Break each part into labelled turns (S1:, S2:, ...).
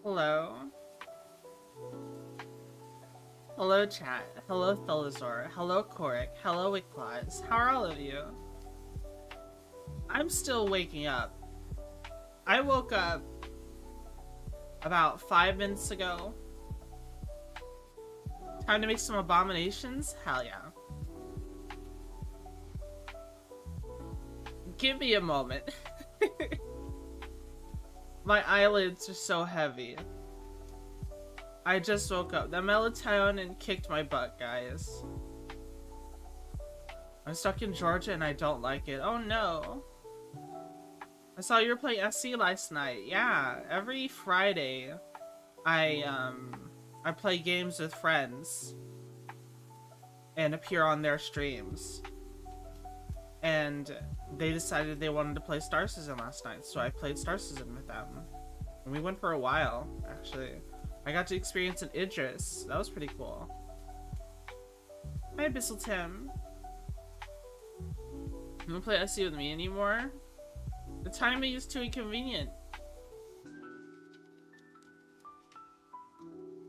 S1: Hello. Hello, chat. Hello, Thelazor. Hello, Korik. Hello, Wickplaws. How are all of you? I'm still waking up. I woke up about 5 minutes ago. Time to make some abominations? Hell yeah. Give me a moment. My eyelids are so heavy. I just woke up. The melatonin kicked my butt, guys. I'm stuck in Georgia and I don't like it. Oh no. I saw you were playing SC last night. Yeah, every Friday I play games with friends and appear on their streams. And they decided they wanted to play Star Citizen last night, so I played Star Citizen with them. And we went for a while, actually. I got to experience an Idris. That was pretty cool. Hi, Abyssal Tim. You wanna play SC with me anymore? The timing is too inconvenient.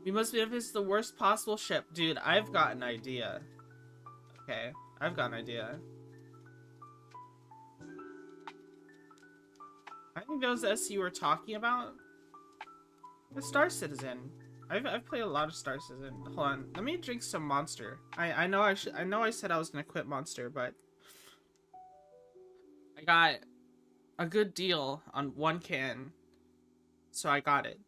S1: We must be the worst possible ship. Dude, I've got an idea. Okay, I've got an idea. I think that was the SC you were talking about. The Star Citizen. I've played a lot of Star Citizen. Hold on, let me drink some Monster. I know I said I was gonna quit Monster, but I got a good deal on one can, so I got it.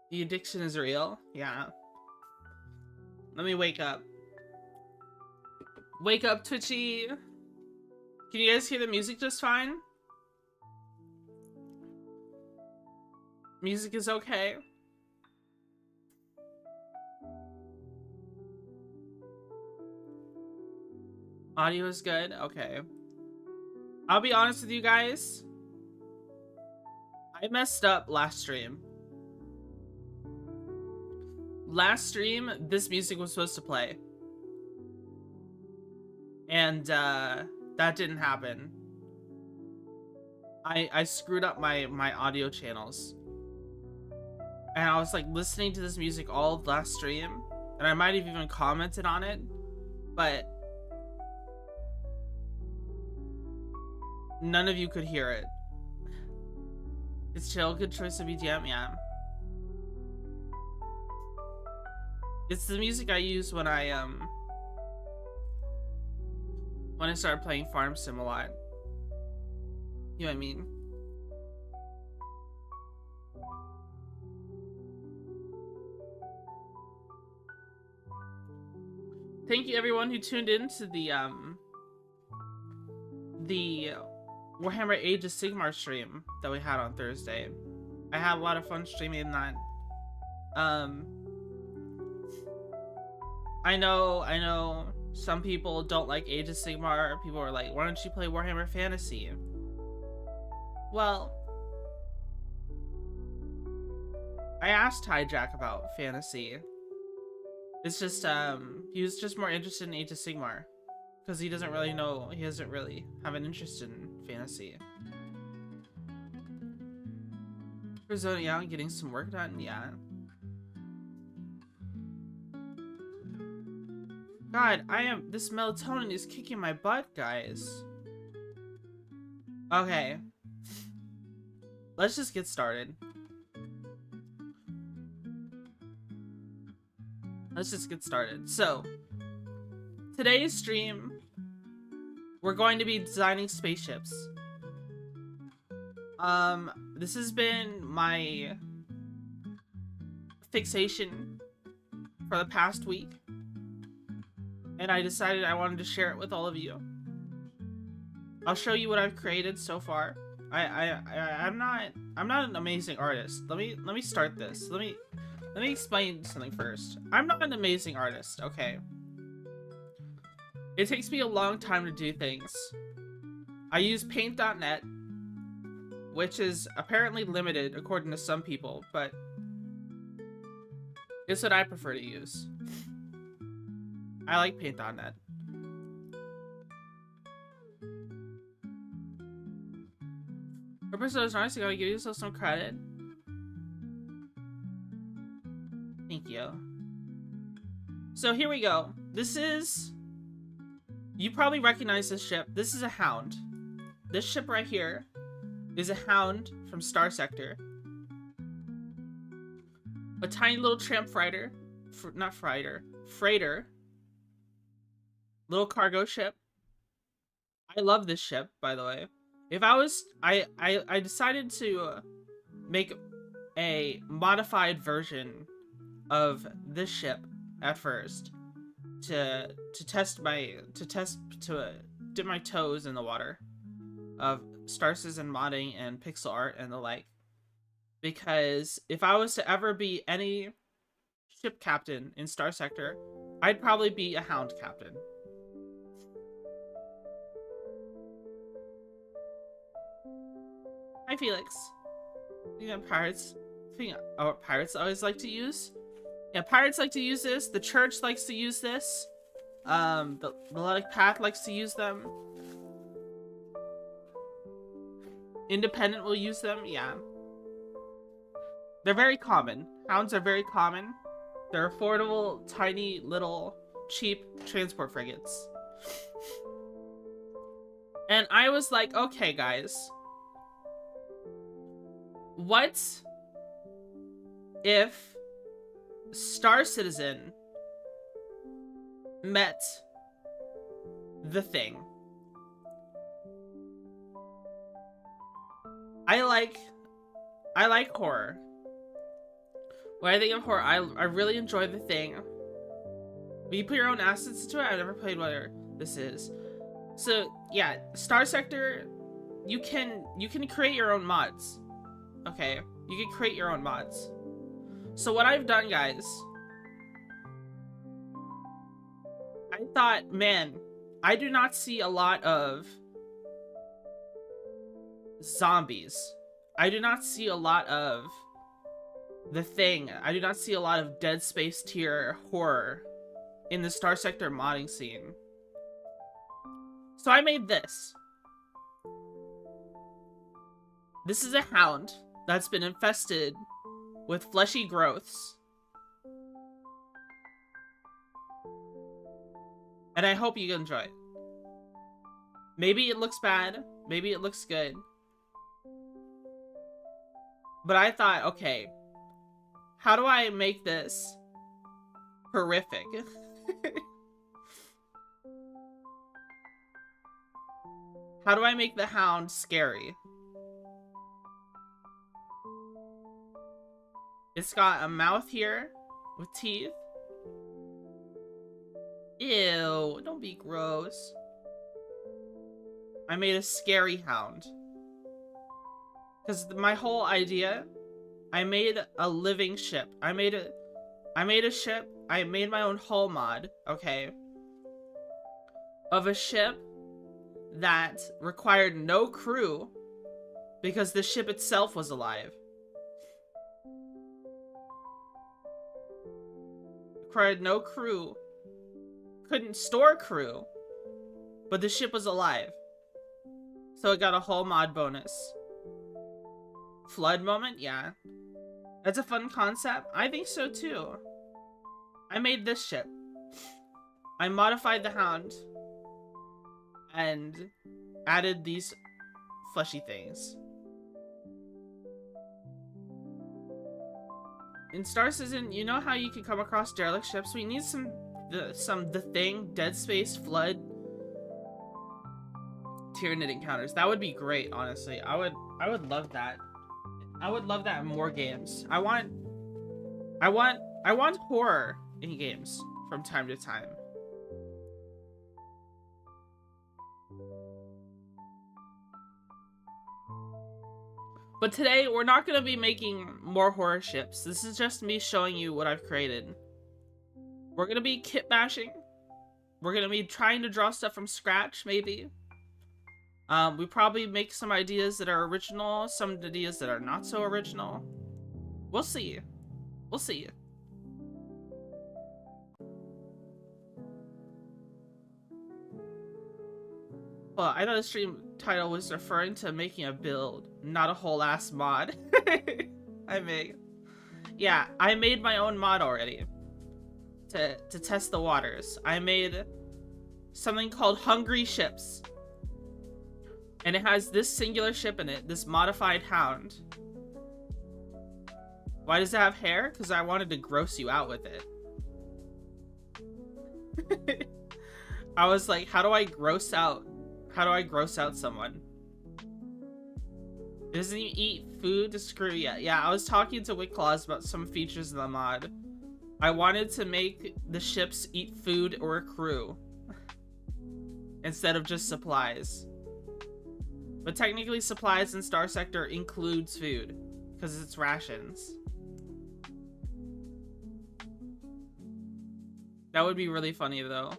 S1: The addiction is real? Yeah. Let me wake up. Wake up, Twitchy! Can you guys hear the music just fine? Music is okay. Audio is good? Okay. I'll be honest with you guys. I messed up last stream. Last stream, this music was supposed to play. And, that didn't happen. I screwed up my audio channels. And I was like listening to this music all of last stream. And I might have even commented on it. But none of you could hear it. It's chill, good choice of BGM, yeah. It's the music I use when I started playing Farm Sim a lot. You know what I mean? Thank you everyone who tuned in to the Warhammer Age of Sigmar stream that we had on Thursday. I had a lot of fun streaming that. I know some people don't like Age of Sigmar. People are like, why don't you play Warhammer Fantasy? Well, I asked Hijack about Fantasy. It's just, he was just more interested in Age of Sigmar. Because he doesn't really know, he doesn't really have an interest in Fantasy. For zoning out and getting some work done, yeah. God, this melatonin is kicking my butt, guys. Okay. Let's just get started. Let's just get started. So, today's stream, we're going to be designing spaceships. This has been my fixation for the past week. And I decided I wanted to share it with all of you. I'll show you what I've created so far. I'm not an amazing artist. Let me start this. Let me explain something first. I'm not an amazing artist, okay? It takes me a long time to do things. I use paint.net, which is apparently limited according to some people, but it's what I prefer to use. I like Paint.net. Purpose is nice, I gotta give yourself some credit. Thank you. So here we go. This is... You probably recognize this ship. This is a Hound. This ship right here is a Hound from Starsector. A tiny little tramp freighter. Not freighter. Freighter. Little cargo ship. I love this ship, by the way. If I was... I decided to make a modified version of this ship at first to dip my toes in the water of Star Citizen modding and pixel art and the like, because if I was to ever be any ship captain in Starsector, I'd probably be a Hound captain. Hi Felix. You know, pirates always like to use. Yeah, pirates like to use this. The church likes to use this. The Melodic Path likes to use them. Independent will use them. Yeah. They're very common. Hounds are very common. They're affordable, tiny, little, cheap transport frigates. And I was like, okay, guys. What if Star Citizen met the Thing? I like horror. When I think of horror, I really enjoy the Thing. When you put your own assets into it, I've never played whether this is. So yeah, Starsector, you can create your own mods. Okay, you can create your own mods. So what I've done, guys, I thought, man, I do not see a lot of zombies. I do not see a lot of the Thing. I do not see a lot of Dead Space tier horror in the Starsector modding scene. So I made this. This is a Hound that's been infested with fleshy growths. And I hope you enjoy it. Maybe it looks bad, maybe it looks good. But I thought, okay, how do I make this horrific? How do I make the Hound scary? It's got a mouth here with teeth. Ew, don't be gross. I made a scary Hound. Because my whole idea, I made a living ship. I made a ship, I made my own hull mod, okay, of a ship that required no crew because the ship itself was alive. Required no crew. Couldn't store crew. But the ship was alive. So it got a whole mod bonus. Flood moment? Yeah. That's a fun concept. I think so too. I made this ship. I modified the Hound. And added these fleshy things. In Star Citizen, you know how you can come across derelict ships? We need the Thing, Dead Space, Flood, Tyranid encounters. That would be great, honestly. I would love that. I would love that in more games. I want horror in games from time to time. But today, we're not going to be making more horror ships. This is just me showing you what I've created. We're going to be kit bashing. We're going to be trying to draw stuff from scratch, maybe. We probably make some ideas that are original, some ideas that are not so original. We'll see. We'll see. Well, I thought the stream title was referring to making a build, not a whole ass mod. Yeah, I made my own mod already to test the waters. I made something called Hungry Ships. And it has this singular ship in it, this modified hound. Why does it have hair? Because I wanted to gross you out with it. I was like, how do I gross out someone? Doesn't he eat food to screw you? Yeah, I was talking to Wicklaws about some features in the mod. I wanted to make the ships eat food or crew instead of just supplies. But technically supplies in Starsector includes food because it's rations. That would be really funny though.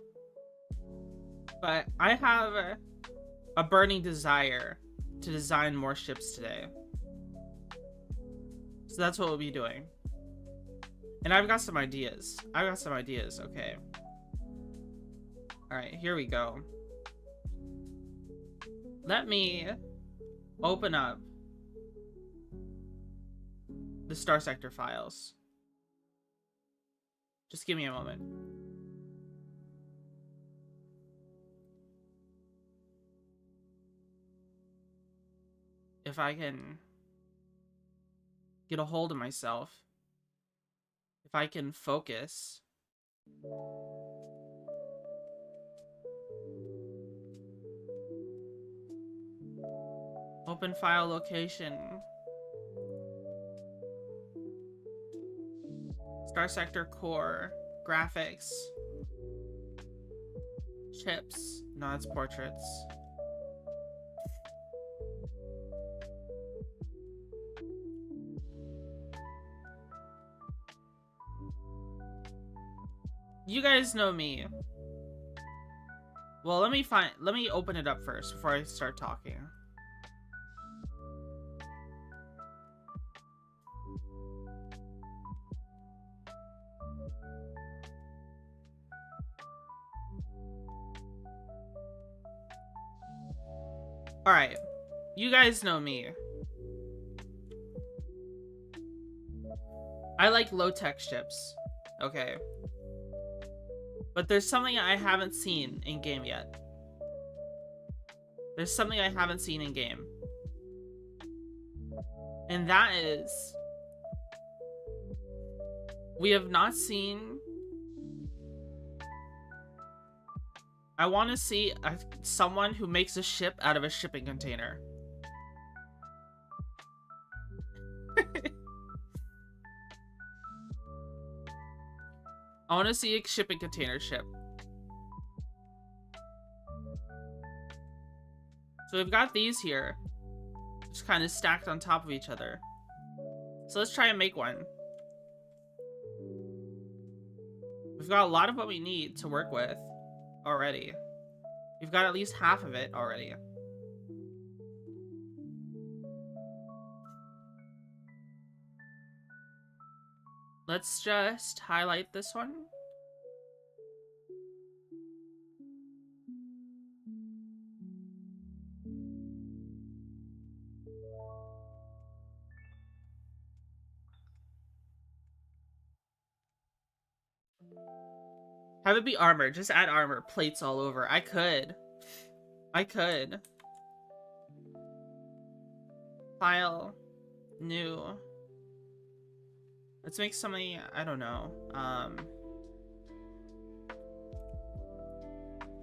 S1: But I have a burning desire to design more ships today. So that's what we'll be doing. And I've got some ideas. Okay. Alright, here we go. Let me open up the Starsector files. Just give me a moment. If I can get a hold of myself, if I can focus. Open file location. Starsector core. Graphics. Chips. No, it's portraits. You guys know me. Well, let me open it up first before I start talking. Alright, you guys know me. I like low-tech ships, okay? But there's something I haven't seen in-game yet. And that is... we have not seen... I want to see someone who makes a ship out of a shipping container. I want to see a shipping container ship. So we've got these here. Just kind of stacked on top of each other. So let's try and make one. We've got a lot of what we need to work with already. We've got at least half of it already. Let's just highlight this one. Have it be armor. Just add armor. Plates all over. I could. File. New. Let's make something, I don't know.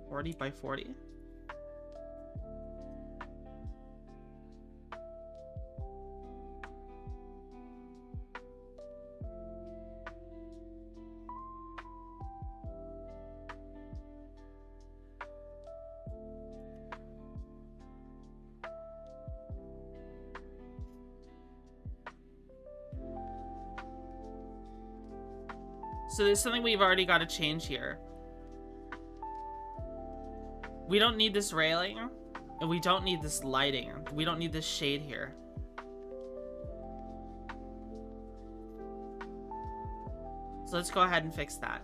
S1: 40 by 40. So there's something we've already got to change here. We don't need this railing. And we don't need this lighting. We don't need this shade here. So let's go ahead and fix that.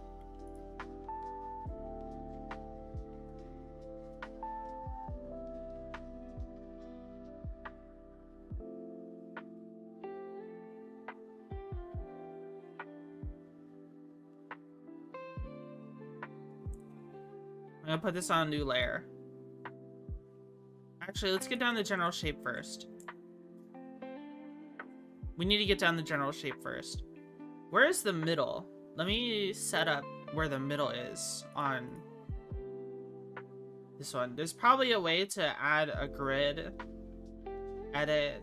S1: I'm gonna put this on a new layer. Actually, let's get down the general shape first. We need to get down the general shape first. Where is the middle? Let me set up where the middle is on this one. There's probably a way to add a grid edit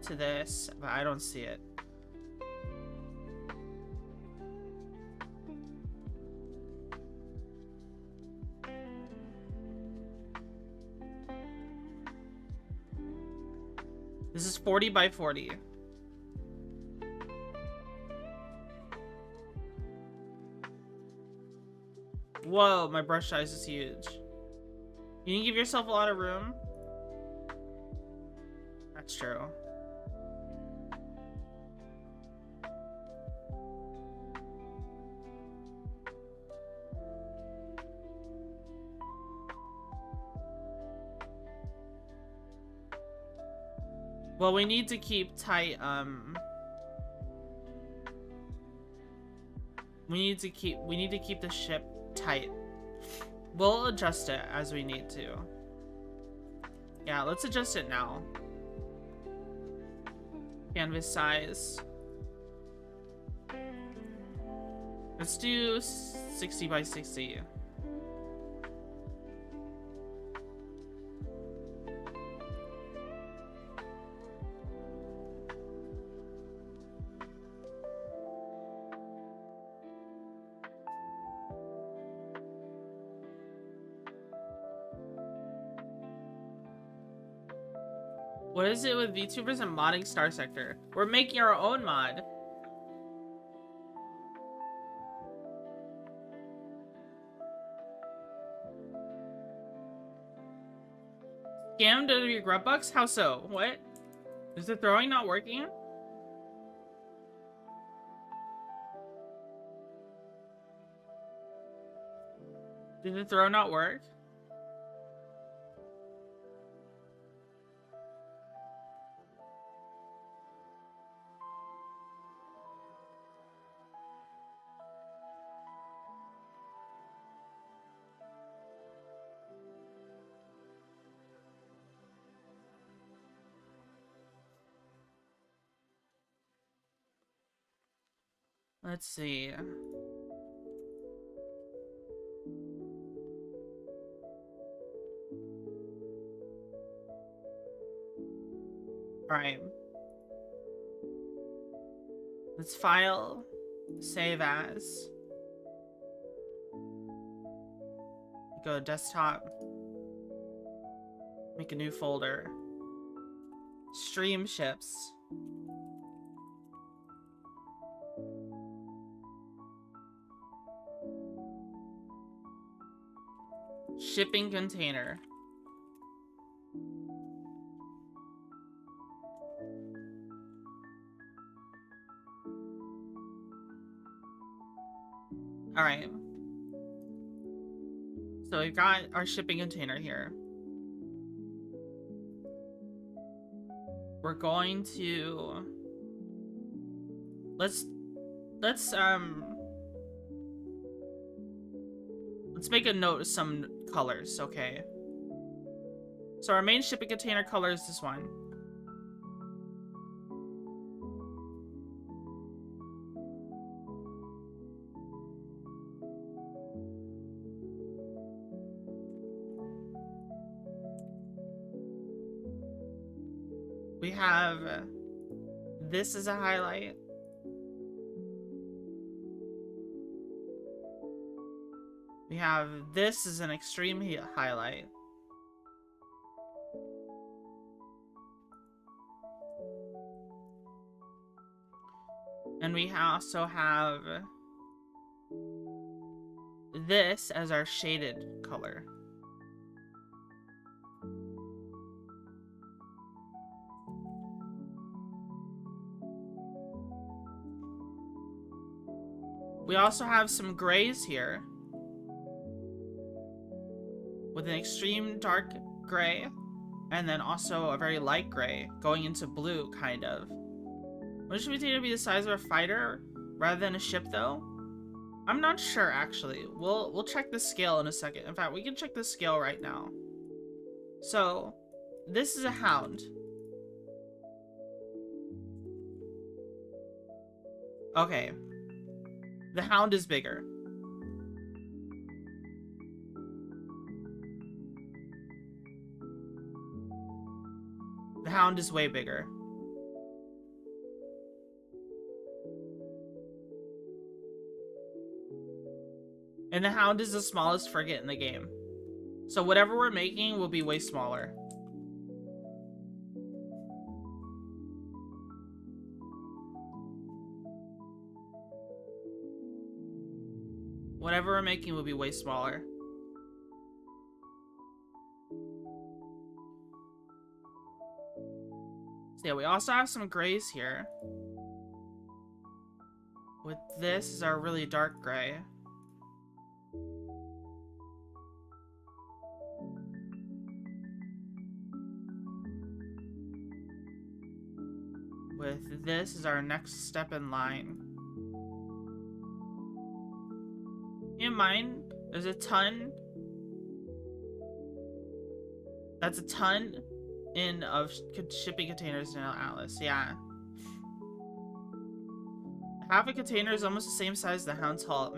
S1: to this, but I don't see it. This is 40 by 40. Whoa, my brush size is huge. You can give yourself a lot of room. That's true. Well, we need to keep tight, we need to keep the ship tight. We'll adjust it as we need to. Yeah, let's adjust it now. Canvas size. Let's do 60 by 60. What is it with VTubers and modding Starsector? We're making our own mod. Scammed out of your grub bucks? How so? What? Is the throwing not working? Did the throw not work? Let's see. Alright. Let's file, save as. Go to desktop. Make a new folder. Stream ships. Shipping container. Alright. So we've got our shipping container here. We're going to... Let's make a note of some colors, okay? So our main shipping container color is this one. We have this as a highlight. We have this as an extreme highlight. And we also have this as our shaded color. We also have some grays here. With an extreme dark gray. And then also a very light gray. Going into blue, kind of. Would it be the size of a fighter rather than a ship, though? I'm not sure, actually. We'll check the scale in a second. In fact, we can check the scale right now. So, this is a hound. Okay. The hound is bigger. The hound is way bigger. And the hound is the smallest frigate in the game. So whatever we're making will be way smaller. Whatever we're making will be way smaller. So yeah, we also have some grays here. With this is our really dark gray. With this is our next step in line. In mine, there's a ton. That's a ton of shipping containers in Atlas. Yeah. Half a container is almost the same size as the Hound's hull.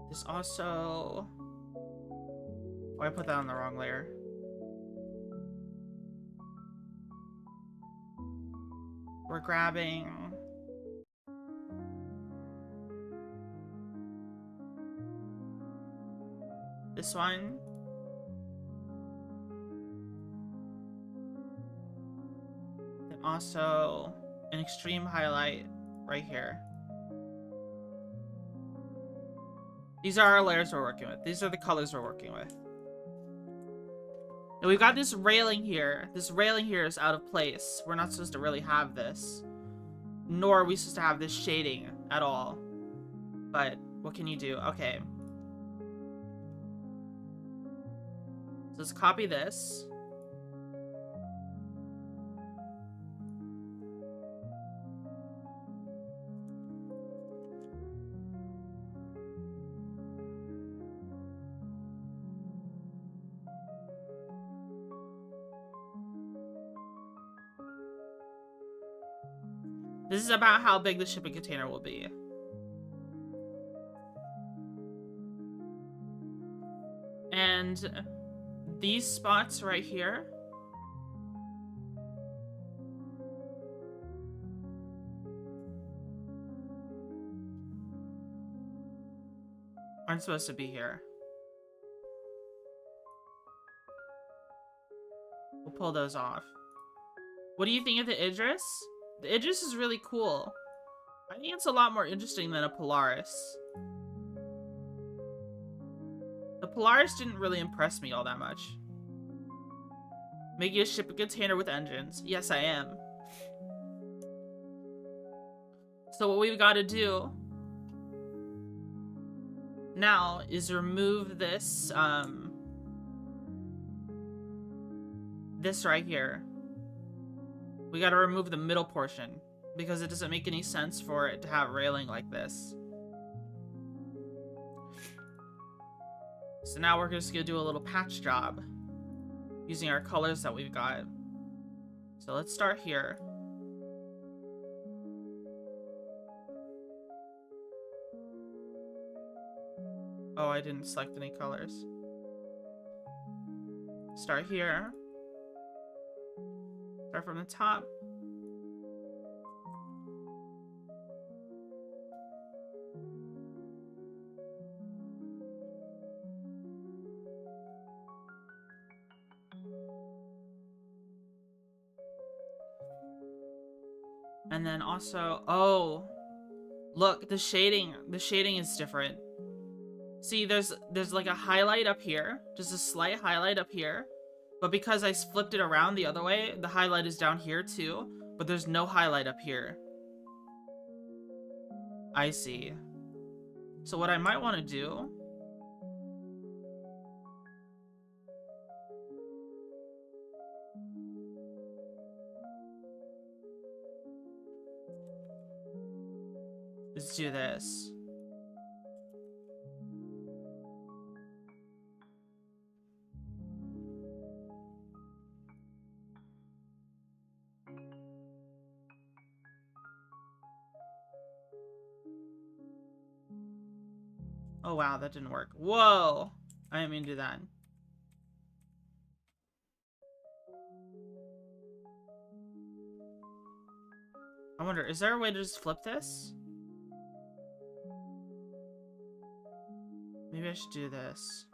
S1: This also... Oh, I put that on the wrong layer. We're grabbing... this one. And also an extreme highlight right here. These are our layers we're working with. These are the colors we're working with. And we've got this railing here. This railing here is out of place. We're not supposed to really have this. Nor are we supposed to have this shading at all. But what can you do? Okay. So let's copy this. This is about how big the shipping container will be. And these spots right here aren't supposed to be here. We'll pull those off. What do you think of the Idris? The Idris is really cool. I think it's a lot more interesting than a Polaris. The Polaris didn't really impress me all that much. Making a shipping container with engines. Yes, I am. So what we've got to do now is remove this, this right here. We got to remove the middle portion because it doesn't make any sense for it to have railing like this. So now we're just gonna do a little patch job using our colors that we've got. So let's start here. Oh, I didn't select any colors. Start here. Start from the top. And then also, oh, look, the shading is different. See, there's like a highlight up here, just a slight highlight up here. But because I flipped it around the other way, the highlight is down here too, but there's no highlight up here. I see. So what I might want to do is do this. Oh wow, that didn't work. Whoa! I didn't mean to do that. I wonder, is there a way to just flip this? Maybe I should do this.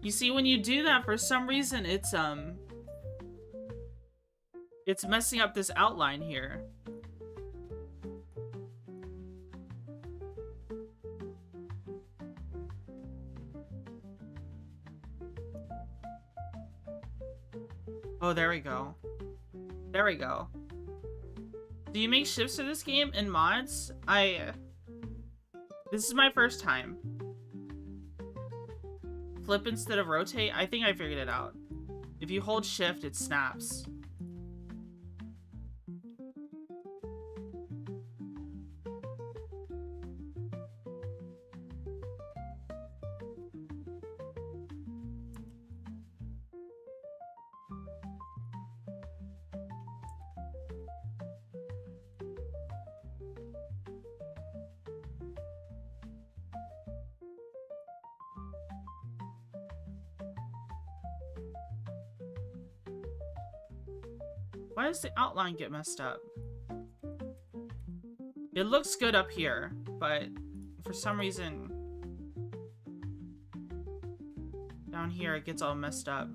S1: You see, when you do that, for some reason, it's messing up this outline here. Oh, there we go. There we go. Do you make shifts to this game in mods? This is my first time. Flip instead of rotate? I think I figured it out. If you hold shift, it snaps. Why does the outline get messed up? It looks good up here, but for some reason down here it gets all messed up.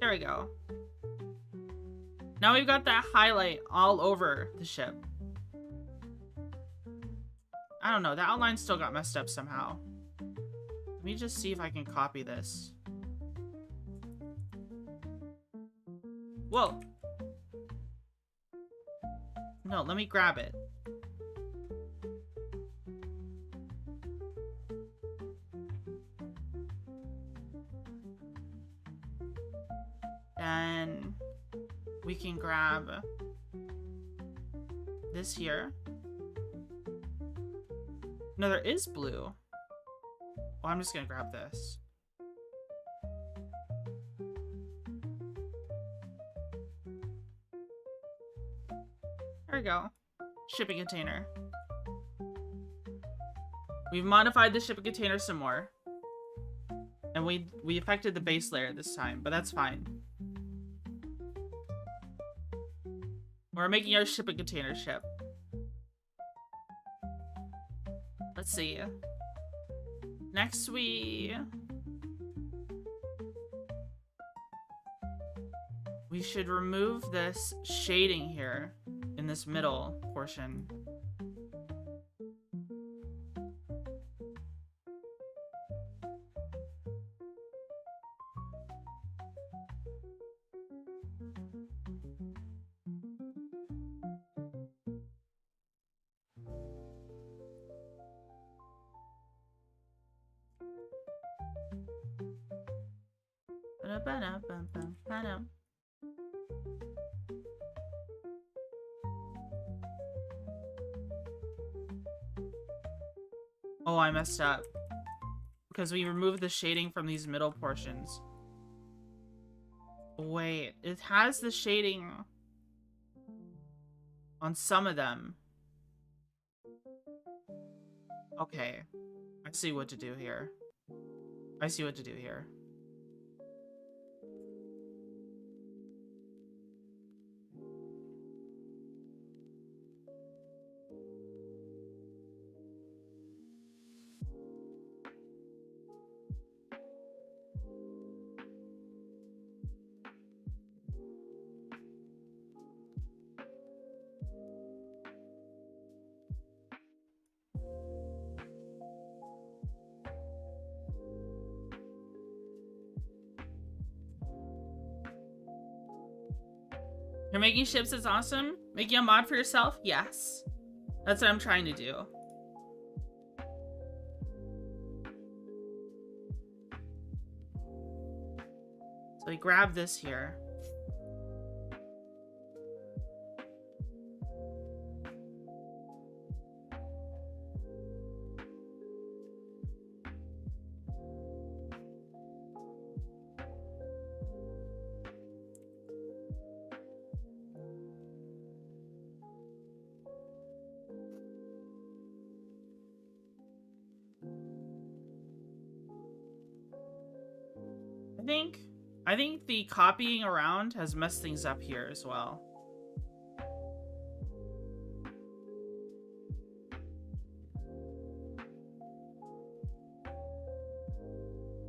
S1: There we go. Now we've got that highlight all over the ship. I don't know, the outline still got messed up somehow. Let me just see if I can copy this. Whoa! No, let me grab it. Then we can grab this here. No, there is blue. Oh, I'm just gonna grab this. There we go. Shipping container. We've modified the shipping container some more. And we affected the base layer this time, but that's fine. We're making our shipping container ship. Let's see. Next we should remove this shading here in this middle portion. Oh, I messed up. Because we removed the shading from these middle portions. Wait, it has the shading on some of them. Okay, I see what to do here. I see what to do here. You're making ships is awesome? Making a mod for yourself? Yes. That's what I'm trying to do. So we grab this here. I think the copying around has messed things up here as well.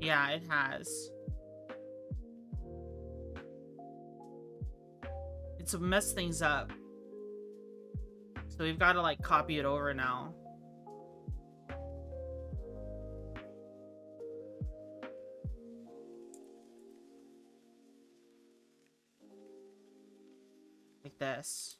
S1: Yeah, it has. It's messed things up. So we've got to like copy it over now. Like this.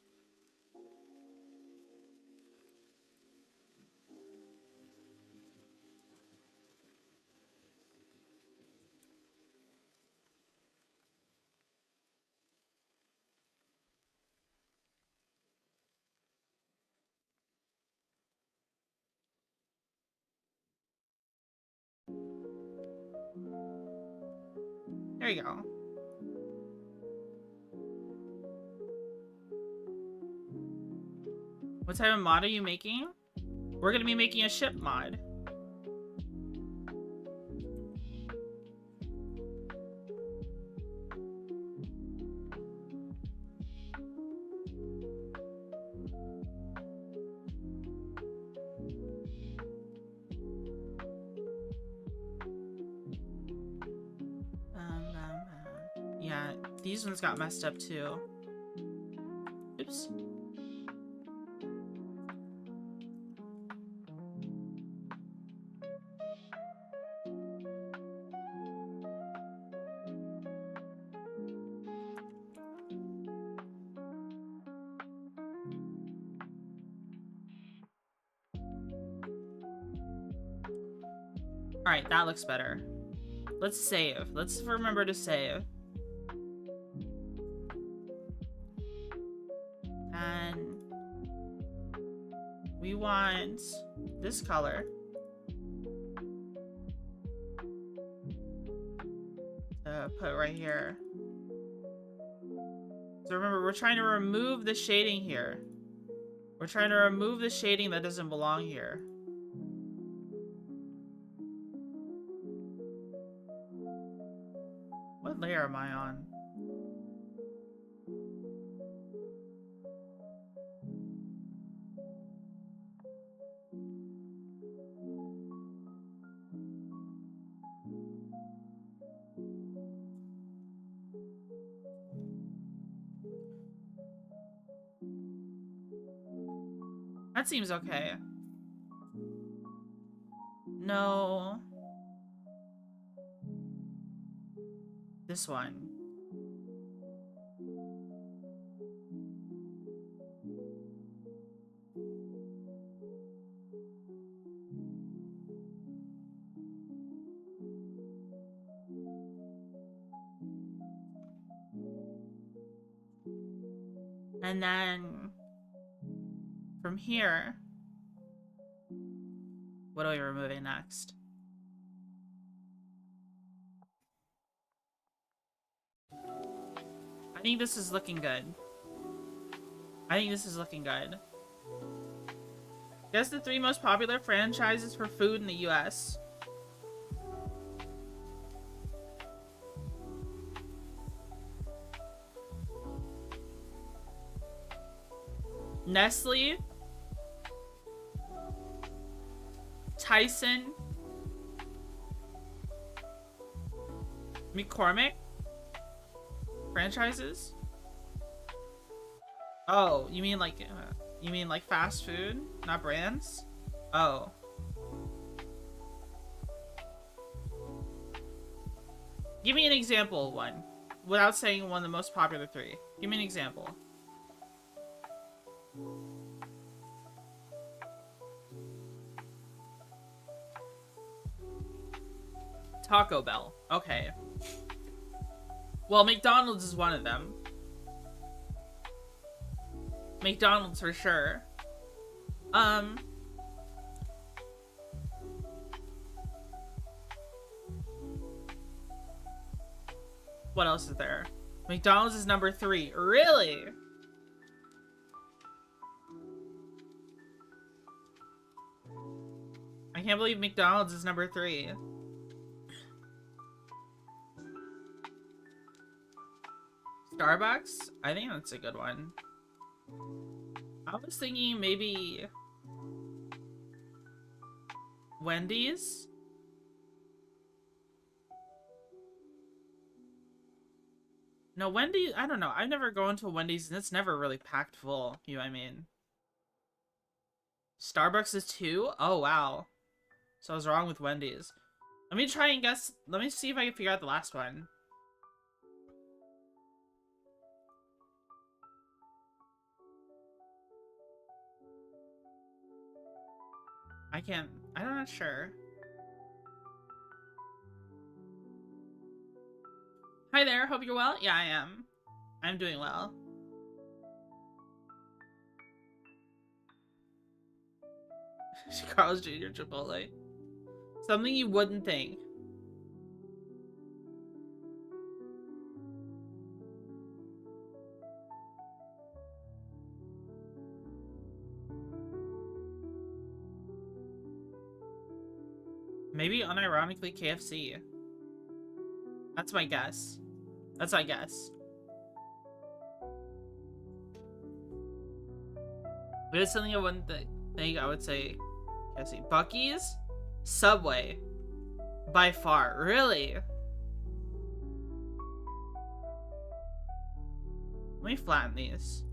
S1: There you go. What type of mod are you making? We're gonna be making a ship mod. Yeah, these ones got messed up too. Oops. Alright, that looks better. Let's save. Let's remember to save. And we want this color. To put right here. So remember, we're trying to remove the shading here. We're trying to remove the shading that doesn't belong here. What layer am I on? That seems okay. No. This one. And then from here, what are we removing next? I think this is looking good. I think this is looking good. Guess the 3 most popular franchises for food in the US. Nestle, Tyson, McCormick, franchises. Oh, you mean like fast food, not brands? Oh. Give me an example of one, without saying one of the most popular three. Give me an example. Taco Bell. Okay. Well, McDonald's is one of them. McDonald's for sure. What else is there? McDonald's is number 3. Really? I can't believe McDonald's is number 3. Starbucks? I think that's a good one. I was thinking maybe Wendy's? No, Wendy's, I don't know. I've never gone to a Wendy's and it's never really packed full. You know what I mean? Starbucks is 2? Oh, wow. So I was wrong with Wendy's. Let me try and guess. Let me see if I can figure out the last one. I'm not sure. Hi there, hope you're well. Yeah, I am. I'm doing well. Carl's Jr. Chipotle. Something you wouldn't think. Maybe unironically KFC. That's my guess. That's my guess. But it's something I wouldn't think. I would say KFC. Buc-ee's? Subway. By far. Really? Let me flatten these.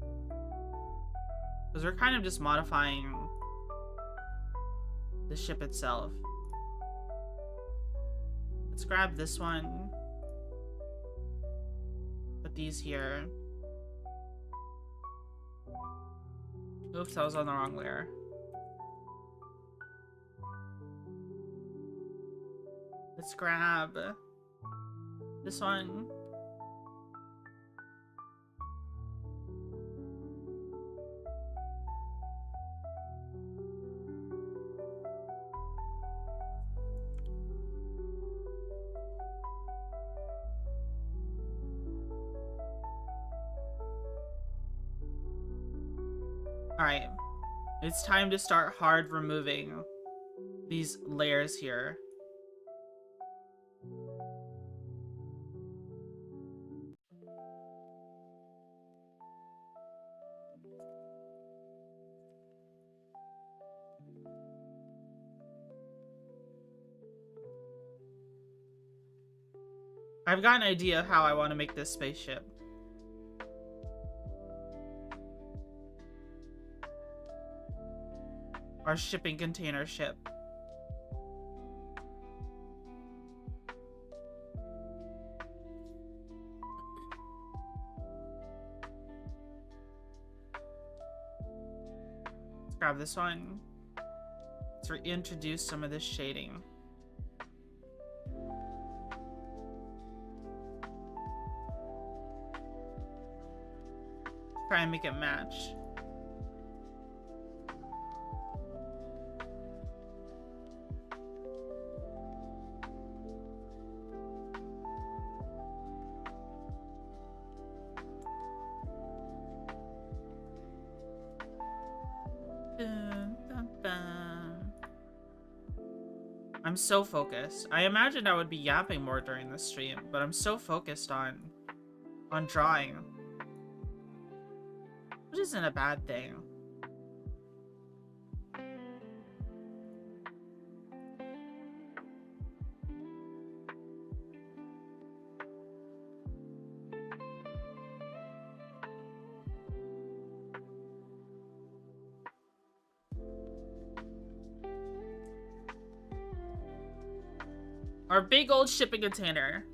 S1: Because we're kind of just modifying the ship itself. Let's grab this one. Put these here. Oops, I was on the wrong layer. Let's grab this one. Alright, it's time to start hard removing these layers here. I've got an idea of how I want to make this spaceship. Our shipping container ship. Let's grab this one. Let's reintroduce some of this shading. Try and make it match. I'm so focused. I imagined I would be yapping more during this stream, but I'm so focused on drawing. Which isn't a bad thing. Our big old shipping container.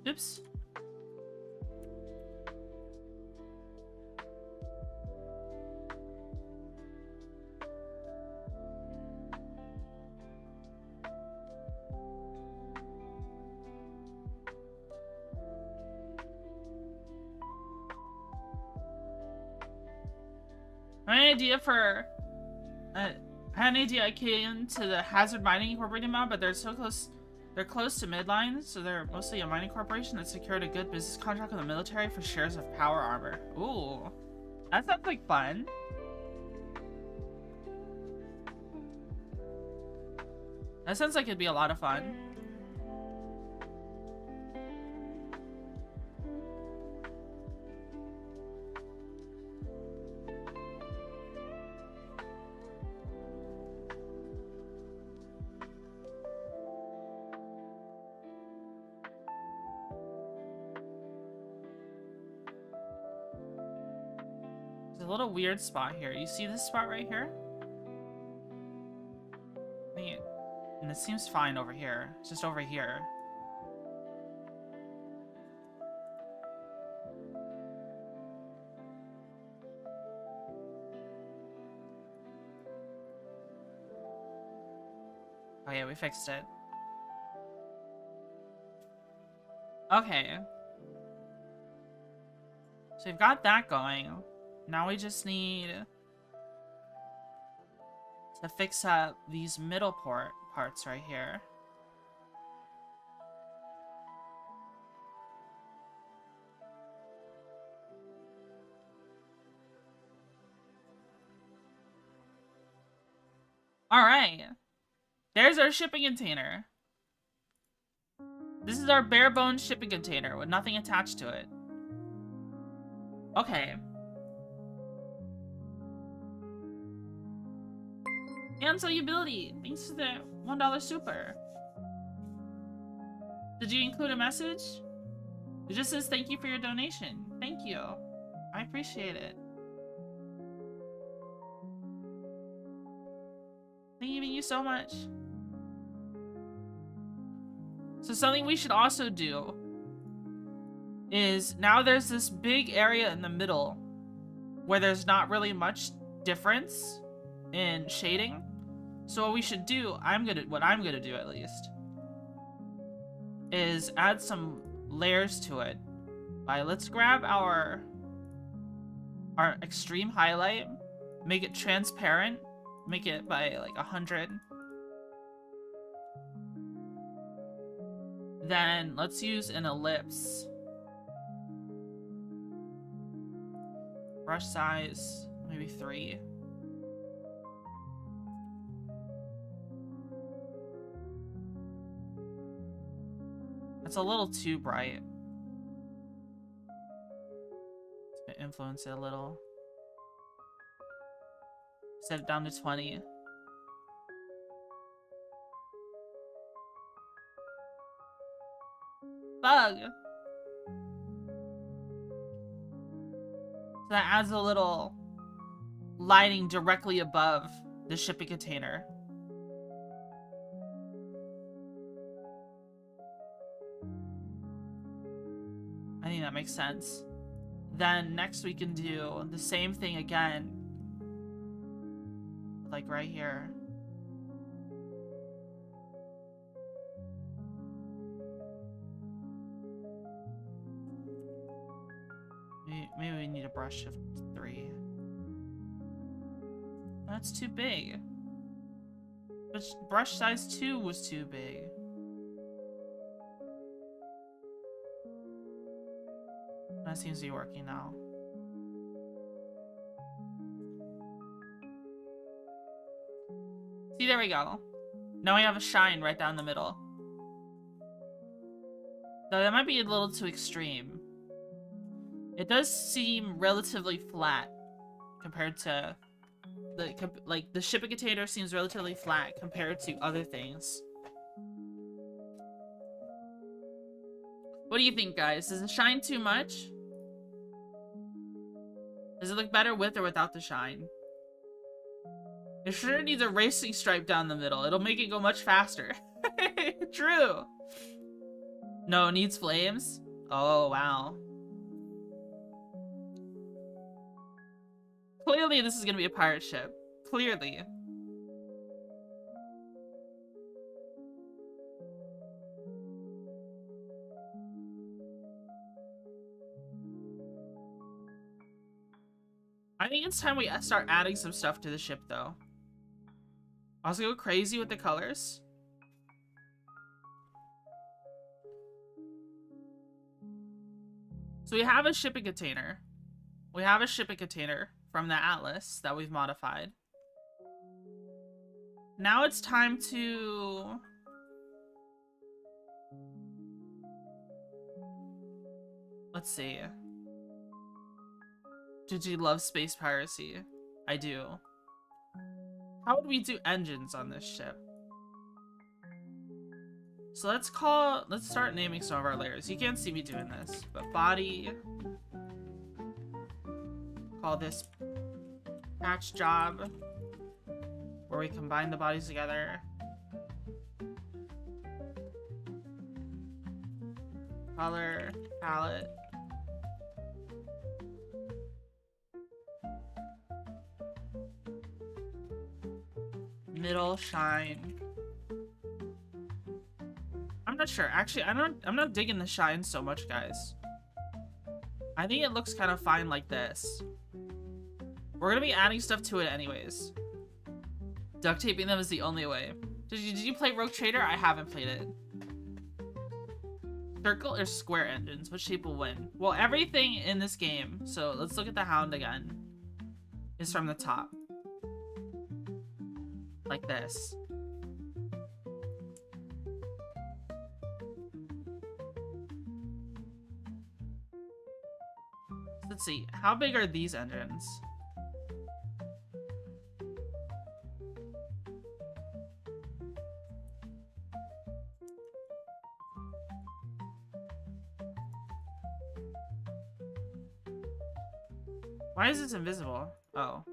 S1: Oops. I had an idea for... I had an idea I came to the Hazard Mining Incorporated mod, but they're so close... They're close to midline, so they're mostly a mining corporation that secured a good business contract with the military for shares of power armor. Ooh. That sounds like fun. That sounds like it'd be a lot of fun. A little weird spot here. You see this spot right here? And it seems fine over here. It's just over here. Oh yeah, we fixed it. Okay. So we've got that going. Now we just need to fix up these middle parts right here. All right. There's our shipping container. This is our bare bones shipping container with nothing attached to it. Okay. And solubility, thanks to the $1 super. Did you include a message? It just says thank you for your donation. Thank you. I appreciate it. Thank you so much. So something we should also do is now there's this big area in the middle where there's not really much difference in shading. So what we should do, what I'm gonna do at least, is add some layers to it. Let's grab our extreme highlight, make it transparent, make it by like 100. Then let's use an ellipse. Brush size, maybe 3. It's a little too bright. It's gonna influence it a little. Set it down to 20. Bug! So that adds a little lighting directly above the shipping container. I think that makes sense. Then next we can do the same thing again. Like right here. Maybe we need a brush of 3. That's too big. But brush size 2 was too big. That seems to be working now. See, there we go. Now we have a shine right down the middle. Though that might be a little too extreme. It does seem relatively flat compared to the shipping container seems relatively flat compared to other things. What do you think, guys? Does it shine too much? Does it look better with or without the shine? It sure needs a racing stripe down the middle. It'll make it go much faster. True. No, it needs flames? Oh, wow. Clearly, this is gonna be a pirate ship. Clearly. I think it's time we start adding some stuff to the ship, though. I was gonna go crazy with the colors. So we have a shipping container. We have a shipping container from the Atlas that we've modified. Now it's time to... Let's see. Did you love space piracy? I do. How would we do engines on this ship? So let's start naming some of our layers. You can't see me doing this, but body. Call this patch job, where we combine the bodies together. Color, palette. Middle, shine. I'm not sure. Actually, I'm not digging the shine so much, guys. I think it looks kind of fine like this. We're gonna be adding stuff to it anyways. Duct taping them is the only way. Did you play Rogue Trader? I haven't played it. Circle or square engines? Which shape will win? Well, everything in this game, so let's look at the Hound again, is from the top. Like this. Let's see. How big are these engines? Why is this invisible? Oh.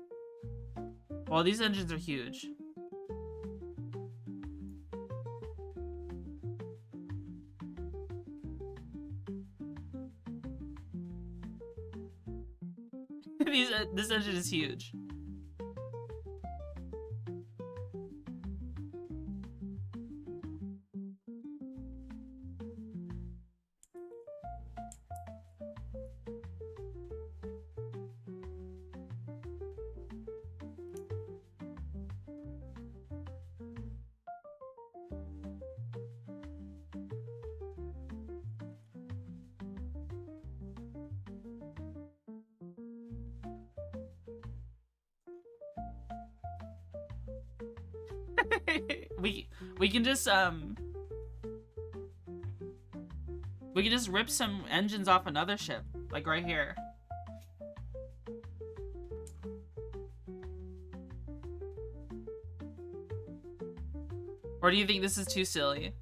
S1: Well, these engines are huge. This engine is huge. we can just rip some engines off another ship, like right here. Or do you think this is too silly?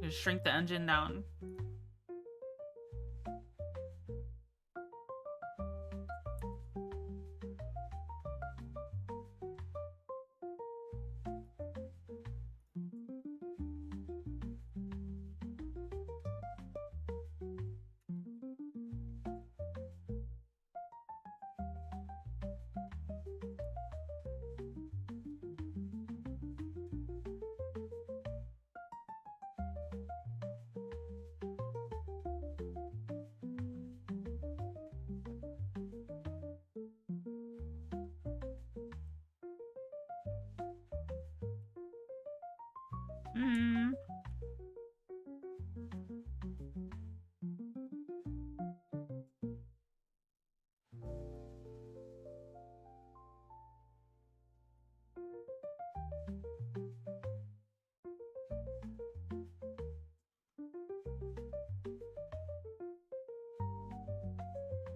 S1: Just shrink the engine down.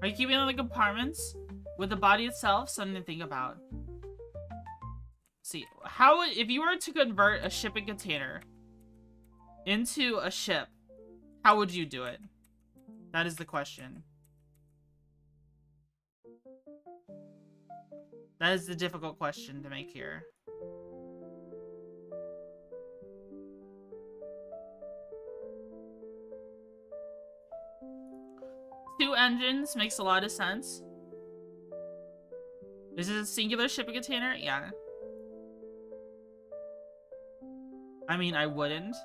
S1: Are you keeping on the compartments with the body itself? Something to think about. See, how if you were to convert a shipping container into a ship, how would you do it? That is the question. That is the difficult question to make here. Two engines makes a lot of sense. Is this a singular shipping container? Yeah. I mean, I wouldn't.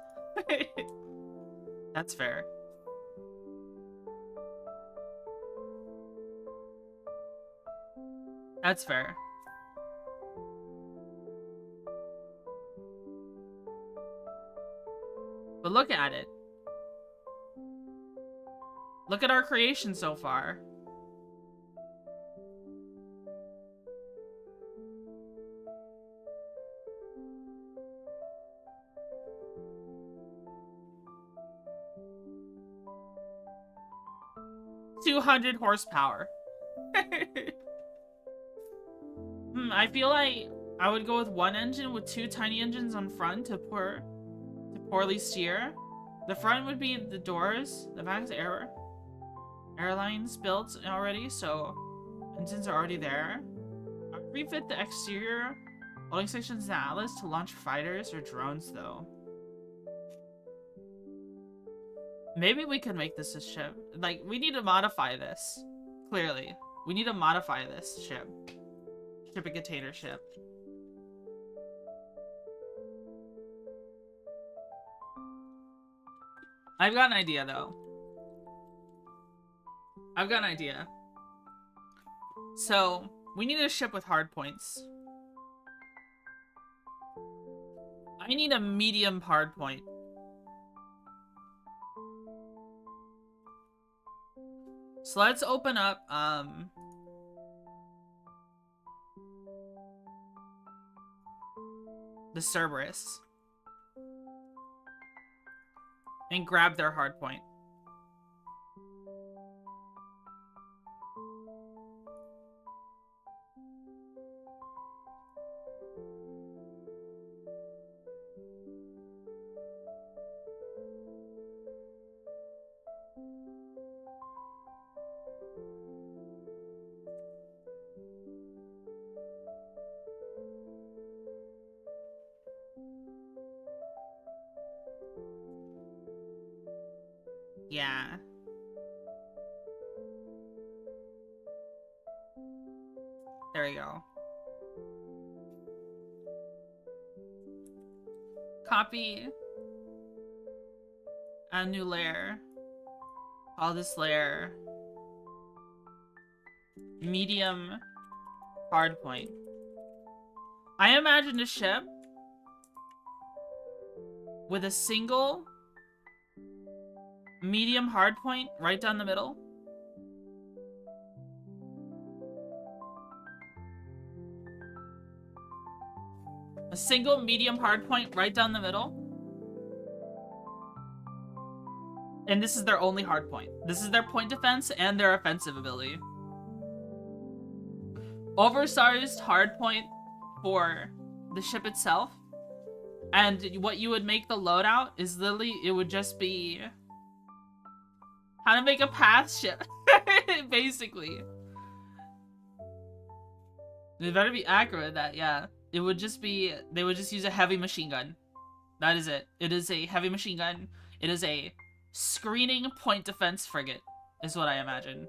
S1: That's fair. That's fair. But look at it. Look at our creation so far. $200 horsepower. I feel like I would go with one engine with two tiny engines on front to poorly steer. The front would be the doors, the back's airlines built already, so engines are already there. I'd refit the exterior holding sections in the Atlas to launch fighters or drones, though. Maybe we could make this a ship. Like, we need to modify this. Clearly. We need to modify this ship. Ship a container ship. I've got an idea, though. I've got an idea. So, we need a ship with hard points. I need a medium hard point. So let's open up, the Cerberus. And grab their hard point. Yeah. There we go. Copy. Add a new layer. Call this layer medium hardpoint. I imagined a ship with a single medium hardpoint right down the middle. A single medium hardpoint right down the middle. And this is their only hardpoint. This is their point defense and their offensive ability. Oversized hardpoint for the ship itself. And what you would make the loadout is literally, it would just be how to make a path ship, basically. They better be accurate at that, yeah. It would just be, they would just use a heavy machine gun. That is it. It is a heavy machine gun. It is a screening point defense frigate, is what I imagine.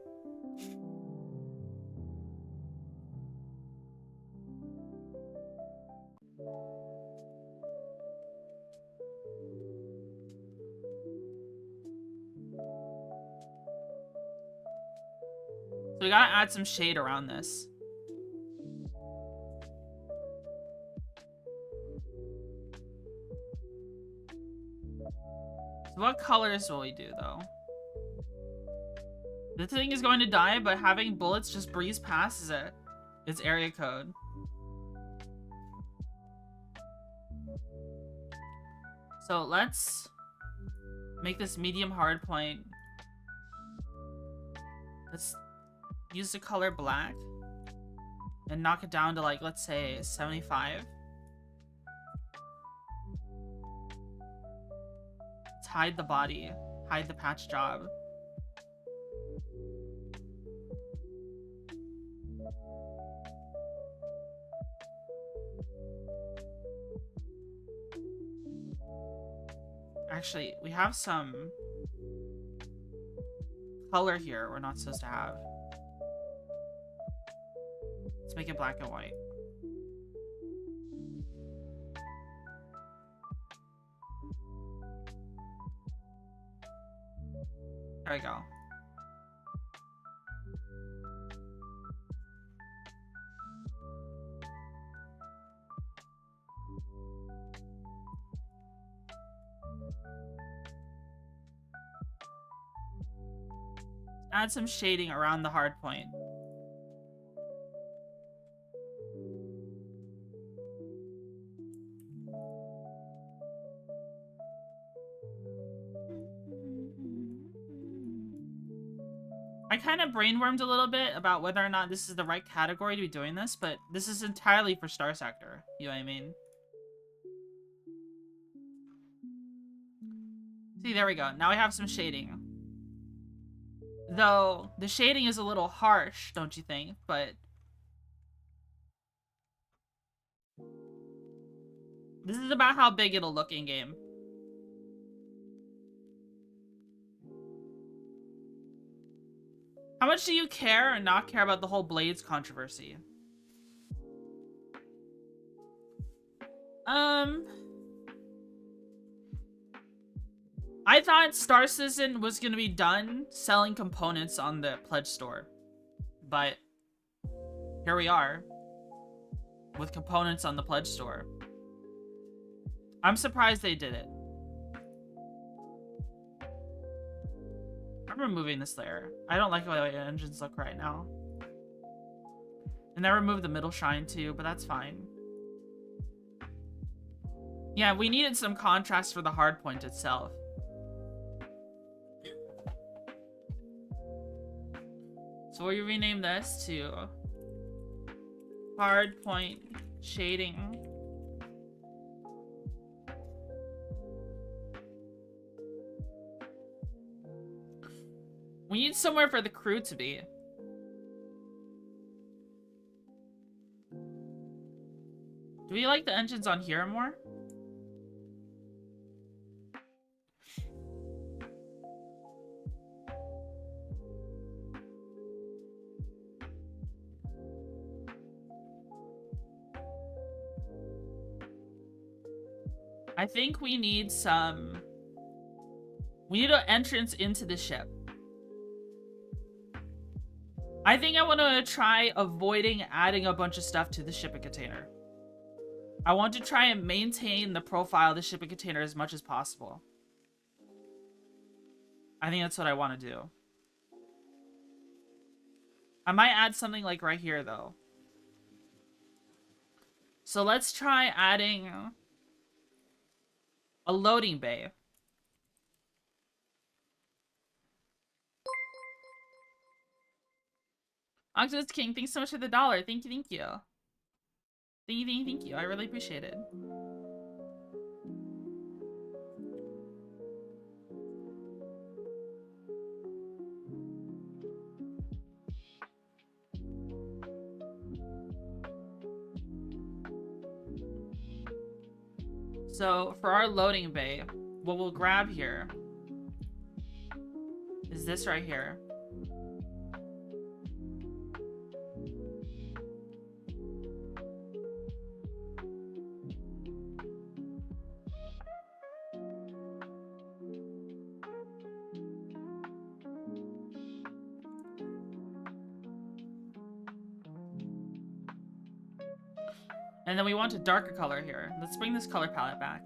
S1: So we gotta add some shade around this. So what colors will we do, though? The thing is going to die, but having bullets just breeze past is its area code. So let's make this medium hard point. Let's use the color black and knock it down to like, let's say 75. Let's hide the body, hide the patch job. Actually, we have some color here we're not supposed to have. Let's make it black and white. There we go. Add some shading around the hard point. I kind of brainwormed a little bit about whether or not this is the right category to be doing this, but this is entirely for Starsector. You know what I mean? See, there we go. Now we have some shading. Though, the shading is a little harsh, don't you think? But this is about how big it'll look in-game. How much do you care or not care about the whole Blades controversy? I thought Star Citizen was gonna be done selling components on the pledge store. But here we are with components on the pledge store. I'm surprised they did it. I'm removing this layer. I don't like the way the engines look right now. And I removed the middle shine too, but that's fine. Yeah, we needed some contrast for the hardpoint itself. So we'll rename this to hardpoint shading. We need somewhere for the crew to be. Do we like the engines on here more? I think we need some... We need an entrance into the ship. I think I want to try avoiding adding a bunch of stuff to the shipping container. I want to try and maintain the profile of the shipping container as much as possible. I think that's what I want to do. I might add something like right here, though. So let's try adding a loading bay. Octopus King, thanks so much for the $1. Thank you, thank you. Thank you, thank you, thank you. I really appreciate it. So, for our loading bay, what we'll grab here is this right here. And then we want a darker color here. Let's bring this color palette back.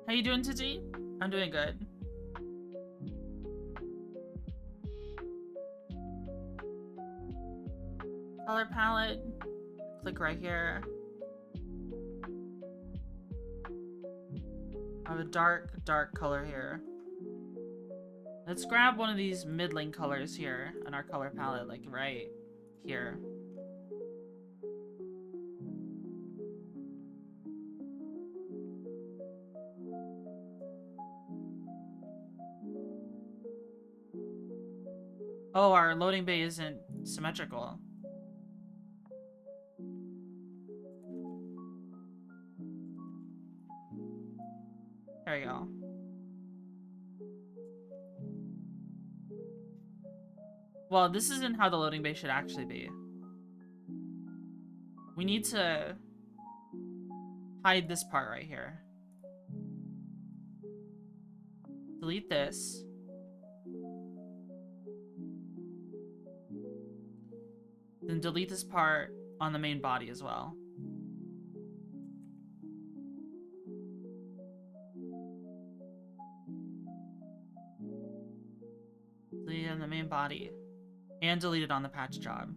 S1: How you doing, Tiji? I'm doing good. Color palette. Click right here. I have a dark color here. Let's grab one of these middling colors here on our color palette, like right here. Oh, our loading bay isn't symmetrical. There you go. Well, this isn't how the loading bay should actually be. We need to hide this part right here. Delete this. Then delete this part on the main body as well. Delete it on the main body. And delete it on the patch job.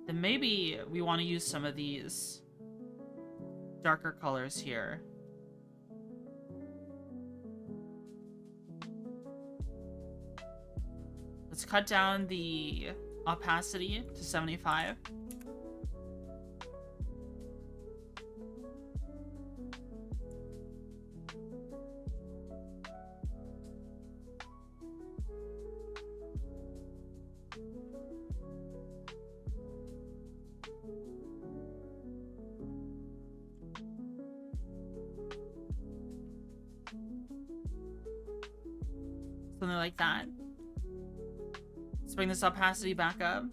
S1: Then maybe we want to use some of these darker colors here. Let's cut down the opacity to 75. Something like that. Let's bring this opacity back up.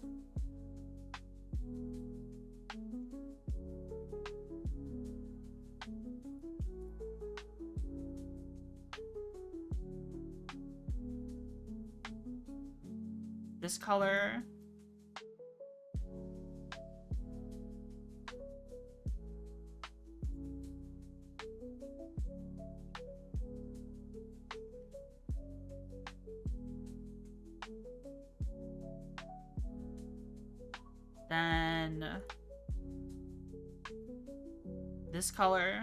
S1: This color. Then this color.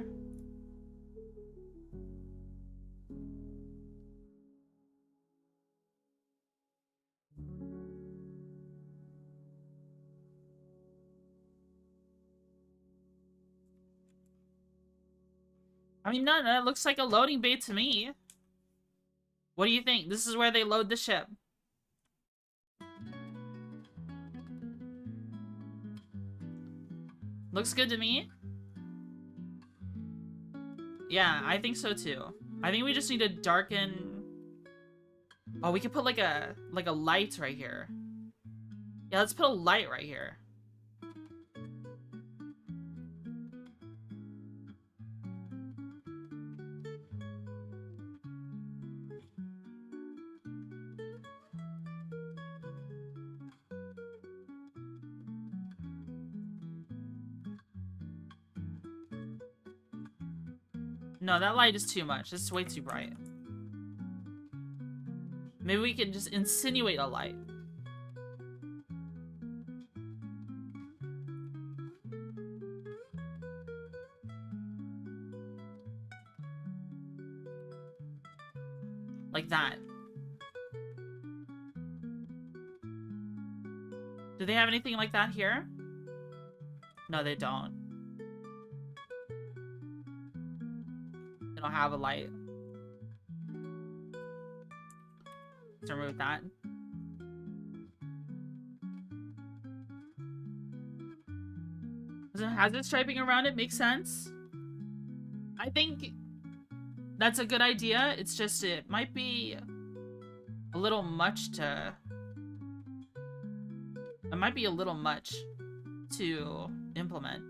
S1: I mean, no, that looks like a loading bay to me. What do you think? This is where they load the ship. Looks good to me. Yeah, I think so too. I think we just need to darken. Oh, we could put like a light right here. Yeah, let's put a light right here. No, that light is too much. It's way too bright. Maybe we can just insinuate a light. Like that. Do they have anything like that here? No, they don't. They don't have a light. Let's remove that. Doesn't hazard striping around it make sense? I think that's a good idea. It's just it might be a little much to... It might be a little much to implement.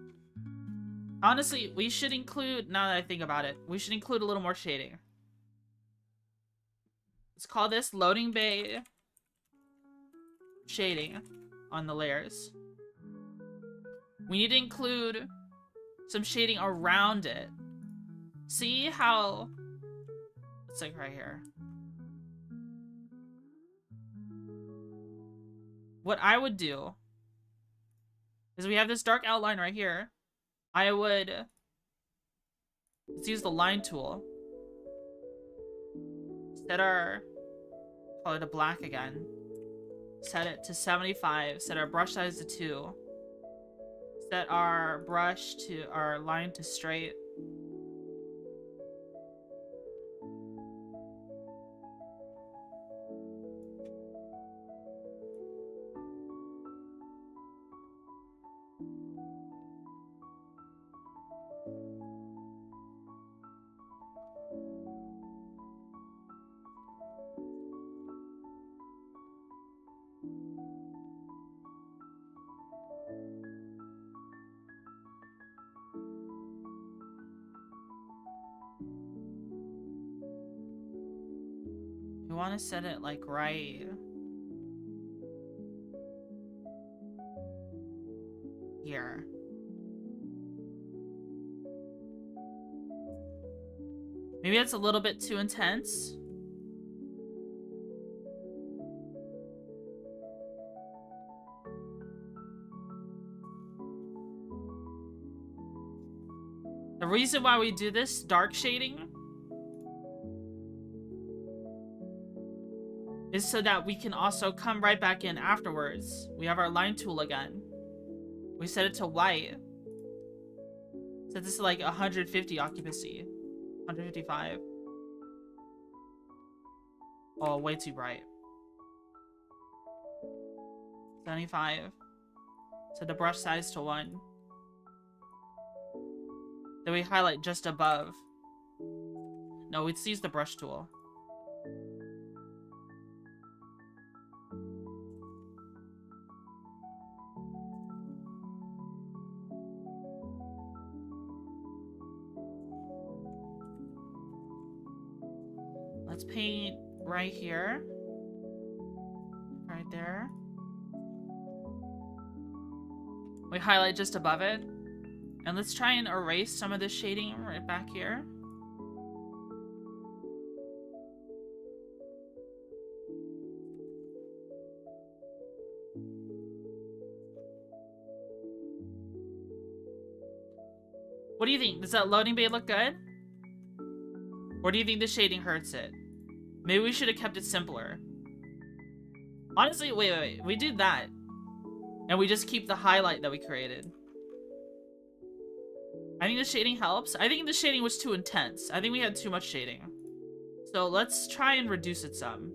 S1: Honestly, we should include, now that I think about it, we should include a little more shading. Let's call this loading bay shading on the layers. We need to include some shading around it. See how it's like right here. What I would do is we have this dark outline right here. I would, let's use the line tool. Set our color to black again. Set it to 75. Set our brush size to 2. Set our brush to our line to straight. We want to set it like right here. Maybe that's a little bit too intense. The reason why we do this dark shading is so that we can also come right back in afterwards. We have our line tool again. We set it to white. Set this to like 150 occupancy. 155. Oh, way too bright. 75. Set the brush size to 1. Then we highlight just above. No, let's use the brush tool. Let's paint right here. Right there. We highlight just above it. And let's try and erase some of the shading right back here. What do you think? Does that loading bay look good? Or do you think the shading hurts it? Maybe we should have kept it simpler. Honestly, wait. We did that. And we just keep the highlight that we created. I think the shading helps. I think the shading was too intense. I think we had too much shading. So let's try and reduce it some.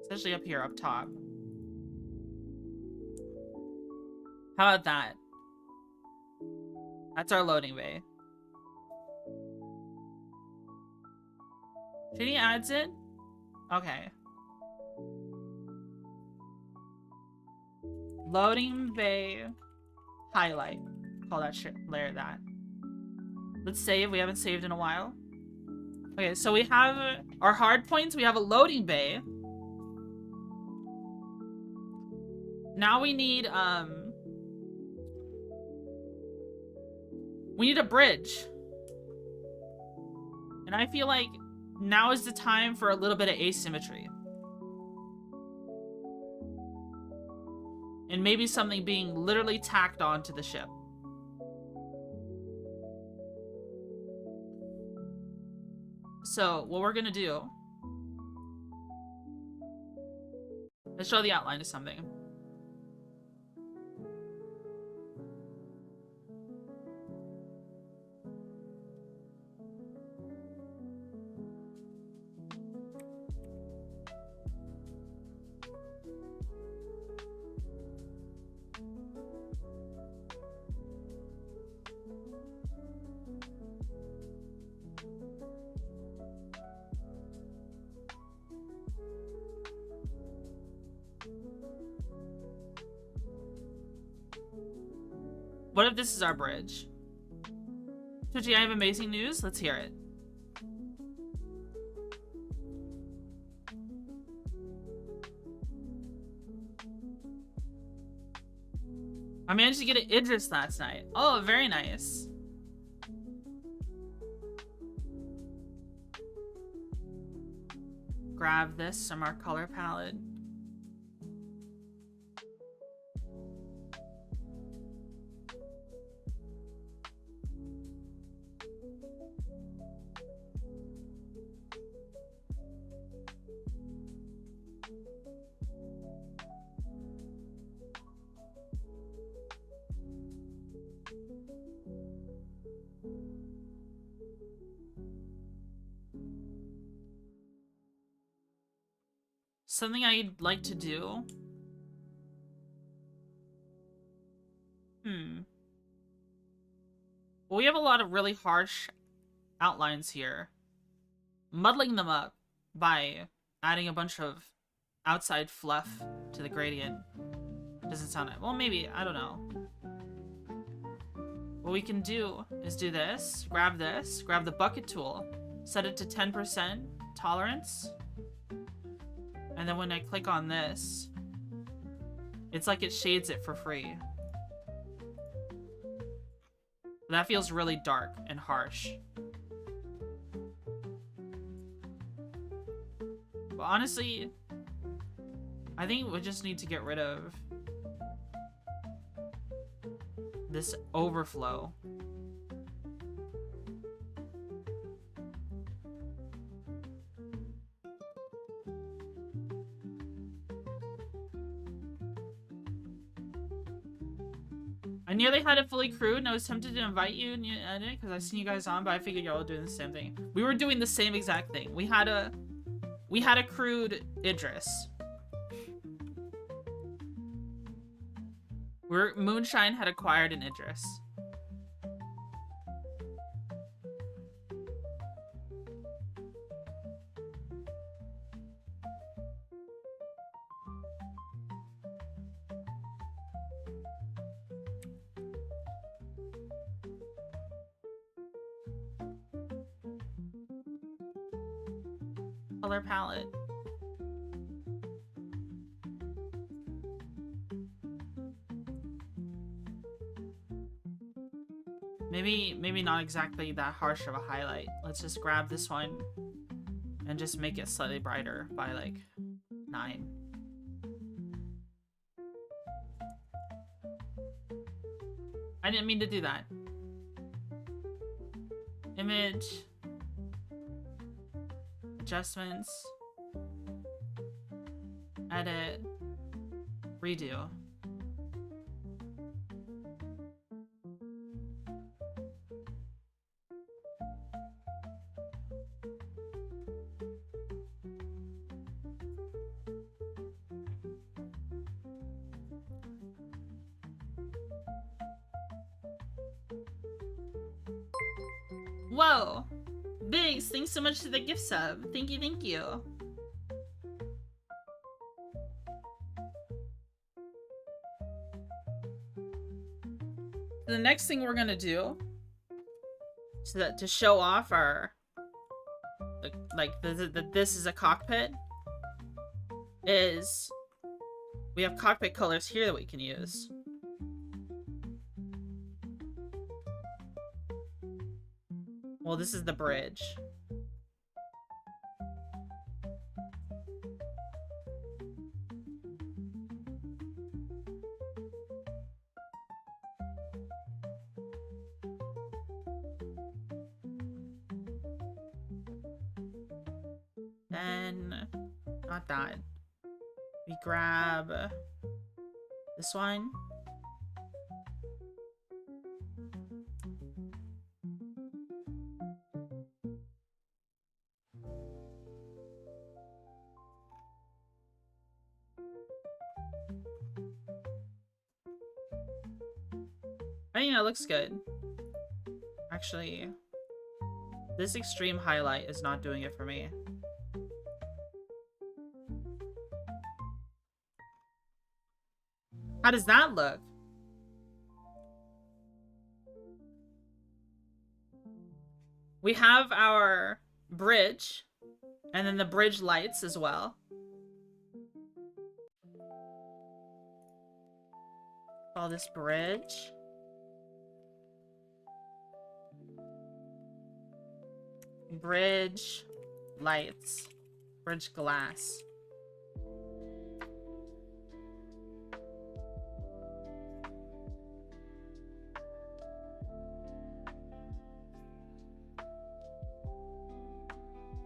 S1: Especially up here, up top. How about that? That's our loading bay. Shading adds it? Okay. Loading bay highlight. Call that layer that. Let's save. We haven't saved in a while. Okay, so we have our hard points. We have a loading bay. Now we need a bridge. And I feel like now is the time for a little bit of asymmetry. And maybe something being literally tacked onto the ship. So, what we're gonna do... Let's show the outline of something. What if this is our bridge? Twitchy, I have amazing news. Let's hear it. I managed to get an Idris last night. Oh, very nice. Grab this from our color palette. Something I'd like to do. Well, we have a lot of really harsh outlines here. Muddling them up by adding a bunch of outside fluff to the gradient doesn't sound... Well, maybe. I don't know. What we can do is do this. Grab the bucket tool. Set it to 10% tolerance. And then when I click on this, it's like it shades it for free. That feels really dark and harsh. But honestly, I think we just need to get rid of this overflow. I nearly had it fully crewed and I was tempted to invite you and you edit because I've seen you guys on, but I figured y'all were doing the same thing. We were doing the same exact thing. We had a crewed Idris. Moonshine had acquired an Idris. Color palette. Maybe not exactly that harsh of a highlight. Let's just grab this one and just make it slightly brighter by like 9. I didn't mean to do that. Image. Adjustments. Edit. Redo. Whoa! Biggs, thanks so much for the gift sub. Thank you, thank you. The next thing we're gonna do, so that to show off our, that this is a cockpit, is we have cockpit colors here that we can use. Well, this is the bridge. Then, not that. We grab this one. I think that looks good. Actually, this extreme highlight is not doing it for me. How does that look? We have our bridge, and then the bridge lights as well. Call this bridge. Bridge lights. Bridge glass.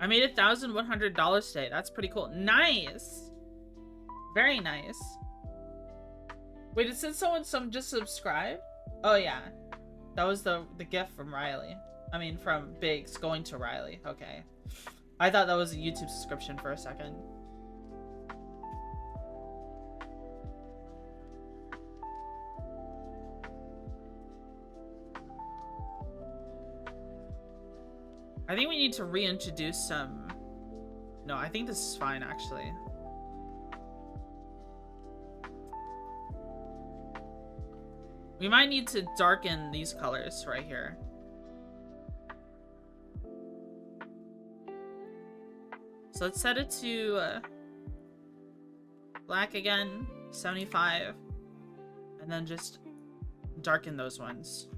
S1: I made $1,100 today. That's pretty cool. Nice. Very nice. Wait, it said someone just subscribed? Oh yeah. That was the gift from Riley. I mean from Biggs going to Riley. Okay. I thought that was a YouTube subscription for a second. I think we need to reintroduce some... No, I think this is fine, actually. We might need to darken these colors right here. So let's set it to black again, 75. And then just darken those ones.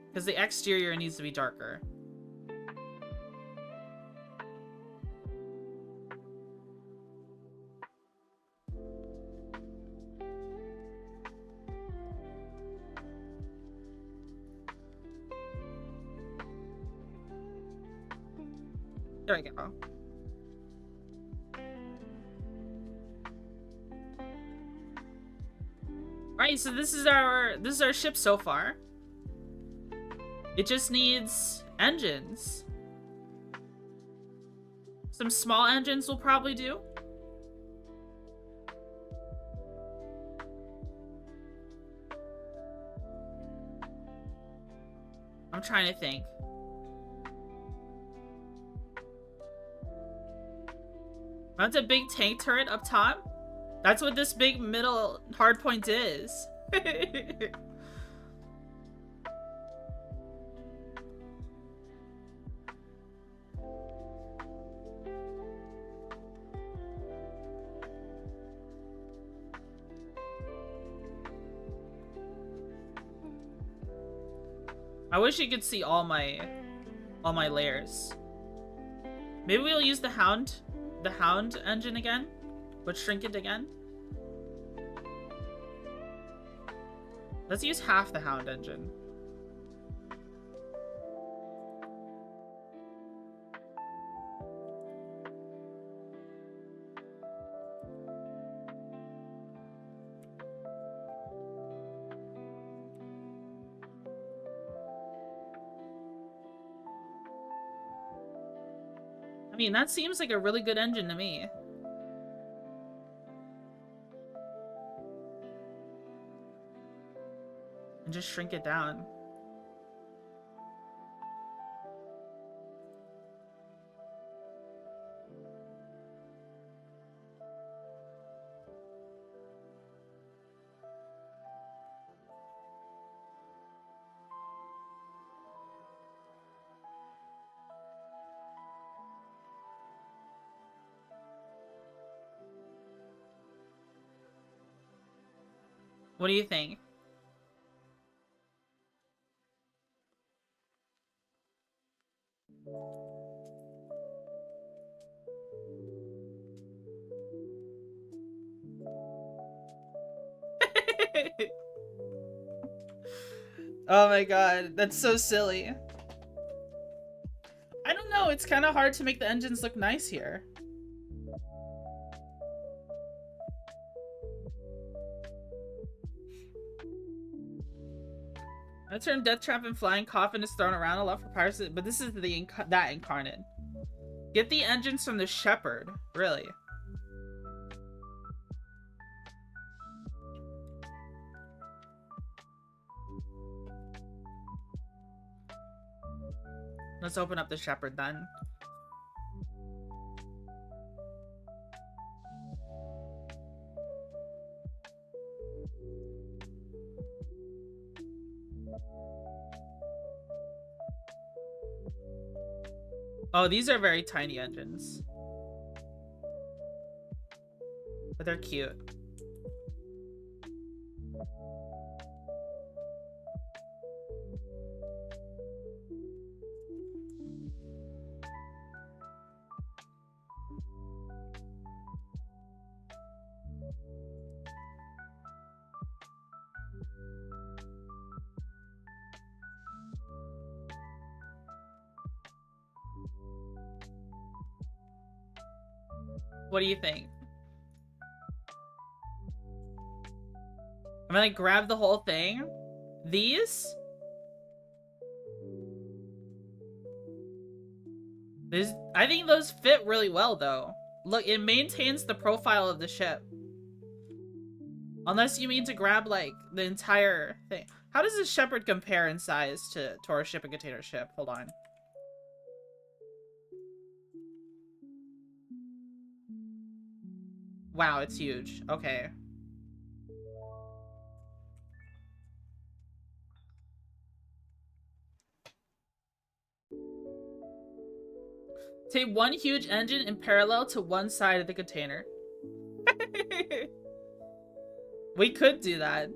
S1: Because the exterior needs to be darker. There we go. Alright, so this is our ship so far. It just needs engines. Some small engines will probably do. I'm trying to think. That's a big tank turret up top. That's what this big middle hardpoint is. I wish you could see all my layers. Maybe we'll use the Hound engine again, but shrink it again. Let's use half the Hound engine. I mean, that seems like a really good engine to me. And just shrink it down. What do you think? Oh my god, that's so silly. I don't know, it's kind of hard to make the engines look nice here. I turn Death Trap and Flying Coffin is thrown around a lot for pirates, but this is that incarnate. Get the engines from the Shepherd, really. Let's open up the Shepherd then. Oh, these are very tiny engines. But they're cute. What do you think? I'm gonna grab the whole thing. These? I think those fit really well, though. Look, it maintains the profile of the ship. Unless you mean to grab, like, the entire thing. How does this Shepherd compare in size to our ship and container ship? Hold on. Wow, it's huge. Okay. Take one huge engine in parallel to one side of the container. We could do that.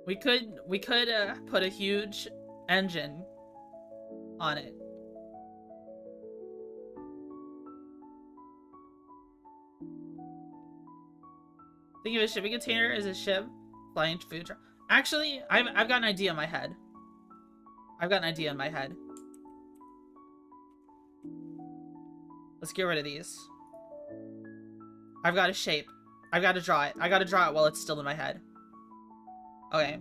S1: We could put a huge engine on it. Think of a shipping container as a ship flying food truck. Actually, I've got an idea in my head. Let's get rid of these. I've got a shape. I've got to draw it. I got to draw it while it's still in my head. Okay.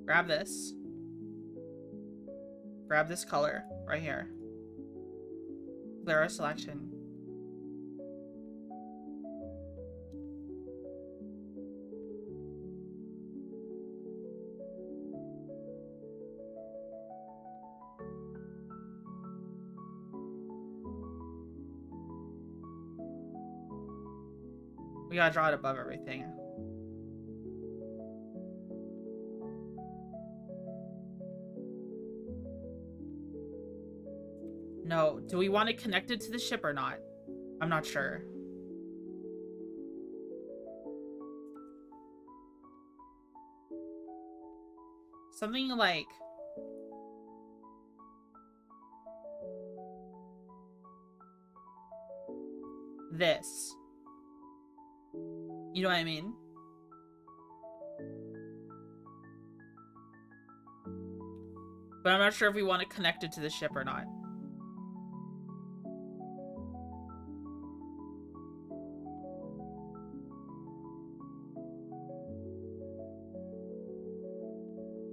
S1: Grab this. Grab this color right here. Clear our selection. We gotta draw it above everything. No, do we want it connected to the ship or not? I'm not sure. Something like... this. You know what I mean? But I'm not sure if we want it connected to the ship or not.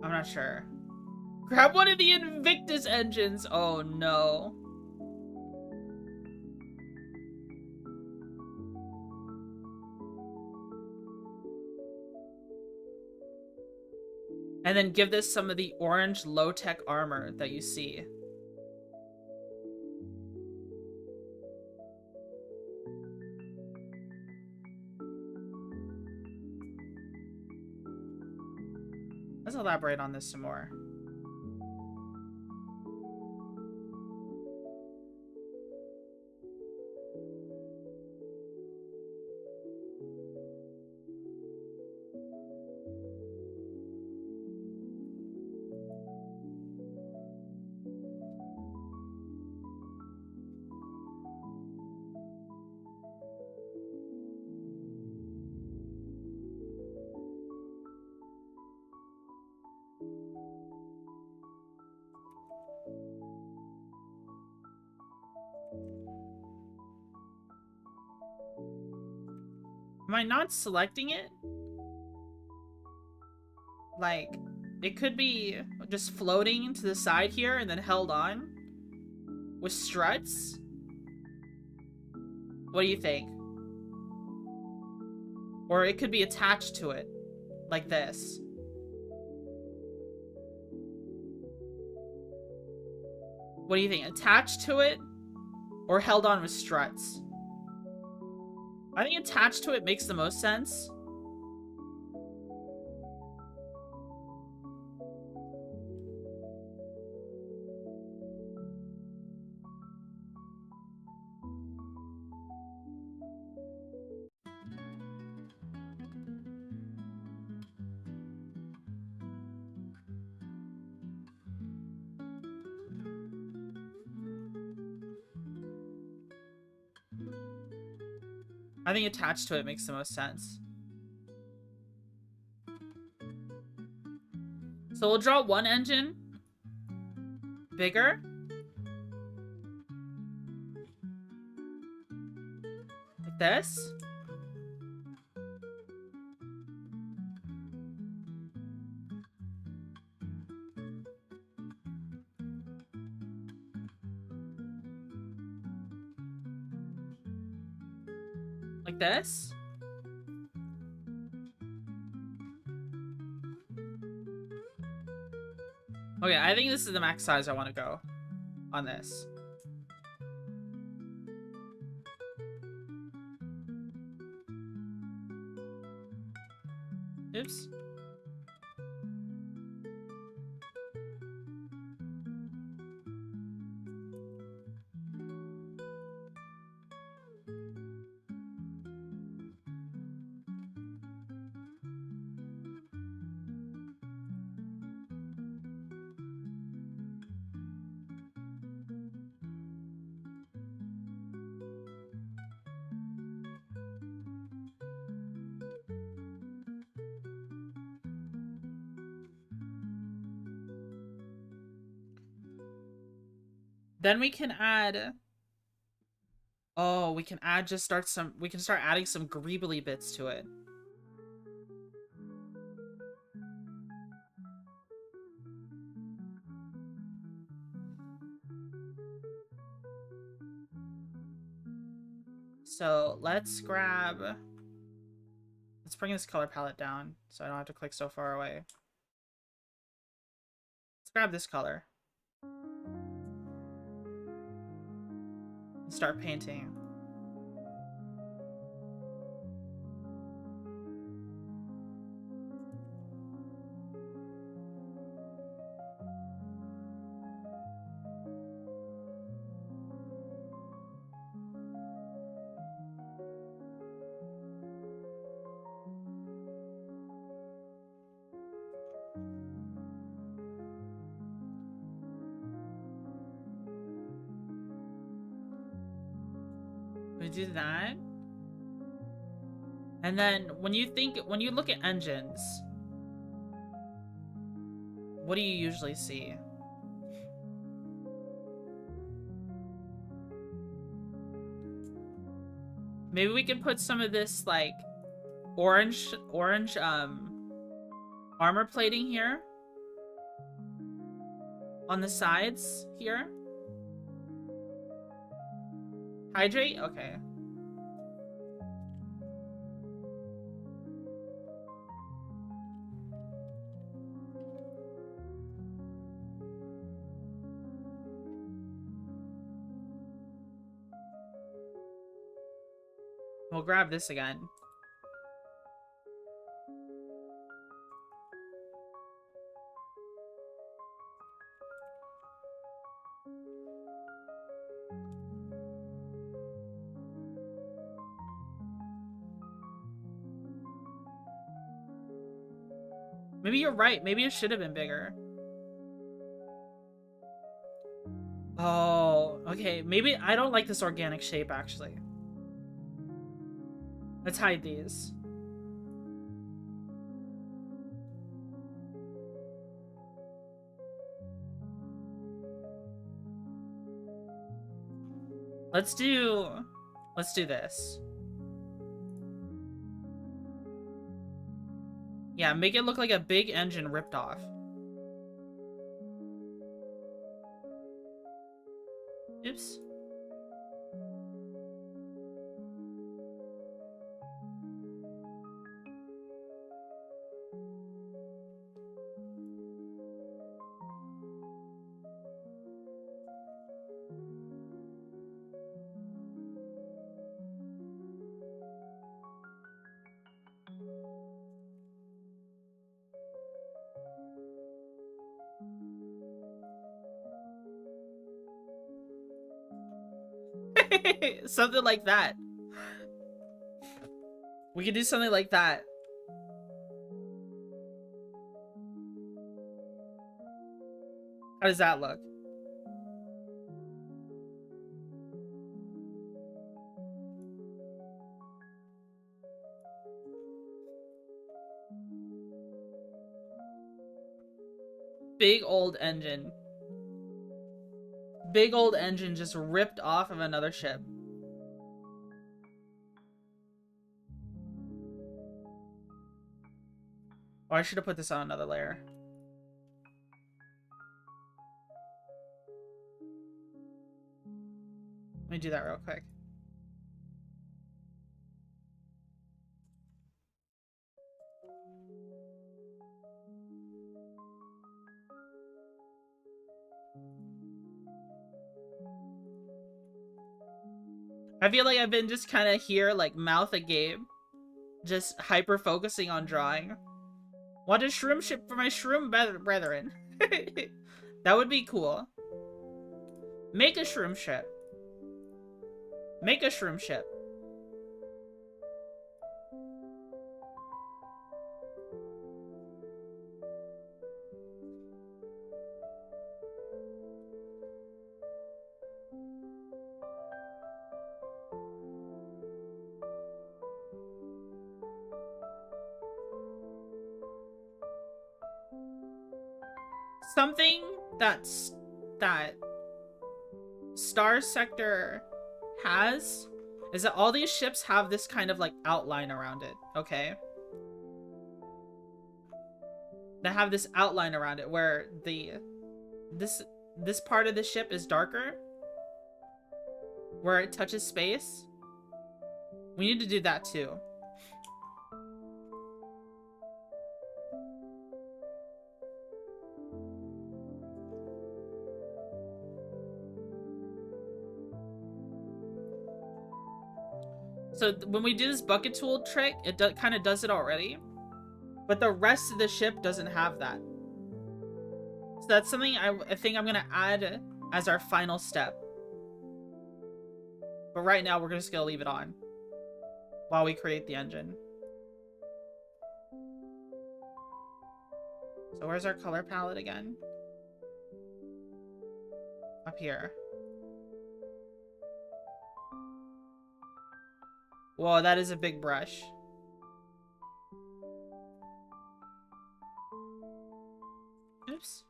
S1: I'm not sure. Grab one of the Invictus engines! Oh no. And then give this some of the orange low-tech armor that you see. Let's elaborate on this some more. Am I not selecting it? Like, it could be just floating to the side here and then held on with struts. What do you think? Or it could be attached to it, like this. What do you think? Attached to it or held on with struts? I think attached to it makes the most sense. I think attached to it makes the most sense. So we'll draw one engine bigger. Like this. Like this. Okay, I think this is the max size I want to go on this. Oops. Then we can add... Oh, we can add we can start adding some greebly bits to it. So let's bring this color palette down so I don't have to click so far away. Let's grab this color. And start painting. We do that. And then when you look at engines, what do you usually see? Maybe we can put some of this like orange armor plating here on the sides here. Hydrate? Okay. We'll grab this again. Maybe you're right. Maybe it should have been bigger. Oh, okay. Maybe I don't like this organic shape, actually. Let's hide these. Let's do this. Yeah, make it look like a big engine ripped off. Oops. Something like that. We can do something like that. How does that look? Big old engine. Big old engine just ripped off of another ship. Oh, I should have put this on another layer. Let me do that real quick. I feel like I've been just kind of here, like, mouth agape. Just hyper-focusing on drawing. Want a shroom ship for my shroom brethren. That would be cool. Make a shroom ship. Make a shroom ship. Something that Starsector has is that all these ships have this kind of like outline around it, okay? They have this outline around it where this part of the ship is darker, where it touches space. We need to do that too. So when we do this bucket tool trick, it kind of does it already. But the rest of the ship doesn't have that. So that's something I think I'm going to add as our final step. But right now, we're just going to leave it on while we create the engine. So where's our color palette again? Up here. Whoa, that is a big brush. Oops.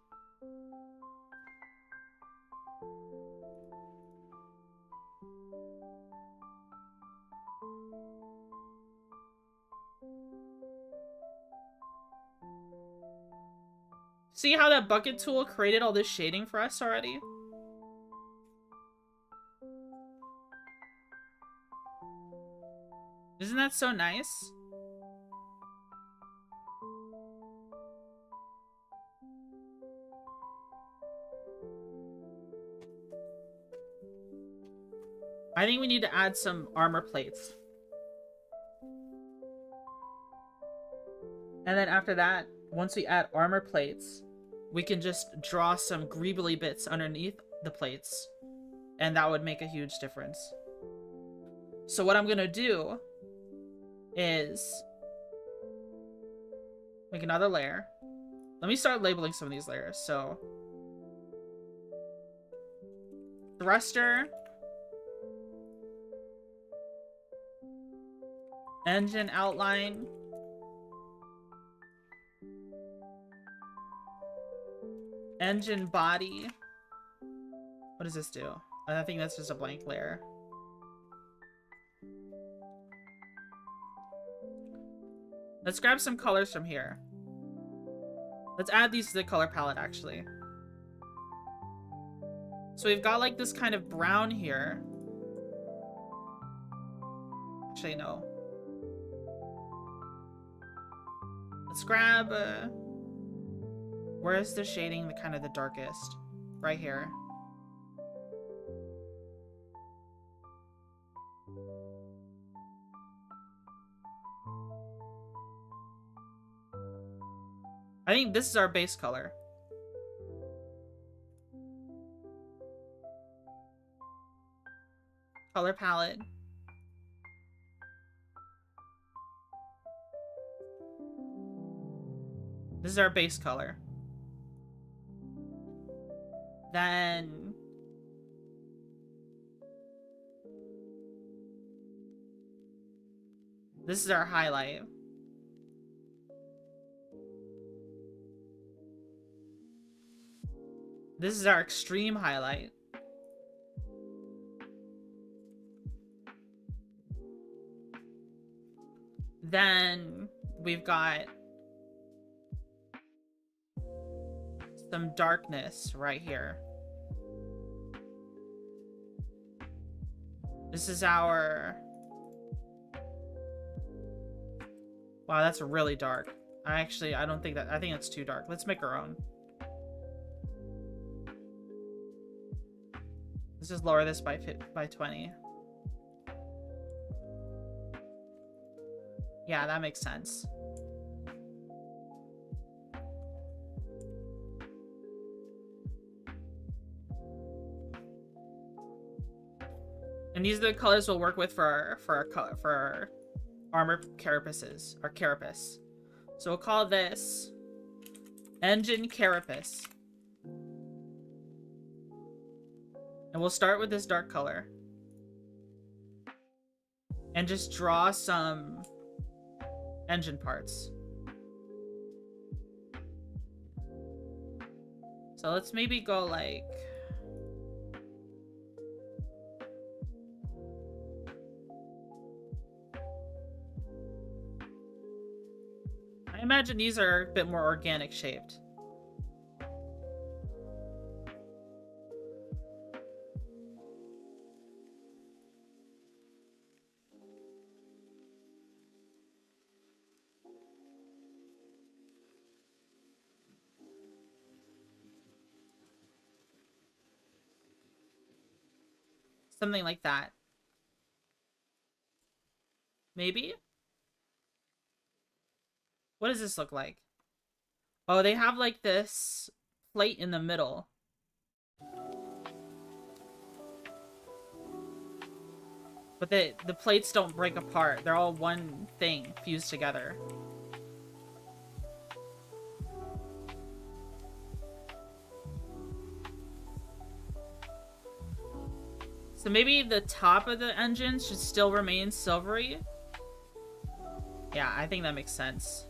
S1: See how that bucket tool created all this shading for us already? Isn't that so nice? I think we need to add some armor plates. And then after that, once we add armor plates, we can just draw some greebly bits underneath the plates. And that would make a huge difference. So what I'm gonna do is make another layer. Let me start labeling some of these layers. So thruster, engine outline, engine body. What does this do? I think that's just a blank layer. Let's grab some colors from here. Let's add these to the color palette, actually. So we've got like this kind of brown here. Actually, no. Let's grab, where is the shading the kind of the darkest? Right here. I think this is our base color. Color palette. This is our base color. Then this is our highlight. This is our extreme highlight. Then we've got some darkness right here. This is our... Wow, that's really dark. I don't think that... I think it's too dark. Let's make our own. Let's just lower this by 20. Yeah, that makes sense. And these are the colors we'll work with for our armor carapaces, our carapace. So we'll call this Engine Carapace. And we'll start with this dark color. And just draw some engine parts. So let's maybe go like... I imagine these are a bit more organic shaped. Something like that. Maybe? What does this look like? Oh, they have like this plate in the middle. But the plates don't break apart. They're all one thing fused together. So maybe the top of the engine should still remain silvery. Yeah, I think that makes sense.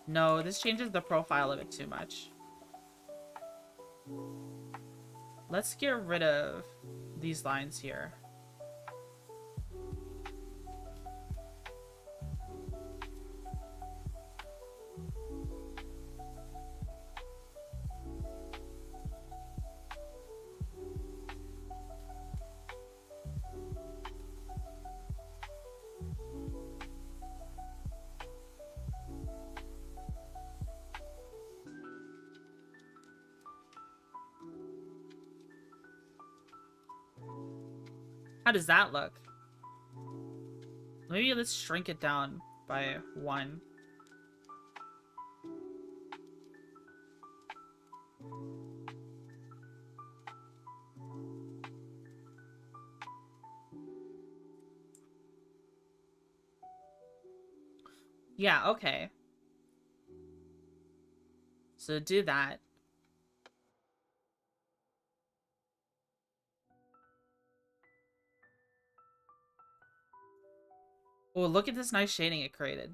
S1: No, this changes the profile of it too much. Let's get rid of these lines here. How does that look? Maybe let's shrink it down by 1. Yeah, okay. So do that. Oh, look at this nice shading it created.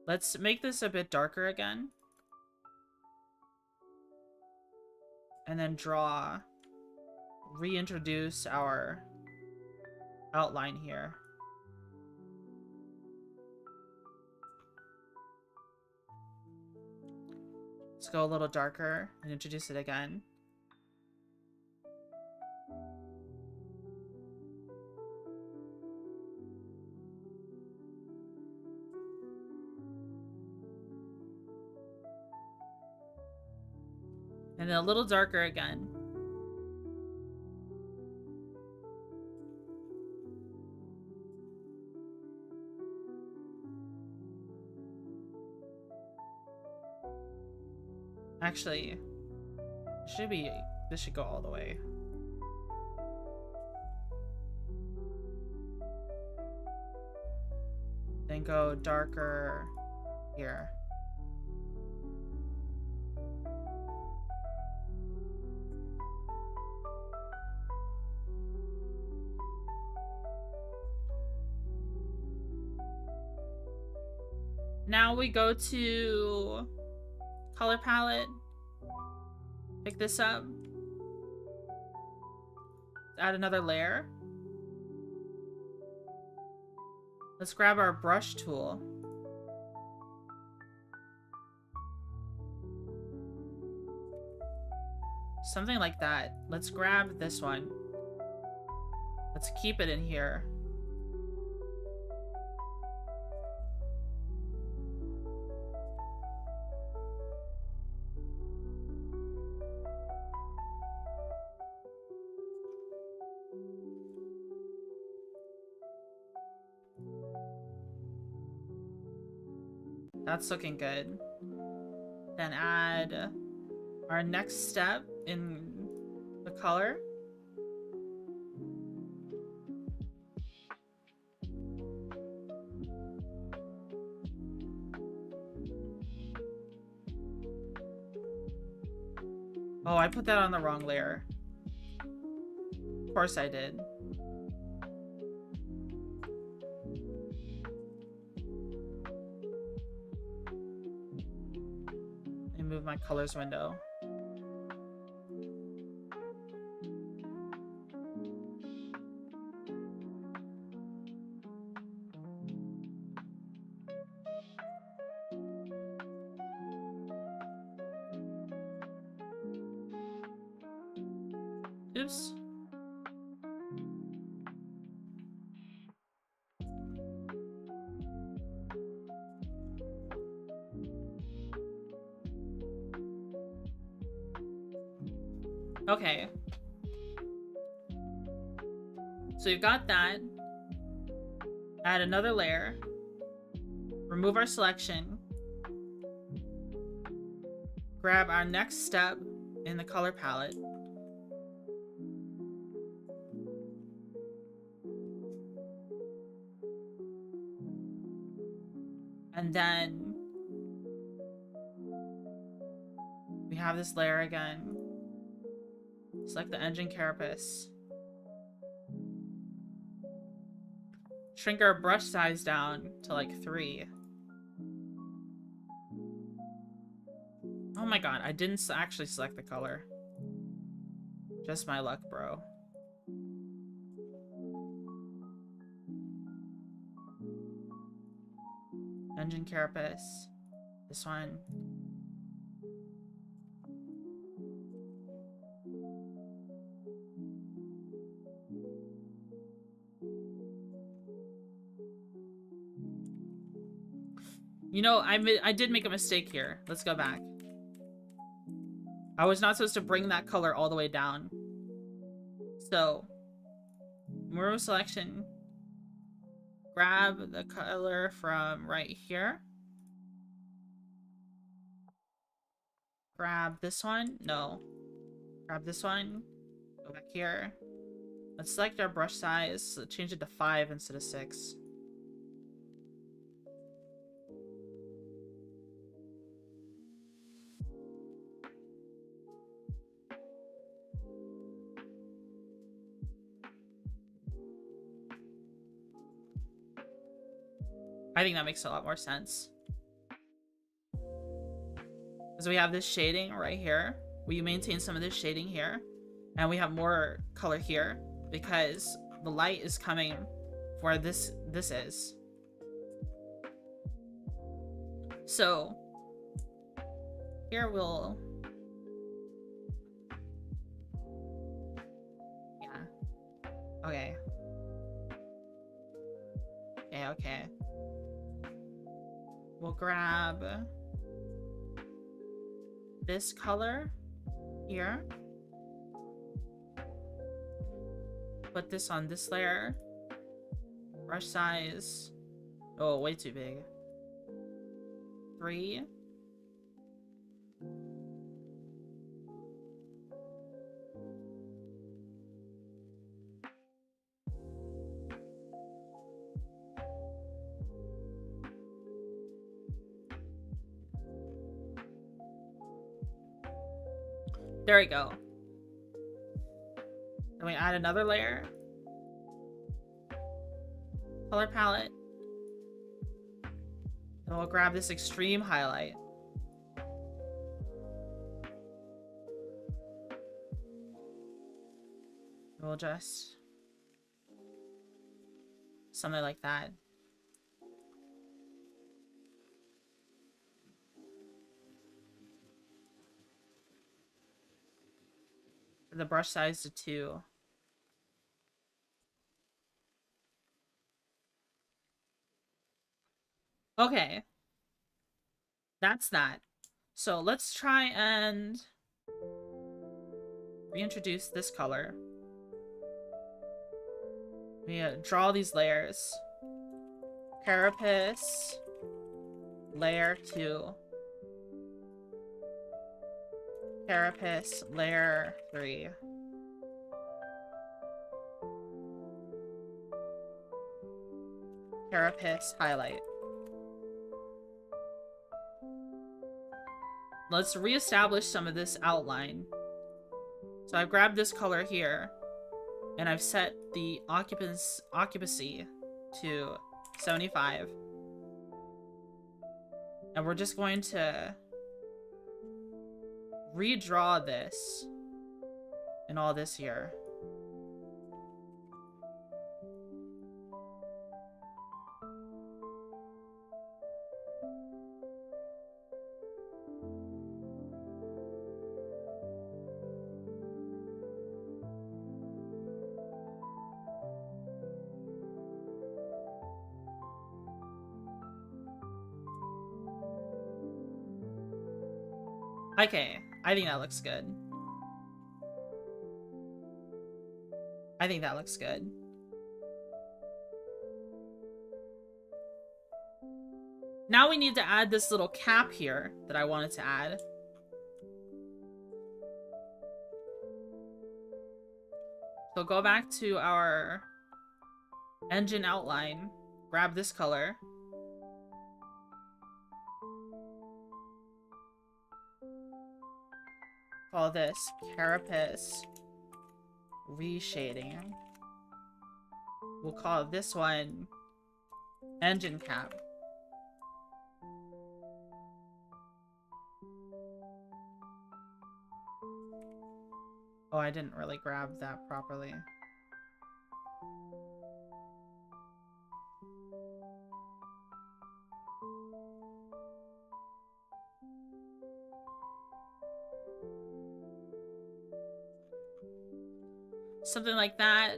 S1: Let's make this a bit darker again. And then reintroduce our outline here. Let's go a little darker and introduce it again. And then a little darker again. Actually, this should go all the way. Then go darker here. Now we go to color palette. Pick this up. Add another layer. Let's grab our brush tool. Something like that. Let's grab this one. Let's keep it in here. That's looking good. Then add our next step in the color. Oh, I put that on the wrong layer. Of course I did. Let me move my colors window. Oops. Okay. So you've got that. Add another layer. Remove our selection. Grab our next step in the color palette. And then we have this layer again. Select the engine carapace. Shrink our brush size down to like 3. Oh my god, I didn't actually select the color. Just my luck, bro. Engine carapace. This one. You know, I did make a mistake here. Let's go back. I was not supposed to bring that color all the way down. So, remove selection. Grab the color from right here. Grab this one. No. Grab this one. Go back here. Let's select our brush size. So change it to 5 instead of 6. I think that makes a lot more sense. Because we have this shading right here. We maintain some of this shading here. And we have more color here. Because the light is coming where this is. So, here we'll... Yeah. Okay. Okay. We'll grab this color here. Put this on this layer. Brush size. Oh, way too big. 3. There we go. Then we add another layer. Color palette. Then we'll grab this extreme highlight. We'll just... something like that. The brush size to 2. Okay. That's that. So let's try and reintroduce this color. We draw these layers. Carapace. Layer 2. Carapace, layer 3. Carapace, highlight. Let's reestablish some of this outline. So I've grabbed this color here, and I've set the occupancy to 75. And we're just going to redraw this and all this here. Okay, I think that looks good. I think that looks good. Now we need to add this little cap here that I wanted to add. So go back to our engine outline, grab this color. Call this Carapace Reshading. We'll call this one Engine Cap. Oh, I didn't really grab that properly. Something like that.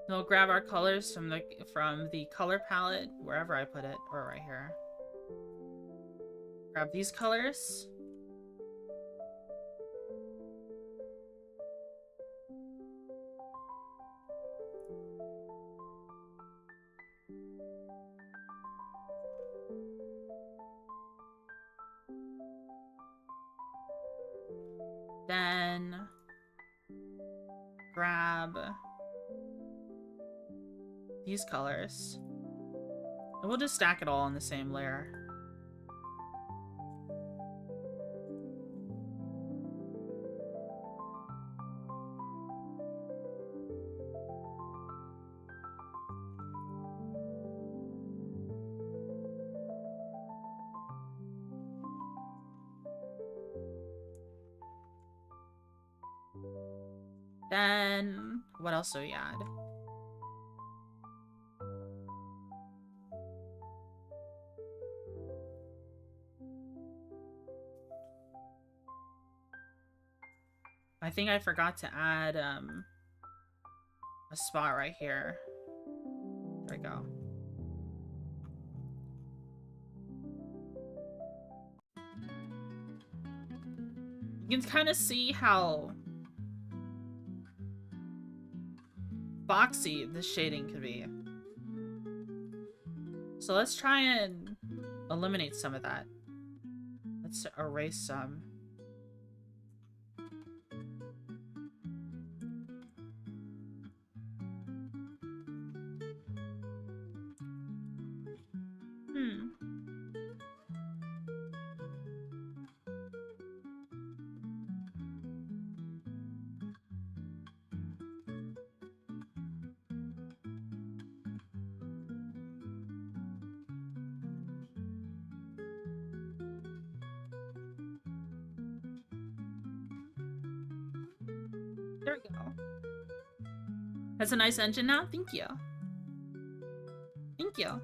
S1: We'll grab our colors from the color palette, wherever I put it, or right here. Grab these colors. Then grab these colors. And we'll just stack it all on the same layer. Then, what else do we add? I think I forgot to add a spot right here. There we go. You can kind of see how boxy this shading could be. So let's try and eliminate some of that. Let's erase some. There we go. That's a nice engine now? Thank you. Thank you.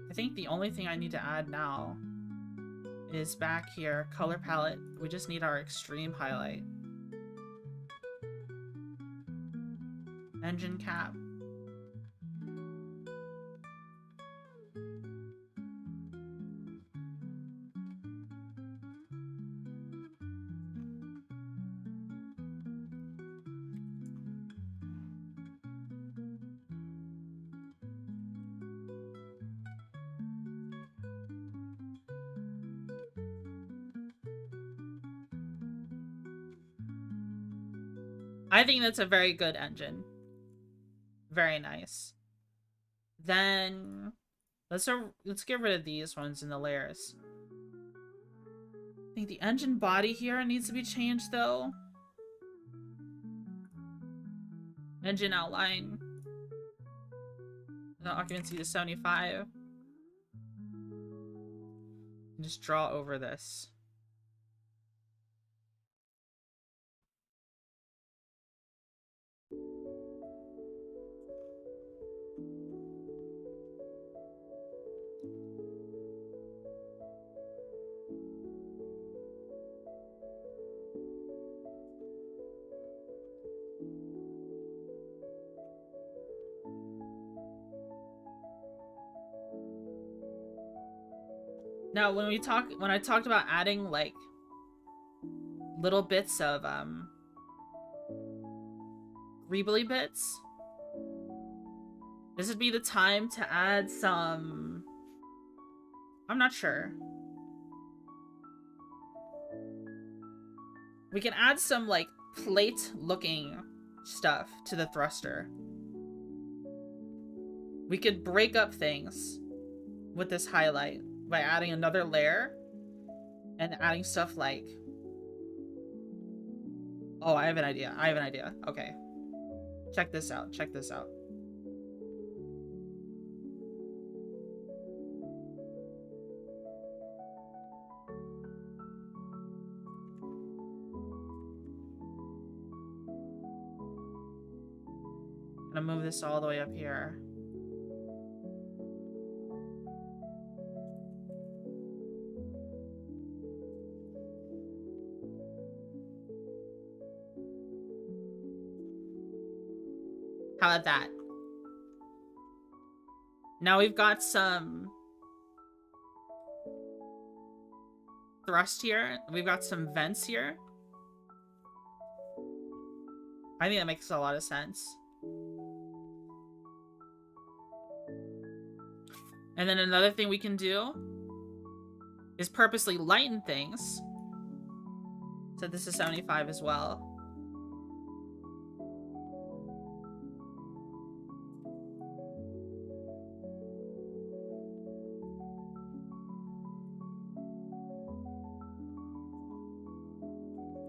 S1: I think the only thing I need to add now is back here, color palette. We just need our extreme highlight. Engine cap. I think that's a very good engine. Very nice. Then let's get rid of these ones in the layers. I think the engine body here needs to be changed though. Engine outline. The occupancy to 75. Just draw over this. Now, when I talked about adding like little bits of greebly bits, this would be the time to add some. I'm not sure. We can add some like plate-looking stuff to the thruster. We could break up things with this highlight by adding another layer and adding stuff like... Oh, I have an idea. I have an idea. Okay. Check this out. Check this out. I'm gonna move this all the way up here. How about that? Now we've got some thrust here. We've got some vents here. I think that makes a lot of sense. And then another thing we can do is purposely lighten things. So this is 75 as well.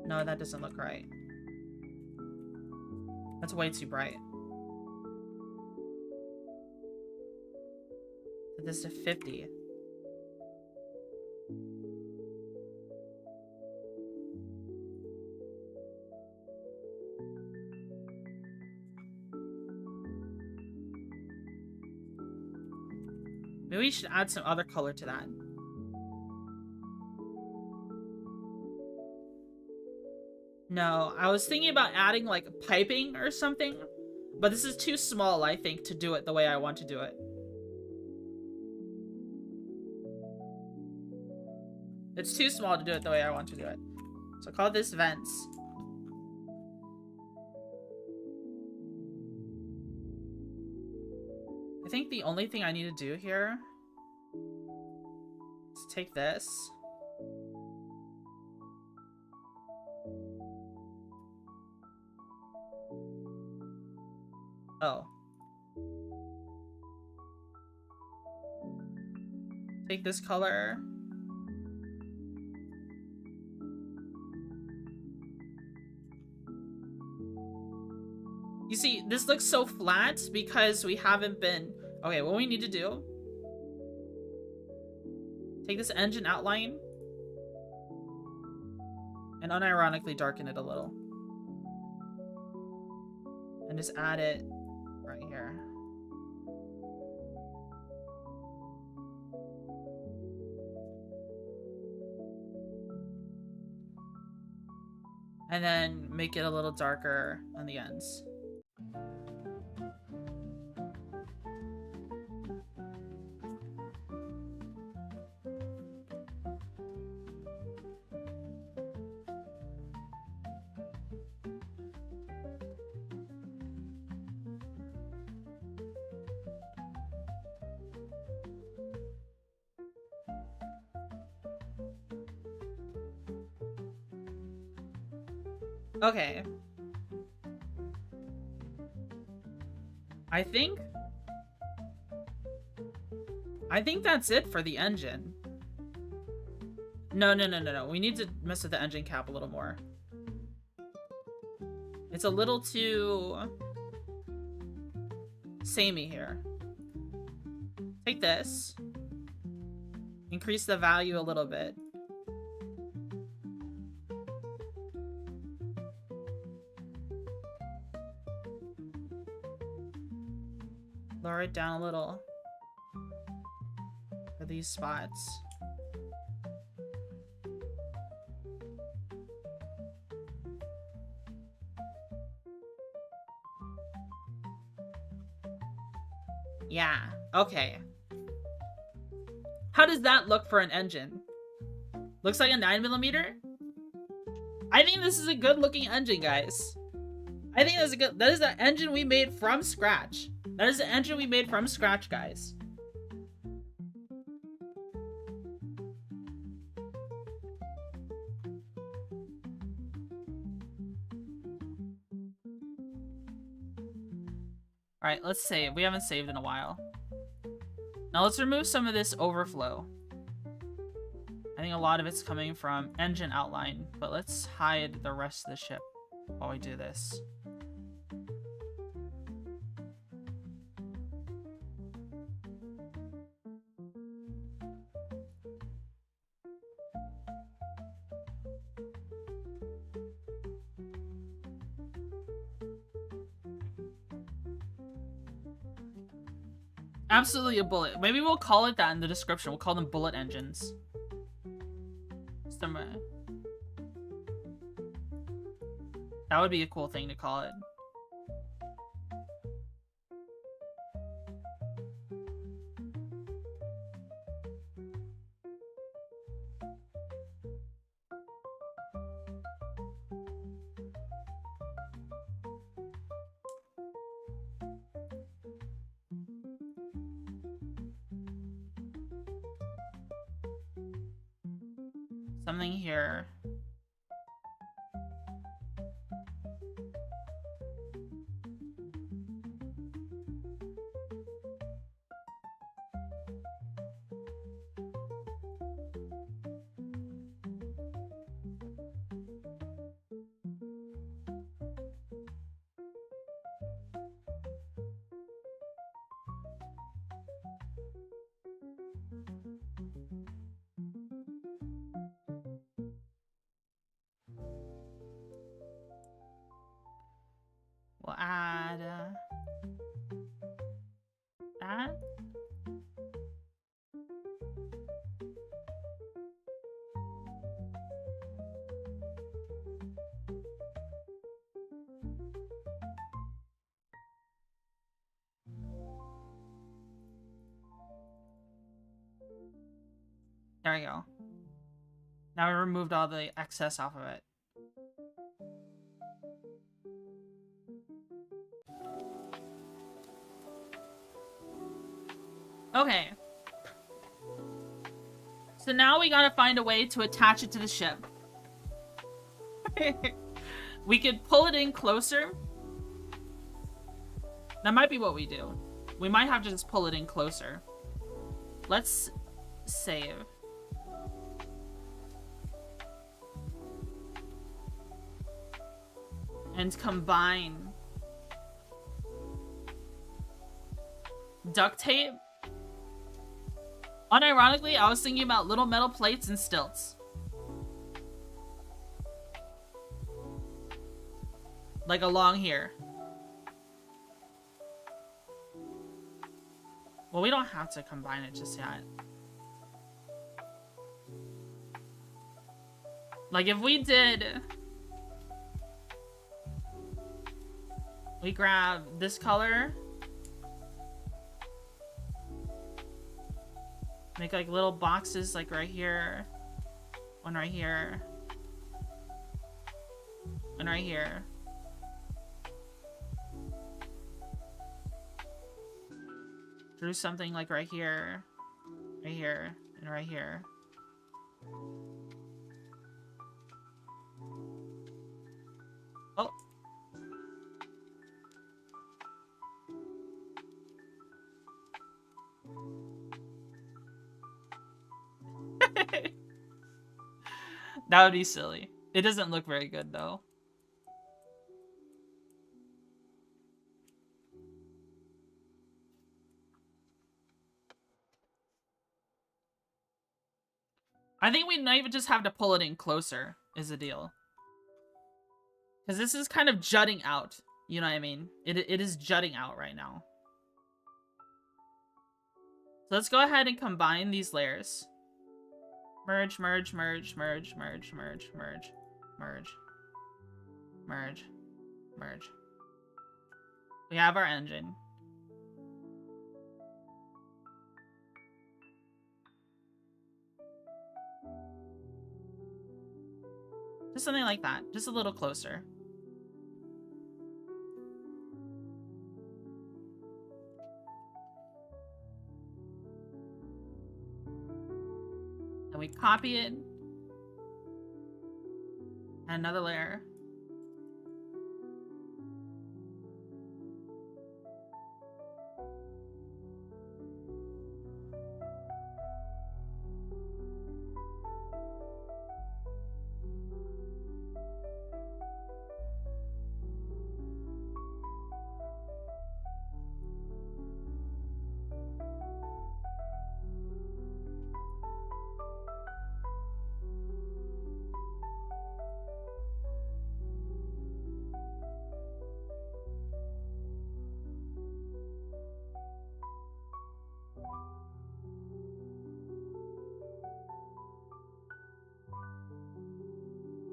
S1: No, that doesn't look right. That's way too bright. Set this to 50. Maybe we should add some other color to that. No, I was thinking about adding like piping or something, but this is too small, I think, to do it the way I want to do it. It's too small to do it the way I want to do it. So call this vents. I think the only thing I need to do here is take this. Oh. Take this color. You see, this looks so flat because we haven't been... Okay, what we need to do... Take this engine outline and unironically darken it a little. And just add it right here. And then make it a little darker on the ends. Okay. I think that's it for the engine. No. We need to mess with the engine cap a little more. It's a little too samey here. Take this. Increase the value a little bit. Lower it down a little for these spots. Yeah, okay. How does that look for an engine? Looks like a 9mm? I think this is a good looking engine, guys. I think that's a good, that is an engine we made from scratch. That is the engine we made from scratch, guys. Alright, let's save. We haven't saved in a while. Now let's remove some of this overflow. I think a lot of it's coming from engine outline, but let's hide the rest of the ship while we do this. Absolutely a bullet. Maybe we'll call it that in the description. We'll call them bullet engines. That would be a cool thing to call it. Something here. We'll add that. There we go. Now we removed all the excess off of it. Okay. So now we gotta find a way to attach it to the ship. We could pull it in closer. That might be what we do. We might have to just pull it in closer. Let's save. And combine. Duct tape? Unironically, I was thinking about little metal plates and stilts. Like along here. Well, we don't have to combine it just yet. Like if we did... We grab this color. Make like little boxes like right here. One right here. One right here. Drew something like right here, and right here. Oh. That would be silly. It doesn't look very good though. I think we might even just have to pull it in closer, is the deal. Because this is kind of jutting out. You know what I mean? It is jutting out right now. So let's go ahead and combine these layers. Merge, merge, merge, merge, merge, merge, merge, merge, merge, merge. We have our engine. Just something like that. Just a little closer. And we copy it. And another layer.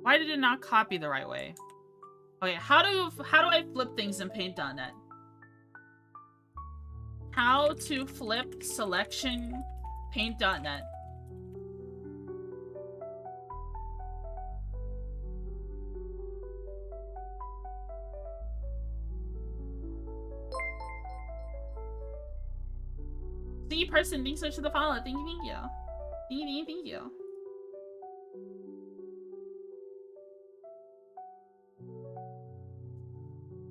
S1: Why did it not copy the right way? Okay, how do I flip things in Paint.net? How to flip selection Paint.net. See person, thanks so much for the follow. Thank you, thank you. Thank you, thank you.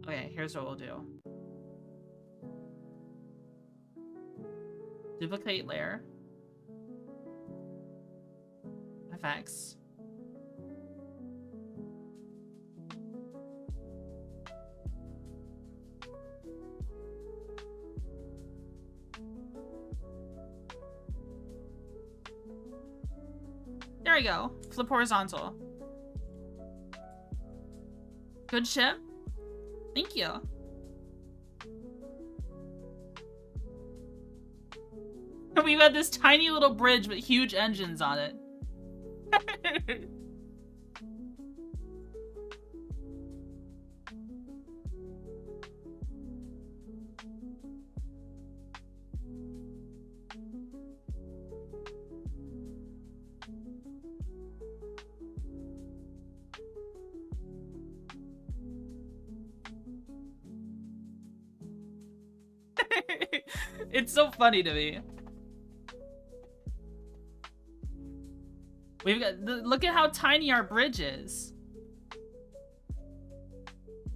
S1: Okay, here's what we'll do. Duplicate layer. FX. There we go. Flip horizontal. Good ship. Thank you. We've got this tiny little bridge with huge engines on it. It's so funny to me. We've got, look at how tiny our bridge is.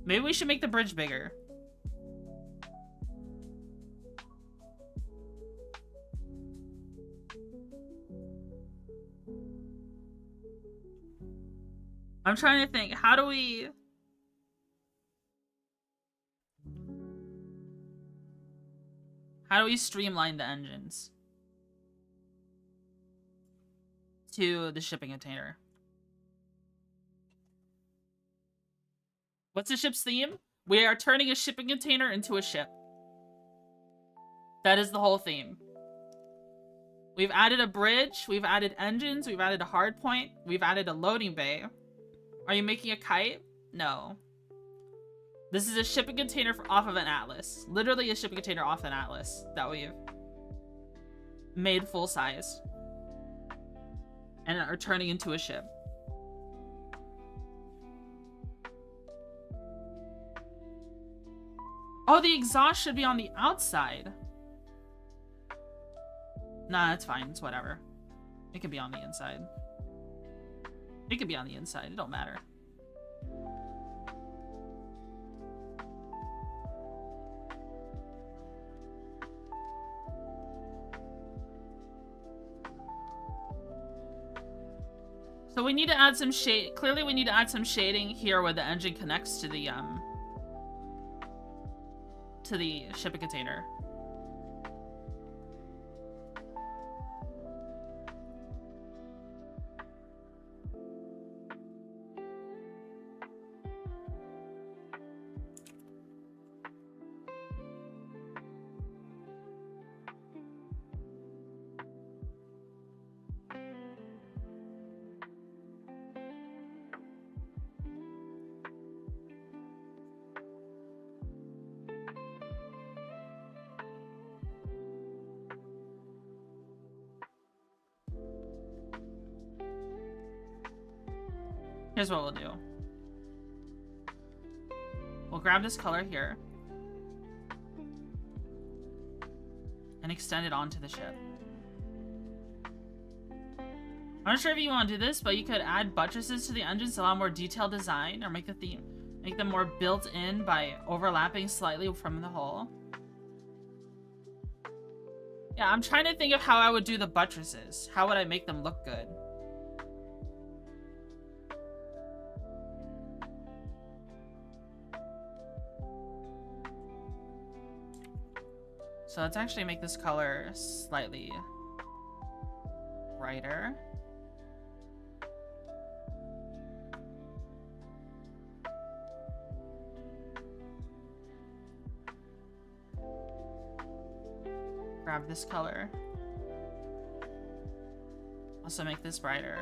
S1: Maybe we should make the bridge bigger. I'm trying to think, how do we streamline the engines to the shipping container? What's the ship's theme? We are turning a shipping container into a ship. That is the whole theme. We've added a bridge, we've added engines, we've added a hard point, we've added a loading bay. Are you making a kite? No. This is a shipping container off of an atlas. Literally a shipping container off an atlas that we've made full size. And are turning into a ship. Oh, the exhaust should be on the outside. Nah, that's fine. It's whatever. It could be on the inside. It could be on the inside. It don't matter. So we need to add some shade. Clearly we need to add some shading here where the engine connects to the shipping container. Here's what we'll do. We'll grab this color here and extend it onto the ship. I'm not sure if you want to do this, but you could add buttresses to the engines to allow more detailed design, or make them more built in by overlapping slightly from the hull. Yeah, I'm trying to think of how I would do the buttresses. How would I make them look good? So let's actually make this color slightly brighter. Grab this color. Also make this brighter.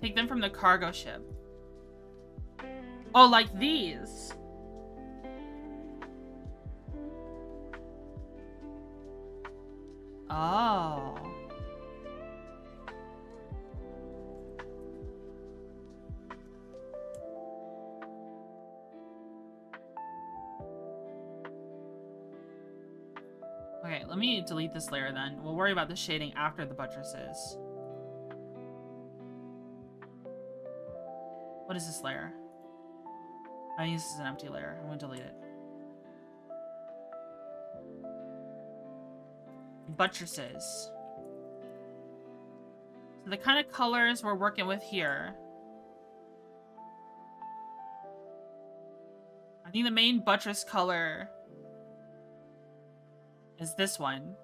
S1: Take them from the cargo ship. Oh, like these. Oh. Okay, let me delete this layer then. We'll worry about the shading after the buttresses. What is this layer? I think this is an empty layer. I'm gonna delete it. Buttresses. So the kind of colors we're working with here. I think the main buttress color is this one.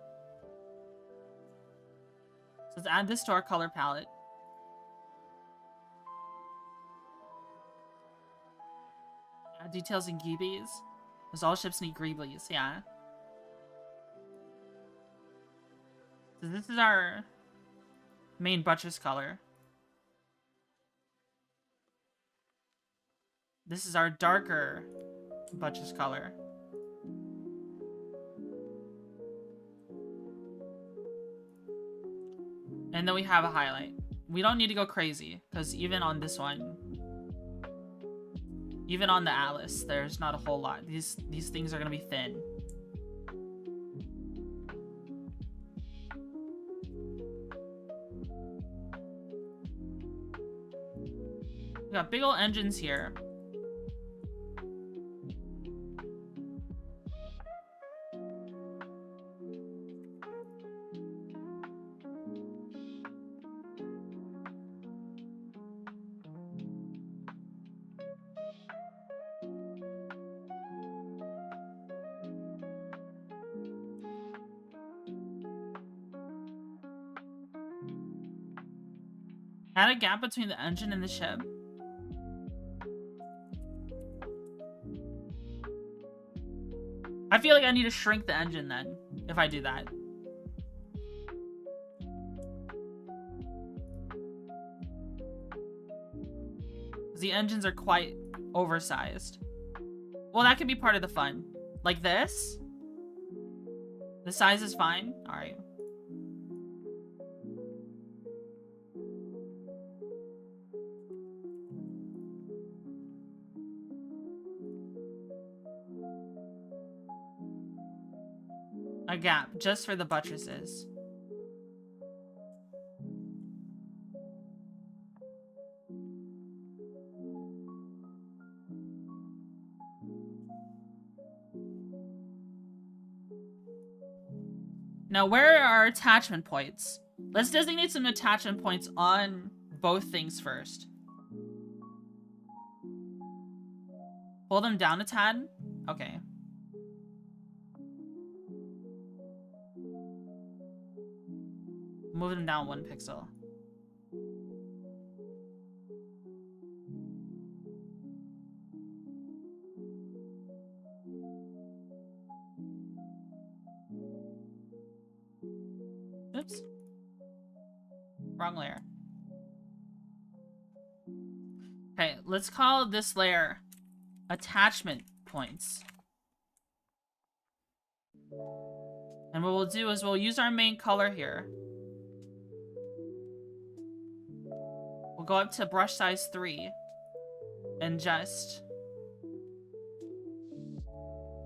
S1: So let's add this to our color palette. Add details in greeblies. Because all ships need greeblies, yeah. So this is our main buttress color. This is our darker buttress color. And then we have a highlight. We don't need to go crazy, because even on this one, even on the Atlas, there's not a whole lot. These things are going to be thin. We got big old engines here. Add a gap between the engine and the ship. I feel like I need to shrink the engine then, if I do that. The engines are quite oversized. Well, that could be part of the fun. Like this? The size is fine? Alright. A gap, just for the buttresses. Now, where are our attachment points? Let's designate some attachment points on both things first. Pull them down a tad? Okay. Move them down 1 pixel. Oops. Wrong layer. Okay, let's call this layer attachment points. And what we'll do is we'll use our main color here. We'll go up to brush size 3 and just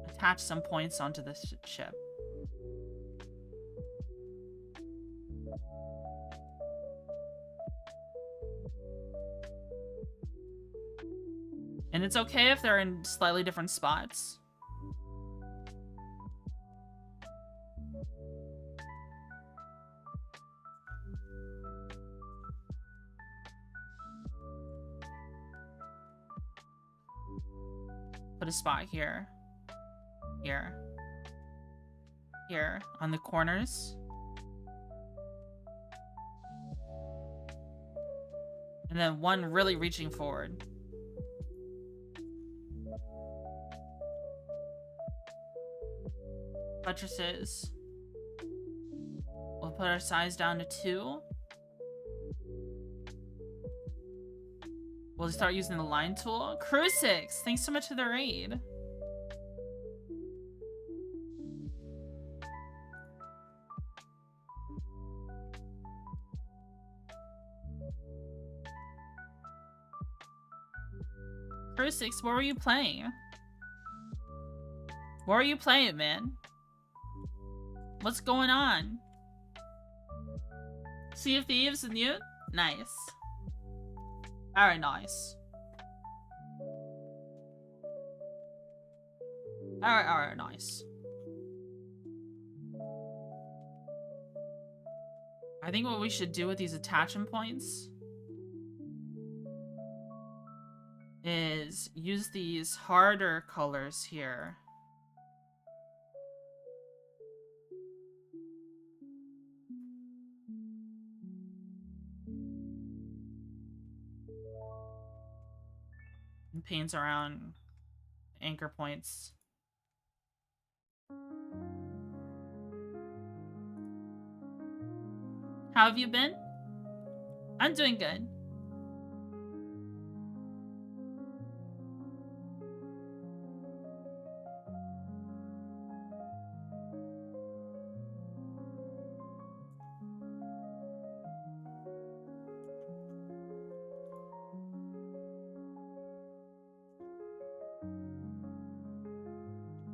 S1: attach some points onto this ship. And it's okay if they're in slightly different spots. Put a spot here, here, here on the corners. And then one really reaching forward. Buttresses. We'll put our size down to 2. We'll start using the line tool. Crucix, thanks so much for the raid. Crucix, what were you playing? What were you playing, man? What's going on? Sea of Thieves and you? Nice. Alright, nice. Alright, nice. I think what we should do with these attachment points is use these harder colors here. And paints around anchor points. How have you been? I'm doing good.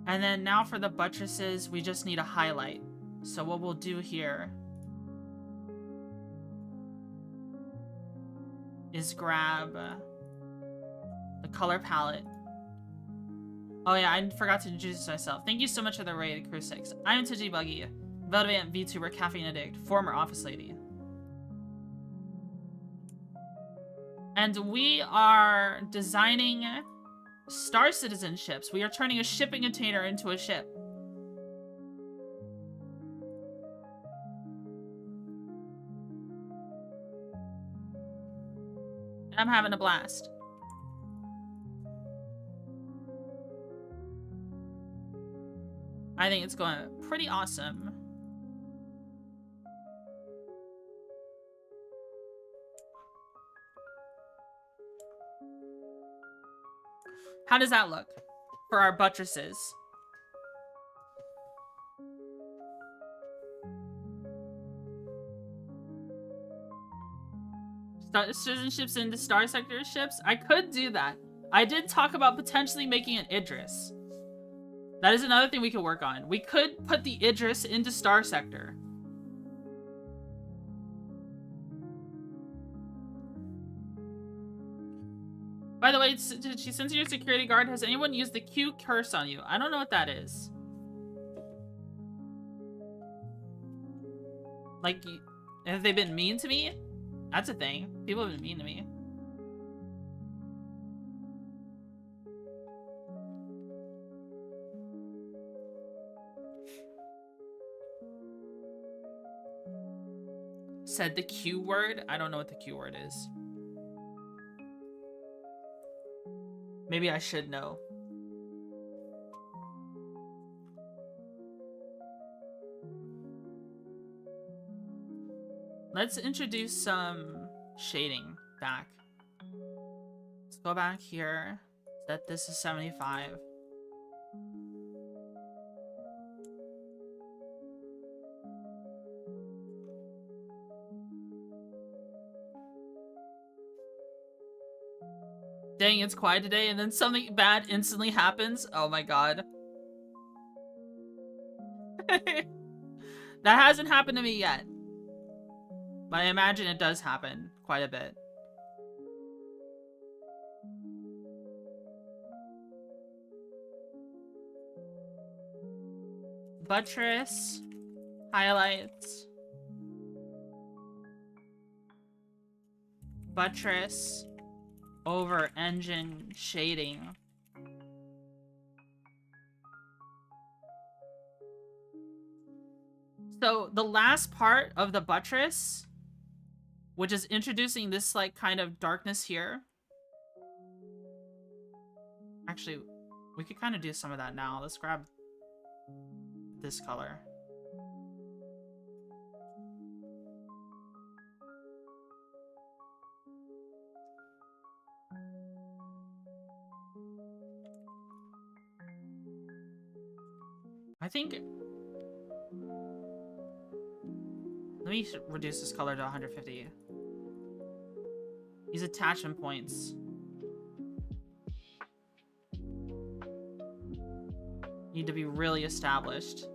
S1: And then now for the buttresses, we just need a highlight. So what we'll do here is grab The color palette. Oh yeah, I forgot to introduce myself. Thank you so much for the raid, Crew 6. I'm Twitchy Buggy, Velvet VTuber, caffeine addict, former office lady. And we are designing star citizenships. We are turning a shipping container into a ship. And I'm having a blast. I think it's going pretty awesome. How does that look for our buttresses? Citizenships into Starsector ships? I could do that. I did talk about potentially making an Idris. That is another thing we could work on. We could put the Idris into Starsector. By the way, since you're a security guard, has anyone used the Q curse on you? I don't know what that is. Like, have they been mean to me? That's a thing. People have been mean to me. Said the Q word? I don't know what the Q word is. Maybe I should know. Let's introduce some shading back. Let's go back here. Set this to 75. Dang, it's quiet today, and then something bad instantly happens. Oh my god. That hasn't happened to me yet. But I imagine it does happen quite a bit. Buttress. Highlights. Buttress. Over engine shading. So the last part of the buttress, which is introducing this like kind of darkness here. Actually, we could kind of do some of that now. Let's grab this color. I think... Let me reduce this color to 150. These attachment points need to be really established.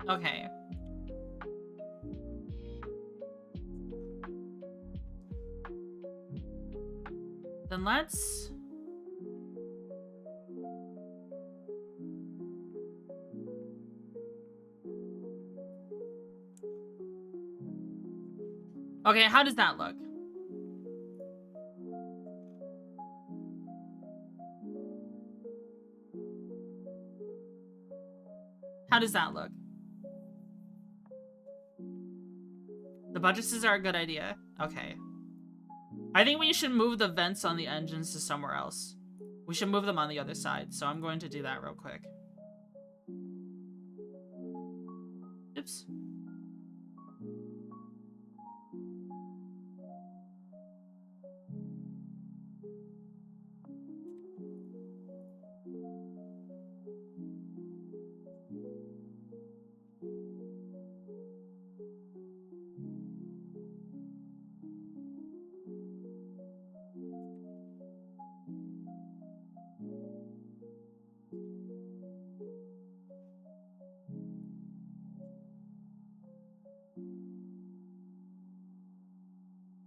S1: Okay. Then let's... Okay, how does that look? How does that look? The buttresses are a good idea. Okay. I think we should move the vents on the engines to somewhere else. We should move them on the other side, so I'm going to do that real quick. Oops.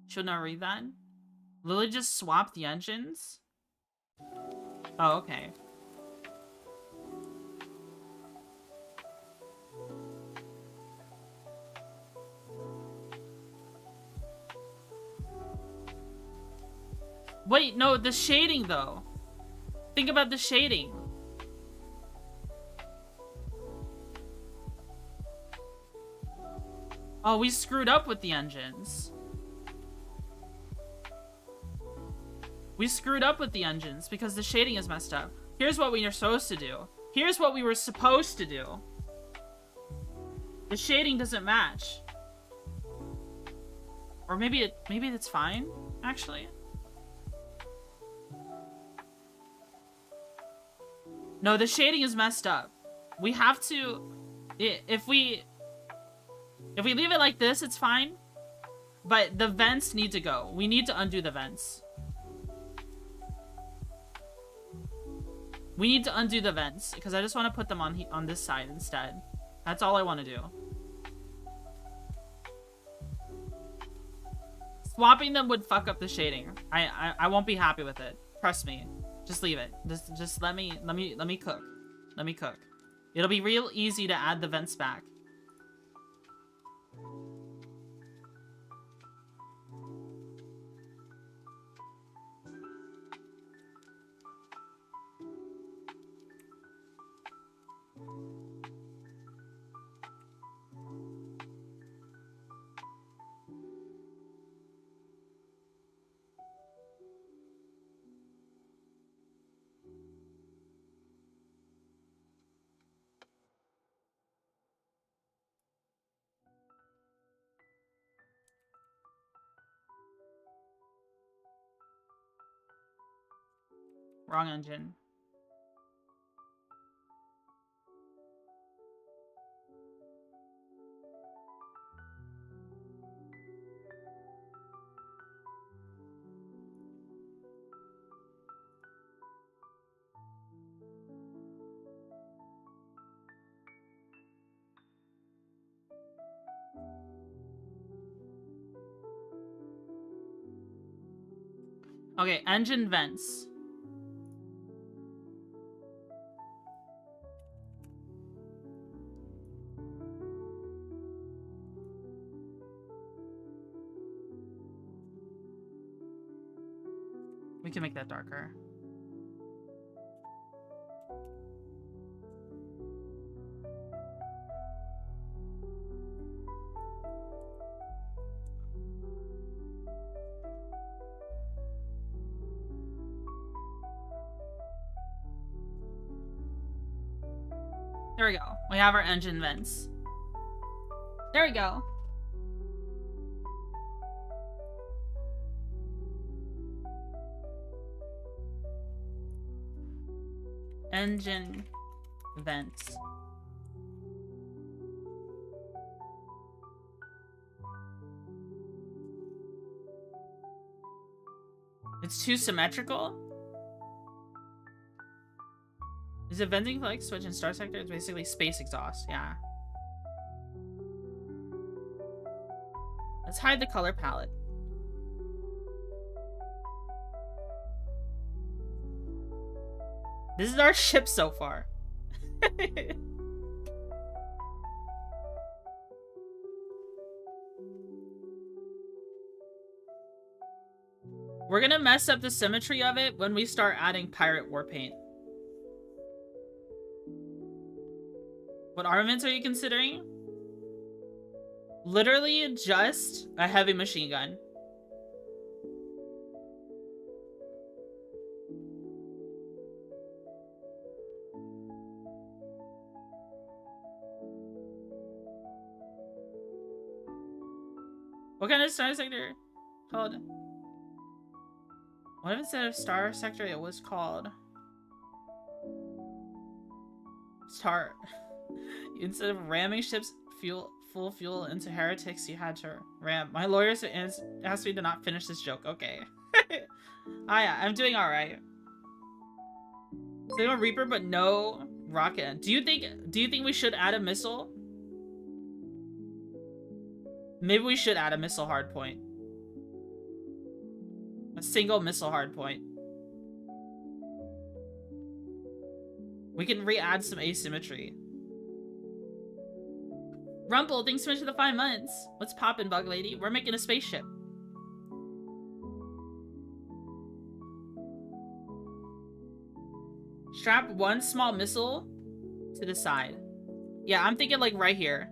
S1: Should not read that. Lily just swapped the engines? Oh, okay. Wait, no, the shading though. Think about the shading. Oh, we screwed up with the engines. We screwed up with the engines because the shading is messed up. Here's what we are supposed to do. Here's what we were supposed to do. The shading doesn't match. Or maybe it's fine, actually. No, the shading is messed up. We have to... If we leave it like this, it's fine. But the vents need to go. We need to undo the vents. We need to undo the vents, because I just want to put them on this side instead. That's all I want to do. Swapping them would fuck up the shading. I won't be happy with it. Trust me. Just leave it. Just let me cook. Let me cook. It'll be real easy to add the vents back. Wrong engine. Okay, engine vents. We can make that darker. There we go. We have our engine vents. There we go. Engine vents. It's too symmetrical? Is it venting like switch in Starsector? It's basically space exhaust, yeah. Let's hide the color palette. This is our ship so far. We're gonna mess up the symmetry of it when we start adding pirate war paint. What armaments are you considering? Literally just a heavy machine gun. What kind of Starsector called? What if instead of Starsector it was called Star? Instead of ramming ships full fuel into heretics, you had to ram. My lawyers asked me to not finish this joke. Okay. Ah, yeah, I'm doing all right. So Reaper, but no rocket. Do you think we should add a missile? Maybe we should add a missile hardpoint. A single missile hardpoint. We can re-add some asymmetry. Rumble, thanks so much for the 5 months. What's poppin', Bug Lady? We're making a spaceship. Strap one small missile to the side. Yeah, I'm thinking like right here.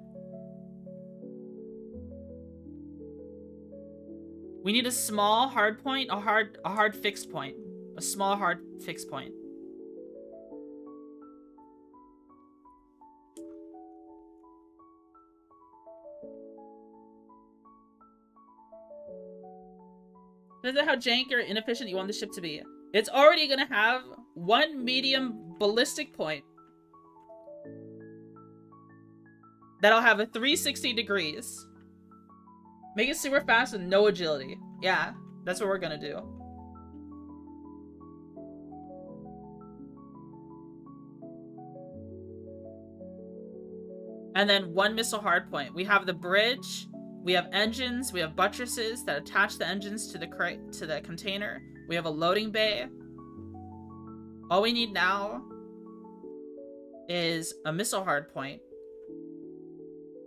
S1: We need a small hard point, a hard fixed point. A small hard fixed point. Depends on how jank or inefficient you want the ship to be. It's already gonna have one medium ballistic point that'll have a 360 degrees. Make it super fast with no agility. Yeah, that's what we're gonna do. And then one missile hardpoint. We have the bridge, we have engines, we have buttresses that attach the engines to the container. We have a loading bay. All we need now is a missile hardpoint.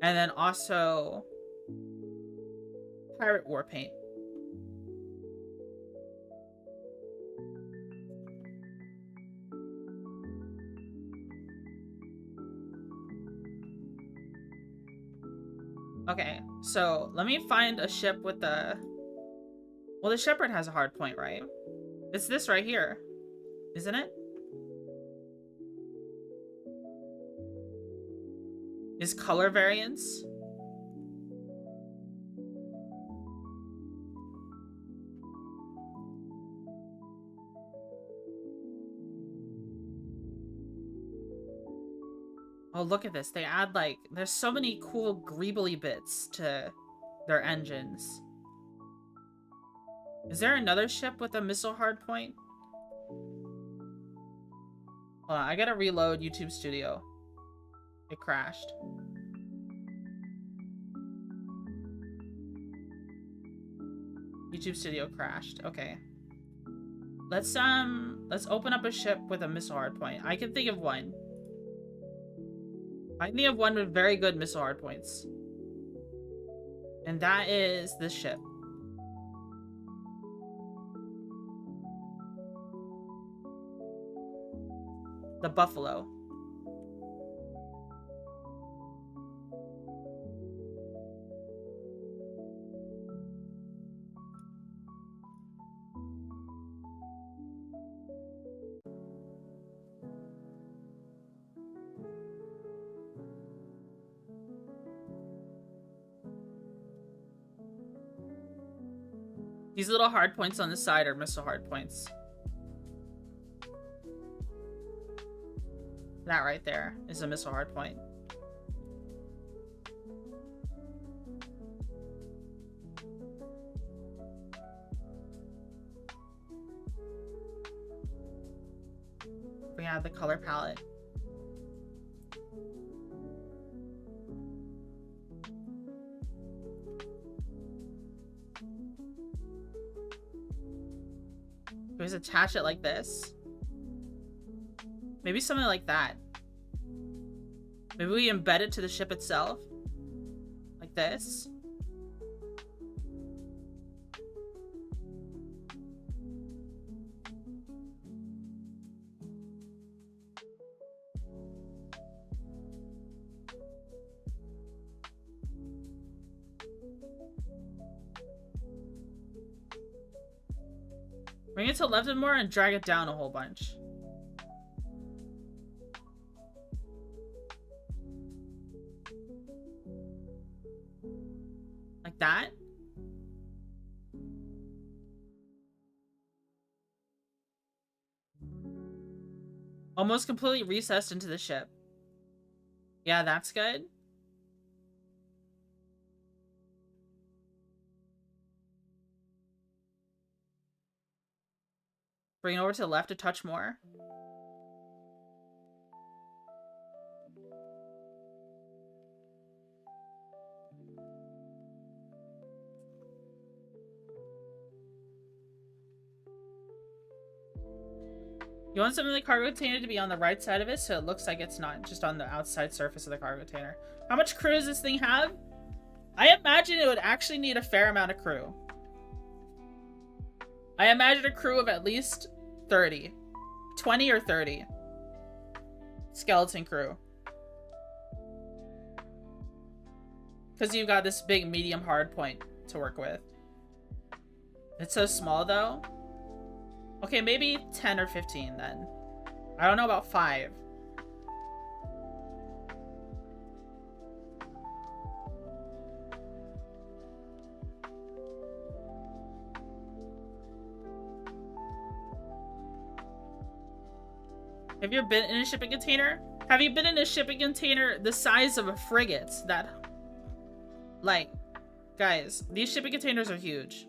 S1: And then also pirate war paint. Okay, so let me find a ship with the... Well, the Shepherd has a hard point, right? It's this right here, isn't it? Is color variance? Oh, look at this. They add, like, there's so many cool greebly bits to their engines. Is there another ship with a missile hardpoint? Hold on, I gotta reload YouTube Studio. It crashed. YouTube Studio crashed. Okay. Let's open up a ship with a missile hardpoint. I can think of one. I think of one with very good missile hardpoints. And that is this ship. The Buffalo. These little hard points on the side are missile hard points. That right there is a missile hard point. We have the color palette. We just attach it like this. Maybe something like that. Maybe we embed it to the ship itself. Like this. Bring it to the left more and drag it down a whole bunch. Like that. Almost completely recessed into the ship. Yeah, that's good. Bring it over to the left a touch more. You want something in the cargo container to be on the right side of it so it looks like it's not just on the outside surface of the cargo container. How much crew does this thing have? I imagine it would actually need a fair amount of crew. I imagine a crew of at least 30. 20 or 30. Skeleton crew. Because you've got this big medium hard point to work with. It's so small though. Okay, maybe 10 or 15 then. I don't know about 5. Have you been in a shipping container? Have you been in a shipping container the size of a frigate? That, like, guys, these shipping containers are huge.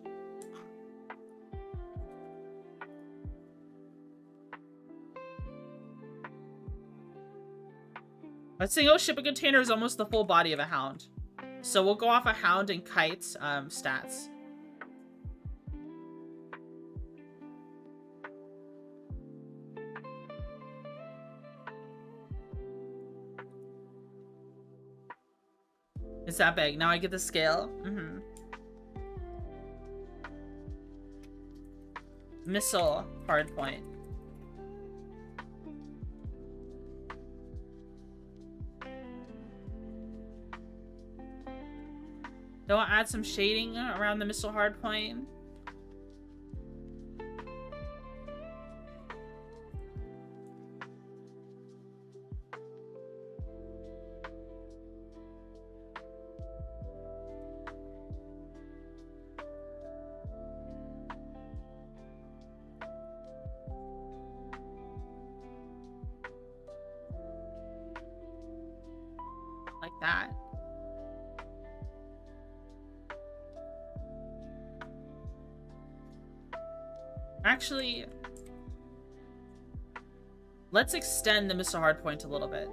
S1: A single shipping container is almost the full body of a hound. So we'll go off a hound and kite's stats. It's that big. Now I get the scale. Missile hardpoint. Don't add some shading around the missile hardpoint. Like that. Actually, let's extend the missile hardpoint a little bit.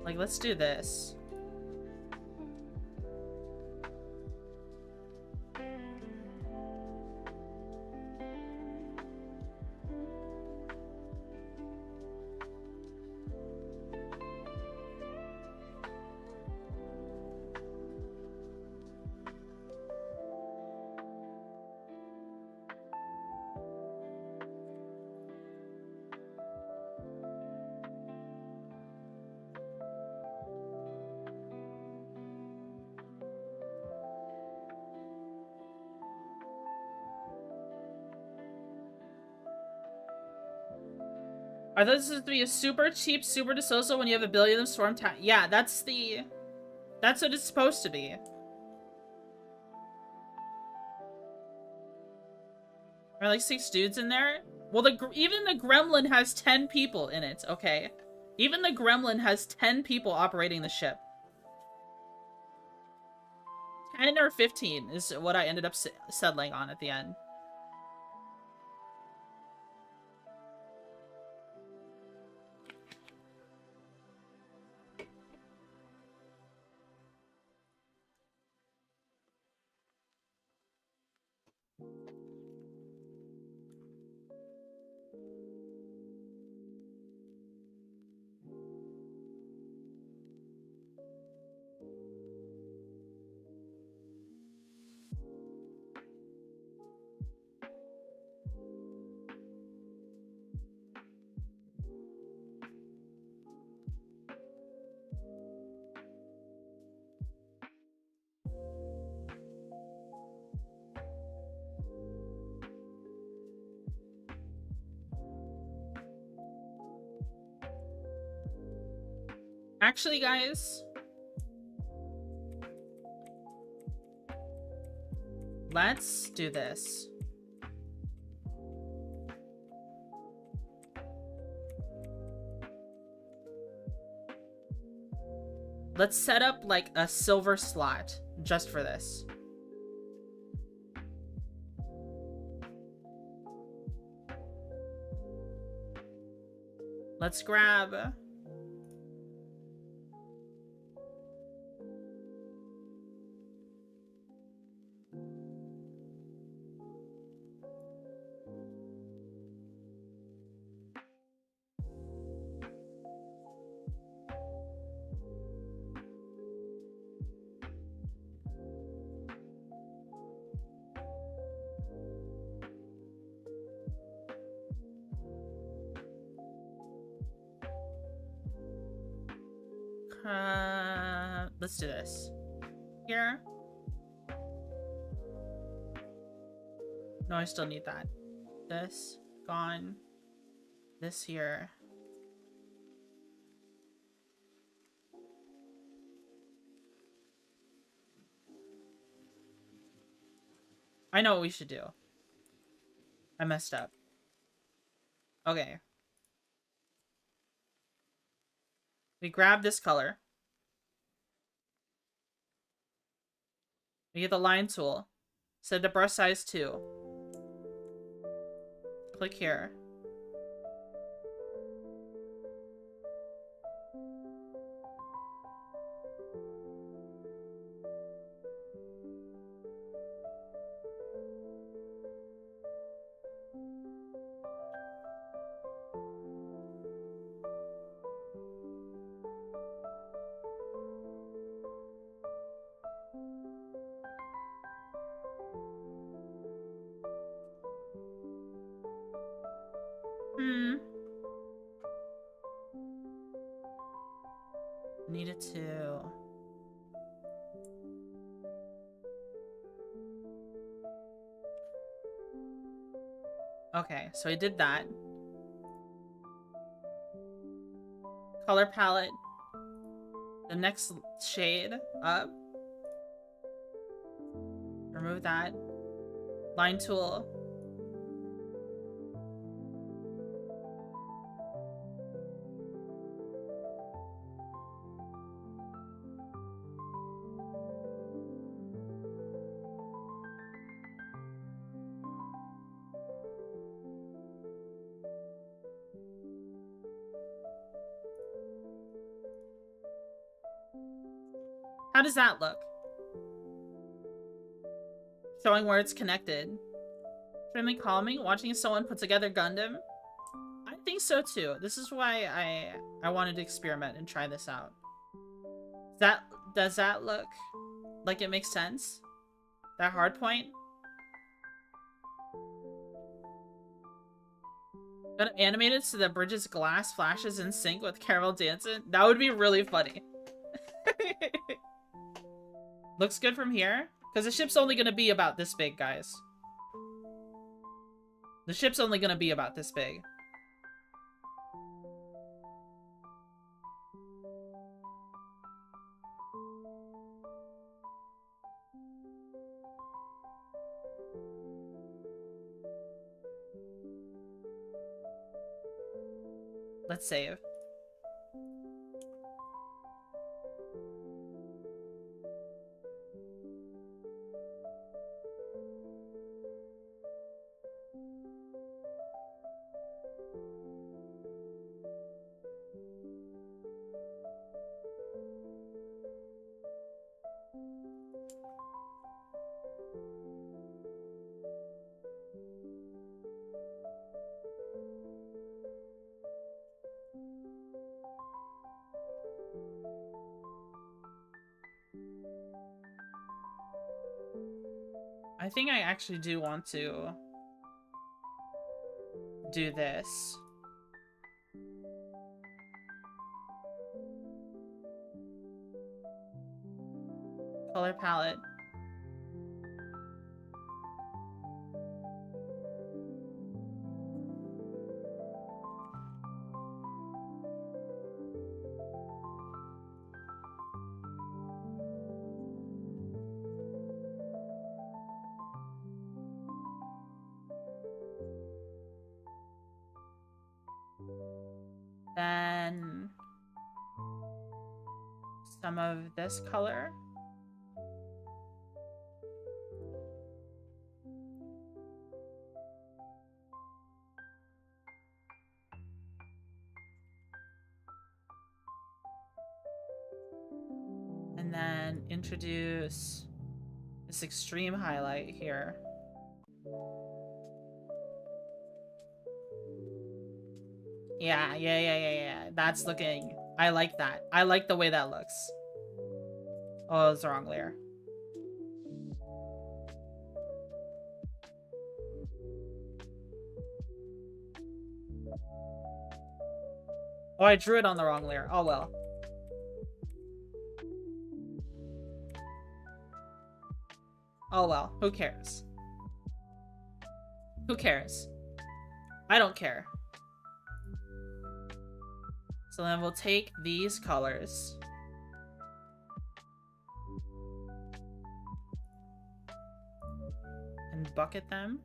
S1: Like, let's do this. Are those supposed to be a super cheap, super disposal when you have a billion of them swarm town? Yeah, that's what it's supposed to be. Are like 6 dudes in there? Well, even the gremlin has 10 people in it, okay? Even the gremlin has 10 people operating the ship. 10 or 15 is what I ended up settling on at the end. Actually, guys, let's do this. Let's set up like a silver slot just for this. Let's grab... let's do this. Here. No, I still need that. This. Gone. This here. I know what we should do. I messed up. Okay. We grab this color. We get the line tool. Set the brush size 2. Click here. Needed to... Okay, so I did that. Color palette. The next shade up. Remove that. Line tool. How does that look? Showing where it's connected. Extremely calming. Watching someone put together Gundam. I think so too. This is why I wanted to experiment and try this out. Does that look like it makes sense? That hard point? Gonna animate it so the bridge's glass flashes in sync with Caramel dancing? That would be really funny. Looks good from here? Because the ship's only gonna be about this big, guys. The ship's only gonna be about this big. Let's save. I think I actually do want to do this. Color palette. some of this color. And then introduce this extreme highlight here. Yeah. That's looking... I like that. I like the way that looks. Oh, it's the wrong layer. Oh, I drew it on the wrong layer. Oh, well. Oh, well. Who cares? Who cares? I don't care. So then we'll take these colors. And bucket them.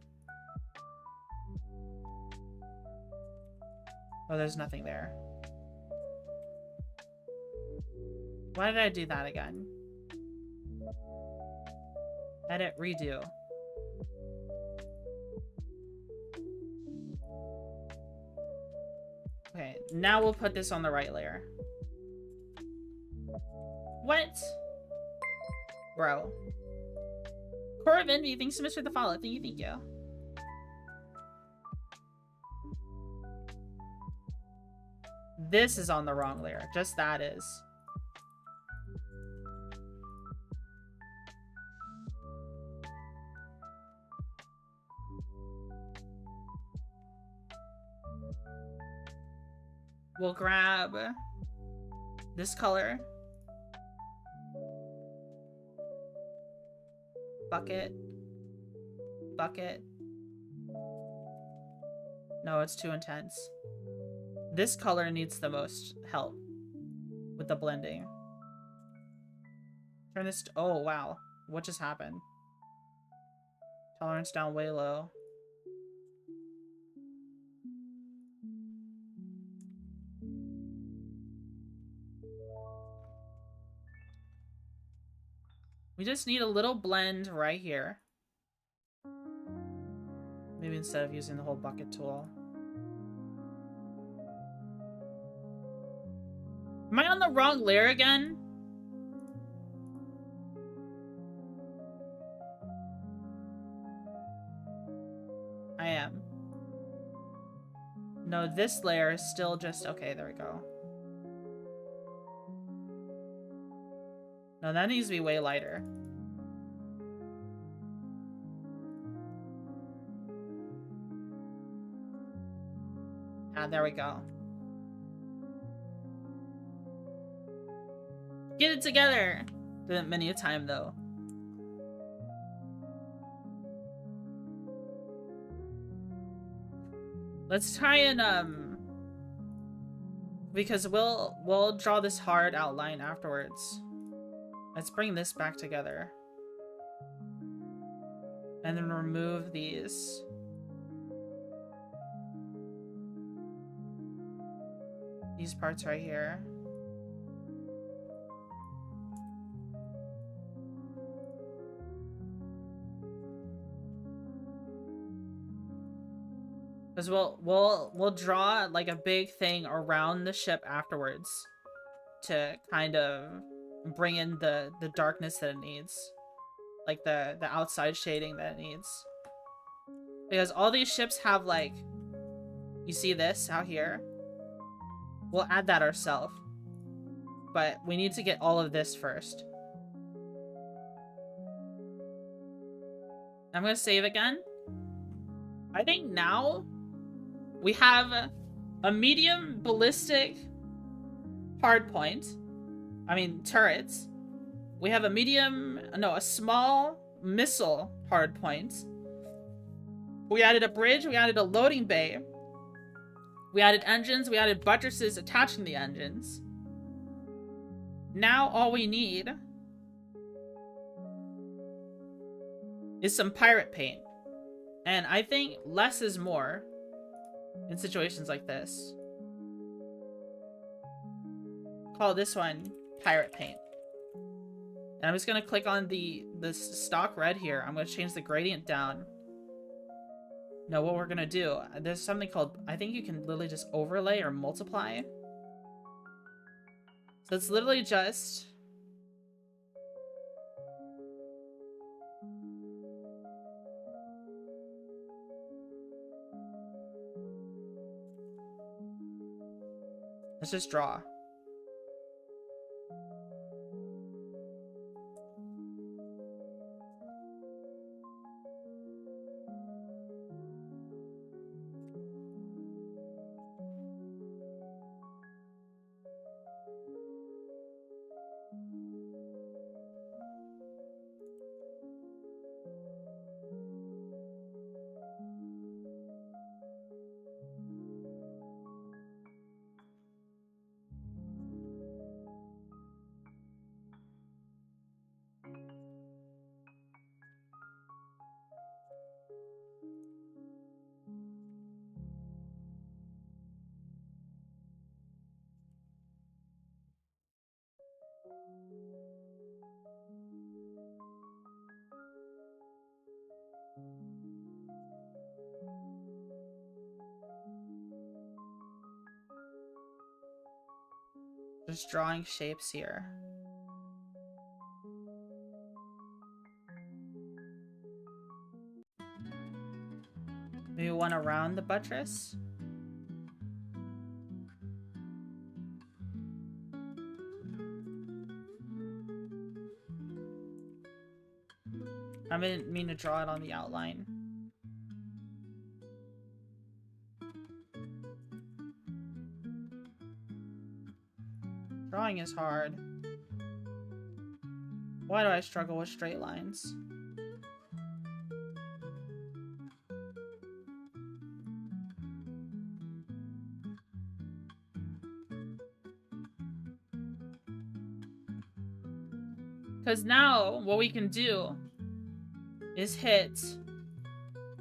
S1: Oh, there's nothing there. Why did I do that again? Edit, redo. Okay, now we'll put this on the right layer. What? Bro. Core of Envy, thanks so much for the follow. Thank you, thank you. This is on the wrong layer. Just that is. We'll grab this color. Bucket. Bucket. No, it's too intense. This color needs the most help with the blending. Turn this... Oh, wow. What just happened? Tolerance down way low. We just need a little blend right here. Maybe instead of using the whole bucket tool. Am I on the wrong layer again? I am. No, this layer is still just... Okay, there we go. No, that needs to be way lighter. Ah, there we go. Get it together! Did it many a time, though. Let's try and, because we'll draw this hard outline afterwards. Let's bring this back together. And then remove these. These parts right here. Because we'll draw like a big thing around the ship afterwards to kind of bring in the darkness that it needs, like the outside shading that it needs. Because all these ships have, like, you see this out here? We'll add that ourselves, but we need to get all of this first. I'm gonna save again. I think now we have a medium ballistic hardpoint. I mean, turrets. We have a small missile hardpoint. We added a bridge, we added a loading bay. We added engines, we added buttresses attaching the engines. Now all we need is some pirate paint. And I think less is more in situations like this. Call this one pirate paint. And I'm just gonna click on the stock red here. I'm gonna change the gradient down. Now what we're gonna do, there's something called, I think you can literally just overlay or multiply. So it's literally just... Let's just draw. Just drawing shapes here. Maybe one around the buttress. I didn't mean to draw it on the outline. Drawing is hard. Why do I struggle with straight lines? Because now what we can do is hit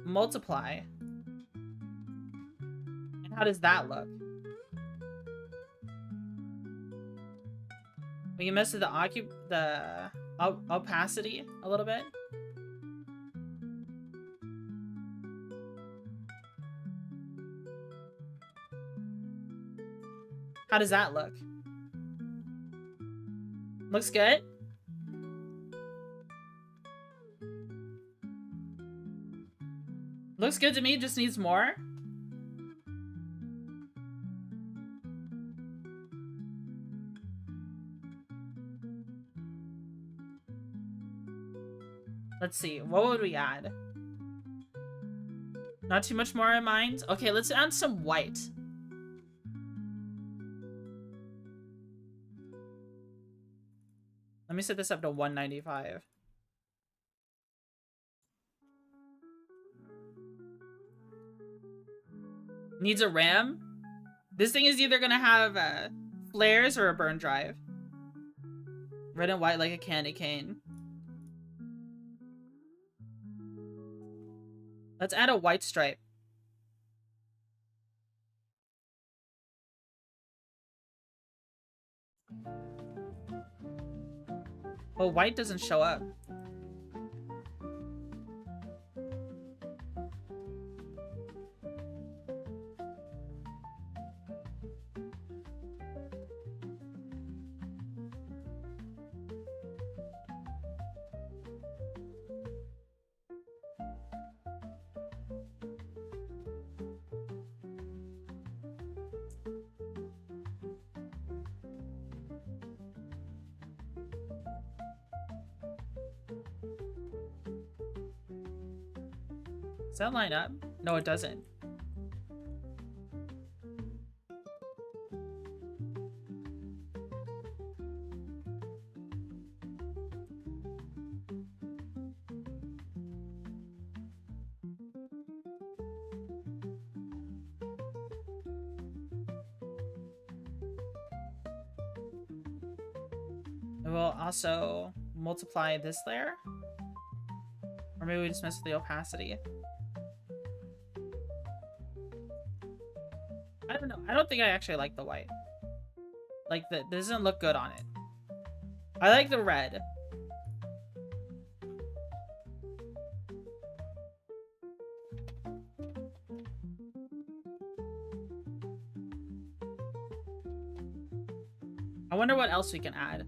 S1: multiply. And how does that look? We can mess with the opacity a little bit. How does that look? Looks good? Looks good to me, just needs more. Let's see, what would we add? Not too much more in mind? Okay, let's add some white. Let me set this up to 195. Needs a RAM? This thing is either gonna have flares or a burn drive. Red and white like a candy cane. Let's add a white stripe. Well, white doesn't show up. Does that line up? No, it doesn't. And we'll also multiply this layer. Or maybe we just mess with the opacity. I don't know. I don't think I actually like the white. Like, this doesn't look good on it. I like the red. wonder what else we can add.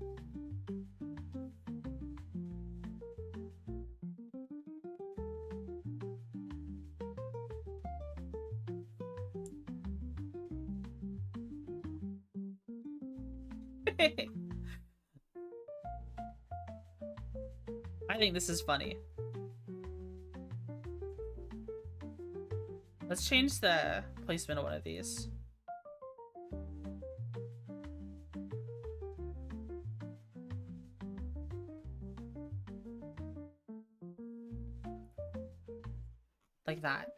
S1: I think this is funny. Let's change the placement of one of these. Like that.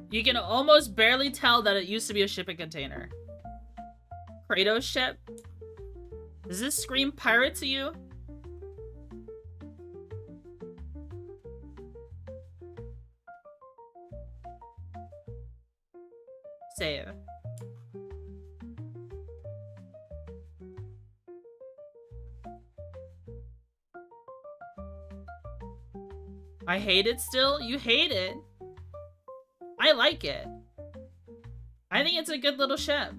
S1: You can almost barely tell that it used to be a shipping container. Kratos ship? Does this scream pirate to you? Save. I hate it still? You hate it? I like it. I think it's a good little ship.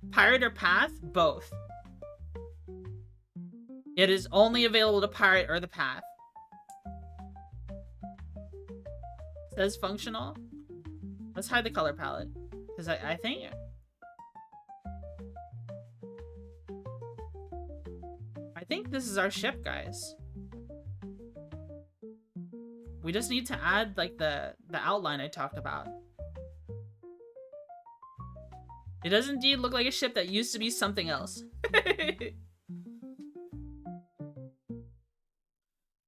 S1: Pirate or Path? Both. It is only available to Pirate or the Path. Says functional. Let's hide the color palette. Because I think... I think this is our ship, guys. We just need to add, like, the outline I talked about. It does indeed look like a ship that used to be something else. It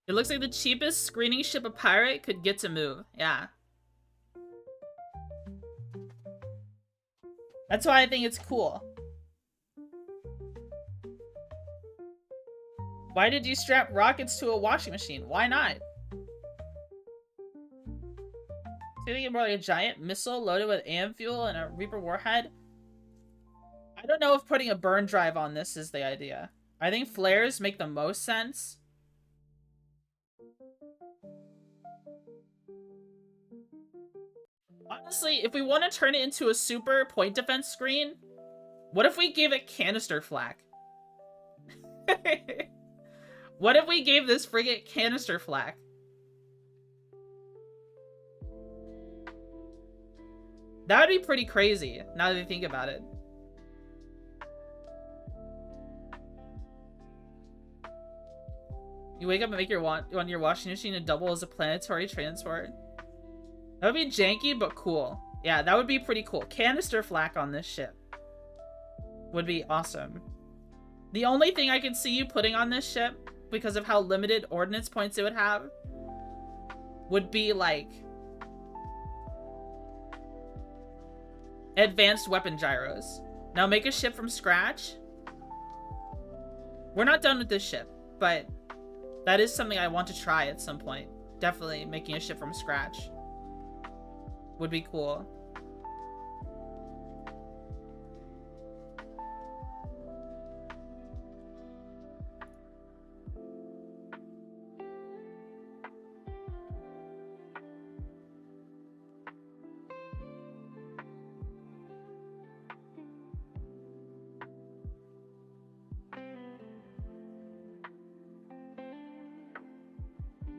S1: looks like the cheapest screening ship a pirate could get to move. Yeah. That's why I think it's cool. Why did you strap rockets to a washing machine? Why not? Feeling more like a giant missile loaded with AM fuel and a Reaper warhead? I don't know if putting a burn drive on this is the idea. I think flares make the most sense. Honestly, if we want to turn it into a super point defense screen, what if we gave it canister flak? What if we gave this frigate canister flak? That would be pretty crazy, now that I think about it. You wake up and make your washing machine and double as a planetary transport. That would be janky, but cool. Yeah, that would be pretty cool. Canister flak on this ship would be awesome. The only thing I could see you putting on this ship, because of how limited ordnance points it would have, would be like advanced weapon gyros. Now make a ship from scratch. We're not done with this ship, but that is something I want to try at some point. Definitely making a ship from scratch would be cool.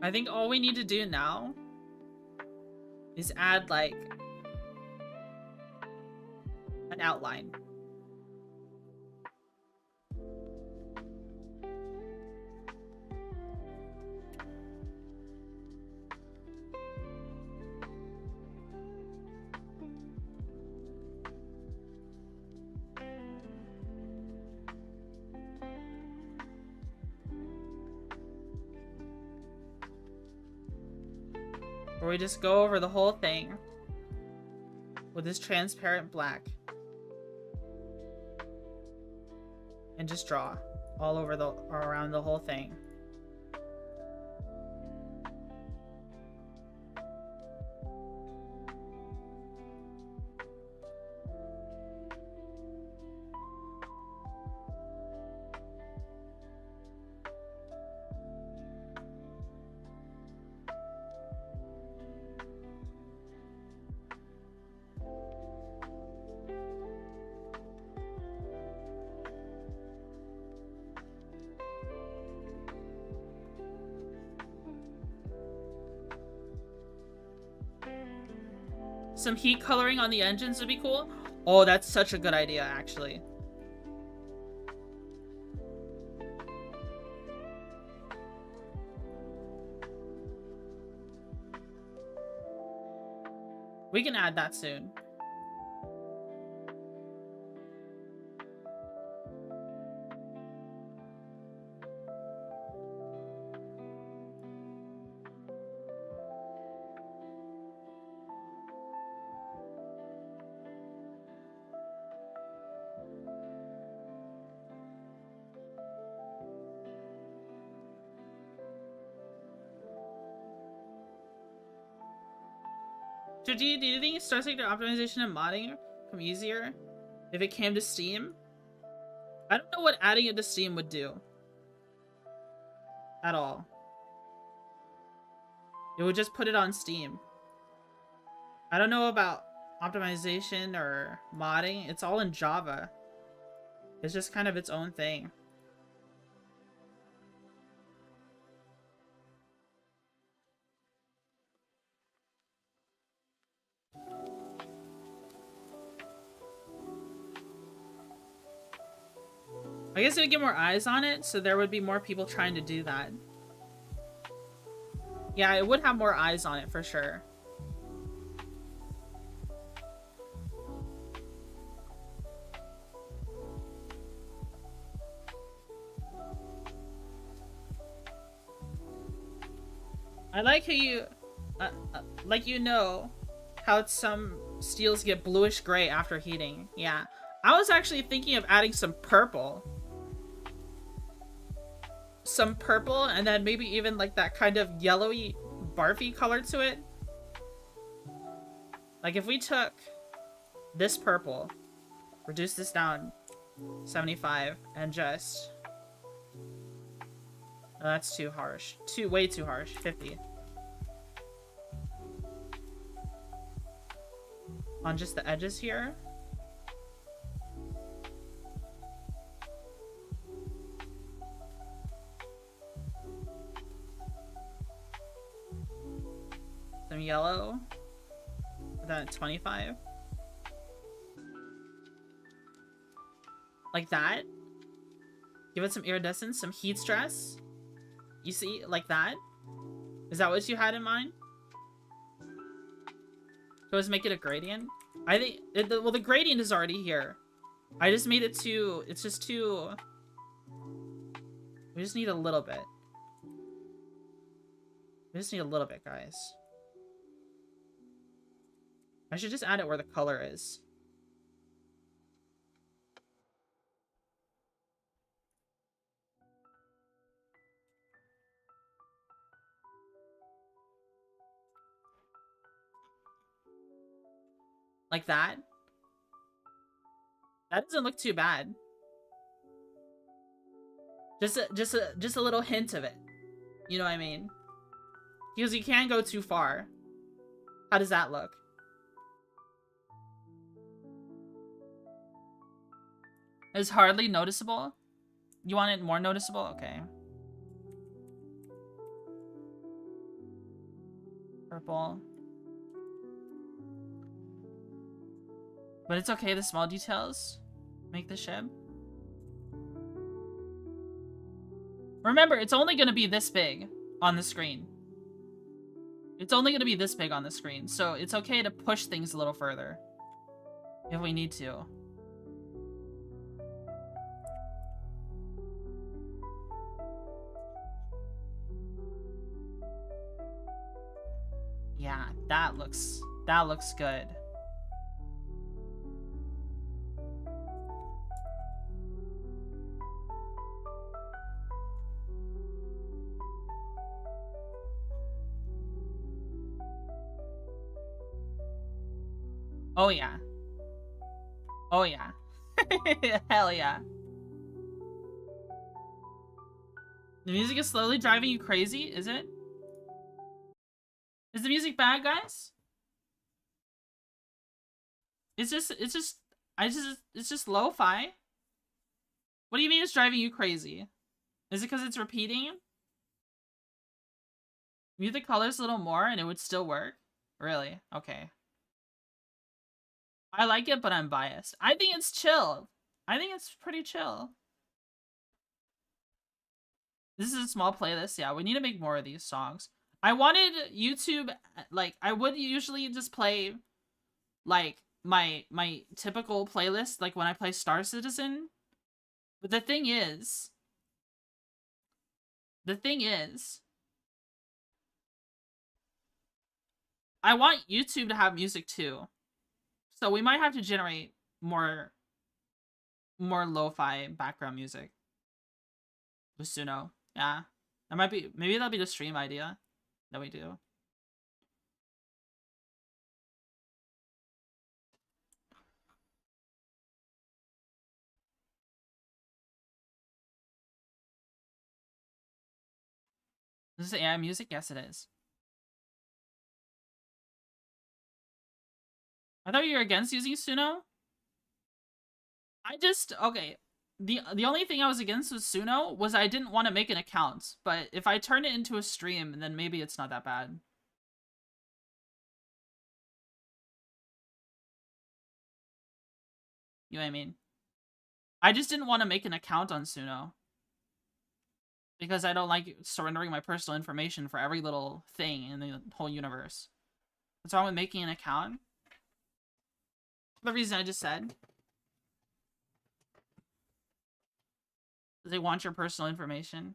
S1: I think all we need to do now is add, like, an outline. Where we just go over the whole thing with this transparent black and just draw all over or around the whole thing. Some heat coloring on the engines would be cool. Oh, that's such a good idea, actually. We can add that soon. Do you think Starsector optimization and modding come easier if it came to Steam? I don't know what adding it to Steam would do. At all. It would just put it on Steam. I don't know about optimization or modding. It's all in Java. It's just kind of its own thing. I guess it would get more eyes on it, so there would be more people trying to do that. Yeah, it would have more eyes on it for sure. I like how you, like you know, how some steels get bluish gray after heating. Yeah, I was actually thinking of adding some purple. Some purple, and then maybe even like that kind of yellowy, barfy color to it. Like if we took this purple, reduce this down 75, and just... Oh, that's too harsh. Way too harsh. 50. On just the edges here. Some yellow. Put that at 25. Like that. Give it some iridescence, some heat stress. You see, like that? Is that what you had in mind? So let's make it a gradient. I think, well, the gradient is already here. I just made it too, it's just too... We just need a little bit. We just need a little bit, guys. I should just add it where the color is. Like that. That doesn't look too bad. Just a little hint of it. You know what I mean? Because you can't go too far. How does that look? It's hardly noticeable. You want it more noticeable? Okay. Purple. But it's okay, the small details make the ship. Remember, it's only going to be this big on the screen. It's only going to be this big on the screen, so it's okay to push things a little further if we need to. Yeah, that looks good. Oh yeah. Oh yeah. Hell yeah. The music is slowly driving you crazy, is it? Is the music bad, guys? It's just lo-fi. What do you mean it's driving you crazy? Is it because it's repeating? Mute the colors a little more and it would still work? Really? Okay. I like it, but I'm biased. I think it's chill. I think it's pretty chill. This is a small playlist. Yeah, we need to make more of these songs. I wanted YouTube, like, I would usually just play, like, my typical playlist, like when I play Star Citizen. But the thing is, I want YouTube to have music too. So we might have to generate more lo-fi background music. With Suno. Yeah. That might be, maybe that'll be the stream idea that we do. Is this AI music? Yes, it is. I thought you were against using Suno? Okay. The only thing I was against with Suno was I didn't want to make an account. But if I turn it into a stream, then maybe it's not that bad. You know what I mean? I just didn't want to make an account on Suno. Because I don't like surrendering my personal information for every little thing in the whole universe. What's wrong with making an account? The reason I just said. They want your personal information.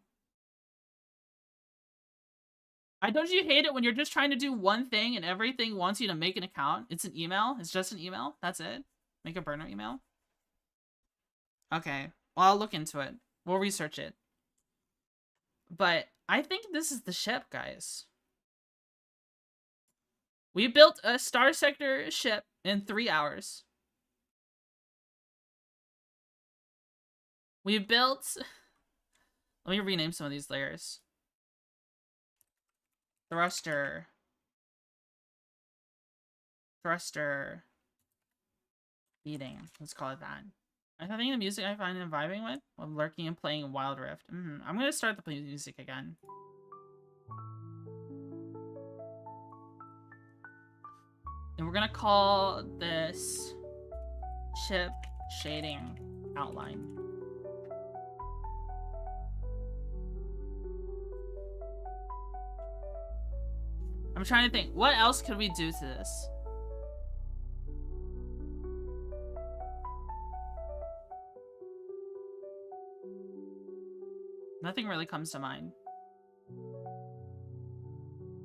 S1: Don't you hate it when you're just trying to do one thing and everything wants you to make an account? It's an email. It's just an email. That's it. Make a burner email. Okay. Well, I'll look into it. We'll research it. But I think this is the ship, guys. We built a Starsector ship in 3 hours. We built... Let me rename some of these layers. Thruster. Beating. Let's call it that. I think the music I find and vibing with while lurking and playing Wild Rift. I'm gonna start the music again. And we're gonna call this chip shading outline. I'm trying to think, what else could we do to this? Nothing really comes to mind.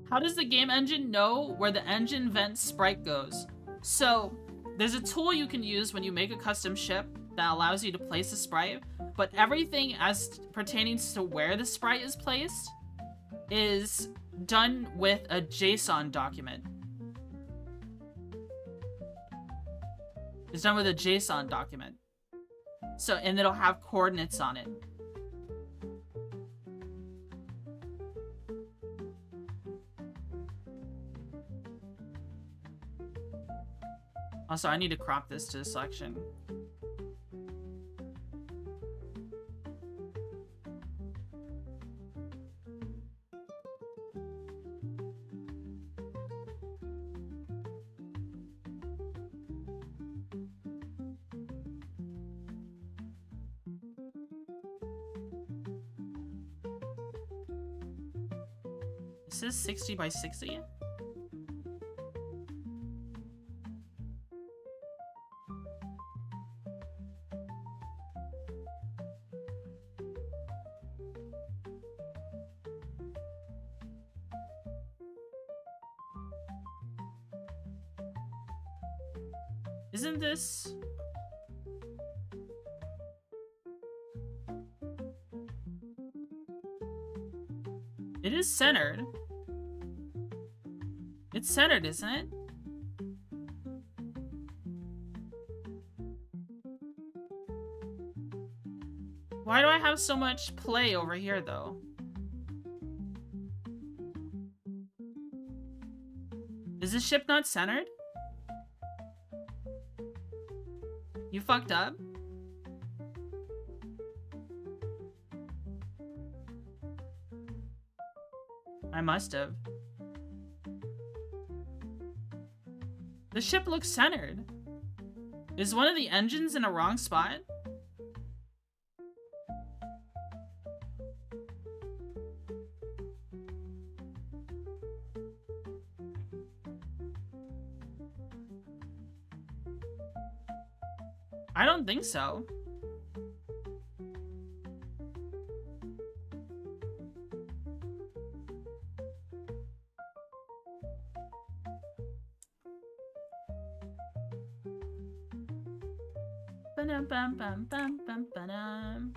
S1: How does the game engine know where the engine vent sprite goes? So, there's a tool you can use when you make a custom ship that allows you to place a sprite, but everything as pertaining to where the sprite is placed is done with a JSON document. It's done with a JSON document. So, and it'll have coordinates on it. Also, I need to crop this to the selection. This is 60 by 60. Isn't this... It is centered. It's centered, isn't it? Why do I have so much play over here, though? Is this ship not centered? You fucked up? I must have. The ship looks centered. Is one of the engines in a wrong spot? I don't think so. Bum bum bum bum bum bum.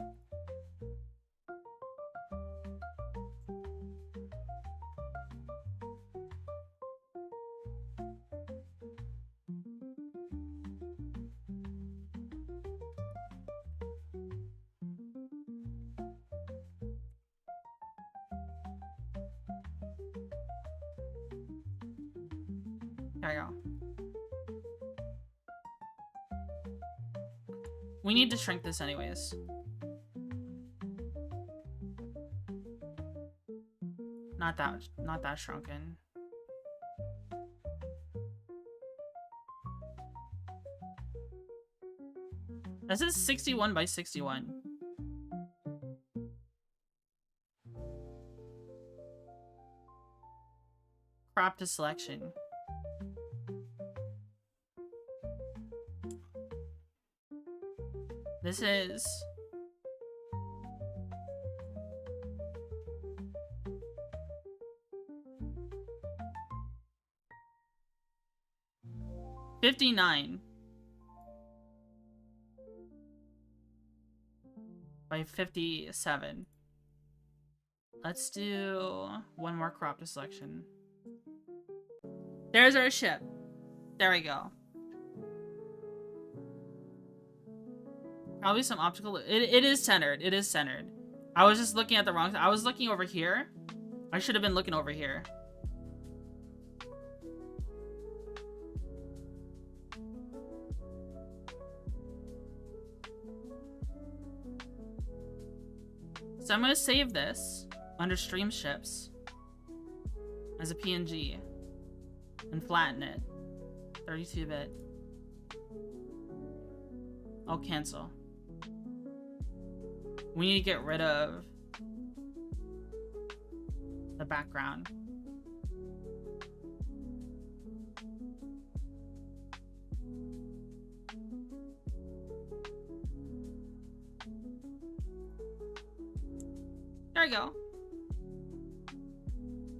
S1: There you go. We need to shrink this anyways. Not that shrunken. This is 61 by 61. Crop to selection. This is... $59 by 57. Let's do one more crop to selection. There's our ship. There we go. Probably some optical. It is centered. It is centered. I was just looking at the wrong. I was looking over here. I should have been looking over here. So I'm gonna save this under stream ships as a PNG and flatten it. 32-bit. I'll cancel. We need to get rid of the background. There we go.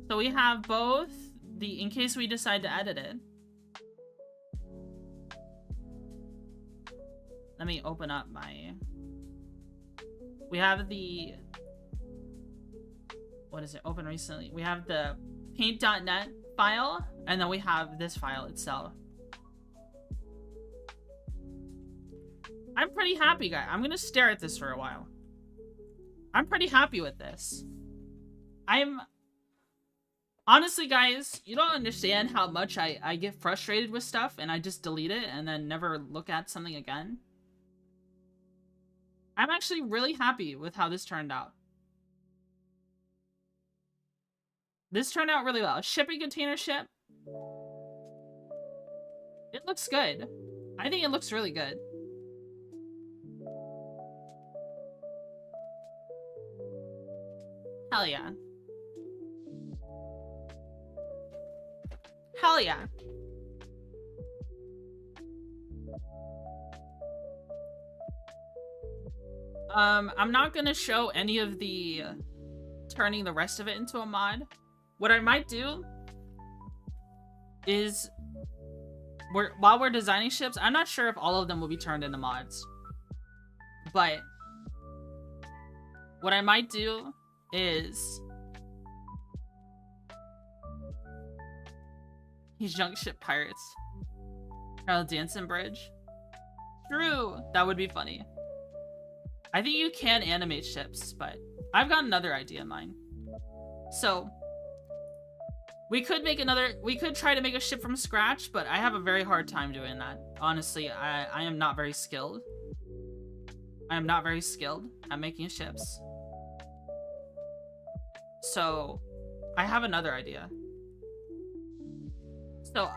S1: So we have both the, in case we decide to edit it. Let me open up my... We have the... What is it? Open recently. We have the paint.net file, and then we have this file itself. I'm pretty happy, guys. I'm gonna stare at this for a while. I'm pretty happy with this. Honestly, guys, you don't understand how much I get frustrated with stuff, and I just delete it, and then never look at something again. I'm actually really happy with how this turned out. This turned out really well. Shipping container ship. It looks good. I think it looks really good. Hell yeah. Hell yeah. I'm not gonna show any of the turning the rest of it into a mod. What I might do is while we're designing ships, I'm not sure if all of them will be turned into mods. But what I might do is these junk ship pirates. Carl Danson Bridge. True, that would be funny. I think you can animate ships, but I've got another idea in mind. So we could try to make a ship from scratch, but I have a very hard time doing that. Honestly, I am not very skilled. I am not very skilled at making ships. So I have another idea. So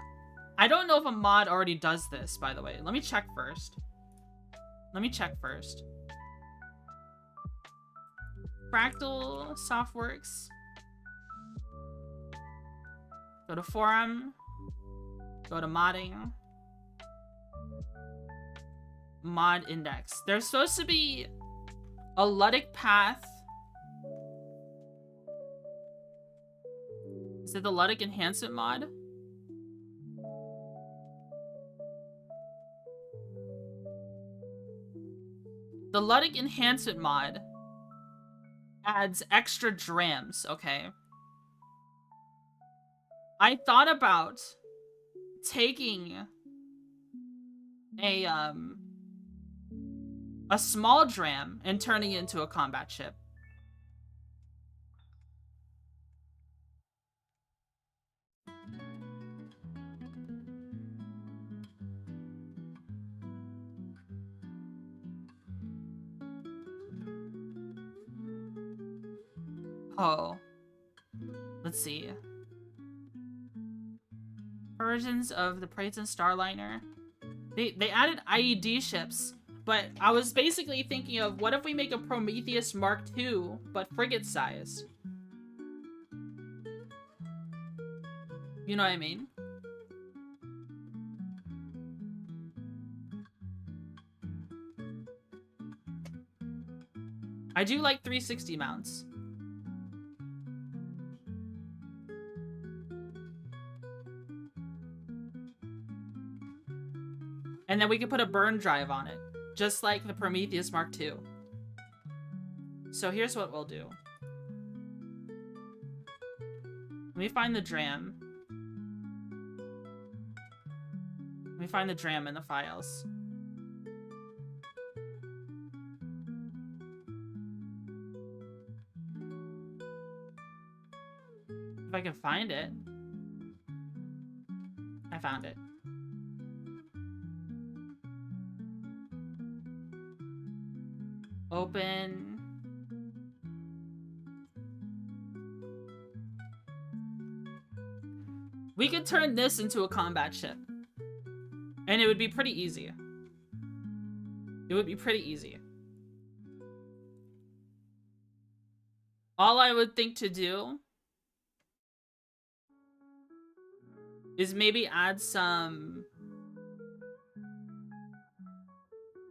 S1: I don't know if a mod already does this, by the way. Let me check first. Fractal Softworks. Go to forum. Go to modding. Mod index. There's supposed to be a Ludic path. Is it the Ludic enhancement mod? The Ludic enhancement mod adds extra drams, okay? I thought about taking a small dram and turning it into a combat ship. Oh. Let's see. Versions of the Praeton Starliner. They added IED ships, but I was basically thinking of what if we make a Prometheus Mark II, but frigate sized? You know what I mean? I do like 360 mounts. And then we could put a burn drive on it, just like the Prometheus Mark II. So here's what we'll do. Let me find the dram. Let me find the dram in the files. If I can find it. I found it. Open. We could turn this into a combat ship. And it would be pretty easy. It would be pretty easy. All I would think to do is maybe add some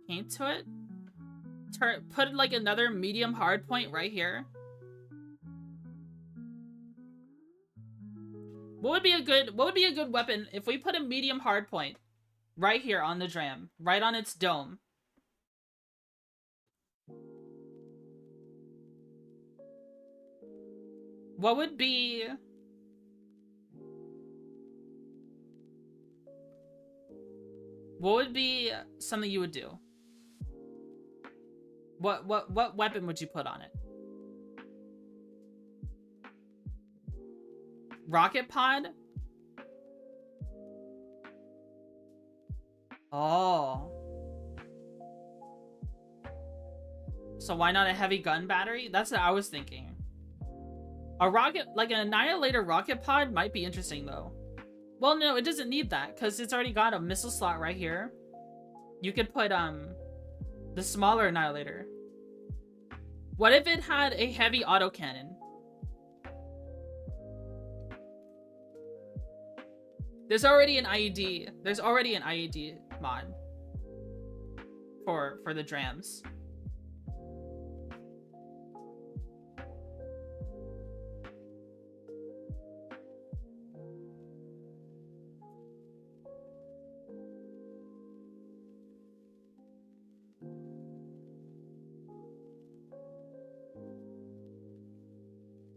S1: paint to it. Put like another medium hard point right here. What would be a good weapon if we put a medium hard point right here on the dram, right on its dome? What would be something you would do? What weapon would you put on it? Rocket pod? Oh. So why not a heavy gun battery? That's what I was thinking. A rocket, like an Annihilator rocket pod might be interesting though. Well, no, it doesn't need that because it's already got a missile slot right here. You could put, the smaller Annihilator. What if it had a heavy autocannon? There's already an IED. There's already an IED mod for the drams.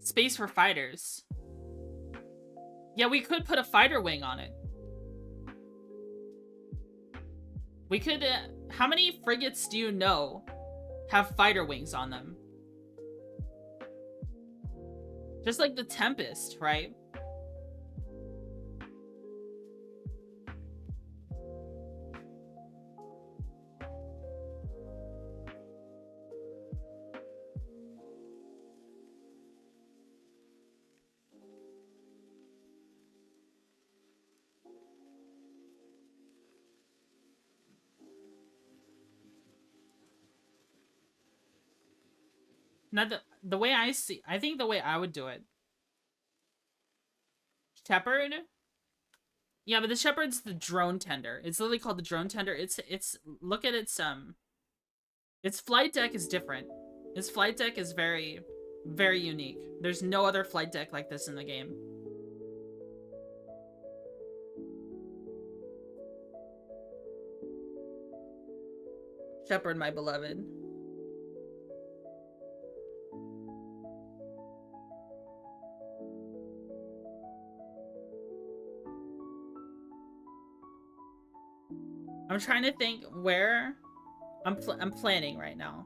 S1: Space for fighters. Yeah, we could put a fighter wing on it. We could, how many frigates do you know have fighter wings on them? Just like the Tempest, right? Now the way I think the way I would do it. Shepherd. Yeah, but the shepherd's the drone tender. It's literally called the drone tender. It's look at its flight deck is different. Its flight deck is very, very unique. There's no other flight deck like this in the game. Shepherd, my beloved. I'm trying to think where I'm planning right now.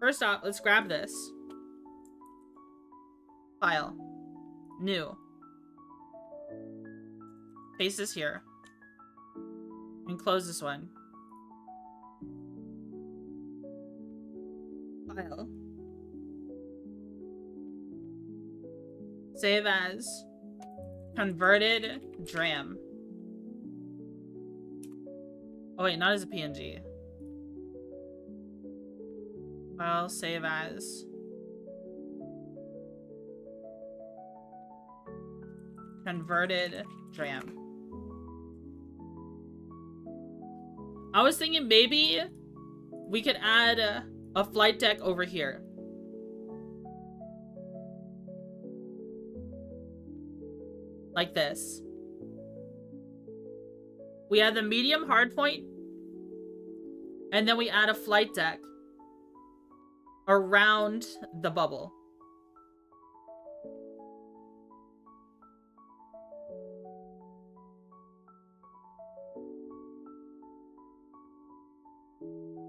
S1: First off, let's grab this. File. New. Paste this here. And close this one. File. Save as converted DRAM. Oh wait, not as a PNG. File, save as converted DRAM. I was thinking maybe we could add a flight deck over here. Like this. We add the medium hardpoint, and then we add a flight deck around the bubble.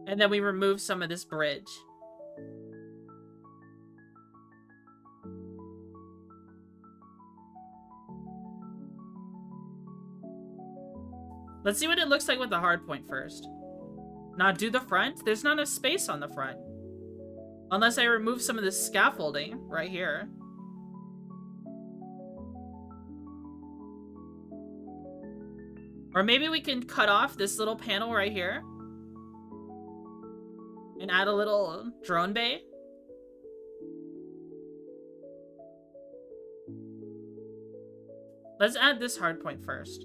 S1: And then we remove some of this bridge. Let's see what it looks like with the hardpoint first. Now do the front. There's not enough space on the front. Unless I remove some of this scaffolding right here. Or maybe we can cut off this little panel right here. And add a little drone bay. Let's add this hardpoint first.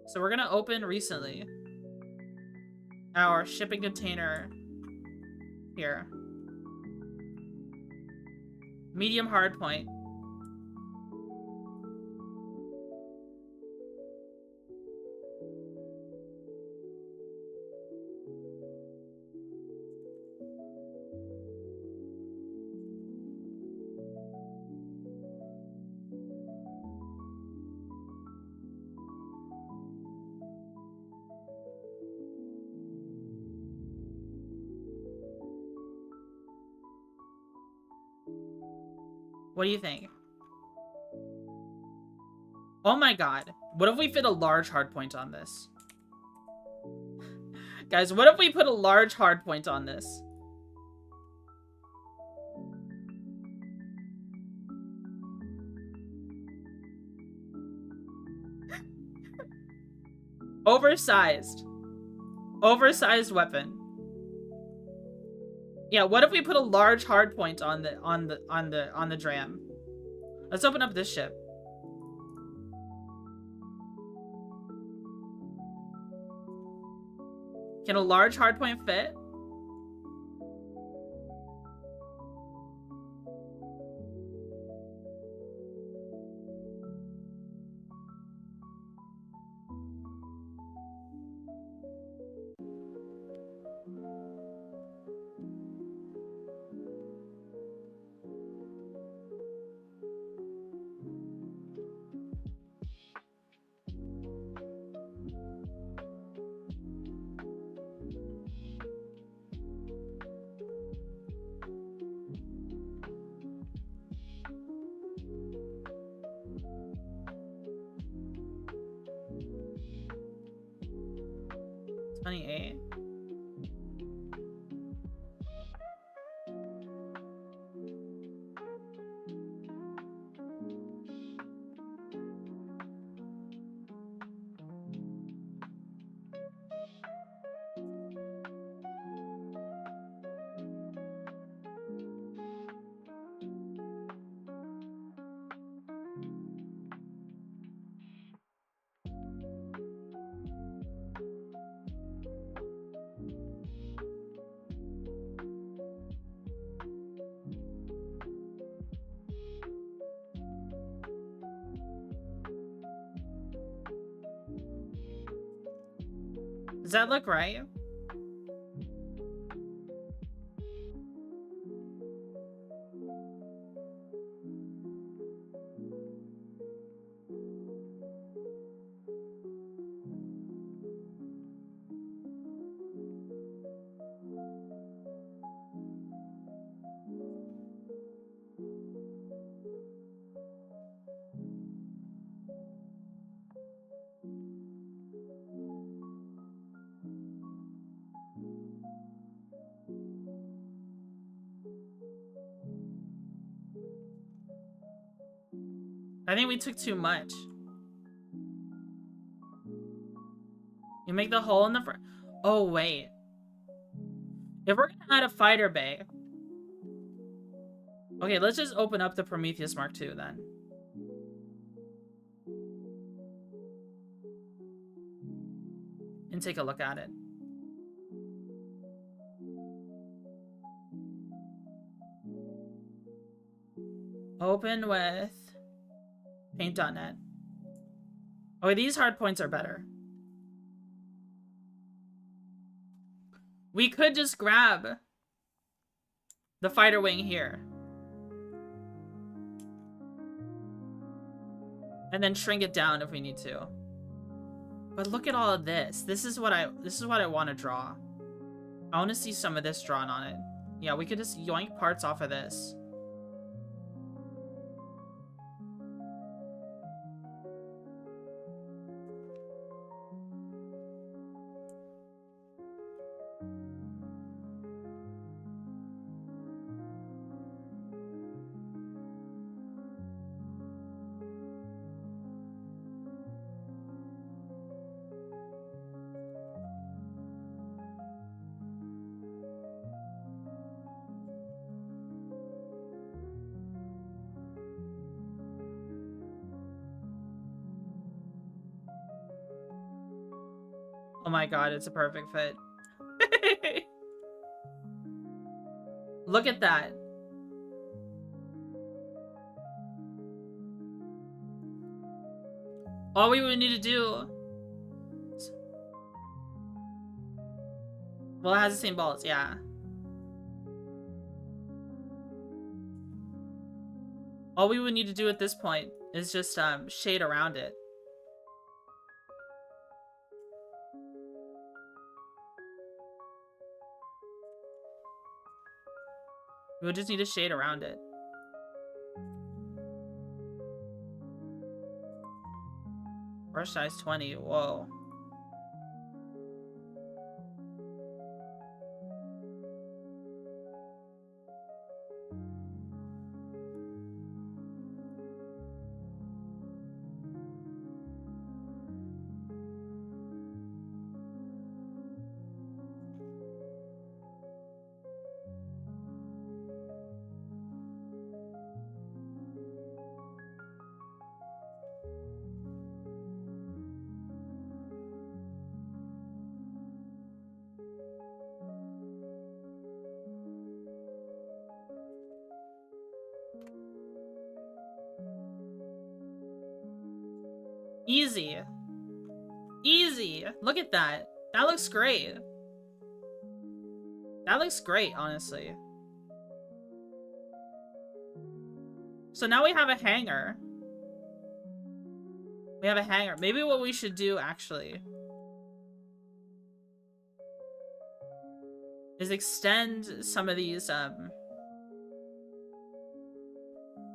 S1: So we're gonna open recently our shipping container here. Medium hardpoint. What do you think? Oh my god. What if we fit a large hardpoint on this? Guys, what if we put a large hardpoint on this? Oversized. Oversized weapon. Yeah, what if we put a large hardpoint on the DRAM? Let's open up this ship. Can a large hardpoint fit? $28. Does that look right? I think we took too much. You make the hole in the front. Oh, wait. If we're gonna add a fighter bay. Okay, let's just open up the Prometheus Mark II then. And take a look at it. Open with paint.net. Oh, these hard points are better. We could just grab the fighter wing here. And then shrink it down if we need to. But look at all of this. This is what I want to draw. I want to see some of this drawn on it. Yeah, we could just yoink parts off of this. Oh my god, it's a perfect fit. Look at that. All we would need to do... Well, it has the same balls, yeah. All we would need to do at this point is just shade around it. We would just need to shade around it. Brush size 20, whoa. Easy. Easy. Look at that. That looks great. That looks great, honestly. So now we have a hanger. We have a hanger. Maybe what we should do, actually, is extend some of these,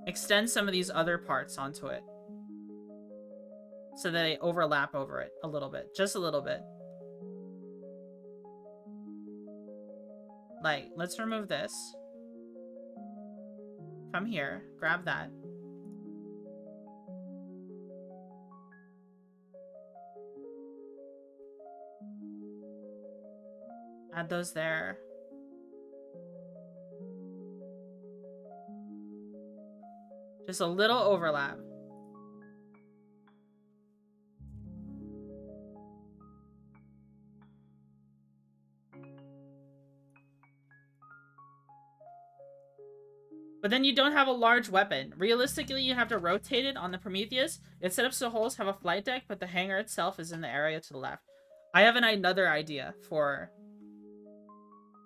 S1: extend some of these other parts onto it. So that they overlap over it a little bit. Just a little bit. Like, let's remove this. Come here. Grab that. Add those there. Just a little overlap. But then you don't have a large weapon. Realistically, you have to rotate it on the Prometheus. It set up so holes have a flight deck, but the hangar itself is in the area to the left. I have another idea for...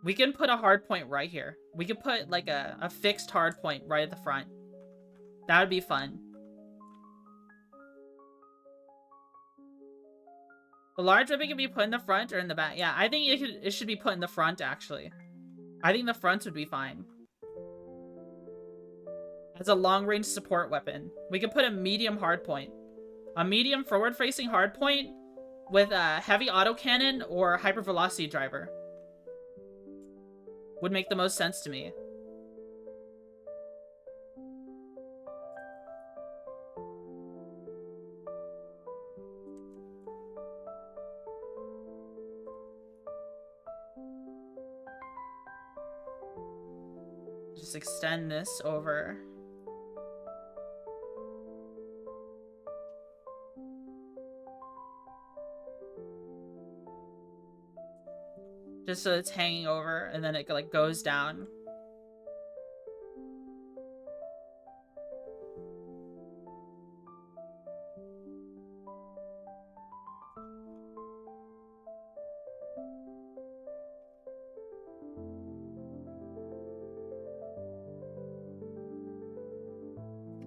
S1: We can put a hard point right here. We could put like a fixed hard point right at the front. That would be fun. The large ribbon can be put in the front or in the back. Yeah, I think it should be put in the front, actually. I think the front would be fine. As a long-range support weapon. We could put a medium hardpoint. A medium forward-facing hardpoint with a heavy autocannon or hypervelocity driver. Would make the most sense to me. Just extend this over. Just so it's hanging over and then it like goes down.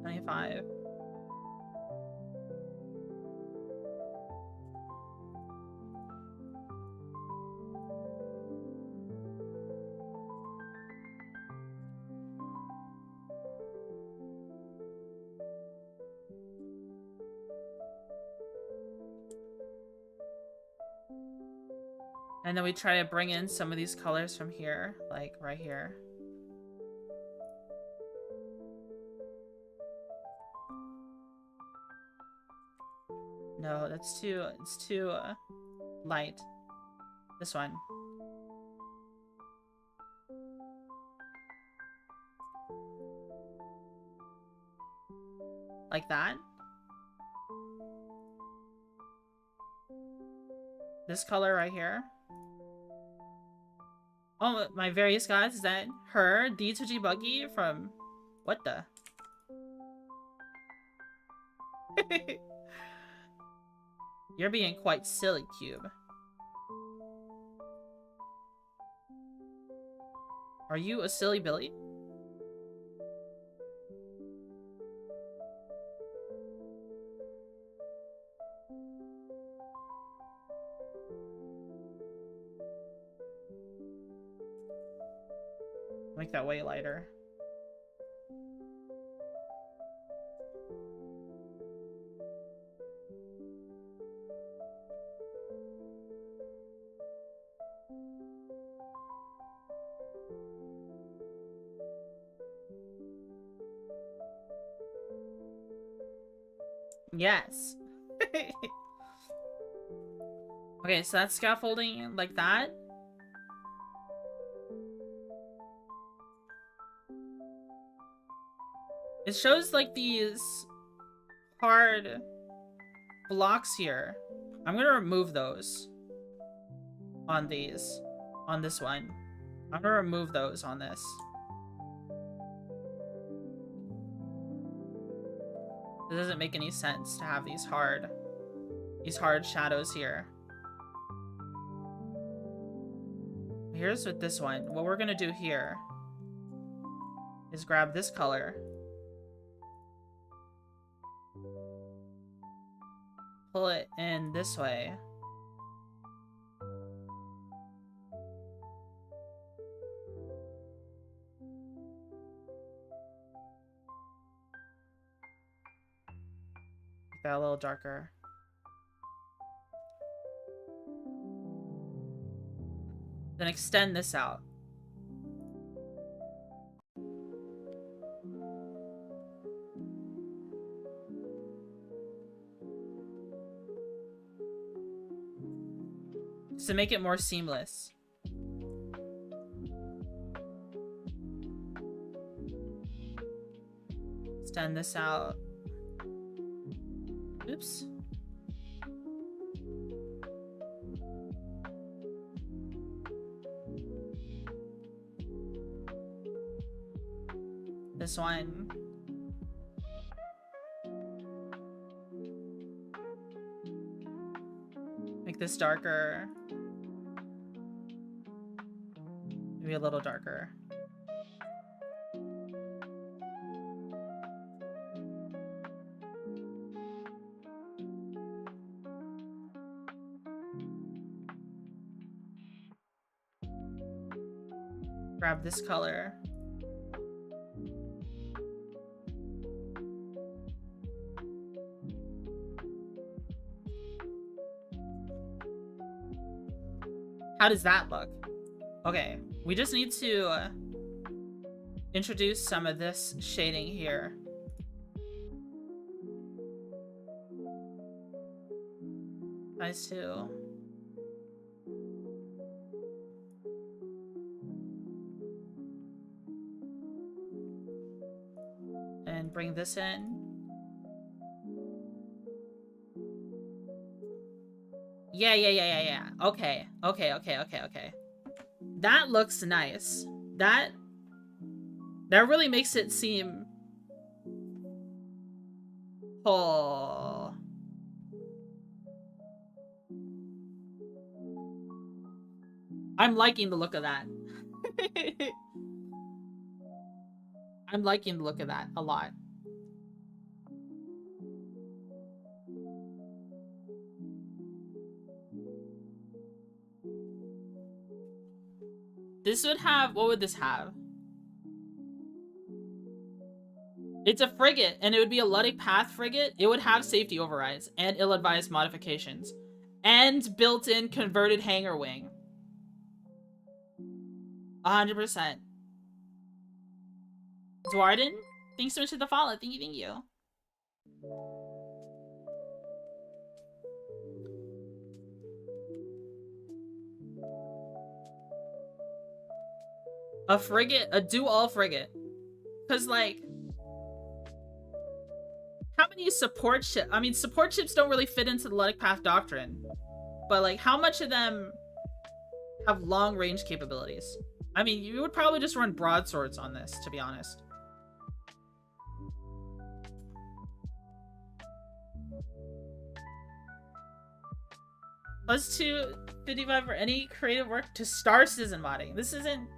S1: $25. And then we try to bring in some of these colors from here, like right here. No, it's too light. This one. Like that. This color right here. Oh, my various gods, is that her? D2G Buggy from... What the? You're being quite silly, Cube. Are you a silly Billy? Make that way lighter. Yes. Okay, so that's scaffolding like that. It shows like these hard blocks here. I'm gonna remove those on these, on this one. I'm gonna remove those on this. It doesn't make any sense to have these hard shadows here. Here's with this one. What we're gonna do here is grab this color. Pull it in this way. Make that a little darker. Then extend this out. To make it more seamless. Extend this out. Oops. This one. Make this darker. Maybe a little darker. Grab this color. How does that look? Okay, we just need to introduce some of this shading here. Nice too. And bring this in. Yeah. Okay. That looks nice. That really makes it seem... Oh. I'm liking the look of that. I'm liking the look of that a lot. This would have... What would this have? It's a frigate, and it would be a Luddic Path frigate. It would have safety overrides and ill-advised modifications. And built-in converted hangar wing. 100%. Dwarden, thanks so much for the follow. Thank you. A frigate, a do-all frigate. Because, like, how many support ships? I mean, support ships don't really fit into the Luddic Path doctrine. But, like, how much of them have long-range capabilities? I mean, you would probably just run broadswords on this, to be honest. +255 for any creative work to Star Citizen modding. This isn't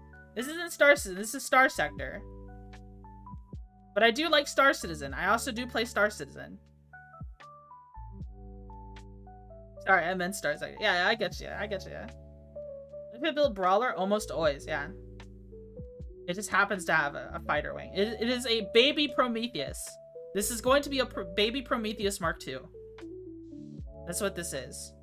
S1: Star Citizen, this is Starsector. But I do like Star Citizen. I also do play Star Citizen. Sorry, I meant Starsector. Yeah, I get you. If I build Brawler, almost always, yeah. It just happens to have a fighter wing. It is a baby Prometheus. This is going to be a baby Prometheus Mark II. That's what this is.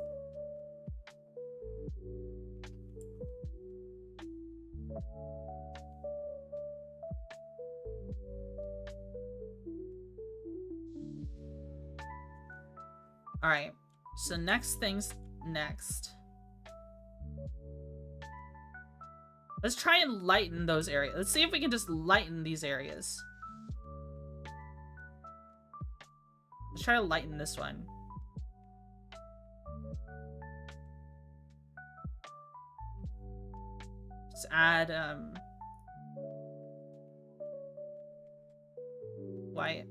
S1: Alright, so next things next. Let's try and lighten those areas. Let's see if we can just lighten these areas. Let's try to lighten this one. Just add, white.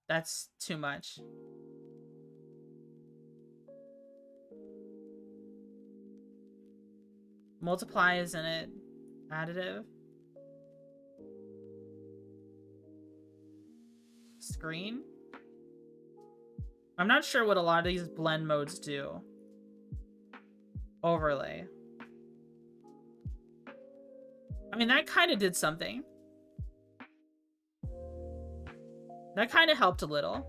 S1: That's too much. Multiply isn't it additive? Screen? I'm not sure what a lot of these blend modes do. Overlay. I mean, that kind of did something. That kind of helped a little.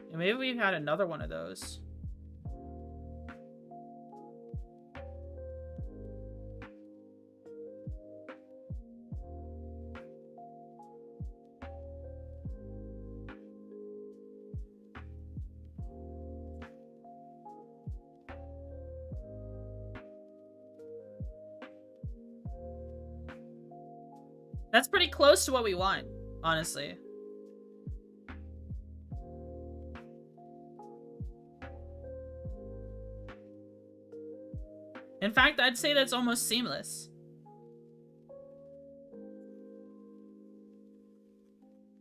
S1: And maybe we've had another one of those. That's pretty close to what we want, honestly. In fact, I'd say that's almost seamless.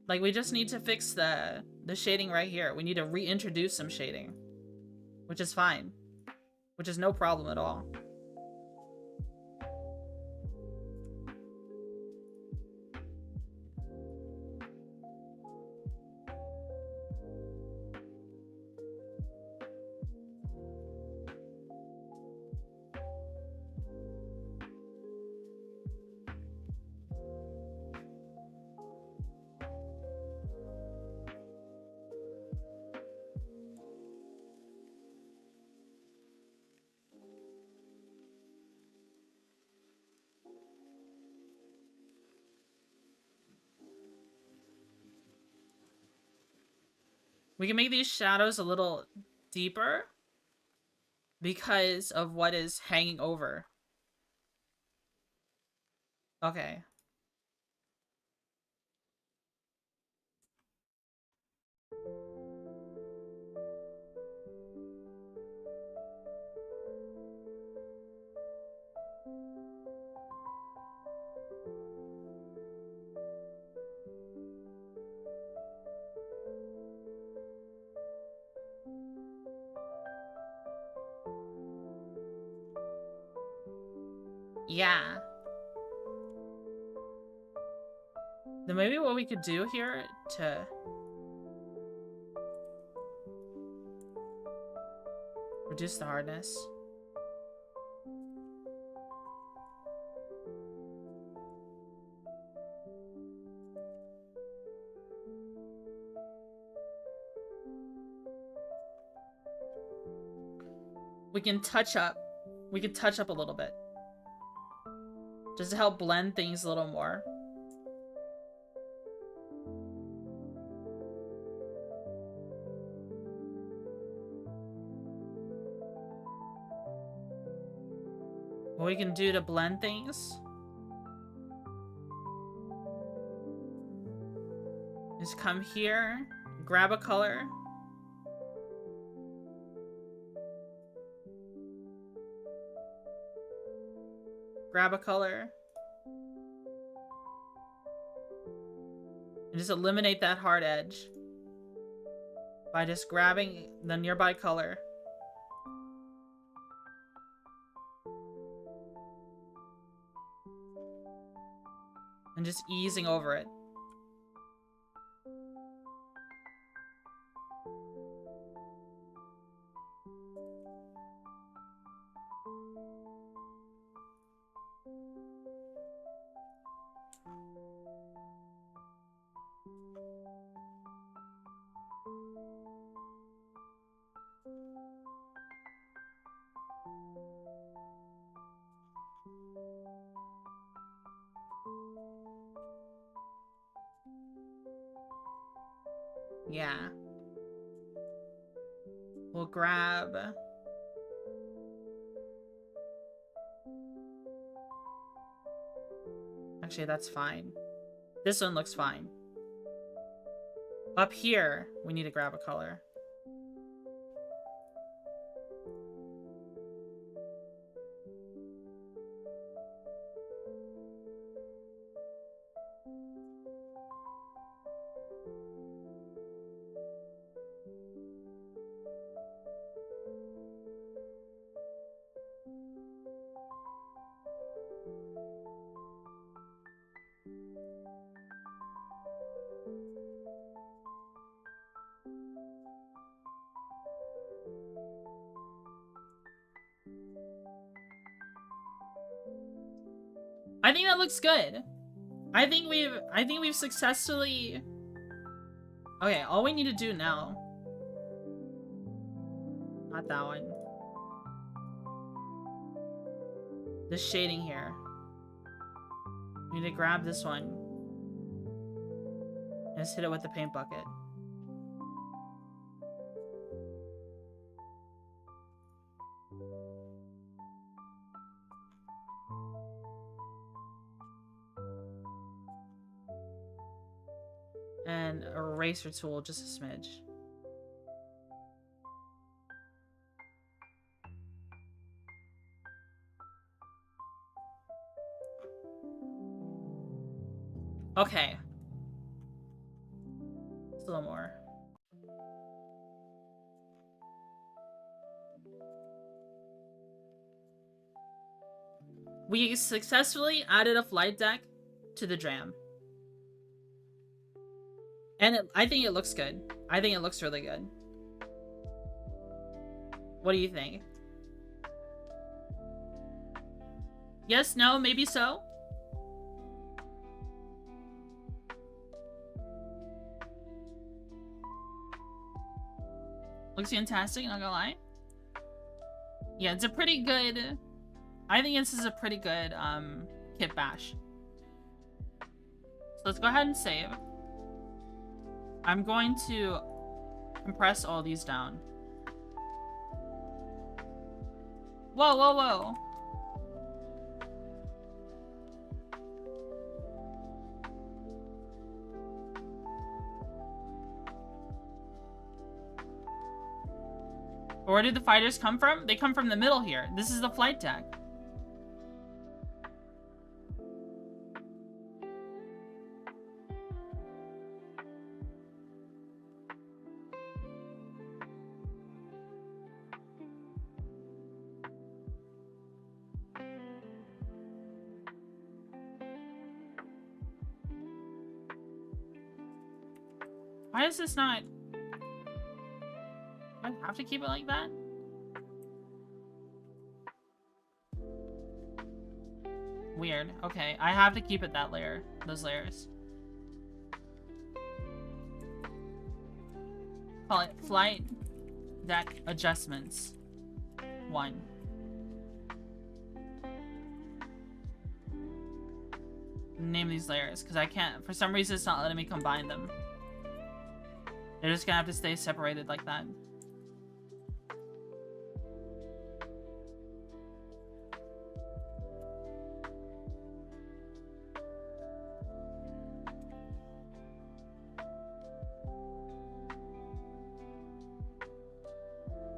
S1: Like, we just need to fix the shading right here. We need to reintroduce some shading, which is fine, which is no problem at all. We can make these shadows a little deeper because of what is hanging over. Okay. Yeah. Then maybe what we could do here to reduce the hardness. We can touch up. We can touch up a little bit. Just to help blend things a little more. What we can do to blend things is come here, grab a color. Grab a color. And just eliminate that hard edge by just grabbing the nearby color. And just easing over it. Yeah. We'll grab... Actually, that's fine. This one looks fine. Up here, we need to grab a color. I think that looks good. I think we've successfully... Okay, all we need to do now... Not that one. The shading here. We need to grab this one. And just hit it with the paint bucket. and eraser tool just a smidge. Okay. Just a little more. We successfully added a flight deck to the jam. And I think it looks good. I think it looks really good. What do you think? Yes, no, maybe so? Looks fantastic, not gonna lie. Yeah, it's a pretty good... I think this is a pretty good kit bash. So let's go ahead and save. I'm going to compress all these down. Whoa, whoa, whoa. Where did the fighters come from? They come from the middle here. This is the flight deck. Why is this not... Do I have to keep it like that? Weird. Okay, I have to keep it that layer. Those layers. Call it Flight Deck Adjustments 1. Name these layers, because I can't... For some reason, it's not letting me combine them. They're just gonna have to stay separated like that.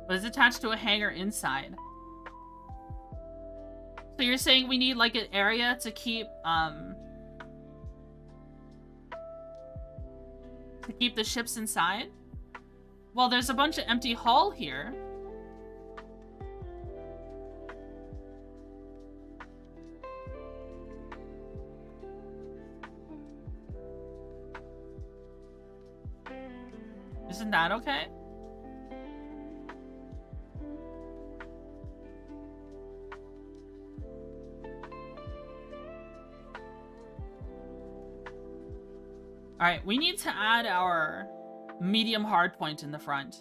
S1: But it's attached to a hanger inside. So you're saying we need like an area to keep the ships inside? Well, there's a bunch of empty hull here. Isn't that okay? Alright, we need to add our medium hard point in the front.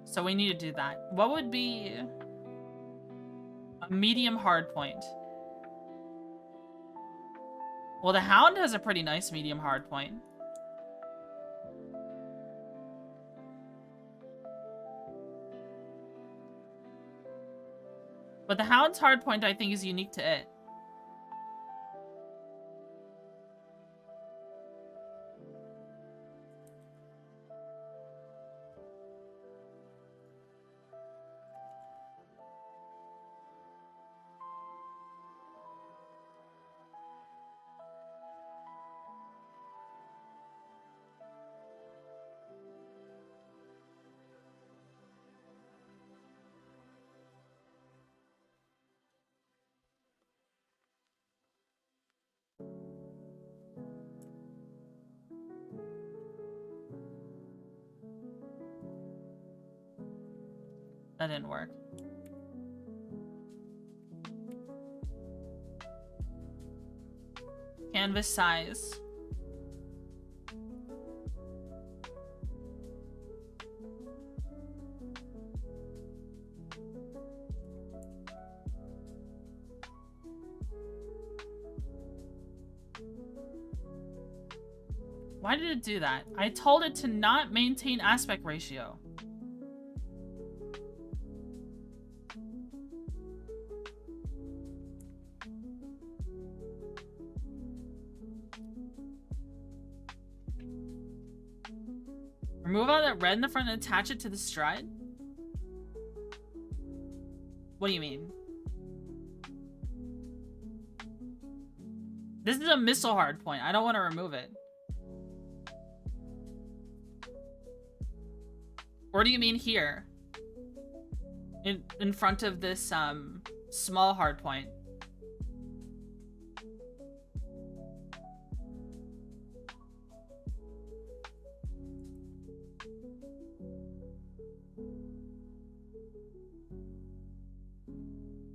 S1: So we need to do that. What would be a medium hard point? Well, the Hound has a pretty nice medium hard point. But the Hound's hardpoint, I think, is unique to it. That didn't work. Canvas size. Why did it do that? I told it to not maintain aspect ratio.
S2: Remove all that red in the front and attach it to the strut? What do you mean? This is a missile hardpoint. I don't want to remove it. Or do you mean here? In front of this small hardpoint?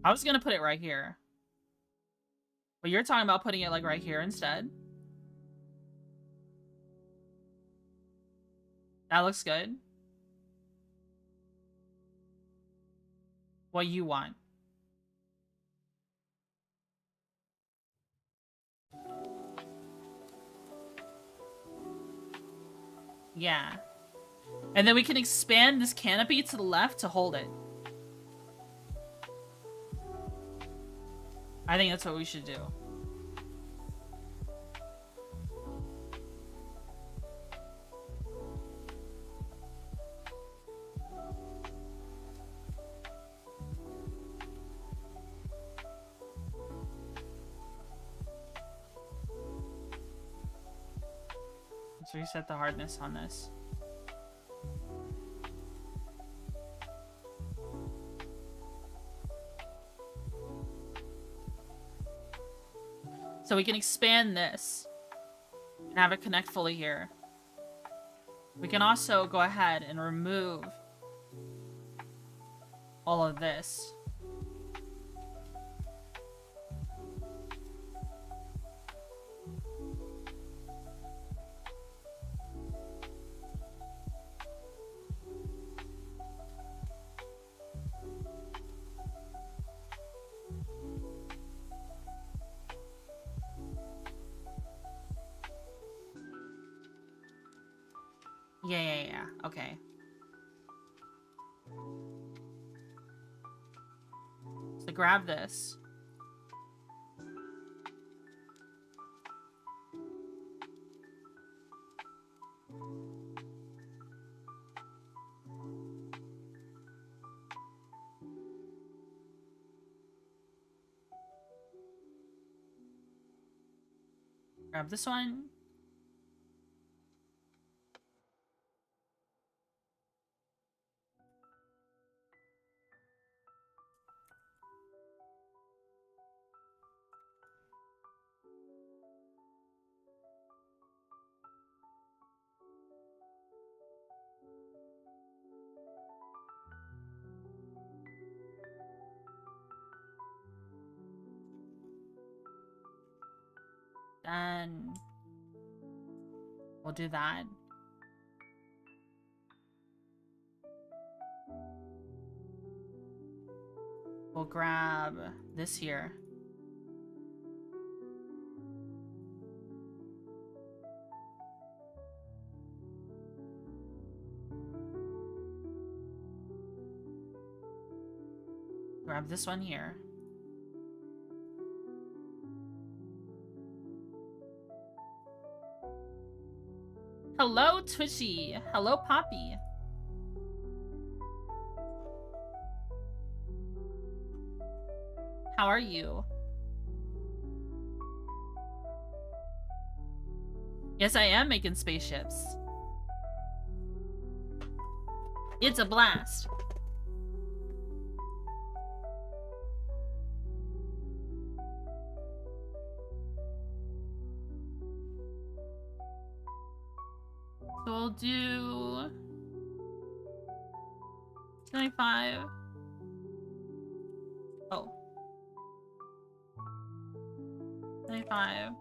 S2: I was gonna put it right here. But you're talking about putting it like right here instead. That looks good. What you want. Yeah. And then we can expand this canopy to the left to hold it. I think that's what we should do. Let's reset the hardness on this. So we can expand this and have it connect fully here. We can also go ahead and remove all of this. Yeah. Okay. So grab this. Grab this one. Then we'll do that. We'll grab this here. Grab this one here. Hello, Twitchy. Hello, Poppy. How are you? Yes, I am making spaceships. It's a blast. So we'll do 25. Oh. 25.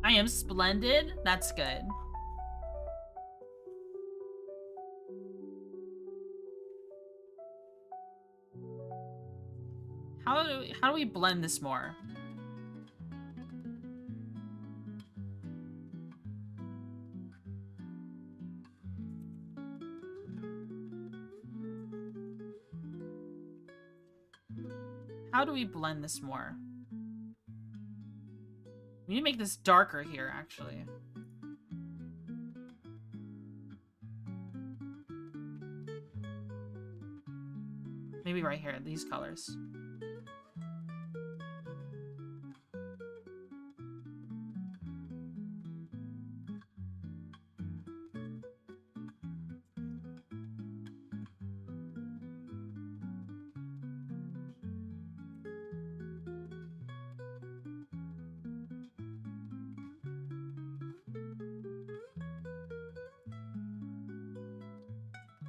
S2: I am splendid. That's good. How do we blend this more? How do we blend this more? We need to make this darker here, actually. Maybe right here, these colors.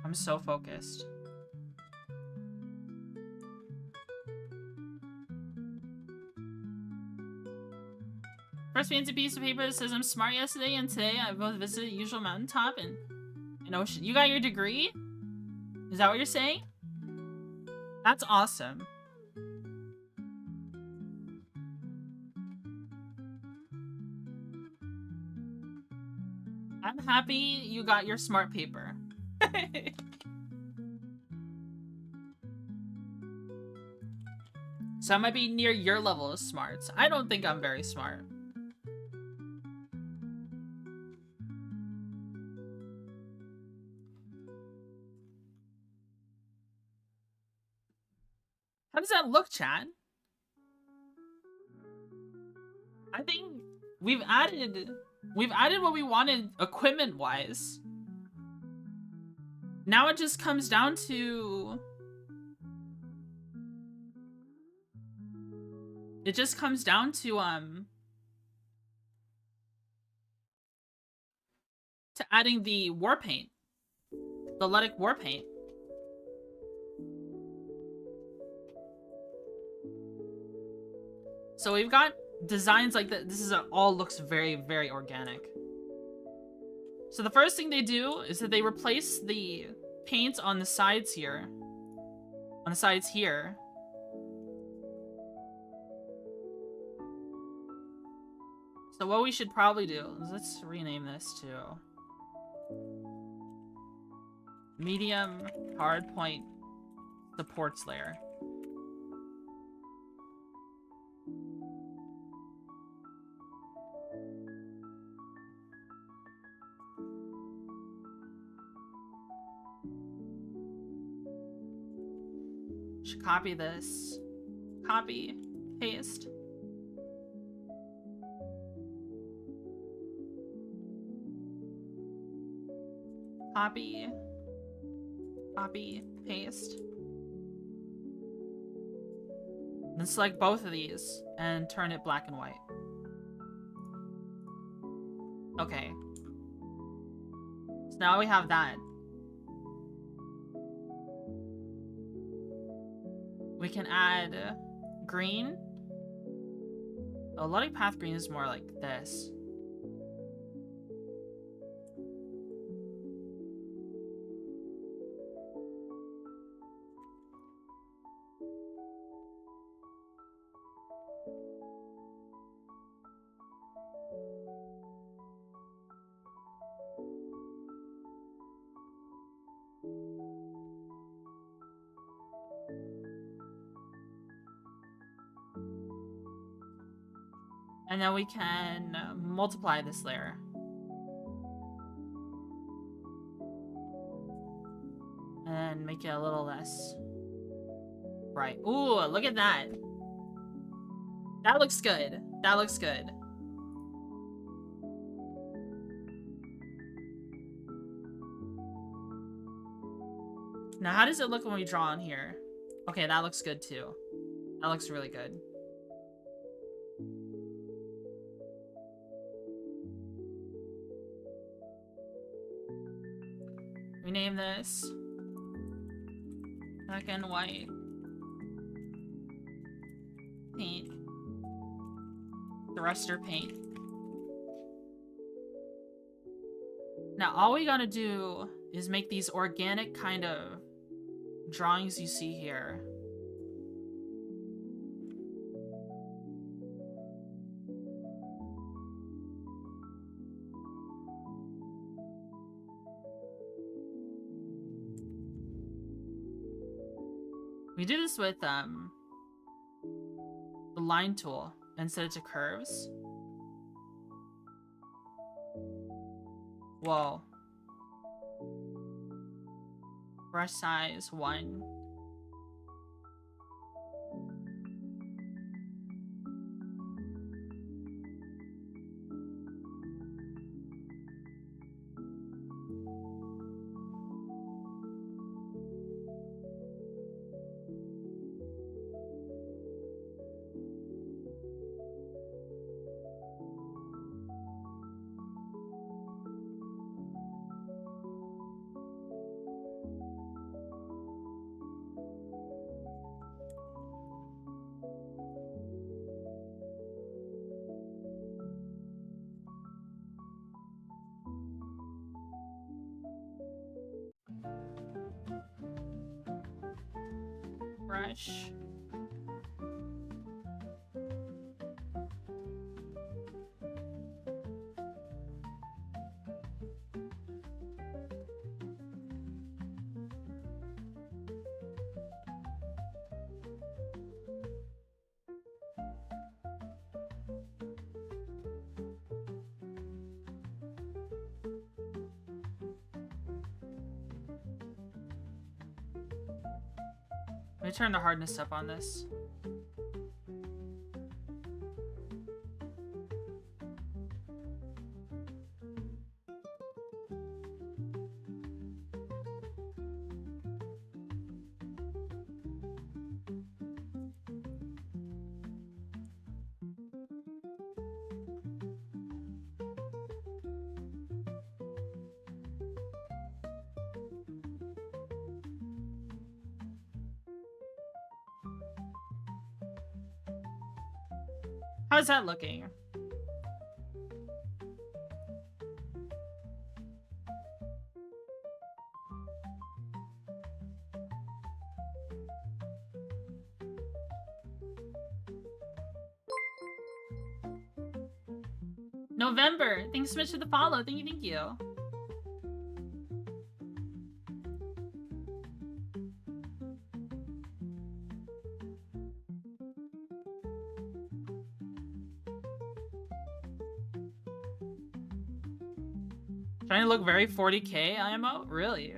S2: I'm so focused. First fancy piece of paper that says I'm smart yesterday and today I both visited usual mountaintop and ocean. You got your degree? Is that what you're saying? That's awesome. I'm happy you got your smart paper. So I might be near your level of smarts. I don't think I'm very smart. How does that look, chat? I think we've added what we wanted equipment-wise. Now it just comes down to... It just comes down to adding the war paint. The Letic war paint. So we've got designs like that. This is all looks very, very organic. So the first thing they do is that they replace the paint on the sides here. On the sides here. So what we should probably do is let's rename this to medium hardpoint supports layer. Should copy this. Copy, paste. Copy, copy, paste. Then select both of these and turn it black and white. Okay. So now we have that. We can add green. A Loading path green is more like this. And then we can multiply this layer. And make it a little less bright. Ooh, look at that. That looks good. That looks good. Now, how does it look when we draw on here? Okay, that looks good too. That looks really good. Rename this black and white paint, thruster paint. Now all we gotta do is make these organic kind of drawings you see here. We do this with, line tool and set it to curves. Whoa. Brush size 1. Brush. Let me turn the hardness up on this. How's that looking? November, thanks so much for the follow. Thank you, thank you. Trying to look very 40k IMO? Really?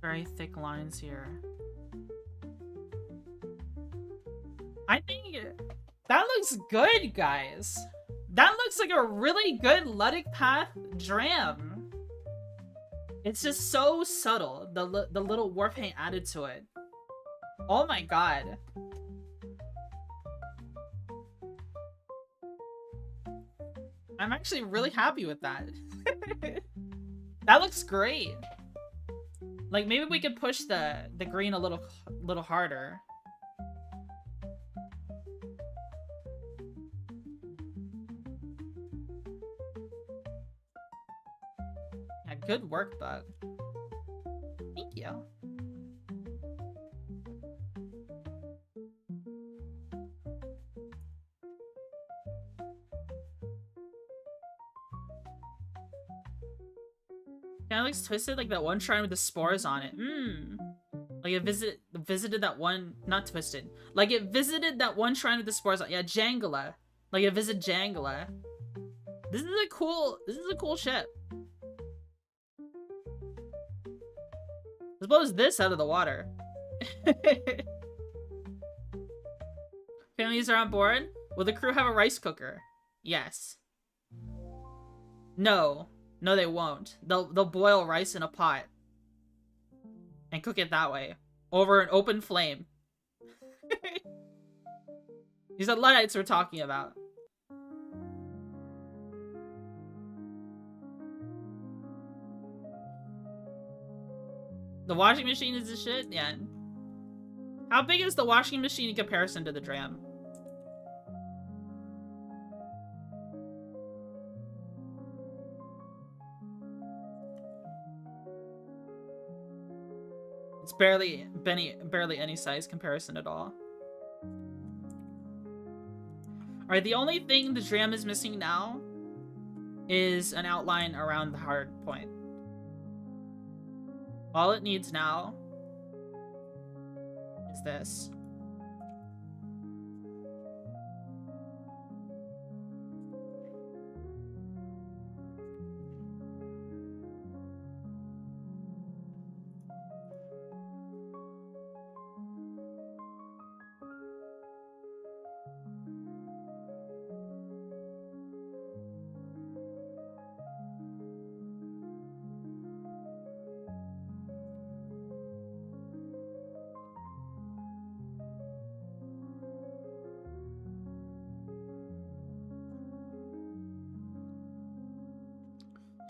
S2: Very thick lines here. I think that looks good, guys. That looks like a really good Ludic Path dram. It's just so subtle, the little war paint added to it. Oh my god. I'm actually really happy with that. That looks great. Like, maybe we could push the green a little harder. Yeah, good work, Bug. Thank you. Kind of looks twisted, like that one shrine with the spores on it. Like it visited that one, not twisted. Like it visited that one shrine with the spores on. Yeah, Jangala. Like it visited Jangala. This is a cool ship. Let's blow this out of the water. Families are on board. Will the crew have a rice cooker? Yes. No. No, they won't. They'll boil rice in a pot and cook it that way over an open flame. These are Luddites we're talking about. The washing machine is the shit? Yeah. How big is the washing machine in comparison to the dram? It's barely any size comparison at all. Alright, the only thing the dram is missing now is an outline around the hard point. All it needs now is this.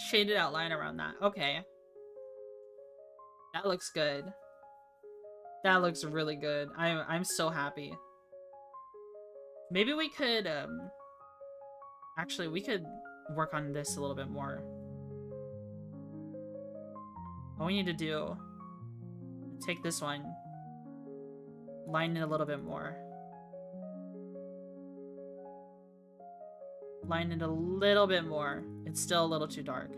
S2: Shaded outline around that. Okay. That looks good. That looks really good. I'm so happy. Maybe we could actually we could work on this a little bit more. All we need to do, take this one, line it a little bit more. Line it a little bit more. It's still a little too dark.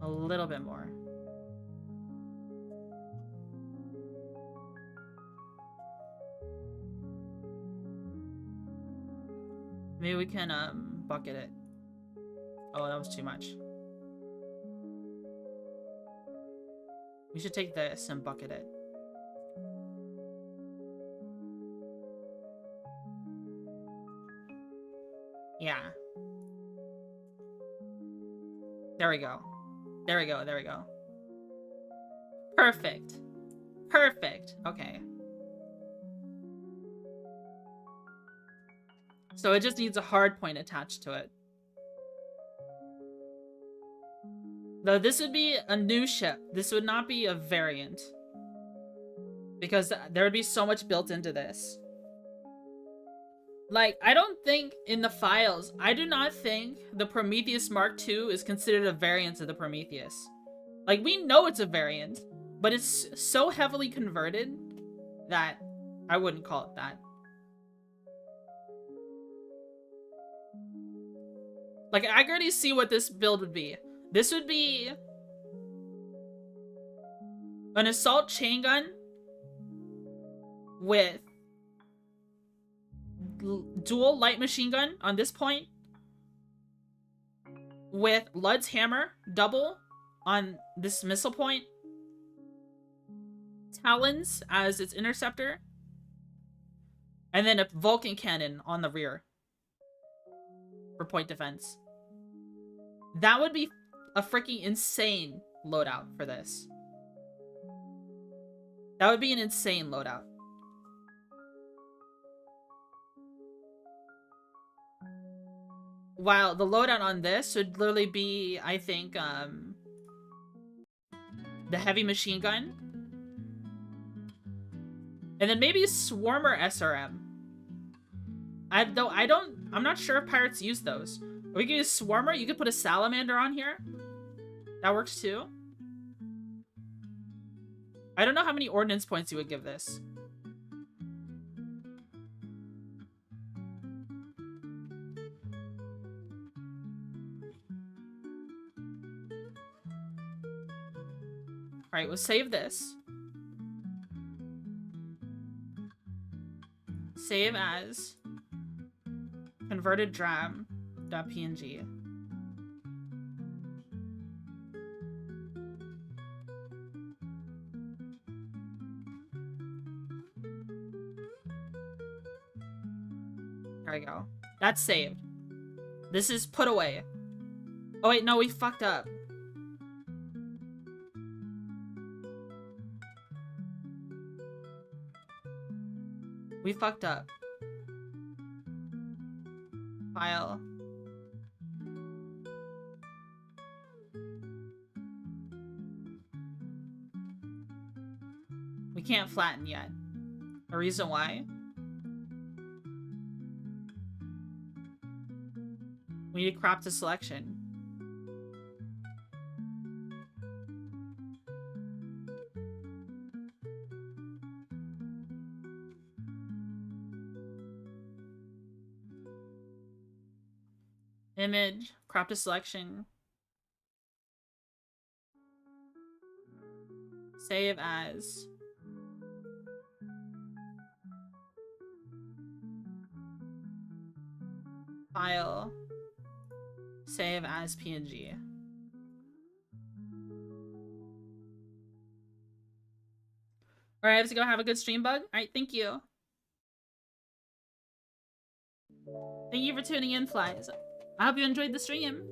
S2: A little bit more. Maybe we can bucket it. Oh, that was too much. We should take this and bucket it. Yeah. There we go. There we go, there we go. Perfect. Perfect. Okay. So it just needs a hard point attached to it. Though this would be a new ship. This would not be a variant. Because there would be so much built into this. Like, I don't think in the files, I do not think the Prometheus Mark II is considered a variant of the Prometheus. Like, we know it's a variant, but it's so heavily converted that I wouldn't call it that. Like, I can already see what this build would be. This would be an assault chain gun with dual light machine gun on this point, with Lud's hammer double on this missile point, Talons as its interceptor, and then a Vulcan cannon on the rear for point defense. That would be a freaking insane loadout for this. That would be an insane loadout. While the loadout on this would literally be, I think, the heavy machine gun. And then maybe Swarmer SRM. I'm not sure if pirates use those. We could use Swarmer. You could put a Salamander on here. That works too. I don't know how many ordnance points you would give this. Alright, we'll save this. Save as converted dram.png. There we go. That's saved. This is put away. Oh wait, no, we fucked up. We fucked up.
S1: File. We can't flatten yet. A reason why? We need to crop to selection. Image, crop to selection. Save as. File. Save as PNG. Alright, I have to go have a good stream, Bug. Alright, thank you. Thank you for tuning in, Flies. I hope you enjoyed the stream.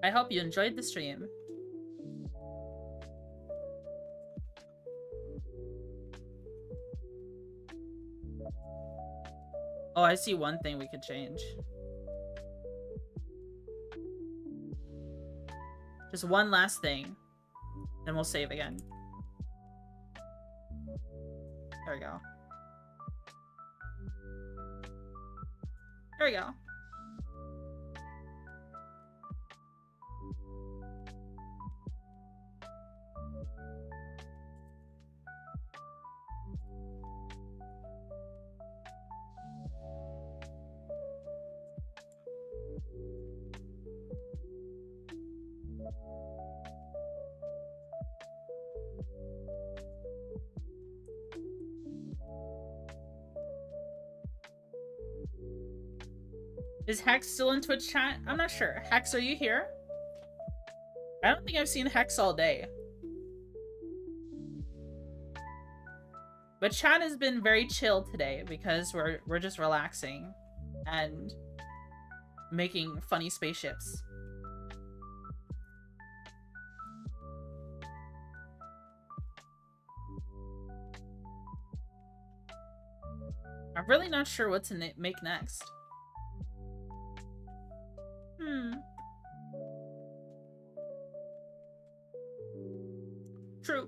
S1: I hope you enjoyed the stream. Oh, I see one thing we could change. Just one last thing. Then we'll save again. There we go. There we go. Is Hex still in Twitch chat? I'm not sure. Hex, are you here? I don't think I've seen Hex all day. But chat has been very chill today because we're just relaxing and making funny spaceships. I'm really not sure what to make next. True.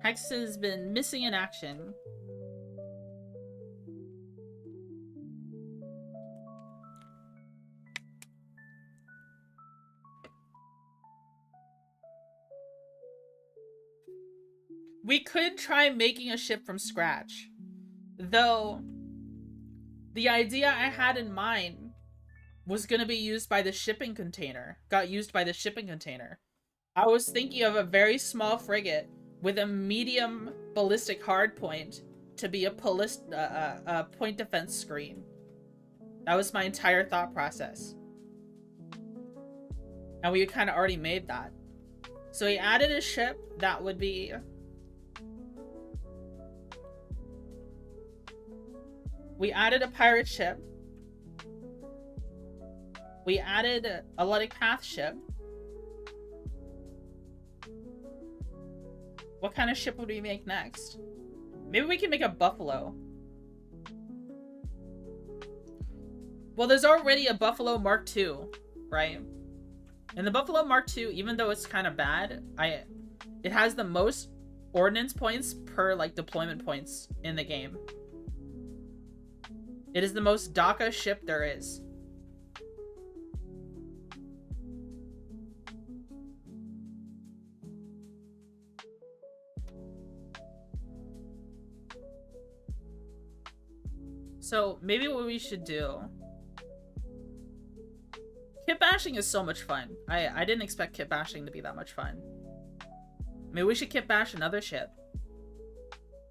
S1: Hex has been missing in action. We could try making a ship from scratch. Though, the idea I had in mind was gonna be used by the shipping container. Got used by the shipping container. I was thinking of a very small frigate with a medium ballistic hardpoint to be a point defense screen. That was my entire thought process. And we kind of already made that. So we added a ship that would be... We added a pirate ship. We added a Luddic Path ship. What kind of ship would we make next? Maybe we can make a Buffalo. Well, there's already a Buffalo Mark II, right? And the Buffalo Mark II, even though it's kind of bad, it has the most ordnance points per, like, deployment points in the game. It is the most DACA ship there is. So, maybe what we should do... Kit bashing is so much fun. I didn't expect kit bashing to be that much fun. Maybe we should kit bash another ship.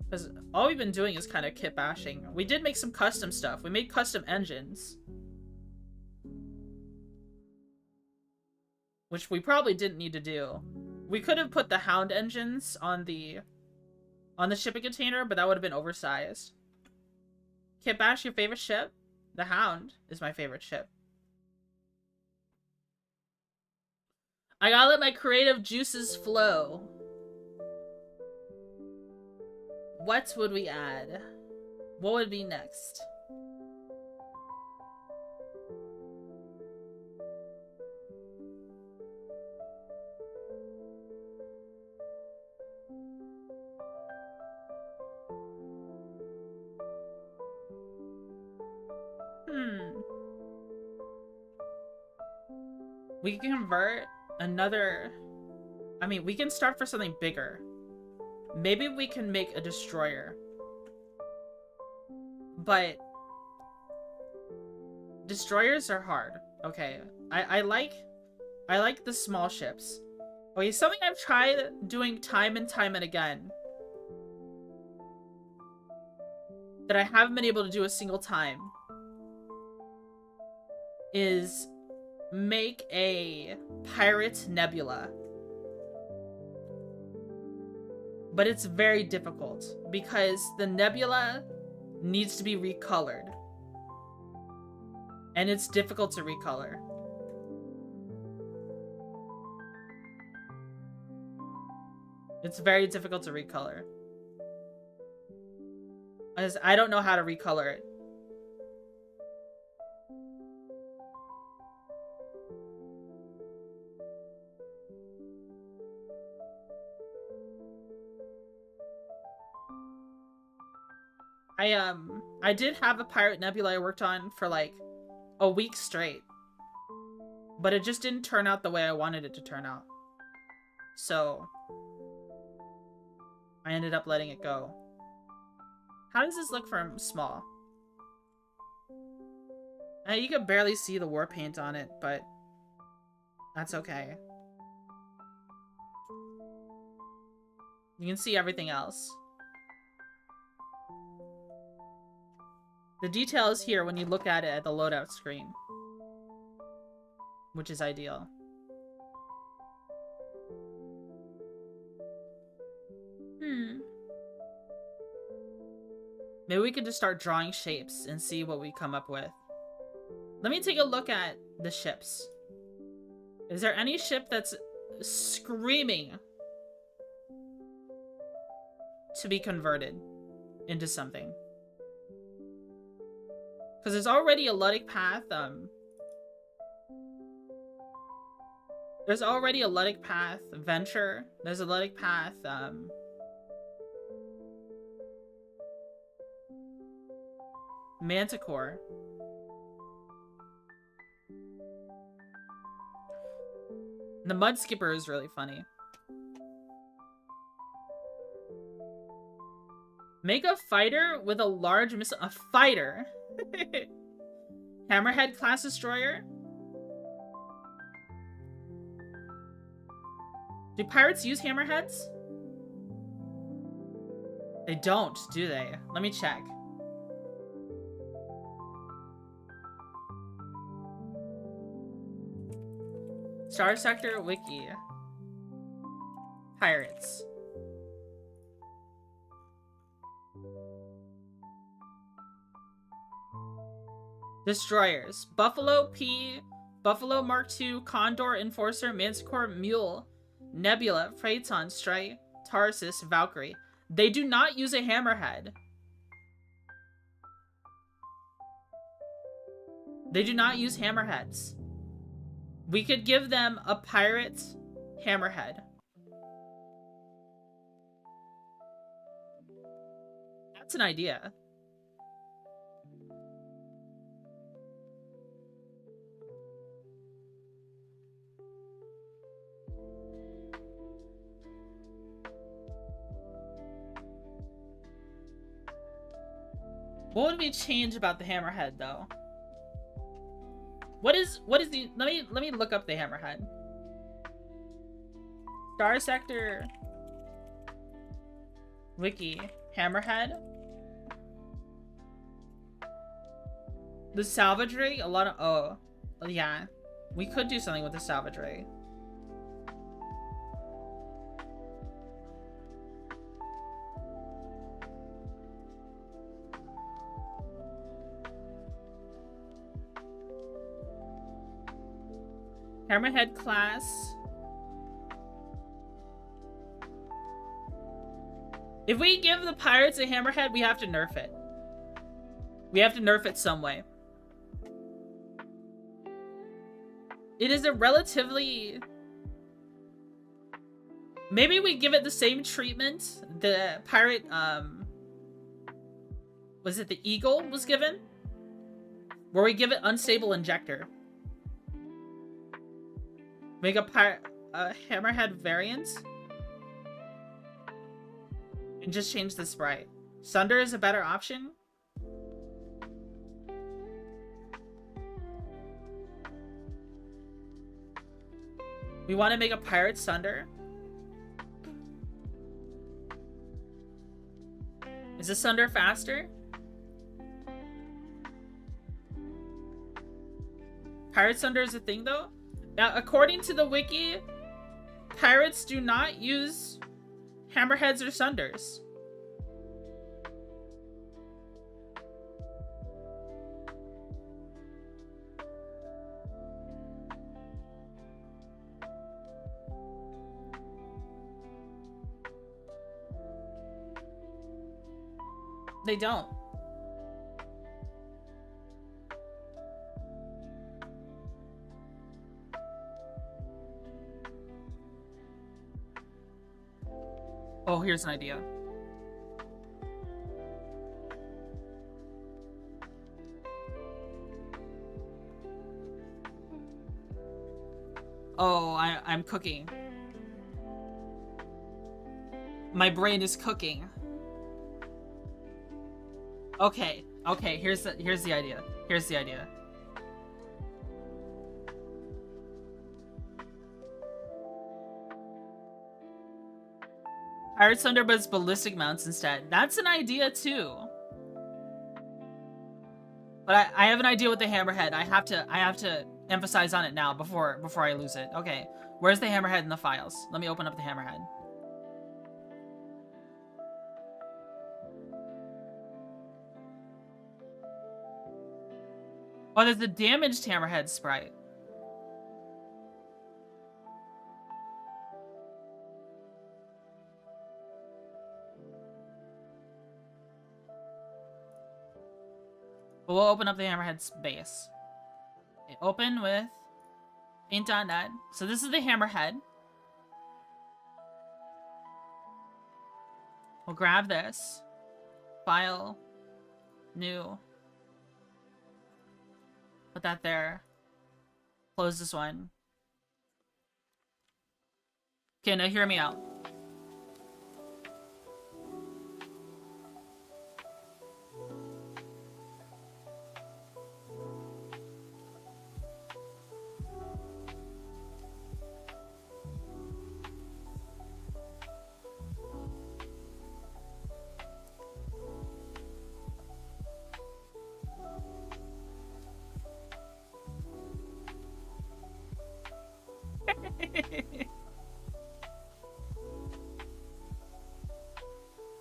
S1: Because all we've been doing is kind of kit bashing. We did make some custom stuff. We made custom engines. Which we probably didn't need to do. We could have put the Hound engines on the shipping container, but that would have been oversized. Kit bash, your favorite ship? The Hound is my favorite ship. I gotta let my creative juices flow.
S2: What would we add? What would be next? We can convert another... I mean, we can start for something bigger. Maybe we can make a destroyer. But... destroyers are hard. Okay. I like the small ships. Okay, something I've tried doing time and time and again that I haven't been able to do a single time is make a pirate nebula. But it's very difficult because the nebula needs to be recolored. And it's difficult to recolor. It's very difficult to recolor. As I don't know how to recolor it. I did have a pirate nebula I worked on for like a week straight. But it just didn't turn out the way I wanted it to turn out. So I ended up letting it go. How does this look from small? You can barely see the war paint on it, but that's okay. You can see everything else. The detail is here when you look at it at the loadout screen, which is ideal. Maybe we could just start drawing shapes and see what we come up with. Let me take a look at the ships. Is there any ship that's screaming to be converted into something? Because there's already a Luddic Path, there's already a Luddic Path Venture. There's a Luddic Path, Manticore. The Mud Skipper is really funny. Make a fighter with a large missile. A fighter? Hammerhead class destroyer? Do pirates use hammerheads? They don't, do they? Let me check. Starsector Wiki. Pirates. Destroyers. Buffalo P, Buffalo Mark II, Condor, Enforcer, Manticore, Mule, Nebula, Phaeton, Stray, Tarsus, Valkyrie. They do not use a hammerhead. They do not use hammerheads. We could give them a pirate hammerhead. That's an idea. What would we change about the hammerhead, though? What is the... Let me look up the hammerhead. Starsector Wiki. Hammerhead. The salvage rig? A lot of... Oh. Yeah. We could do something with the salvage rig. Hammerhead class. If we give the pirates a hammerhead, we have to nerf it. We have to nerf it some way. It is a relatively... Maybe we give it the same treatment the pirate, was it the Eagle was given? Where we give it unstable injector. Make a hammerhead variant. And just change the sprite. Sunder is a better option. We want to make a pirate Sunder. Is the Sunder faster? Pirate Sunder is a thing though? Now, according to the wiki, pirates do not use hammerheads or Sunders. They don't. Oh, here's an idea. Oh, I'm cooking. My brain is cooking. Okay, here's the idea. Here's the idea. Pirate Thunder, but it's ballistic mounts instead. That's an idea too. But I have an idea with the hammerhead. I have to emphasize on it now before I lose it. Okay, where's the hammerhead in the files? Let me open up the hammerhead. Oh, there's the damaged hammerhead sprite. But we'll open up the hammerhead's base. Okay, open with paint.net. So this is the hammerhead. We'll grab this. File. New. Put that there. Close this one. Okay, now hear me out.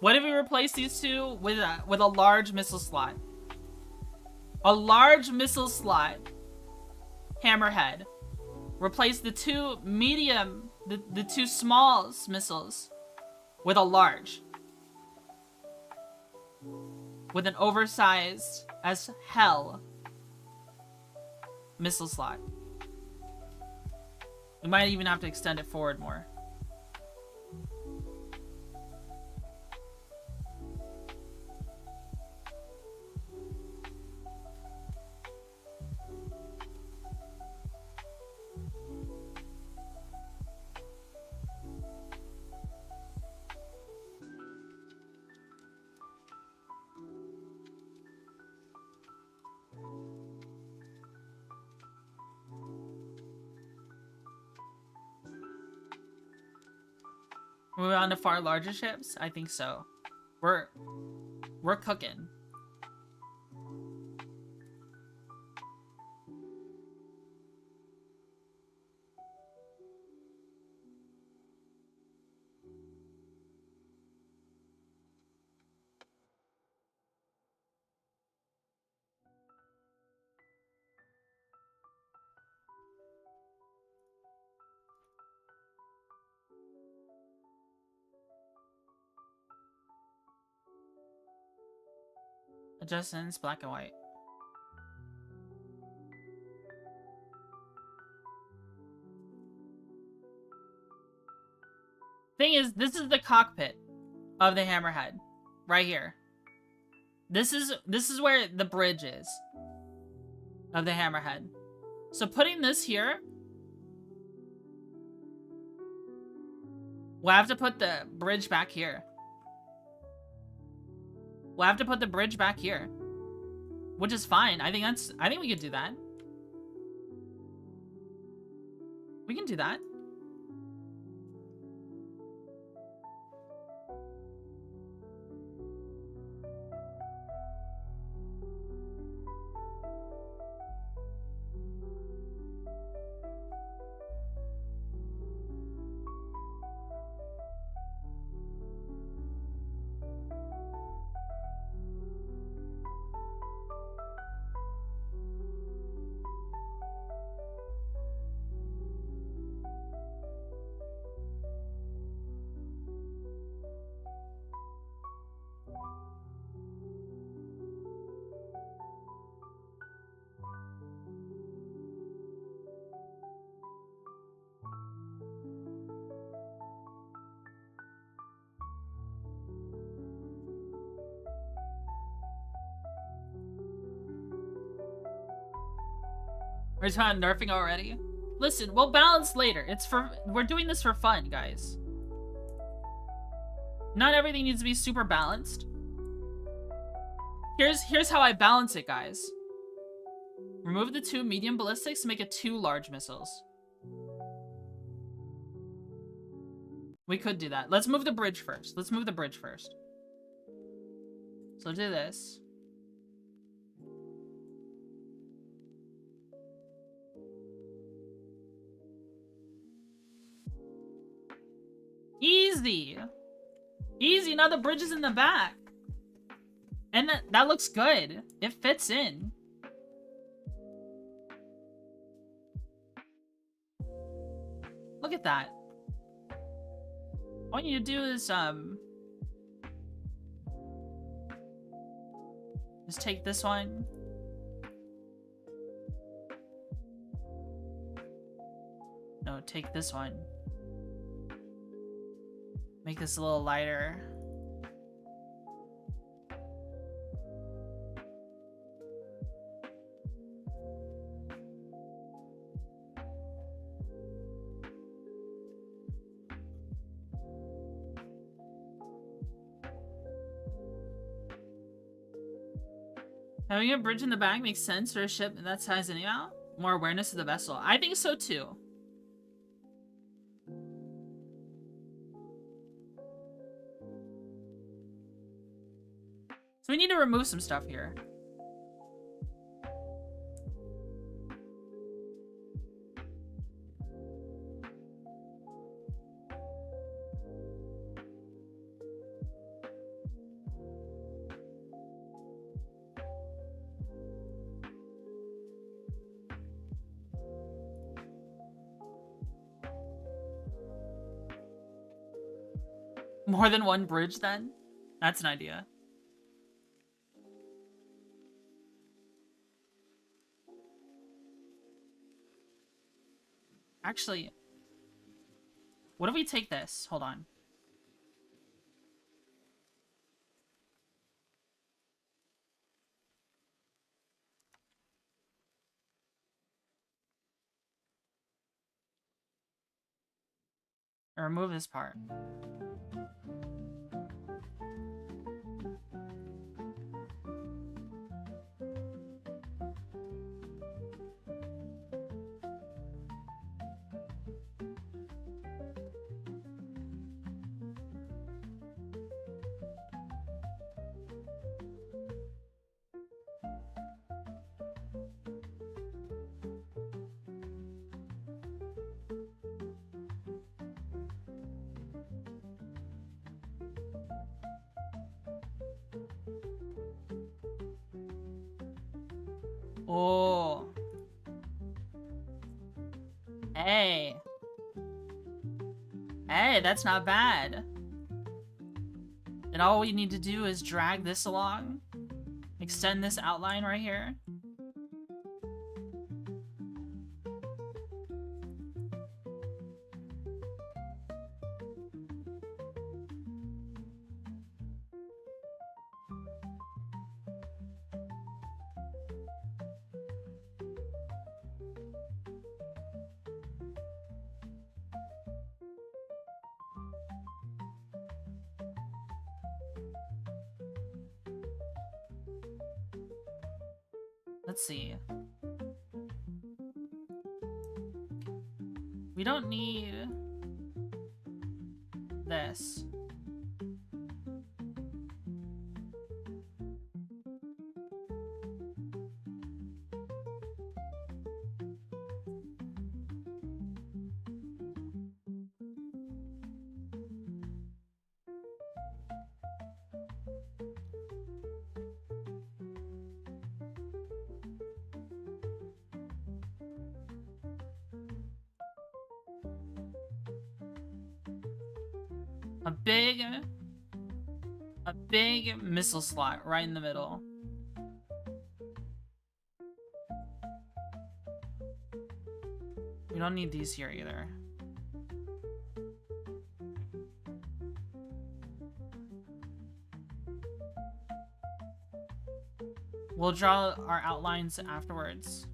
S2: What if we replace these two with a large missile slot? A large missile slot. Hammerhead. Replace the two medium, the two small missiles with a large. With an oversized as hell missile slot. We might even have to extend it forward more. Moving on to far larger ships? I think so. We're cooking. adjustments, black and white. Thing is, this is the cockpit of the Hammerhead. Right here. This is where the bridge is. Of the Hammerhead. So putting this here... We'll have to put the bridge back here. We'll have to put the bridge back here. Which is fine. I think we could do that. We can do that. We're talking nerfing already? Listen, we'll balance later. We're doing this for fun, guys. Not everything needs to be super balanced. Here's how I balance it, guys. Remove the 2 medium ballistics to make it 2 large missiles. We could do that. Let's move the bridge first. So do this. Easy! Easy, now the bridge is in the back. And that looks good. It fits in. Look at that. All you need to do is, just take this one. No, take this one. Make this a little lighter. Having a bridge in the back makes sense for a ship that size anyhow. More awareness of the vessel. I think so too. So we need to remove some stuff here. More than one bridge then? That's an idea. Actually, what if we take this? Hold on. Or remove this part. Oh. Hey. Hey, that's not bad. And all we need to do is drag this along extend this outline right here. Let's see. We don't need this. A big missile slot right in the middle. We don't need these here either. We'll draw our outlines afterwards.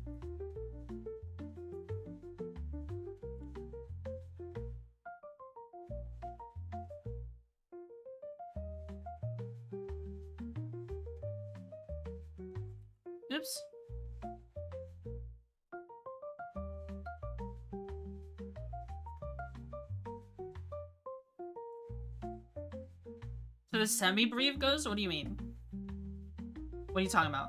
S2: Oops. So the semi-brief goes? What do you mean? What are you talking about?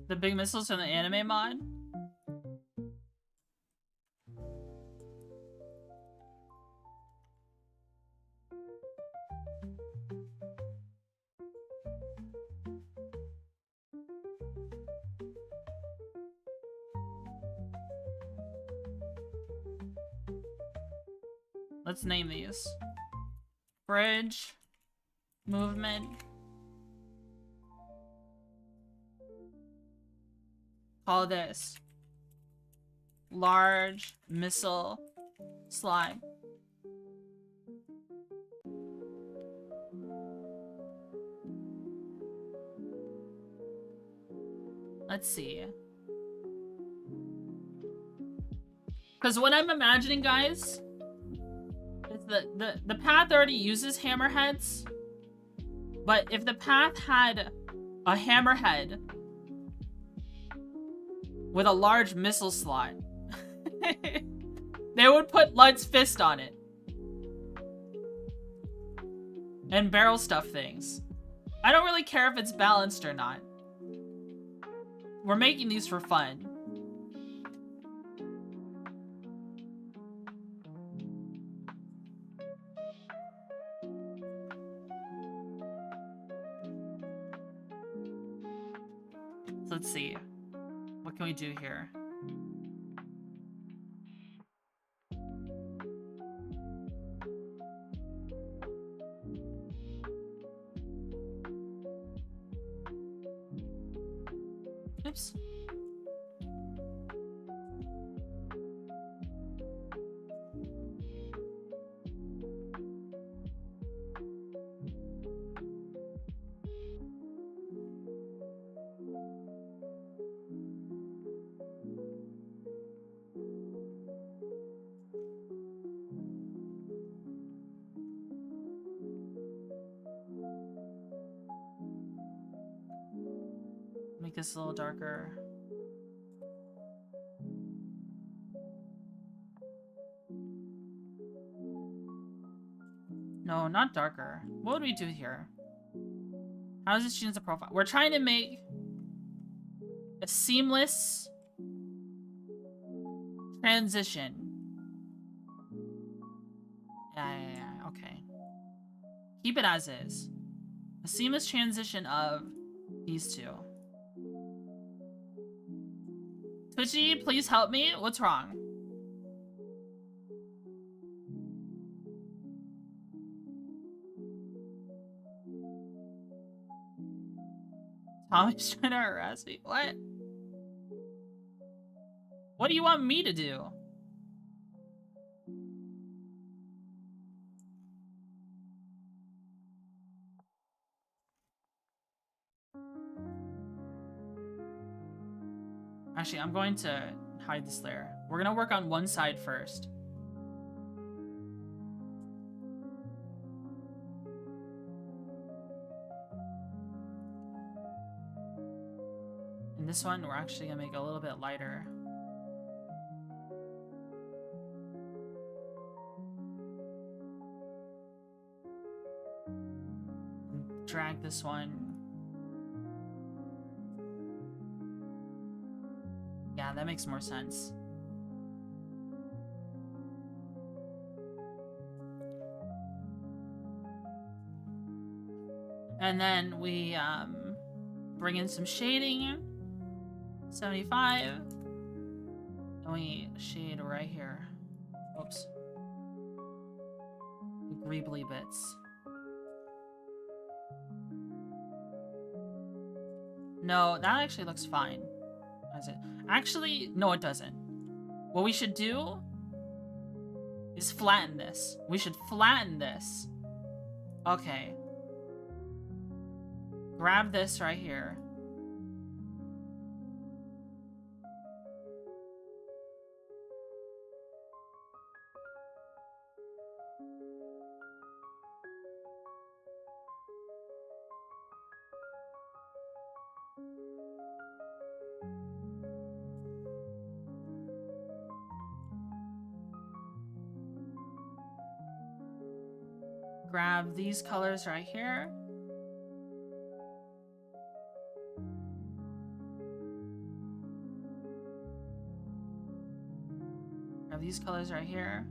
S2: The big missiles from the anime mod? Let's name these. Bridge. Movement. Call this large missile slide. Let's see. Because what I'm imagining, guys, is the path already uses hammerheads. But if the path had a hammerhead with a large missile slot, they would put Lud's fist on it. And barrel stuff things. I don't really care if it's balanced or not. We're making these for fun. So let's see. What can we do here? Oops. Make this a little darker. No, not darker. What would we do here? How does this change the profile? We're trying to make a seamless transition. Yeah, okay. Keep it as is. A seamless transition of these two. Twitchy, please help me. What's wrong? Tommy's trying to harass me. What? What do you want me to do? Actually, I'm going to hide this layer. We're gonna work on one side first. And this one, we're actually gonna make it a little bit lighter. And drag this one. Yeah, that makes more sense. And then we bring in some shading. 75. And we shade right here. Oops. The greebly bits. No, that actually looks fine. Does it? Actually, no, it doesn't. What we should do is flatten this. We should flatten this. Okay. Grab this right here. Grab these colors right here. Grab these colors right here.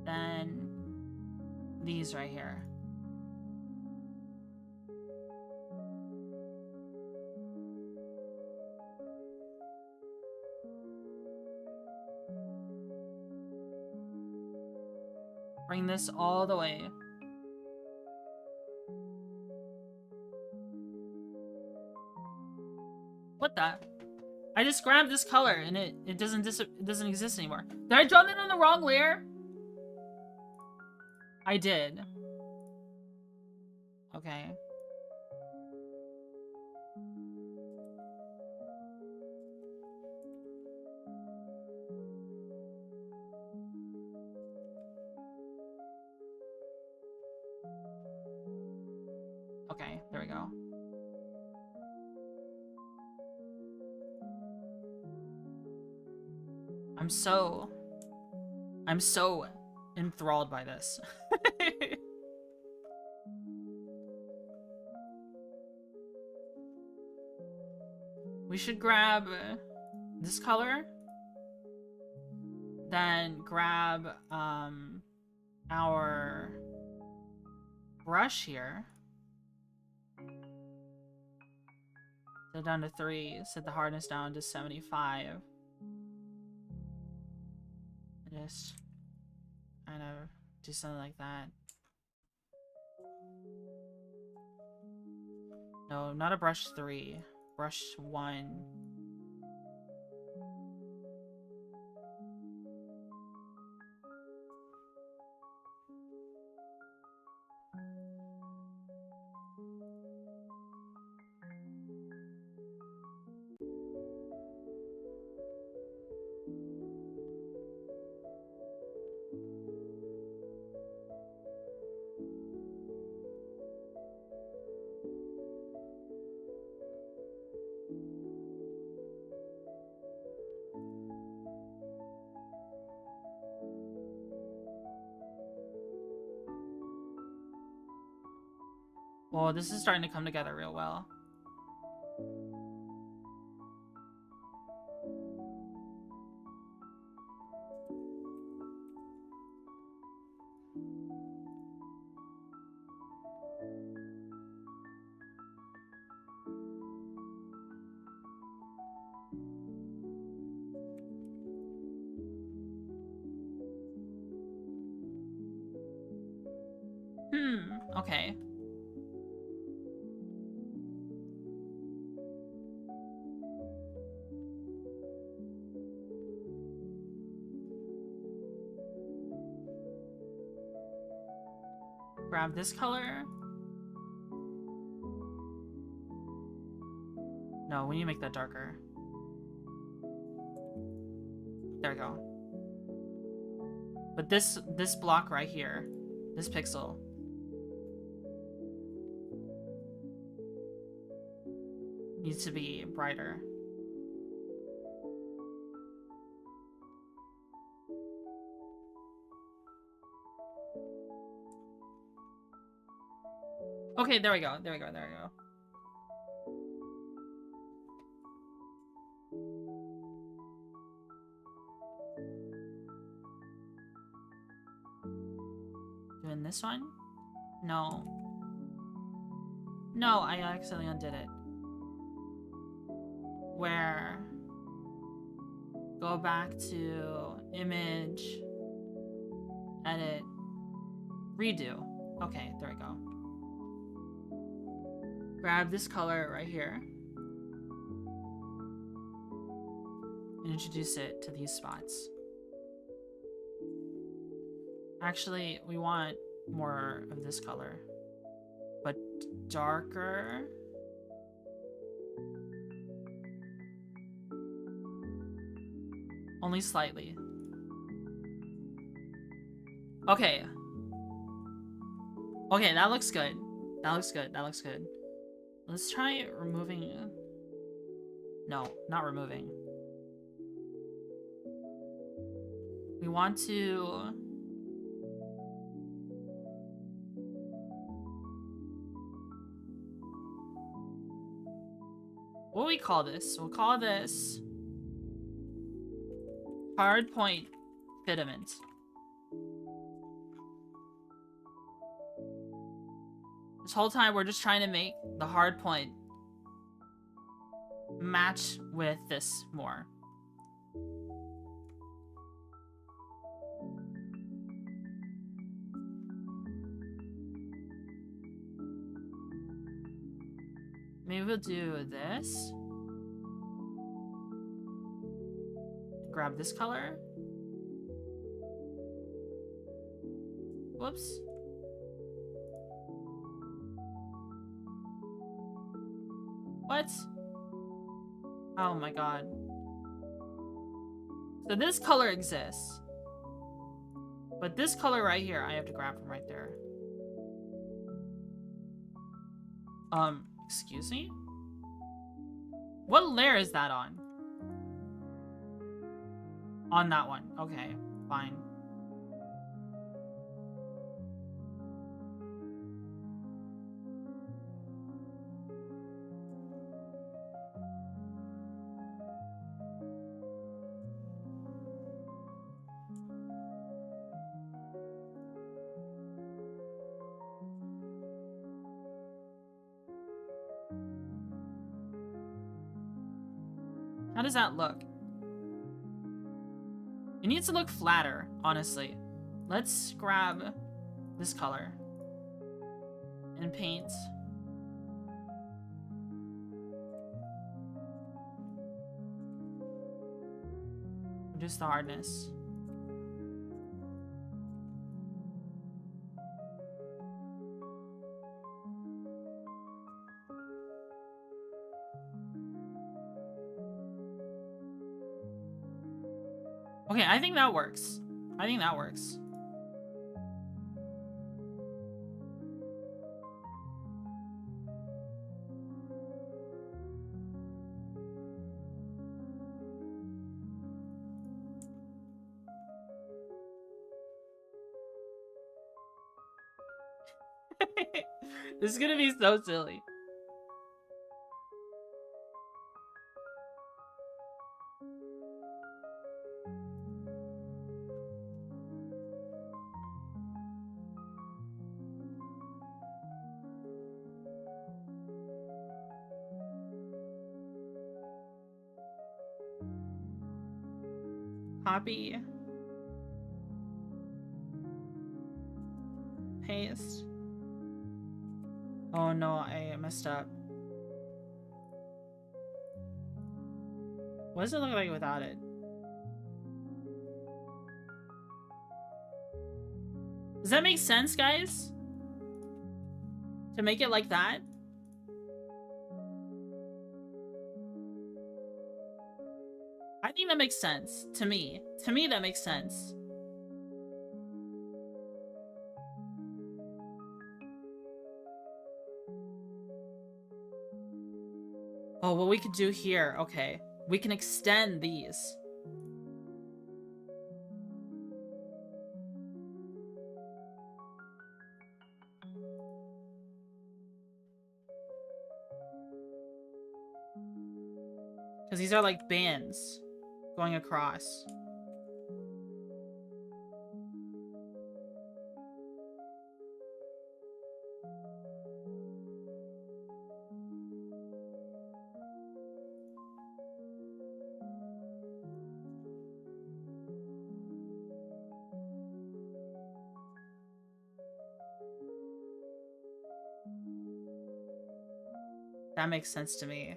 S2: Then these right here. Bring this all the way. What the? I just grabbed this color and it doesn't exist anymore. Did I draw that on the wrong layer? I did. Okay. Okay, there we go. I'm so enthralled by this. We should grab this color. Then grab our brush here. Set down to 3. Set the hardness down to 75. Just kind of do something like that. No, not a brush 3. Brush 1. Oh, this is starting to come together real well. Okay. Grab this color. No, we need to make that darker. There we go. But this block right here, this pixel, needs to be brighter. Okay, there we go. There we go. There we go. Doing this one? No. No, I accidentally undid it. Where? Go back to image, edit, redo. Okay, there we go. Grab this color right here and introduce it to these spots. Actually, we want more of this color, but darker. Only slightly. Okay. Okay, that looks good. That looks good. That looks good. Let's try removing... No, not removing. We want to... What do we call this? We'll call this... hard point filament. This whole time we're just trying to make the hard point match with this more. Maybe we'll do this. Grab this color. Whoops. What? Oh my god. So this color exists. But this color right here, I have to grab from right there. Excuse me? What layer is that on? On that one. Okay, fine. How does that look? It needs to look flatter, honestly. Let's grab this color and paint. Reduce the hardness. Okay, I think that works. I think that works. This is gonna be so silly. Copy. Paste. Oh no, I messed up. What does it look like without it? Does that make sense, guys? To make it like that? I think that makes sense. To me. To me, that makes sense. Oh, what we could do here. Okay. We can extend these. Because these are like bands going across. That makes sense to me.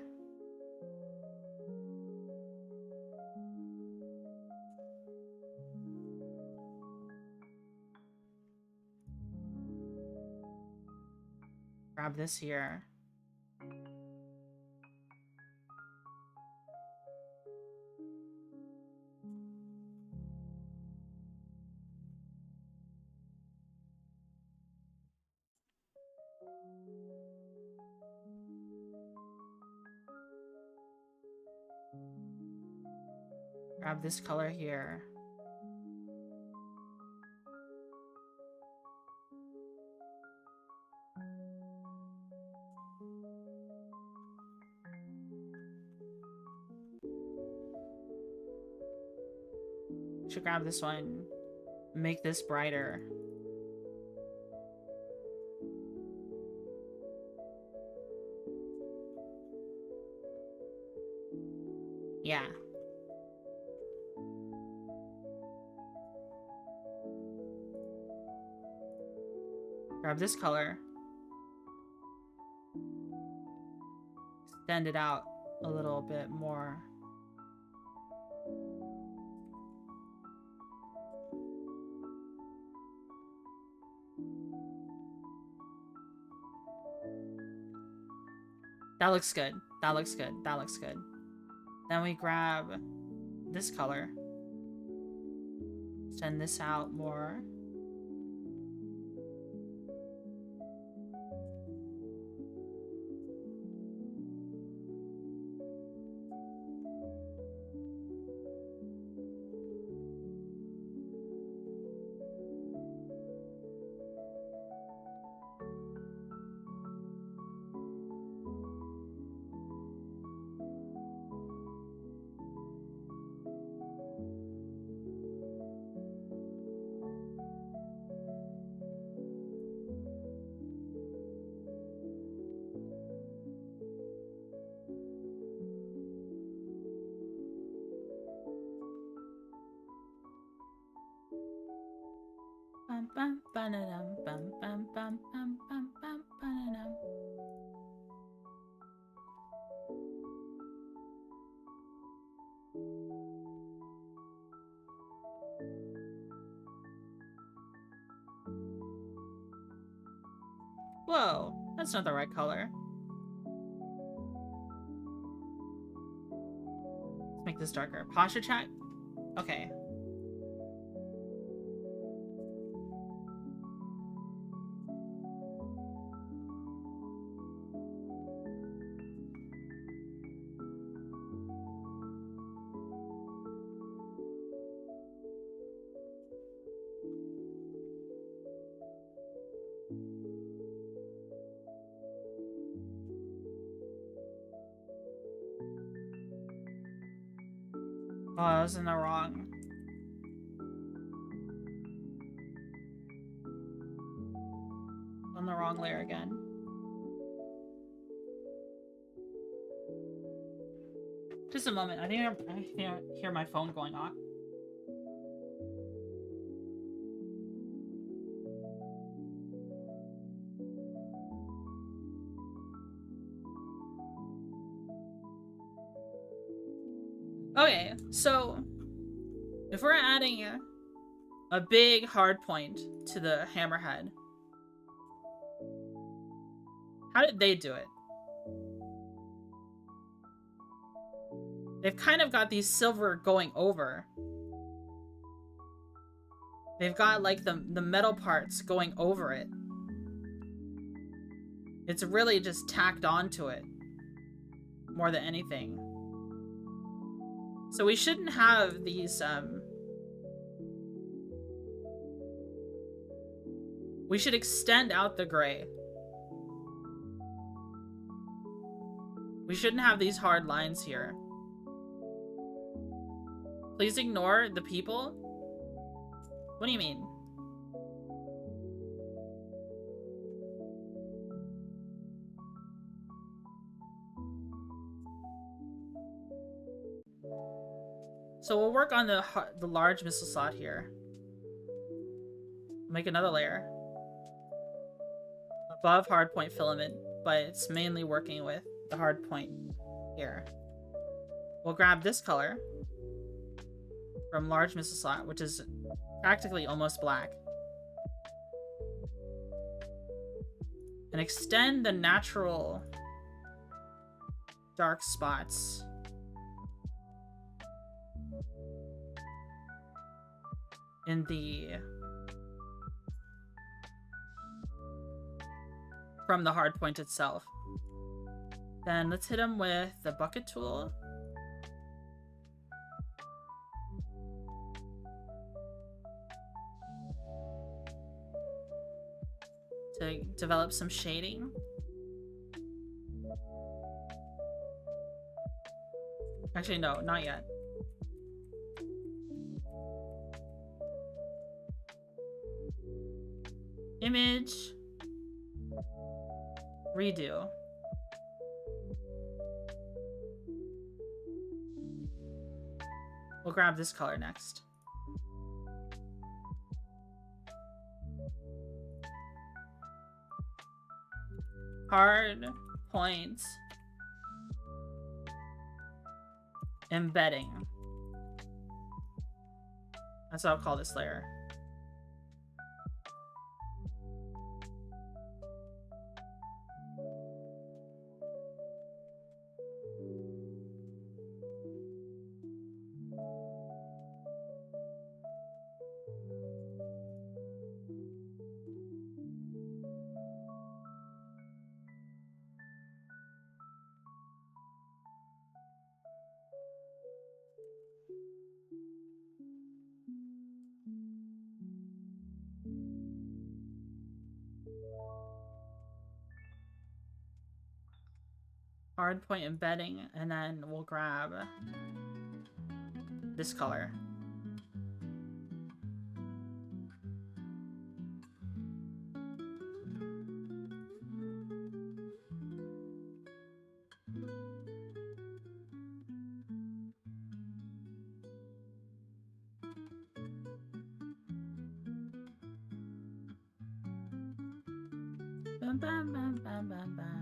S2: Grab this here. Grab this color here. Should grab this one. Make this brighter. Yeah. Grab this color. Extend it out a little bit more. That looks good. That looks good. That looks good. Then we grab this color. Send this out more. Bum, bum, ba-da-dum, bum, bum, bum, bum, bum, bum, ba-da-dum. Whoa, that's not the right color. Let's make this darker. Posture check? Okay.
S1: Oh, I was in the wrong. On the wrong layer again. Just a moment. I think I hear my phone going off. Okay, so if we're adding a big hard point to the hammerhead, how did they do it? They've kind of got these silver going over. They've got like the metal parts going over it. It's really just tacked onto it more than anything. So we shouldn't have these we should extend out the gray. We shouldn't have these hard lines here. Please ignore the people? What do you mean? So we'll work on the large missile slot here. Make another layer. Above hardpoint filament, but it's mainly working with the hardpoint here. We'll grab this color from large missile slot, which is practically almost black. And extend the natural dark spots in the from the hard point itself. Then let's hit him with the bucket tool. To develop some shading. Actually, no, not yet. Image. Redo. We'll grab this color next. Hard point embedding. That's what I'll call this layer. Hard point embedding, and then we'll grab this color. Bam, bam, bam, bam, bam, bam.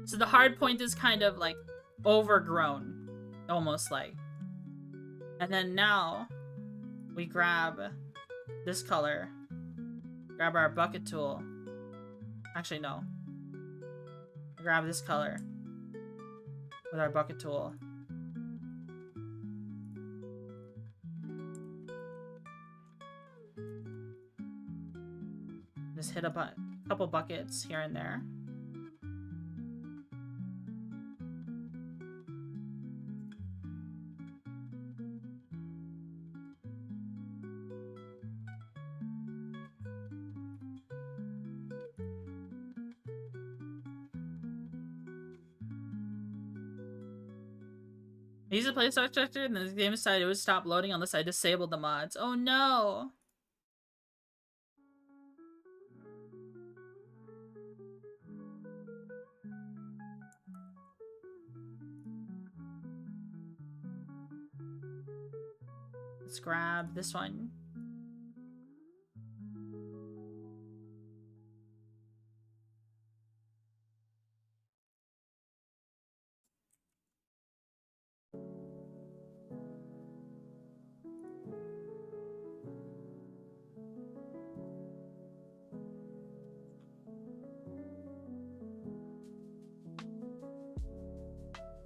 S1: So the hard point is kind of like overgrown, almost like. And then now we grab this color, grab our bucket tool. Actually, no. Grab this color with our bucket tool. Just hit a button. Couple buckets here and there. I used to play Starsector, and the game decided it would stop loading unless I disabled the mods. Oh no! Let's grab this one.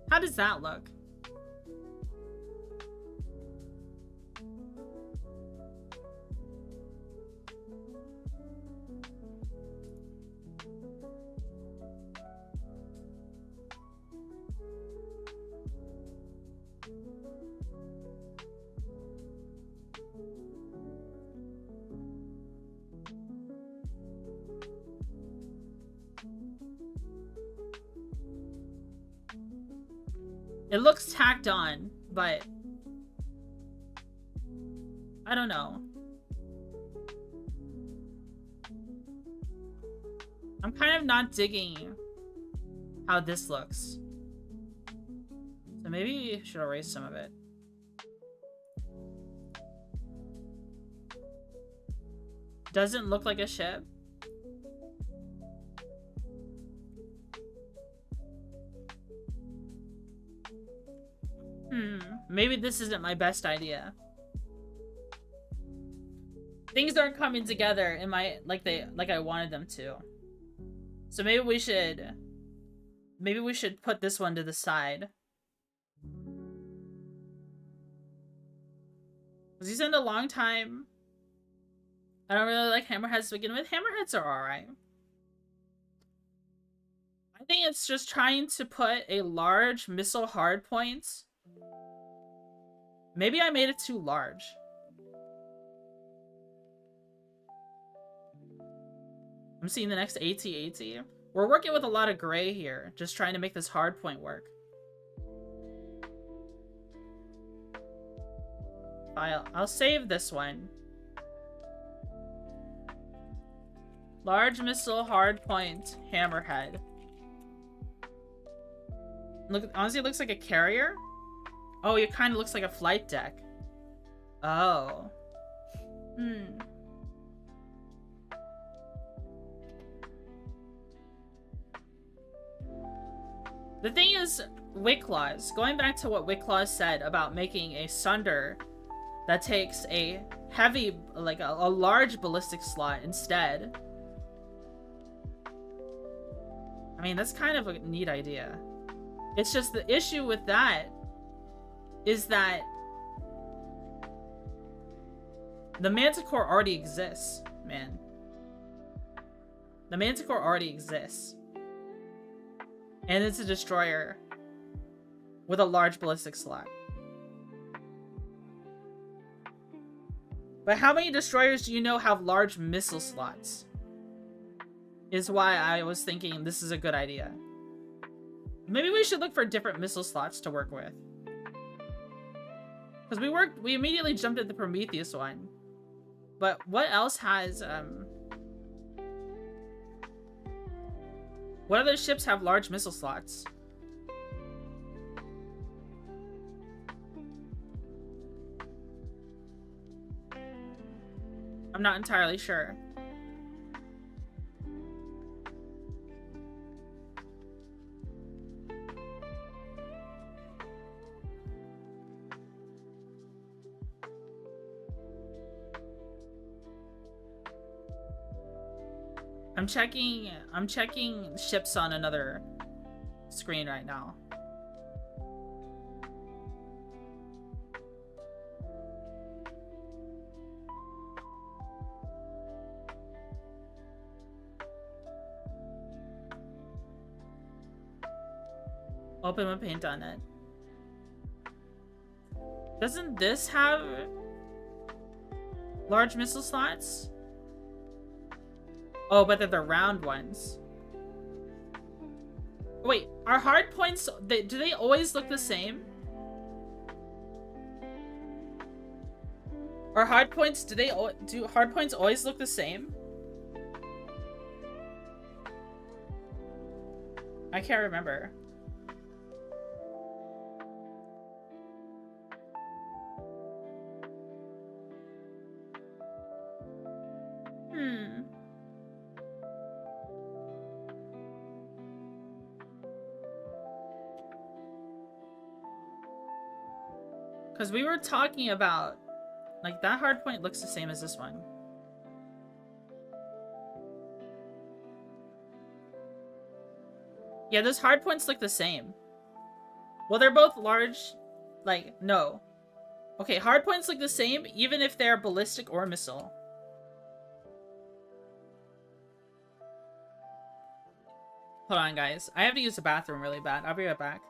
S1: How does that look? It looks tacked on, but I don't know. I'm kind of not digging how this looks. So maybe I should erase some of it. Doesn't look like a ship. Maybe this isn't my best idea. Things aren't coming together in my like I wanted them to. So maybe we should put this one to the side. Because he's in a long time. I don't really like hammerheads to begin with. Hammerheads are alright. I think it's just trying to put a large missile hardpoint. Maybe I made it too large. I'm seeing the next AT-AT. We're working with a lot of gray here, just trying to make this hardpoint work. I'll save this one. Large missile hardpoint hammerhead. Look, honestly, it looks like a carrier. Oh, it kind of looks like a flight deck. Oh. The thing is, Wicklaws, going back to what Wicklaws said about making a Sunder that takes a heavy, like a large ballistic slot instead. I mean, that's kind of a neat idea. It's just the issue with that is that the Manticore already exists, man. The Manticore already exists. And it's a destroyer with a large ballistic slot. But how many destroyers do you know have large missile slots? Is why I was thinking this is a good idea. Maybe we should look for different missile slots to work with. Because we immediately jumped at the Prometheus one. But what else has, what other ships have large missile slots? I'm not entirely sure. I'm checking ships on another screen right now.
S2: Open with paint on it. Doesn't this have large missile slots? Oh, but they're the round ones. Wait, are hard points, do they always look the same? Are hard points, do hard points always look the same? I can't remember. Because we were talking about, like, that hard point looks the same as this one. Yeah, those hard points look the same. Well, they're both large, like, no. Okay, hard points look the same even if they're ballistic or missile. Hold on, guys. I have to use the bathroom really bad. I'll be right back.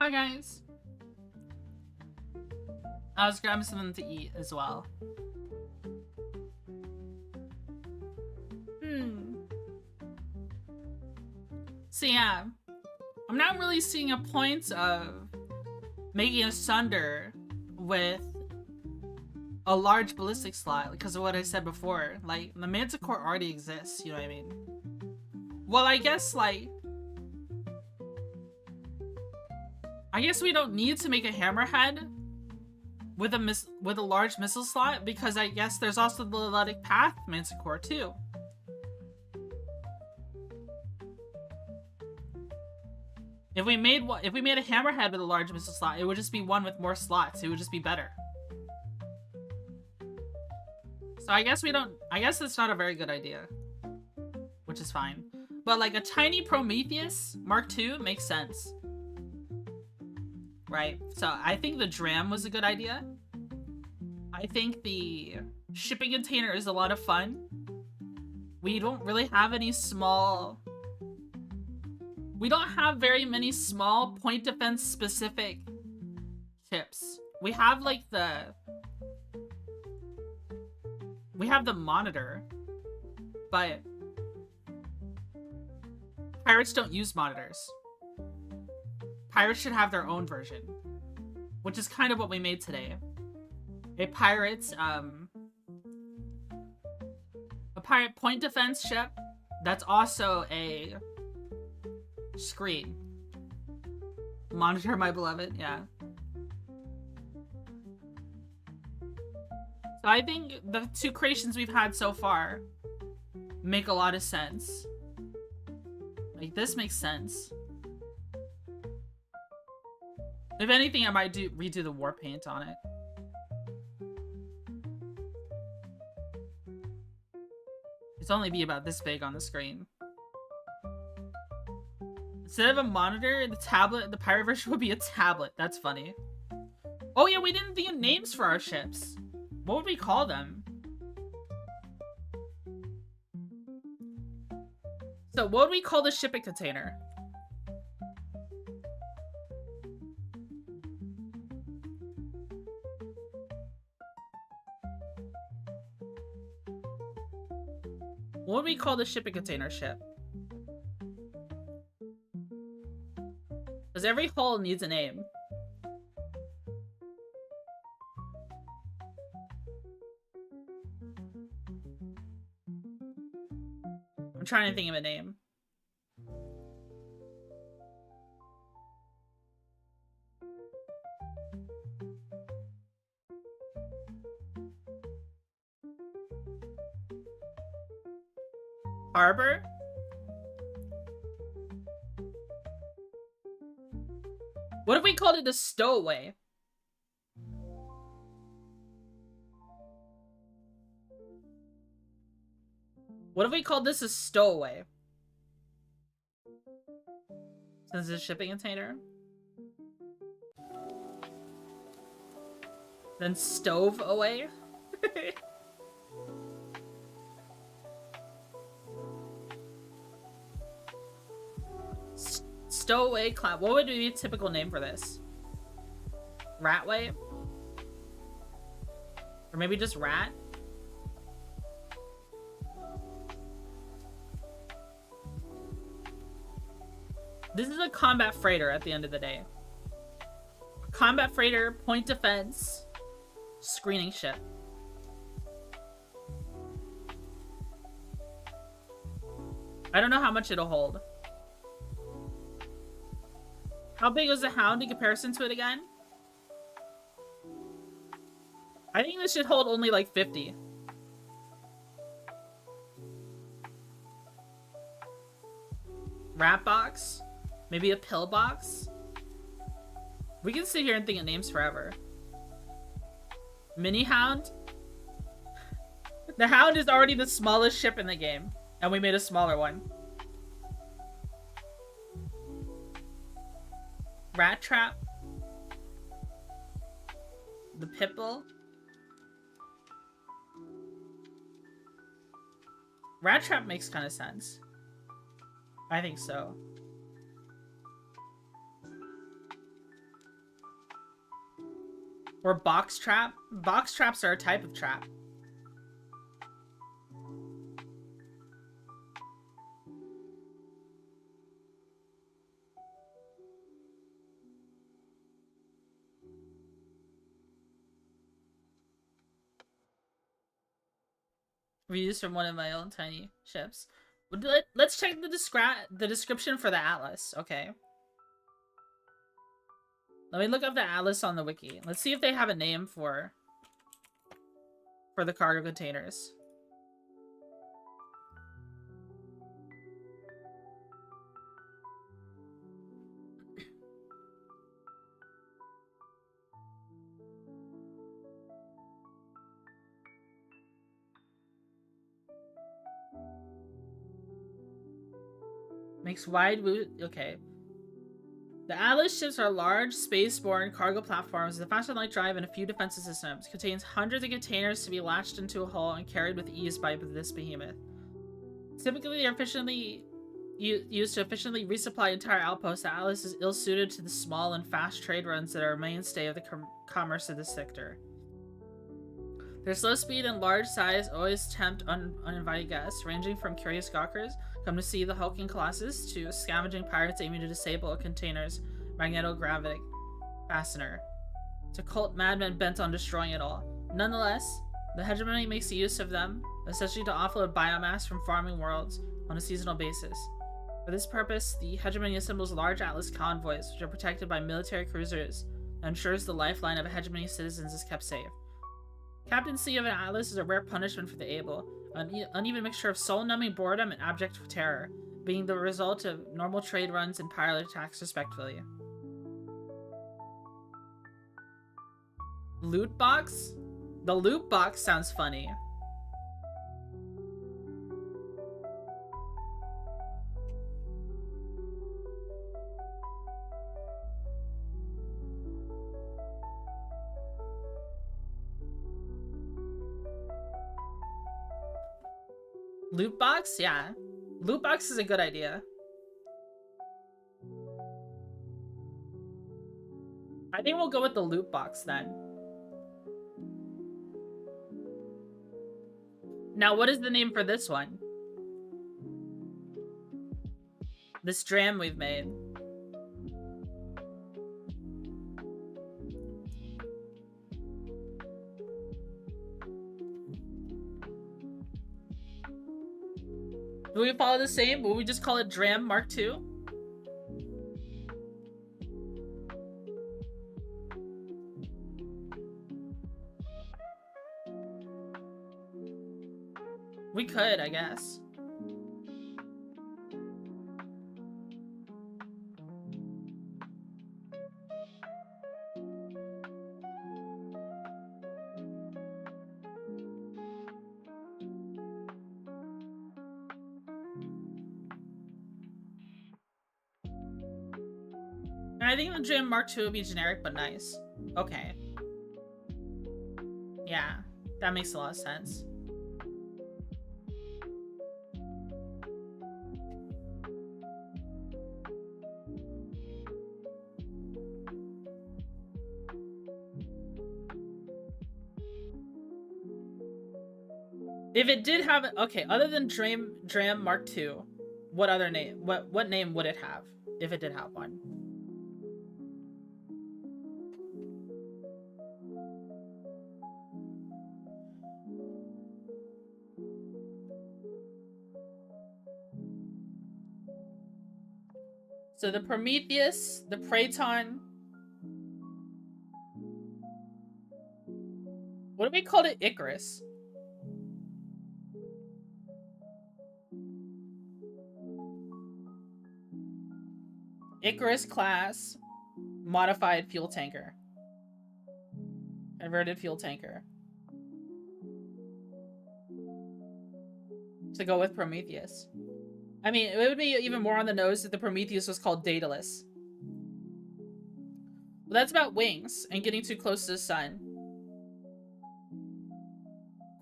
S2: Hi guys. I was grabbing something to eat as well. So yeah, I'm not really seeing a point of making a Sunder with a large ballistic slot because of what I said before. Like, the Manticore already exists, you know what I mean? Well, I guess, like, I guess we don't need to make a Hammerhead with a large missile slot because I guess there's also the Athletic Path Manticore too. If we made a Hammerhead with a large missile slot, it would just be one with more slots. It would just be better. So I guess it's not a very good idea, which is fine. But like a tiny Prometheus Mark II makes sense. Right, so I think the Dram was a good idea. I think the shipping container is a lot of fun. We don't really have any small... We don't have very many small point defense specific ships. We have like we have the Monitor, but pirates don't use monitors. Pirates should have their own version, which is kind of what we made today. A pirate point defense ship that's also a screen. Monitor, my beloved, yeah. So I think the two creations we've had so far make a lot of sense. Like, this makes sense. If anything, I might redo the war paint on it. It's only be about this big on the screen. Instead of a monitor, the pirate version would be a tablet. That's funny. Oh yeah, we didn't think of names for our ships. What would we call them? So what would we call the shipping container? What would we call the shipping container ship? Because every hull needs a name. I'm trying to think of a name. Harbor? What if we called it a stowaway? What if we called this a stowaway? Since it's a shipping container? Then stove away? Stowaway cloud. What would be a typical name for this? Ratway? Or maybe just rat? This is a combat freighter at the end of the day. A combat freighter, point defense, screening ship. I don't know how much it'll hold. How big was the Hound in comparison to it again? I think this should hold only like 50. Rat box? Maybe a pill box? We can sit here and think of names forever. Mini Hound? The Hound is already the smallest ship in the game, and we made a smaller one. Rat Trap? The Pitbull? Rat Trap makes kind of sense. I think so. Or box trap. Box traps are a type of trap. Reused from one of my own tiny ships. Let's check the description for the atlas. Okay. Let me look up the atlas on the wiki. Let's see if they have a name for the cargo containers. Makes wide route. Okay. The Atlas ships are large, space-borne cargo platforms with a faster light drive and a few defensive systems. Contains hundreds of containers to be latched into a hull and carried with ease by this behemoth. Typically, they're efficiently used to efficiently resupply entire outposts. The Atlas is ill-suited to the small and fast trade runs that are a mainstay of the commerce of this sector. Their slow speed and large size always tempt uninvited guests, ranging from curious gawkers come to see the hulking colossus to scavenging pirates aiming to disable a container's magnetogravitic fastener, to cult madmen bent on destroying it all. Nonetheless, the hegemony makes use of them, essentially to offload biomass from farming worlds on a seasonal basis. For this purpose, the hegemony assembles large Atlas convoys, which are protected by military cruisers, and ensures the lifeline of a hegemony citizens is kept safe. Captaincy of an Atlas is a rare punishment for the able, an uneven mixture of soul-numbing boredom and abject terror, being the result of normal trade runs and pirate attacks respectively. Loot box? The loot box sounds funny. Loot box? Yeah. Loot box is a good idea. I think we'll go with the loot box then. Now, what is the name for this one? This dram we've made. Do we follow the same? Will we just call it Dram Mark II? We could, I guess. I think the Dram Mark II would be generic but nice. Okay. Yeah, that makes a lot of sense. If it did have okay, other than Dram Mark II, what other name? What name would it have if it did have one? So the Prometheus, the Praeton. What do we call it? Icarus. Icarus class, modified fuel tanker. Converted fuel tanker. To go with Prometheus. I mean, it would be even more on the nose if the Prometheus was called Daedalus. Well, that's about wings and getting too close to the sun.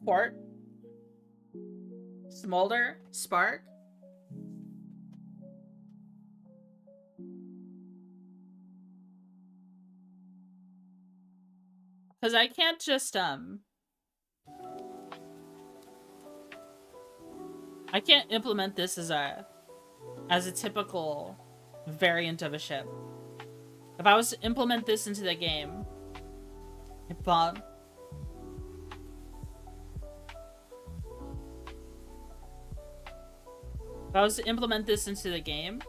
S2: Quart. Smolder. Spark. Because I can't just, I can't implement this as a typical variant of a ship. If I was to implement this into the game, if I was to implement this into the game,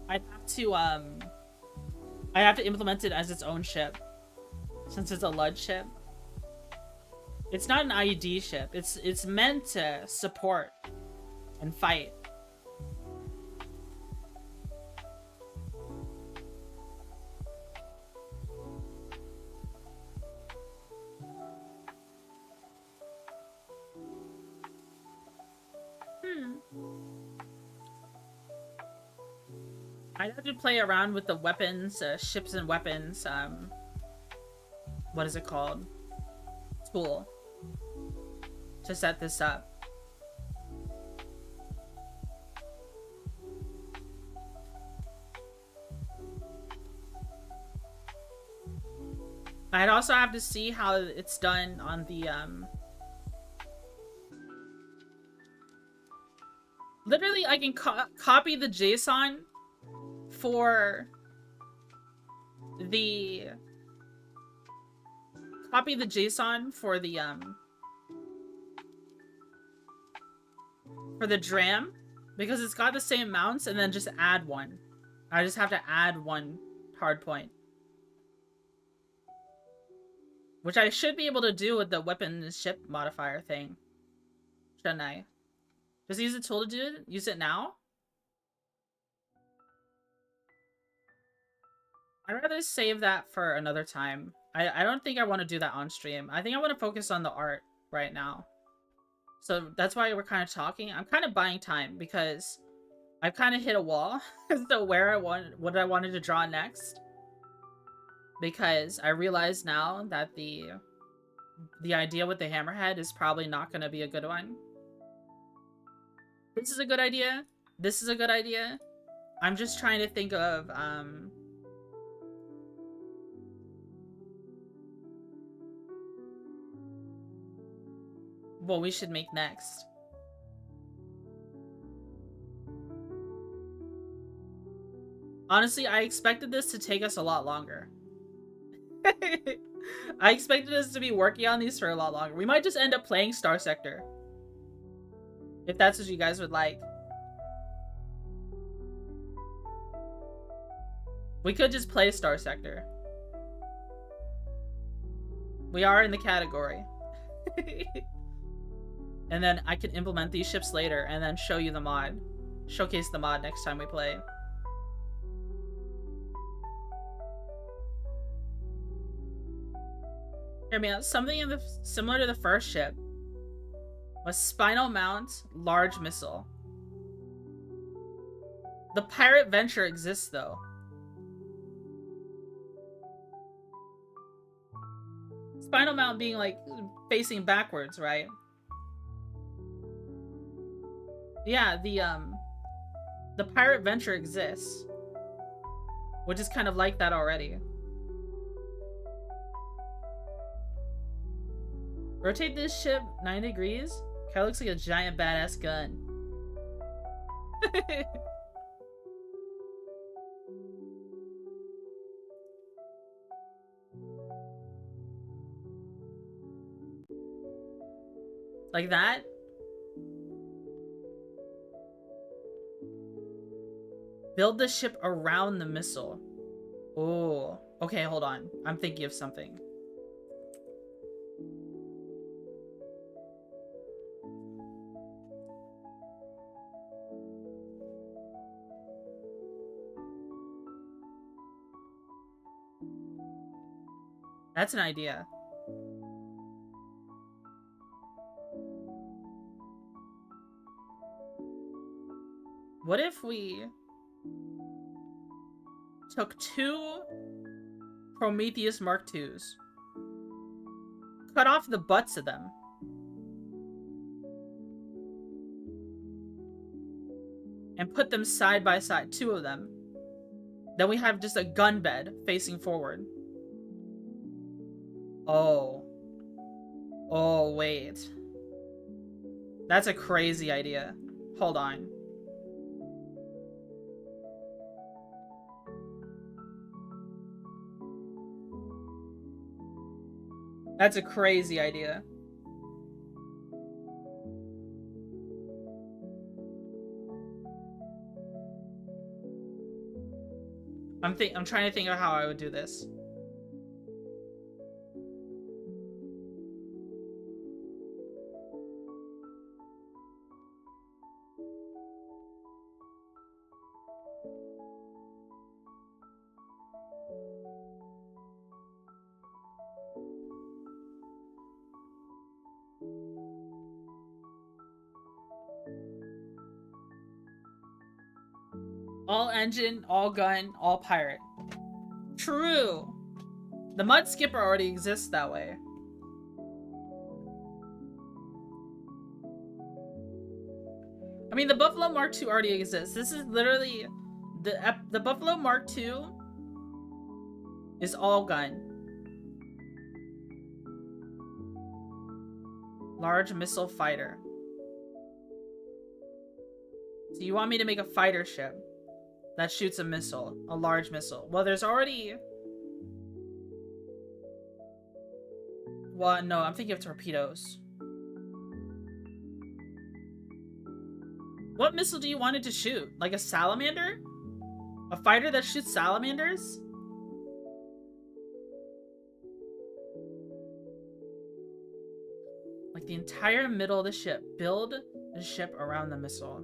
S2: I'd have to implement it as its own ship, since it's a LUD ship. It's not an IED ship. It's meant to support and fight. I'd have to play around with the weapons, ships and weapons, what is it called? Tool. To set this up. I'd also have to see how it's done on the, literally, I can copy the JSON for the DRAM, because it's got the same mounts, and then just add one. I just have to add one hardpoint, which I should be able to do with the weapon ship modifier thing, shouldn't I? Just use the tool to do it? Use it now? I'd rather save that for another time. I don't think I want to do that on stream. I think I want to focus on the art right now. So that's why we're kind of talking. I'm kind of buying time because I've kind of hit a wall as to what I wanted to draw next. Because I realize now that the idea with the hammerhead is probably not going to be a good one. This is a good idea. This is a good idea. I'm just trying to think of what we should make next. Honestly, I expected this to take us a lot longer. I expected us to be working on these for a lot longer. We might just end up playing Starsector, if that's what you guys would like. We could just play Starsector. We are in the category. And then I can implement these ships later and then show you the mod. Showcase the mod next time we play. Hear me out. Something similar to the first ship was spinal mount, large missile. The pirate venture exists though. Spinal mount being like facing backwards, right? Yeah, the pirate venture exists, which is kind of like that already. Rotate this ship 90 degrees. Kinda looks like a giant badass gun. Like that? Build the ship around the missile. Oh, okay, hold on. I'm thinking of something. That's an idea. What if we took 2 Prometheus Mark IIs, cut off the butts of them, and put them side by side, 2 of them. Then we have just a gun bed facing forward.
S1: Oh. Oh, wait. That's a crazy idea. Hold on. That's a crazy idea. I'm trying to think of how I would do this. All engine, all gun, all pirate. True. The mud skipper already exists that way. I mean, the Buffalo Mark II already exists. This is literally the Buffalo Mark II is all gun. Large missile fighter. So you want me to make a fighter ship that shoots a missile, a large missile. Well, there's already... Well, no, I'm thinking of torpedoes. What missile do you want it to shoot? Like a salamander? A fighter that shoots salamanders? Like the entire middle of the ship. Build the ship around the missile.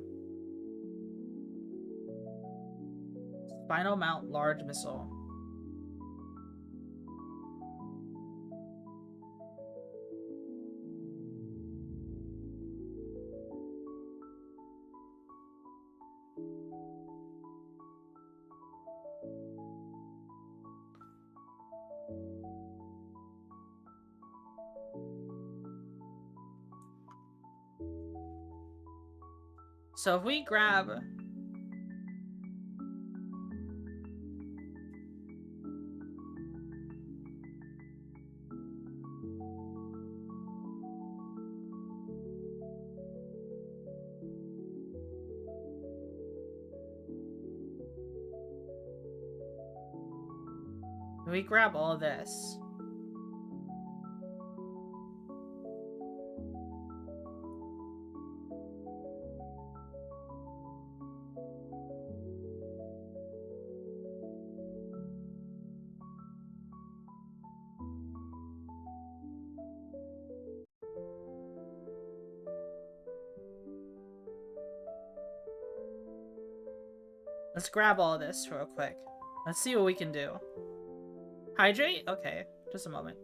S1: Spinal mount large missile. So if we grab... We grab all this. Let's grab all this real quick. Let's see what we can do. Hydrate? Okay, just a moment.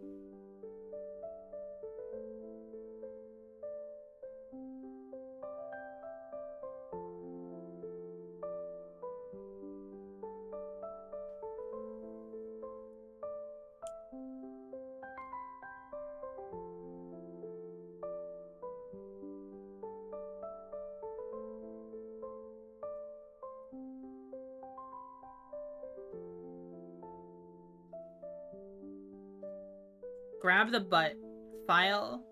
S1: Grab the butt. File.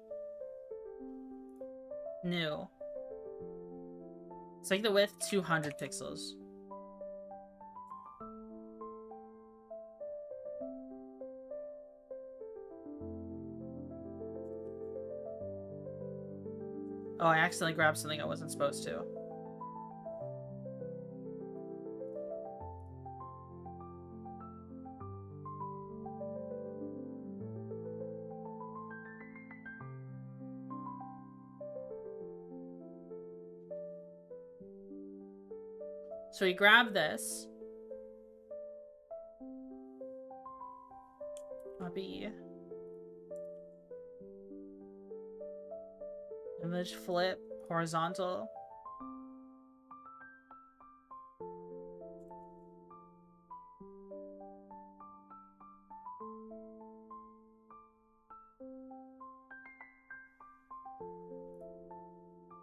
S1: New. Let's make the width 200 pixels. Oh, I accidentally grabbed something I wasn't supposed to. So we grab this. Copy. Image flip. Horizontal.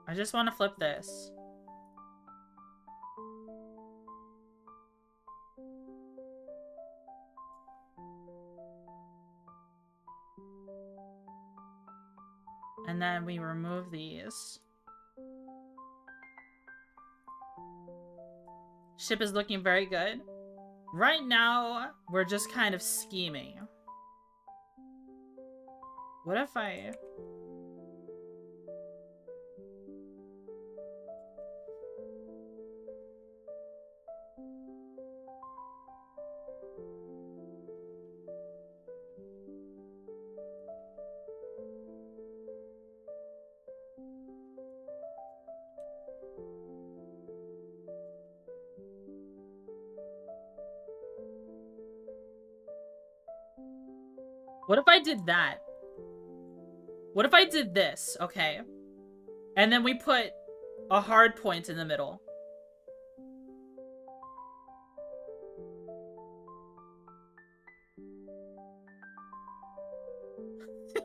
S1: I just want to flip this.
S2: And then we remove these. Ship is looking very good. Right now, we're just kind of scheming. What if I... What if I did that? What if I did this, okay? And then we put a hard point in the middle.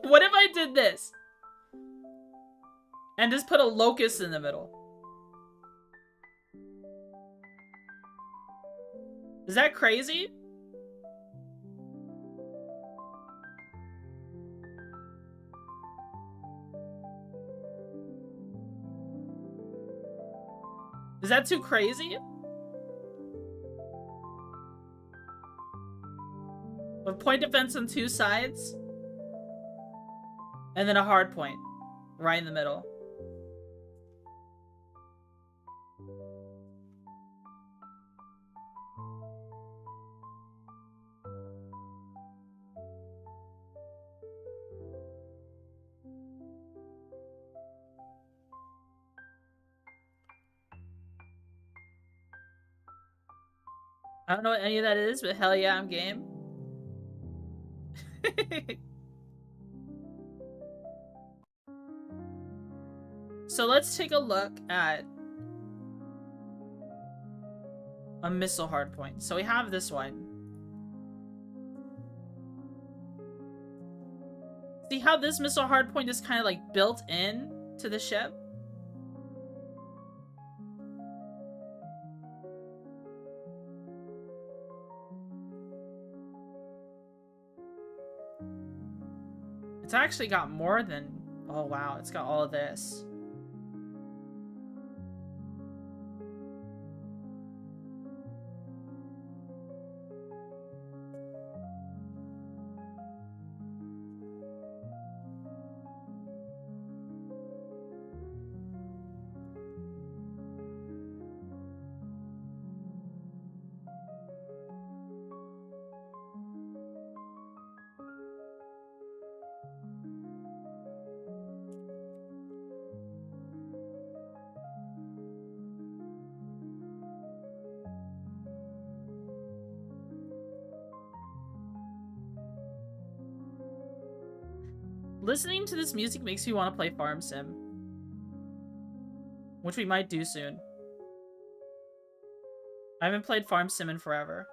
S2: What if I did this? And just put a locust in the middle. Is that crazy? Is that too crazy? With point defense on two sides. And then a hard point. Right in the middle. I don't know what any of that is, but hell yeah, I'm game. So let's take a look at a missile hardpoint. So we have this one. See how this missile hardpoint is kind of like built in to the ship? It's actually got more than... Oh wow, it's got all of this. Listening to this music makes me want to play Farm Sim. Which we might do soon. I haven't played Farm Sim in forever.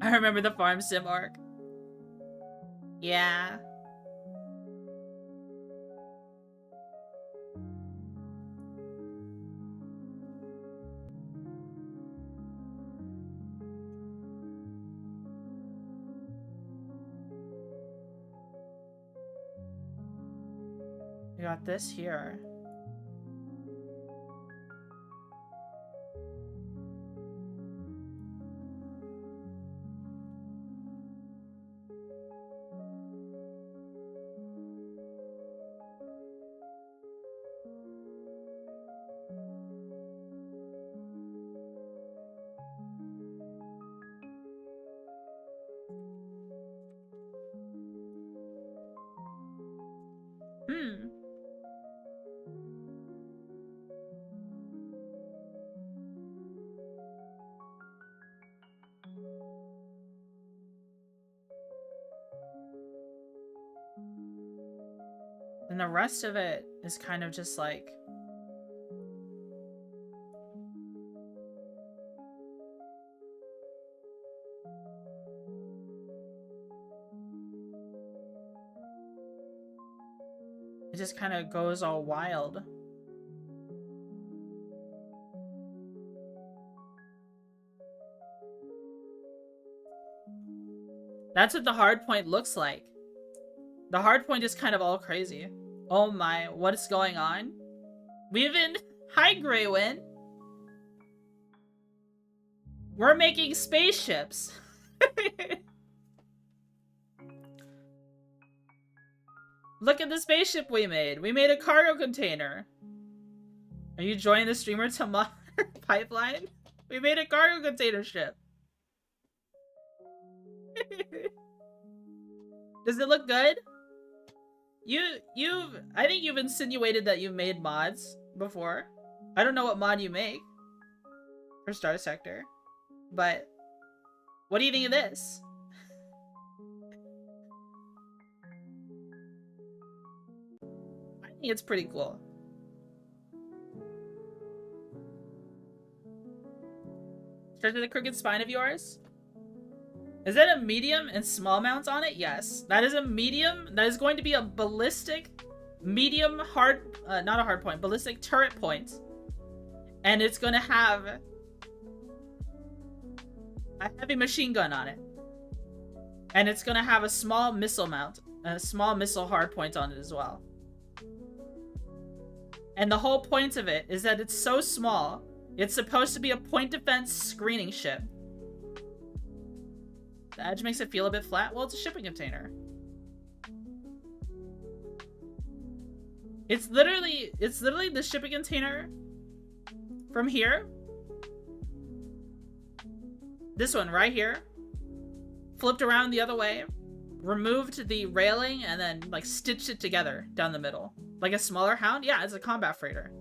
S2: I remember the Farm Sim arc. Yeah. We got this here. And the rest of it is kind of just like...
S1: It just kind of goes all wild. That's what the hard point looks like. The hard point is kind of all crazy. Oh my, what is going on? Hi Greywin! We're making spaceships! Look at the spaceship we made! We made a cargo container! Are you joining the streamer to mod pipeline? We made a cargo container ship! Does it look good? I think you've insinuated that you've made mods before. I don't know what mod you make for Starsector, but what do you think of this? I think it's pretty cool. Stretch the crooked spine of yours? Is that a medium and small mounts on it? Yes. That is a medium. That is going to be a ballistic, medium, hard, not a hard point, ballistic turret point. And it's going to have a heavy machine gun on it. And it's going to have a small missile mount, a small missile hard point on it as well. And the whole point of it is that it's so small, it's supposed to be a point defense screening ship. The edge makes it feel a bit flat. Well, it's a shipping container. It's literally the shipping container from here. This one right here. Flipped around the other way. Removed the railing and then like stitched it together down the middle. Like a smaller Hound? Yeah, it's a combat freighter.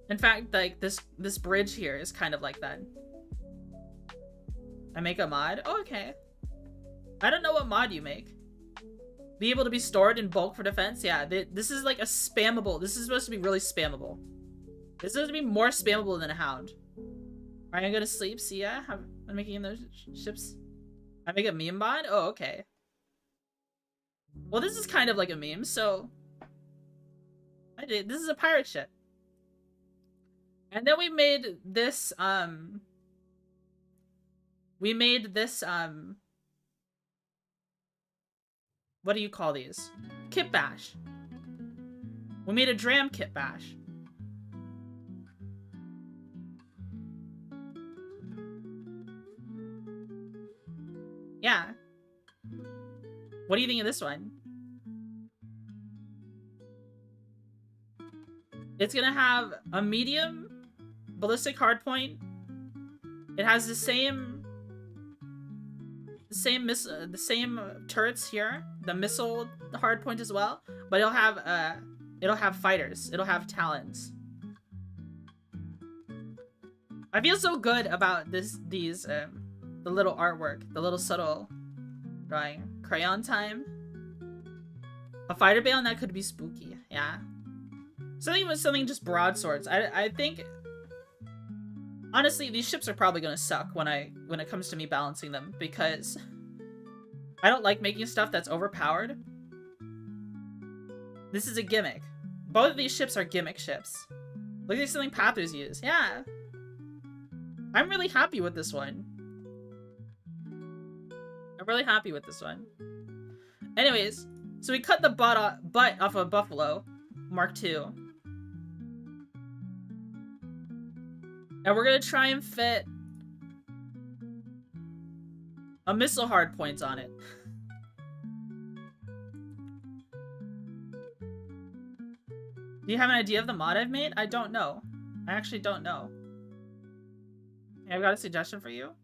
S1: In fact, like this bridge here is kind of like that. I make a mod? Oh, okay. I don't know what mod you make. Be able to be stored in bulk for defense? Yeah, this is like a spammable. This is supposed to be really spammable. This is supposed to be more spammable than a Hound. Alright, I'm gonna sleep. See ya. I'm making those ships. I make a meme mod? Oh, okay. Well, this is kind of like a meme, so... This is a pirate ship. And then we made this, what do you call these? Kit bash. We made a dram kit bash. Yeah. What do you think of this one? It's gonna have a medium ballistic hardpoint. It has the same turrets here, the missile hardpoint as well, but it'll have fighters. It'll have talons. I feel so good about the little artwork, the little subtle drawing. Crayon time. A fighter bay on that could be spooky. Yeah. Something just broadswords. I think honestly these ships are probably gonna suck when it comes to me balancing them, because I don't like making stuff that's overpowered. This is a gimmick. Both of these ships are gimmick ships. Look at something Pathers use. Yeah. I'm really happy with this one. I'm really happy with this one. Anyways, so we cut the butt off of Buffalo Mark II. And we're gonna try and fit a missile hardpoint on it. Do you have an idea of the mod I've made? I don't know. I actually don't know. Hey, I've got a suggestion for you.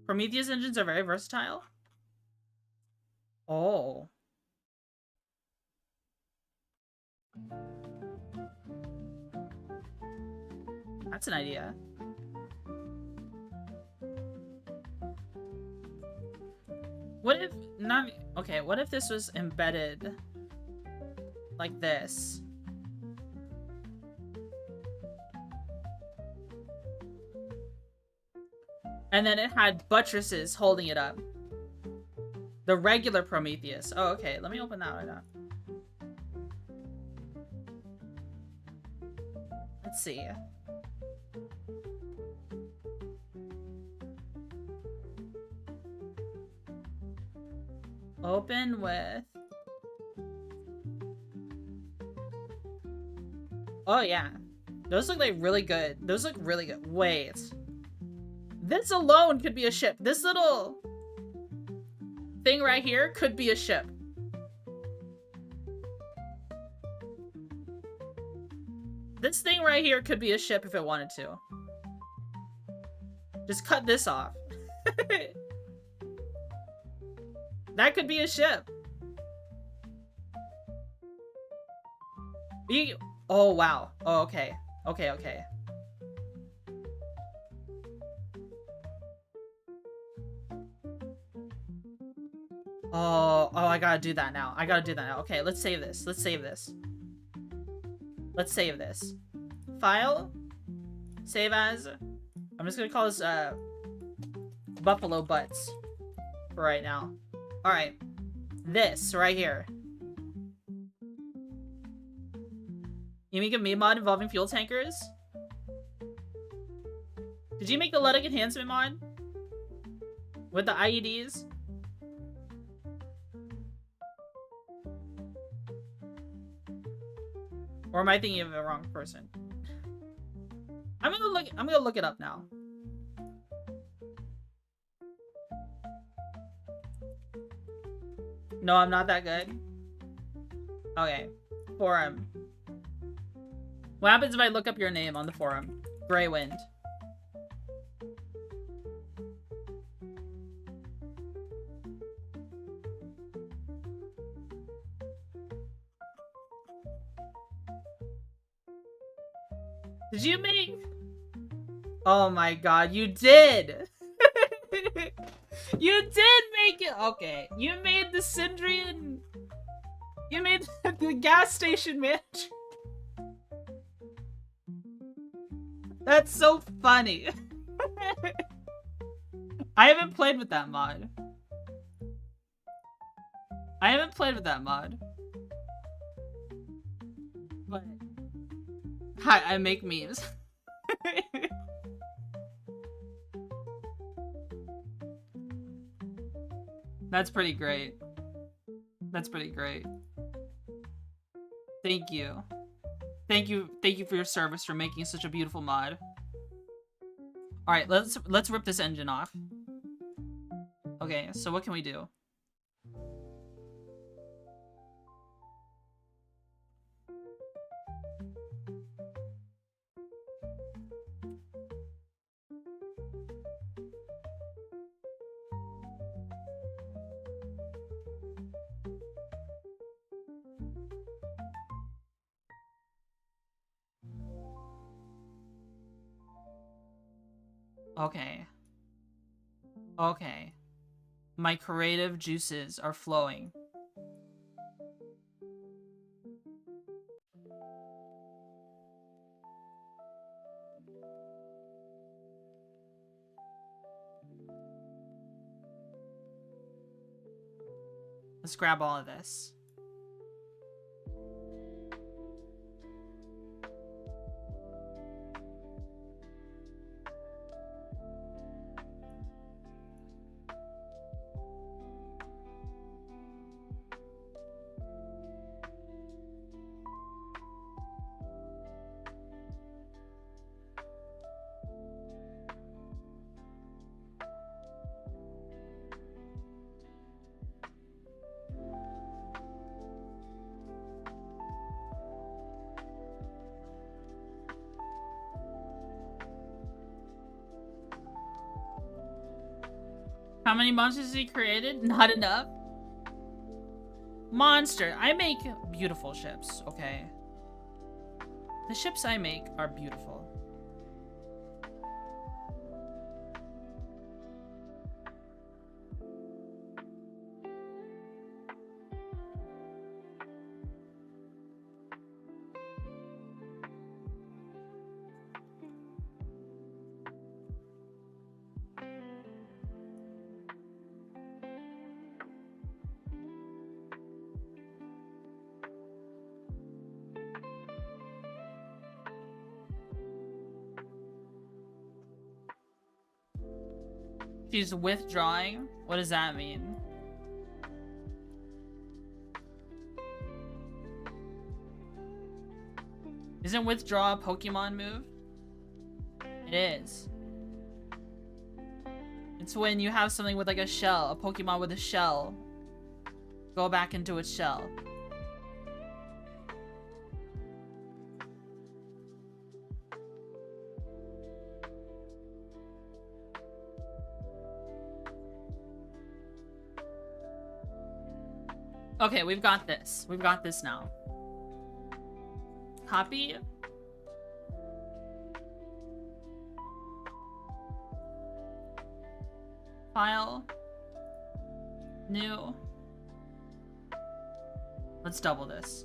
S1: Prometheus engines are very versatile. Oh. That's an idea.
S2: What if not? Okay, what if this was embedded like this? And then it had buttresses holding it up. The regular Prometheus. Oh, okay. Let me open that right now. Let's see. Open with... Oh, yeah. Those look like really good. Those look really good. Wait. This alone could be a ship. This little thing right here could be a ship. This thing right here could be a ship if it wanted to. Just cut this off. That could be a ship. Oh, wow. Oh, okay. Okay, okay. Oh, I gotta do that now. I gotta do that now. Okay, let's save this. Let's save this. Let's save this. File. Save as. I'm just gonna call this, Buffalo Butts. For right now. Alright. This, right here. You make a meme mod involving fuel tankers? Did you make the Luddic enhancement mod? With the IEDs? Or am I thinking of the wrong person? I'm gonna look it up now. No, I'm not that good. Okay. Forum. What happens if I look up your name on the forum? Greywind. Did you make... Oh my god, you did! You did make it! Okay, you made the Syndrian... You made the gas station manager. That's so funny. I haven't played with that mod. But... Hi, I make memes. That's pretty great. That's pretty great. Thank you. Thank you for your service for making such a beautiful mod. Alright, let's rip this engine off. Okay, so what can we do? Okay. Okay. My creative juices are flowing. Let's grab all of this. How many monsters he created? Not enough. Monster. I make beautiful ships, okay? The ships I make are beautiful. She's withdrawing? What does that mean? Isn't withdraw a Pokemon move? It is. It's when you have something with like a shell, a Pokemon with a shell. Go back into its shell. Okay, we've got this. We've got this now. Copy. File. New. Let's double this.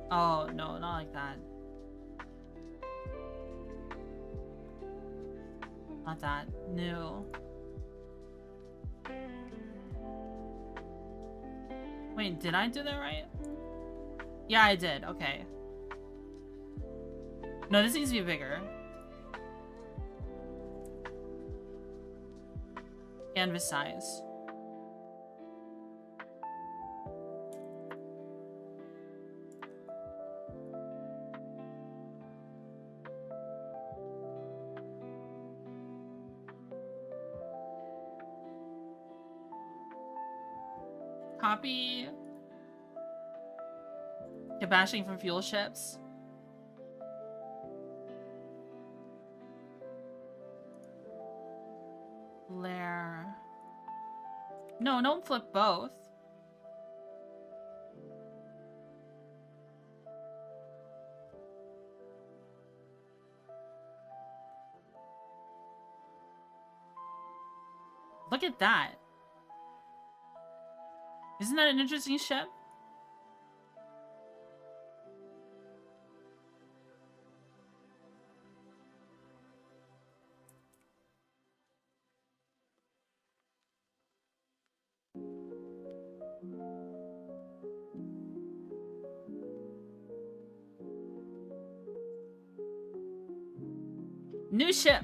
S2: Oh, no, not like that. Not that. New. Wait, did I do that right? Yeah, I did. Okay. No, this needs to be bigger. Canvas size. Copy. Get bashing from fuel ships. Lair. No, don't flip both. Look at that. Isn't that an interesting ship? New ship.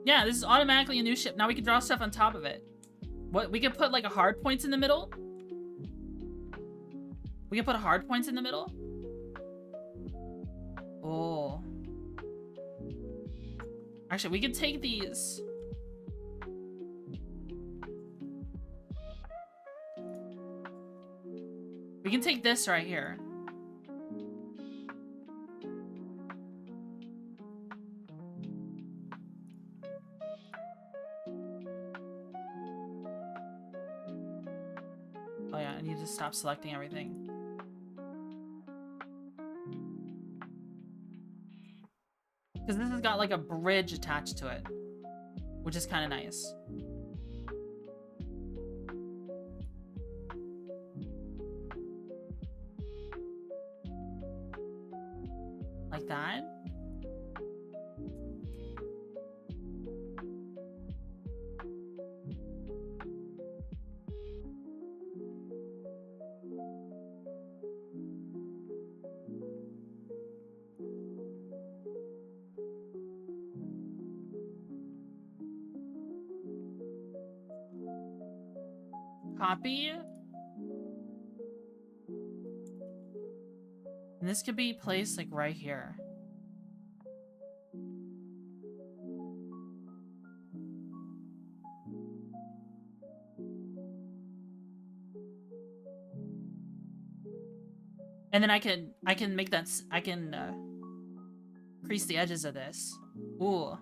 S2: Yeah, this is automatically a new ship. Now we can draw stuff on top of it. What? We could put like a hard points in the middle? We can put hard points in the middle? Oh. Actually, we can take these. We can take this right here. Oh yeah, I need to stop selecting everything. Because this has got like a bridge attached to it, which is kind of nice. Like that. Copy. And this could be placed like right here. And then I can make that, I can crease the edges of this. Ooh.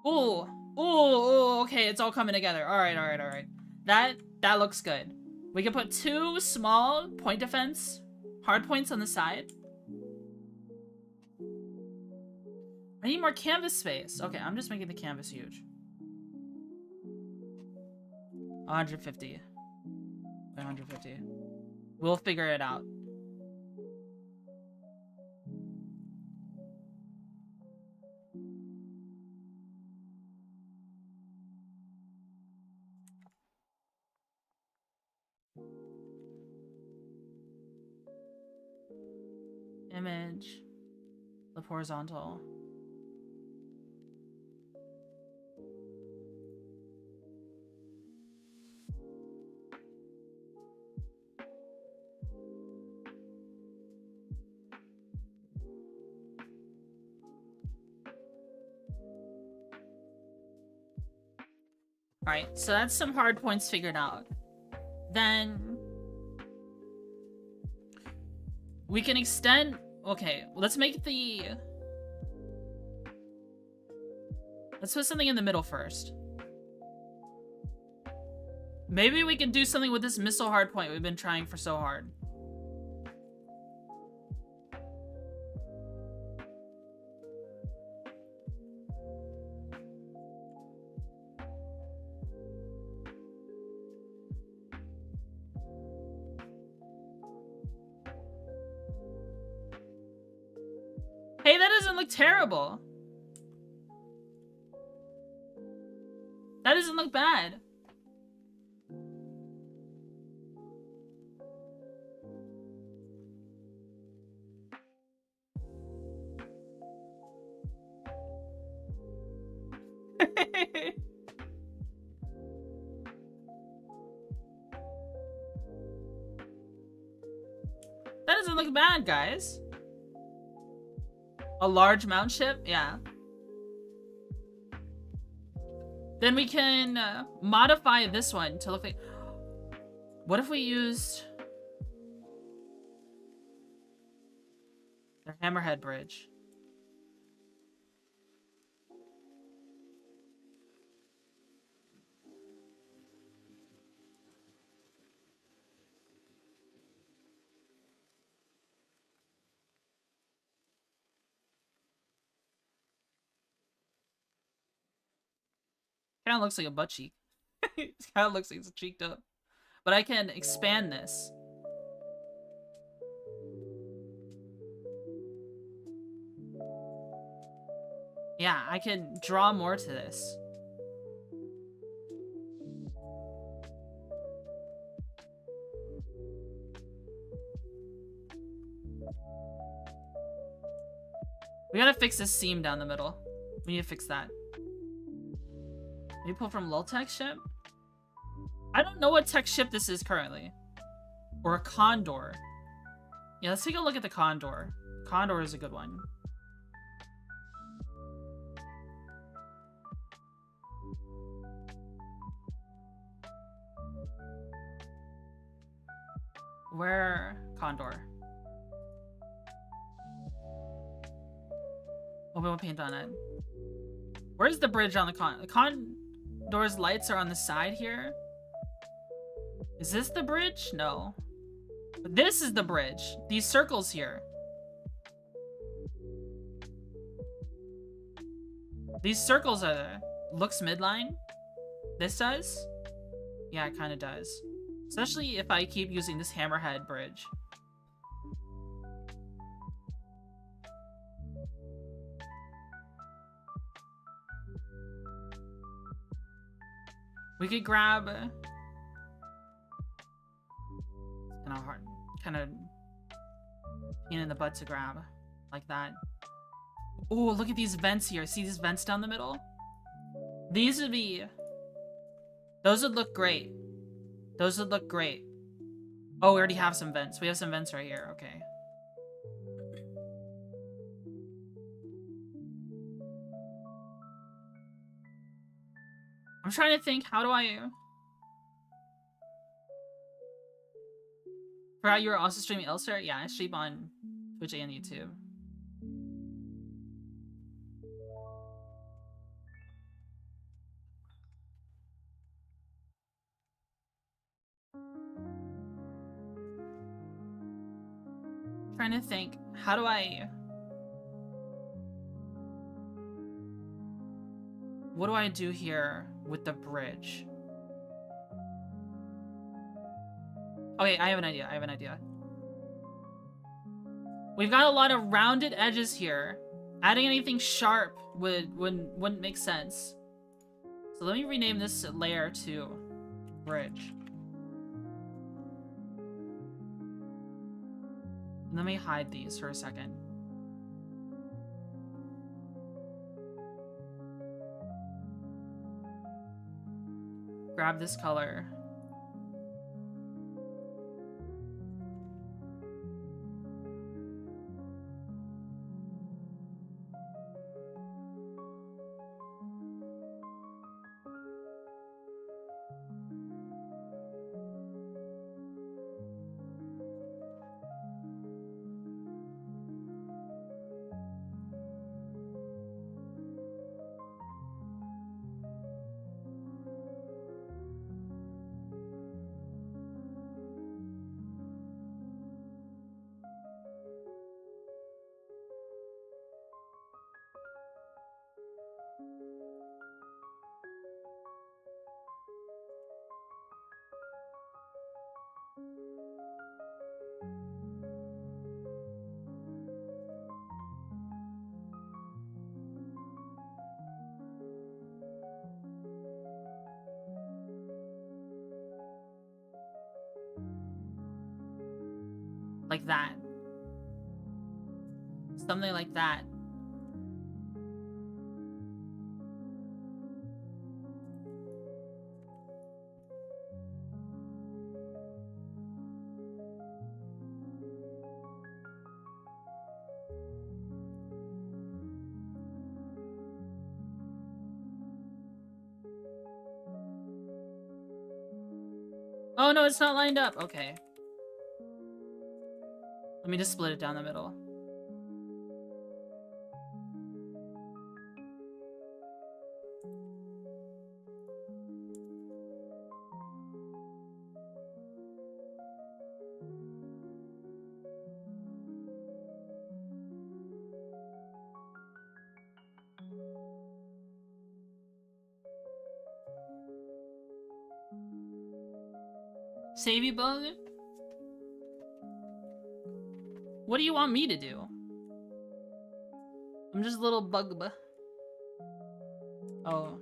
S2: Ooh. Ooh, okay, it's all coming together. Alright, alright, alright. That looks good. We can put 2 small point defense hard points on the side. I need more canvas space. Okay, I'm just making the canvas huge. 150. 150. We'll figure it out. Image. Flip horizontal. Alright, so that's some hard points figured out. Then we can extend. Okay, let's make the. Let's put something in the middle first. Maybe we can do something with this missile hardpoint we've been trying for so hard. Hey, that doesn't look terrible. That doesn't look bad. That doesn't look bad, guys. A large mount ship? Yeah. Then we can modify this one to look like... What if we used... their hammerhead bridge? Kind of looks like a butt cheek. It kind of looks like it's cheeked up. But I can expand this. Yeah, I can draw more to this. We gotta fix this seam down the middle. We need to fix that. Maybe pull from Lultech ship? I don't know what tech ship this is currently. Or a Condor. Yeah, let's take a look at the Condor. Condor is a good one. Where? Condor. Oh, we won't paint on it. Where's the bridge on the Condor's lights are on the side here? Is this the bridge? No. But this is the bridge. These circles here. These circles are there. Looks midline. This does? Yeah, it kind of does. Especially if I keep using this hammerhead bridge. We could grab... kind of hard. Kind of pain in the butt to grab. Like that. Oh, look at these vents here. See these vents down the middle? These would be... those would look great. Those would look great. Oh, we already have some vents. We have some vents right here. Okay. I'm trying to think, how do I... Forgot you were also streaming elsewhere? Yeah, I stream on Twitch and YouTube. Trying to think, how do I... what do I do here with the bridge? Okay, I have an idea. I have an idea. We've got a lot of rounded edges here. Adding anything sharp wouldn't make sense. So let me rename this layer to bridge. Let me hide these for a second. Grab this color. Like that. Something like that. Oh no, it's not lined up. Okay. Let me just split it down the middle. Savey bug? What do you want me to do? I'm just a little bug. Oh.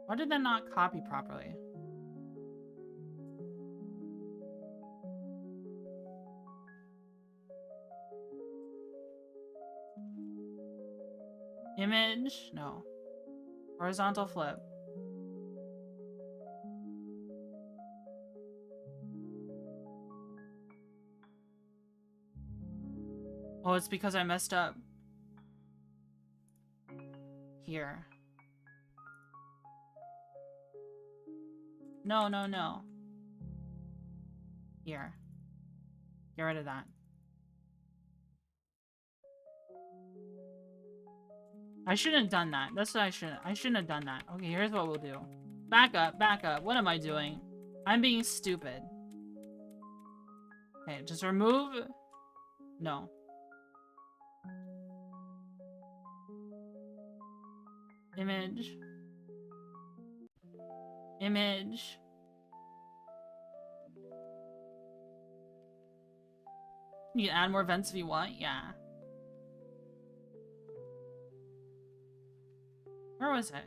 S2: Why did that not copy properly? Image? No. Horizontal flip. Oh, it's because I messed up. Here. No, no, no. Here. Get rid of that. I shouldn't have done that. That's what I shouldn't have done that. Okay, here's what we'll do. Back up, back up. What am I doing? I'm being stupid. Okay, just remove... No. Image. Image. You can add more vents if you want, yeah. Where was it?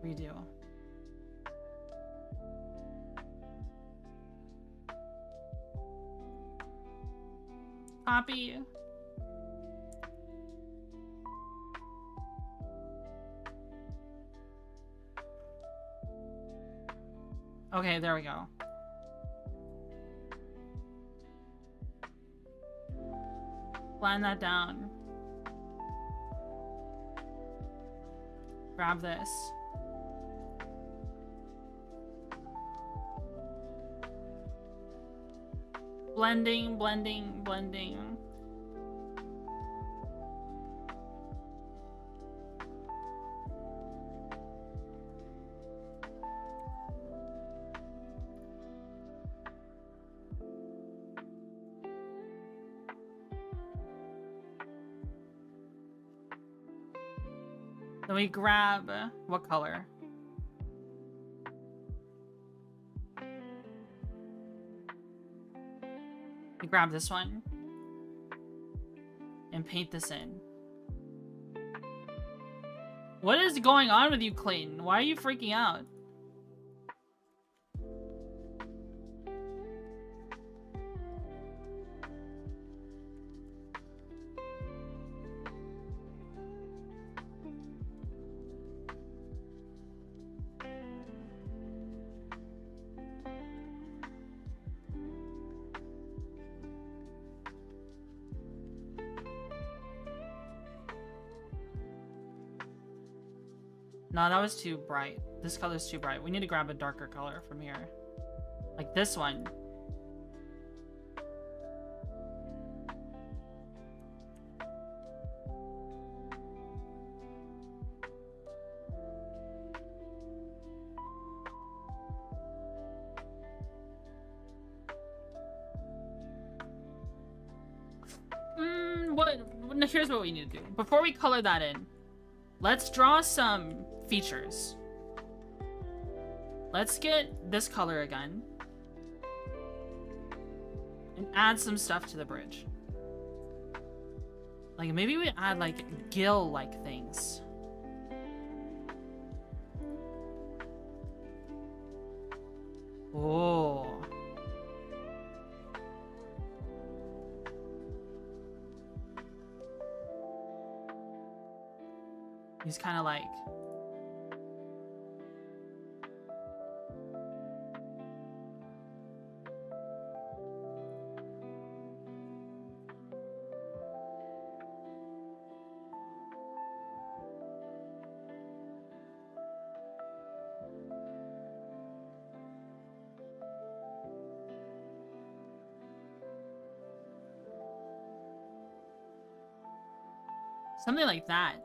S2: Redo. Copy. Okay, there we go. Blend that down. Grab this. Blending, blending, blending. Then we grab, what color? We grab this one and paint this in. What is going on with you, Clayton? Why are you freaking out? No, that was too bright. This color's too bright. We need to grab a darker color from here. Like this one. Here's what we need to do. Before we color that in, let's draw some features. Let's get this color again. And add some stuff to the bridge. Like, maybe we add, like, gill-like things. Oh. He's kind of like... something like that.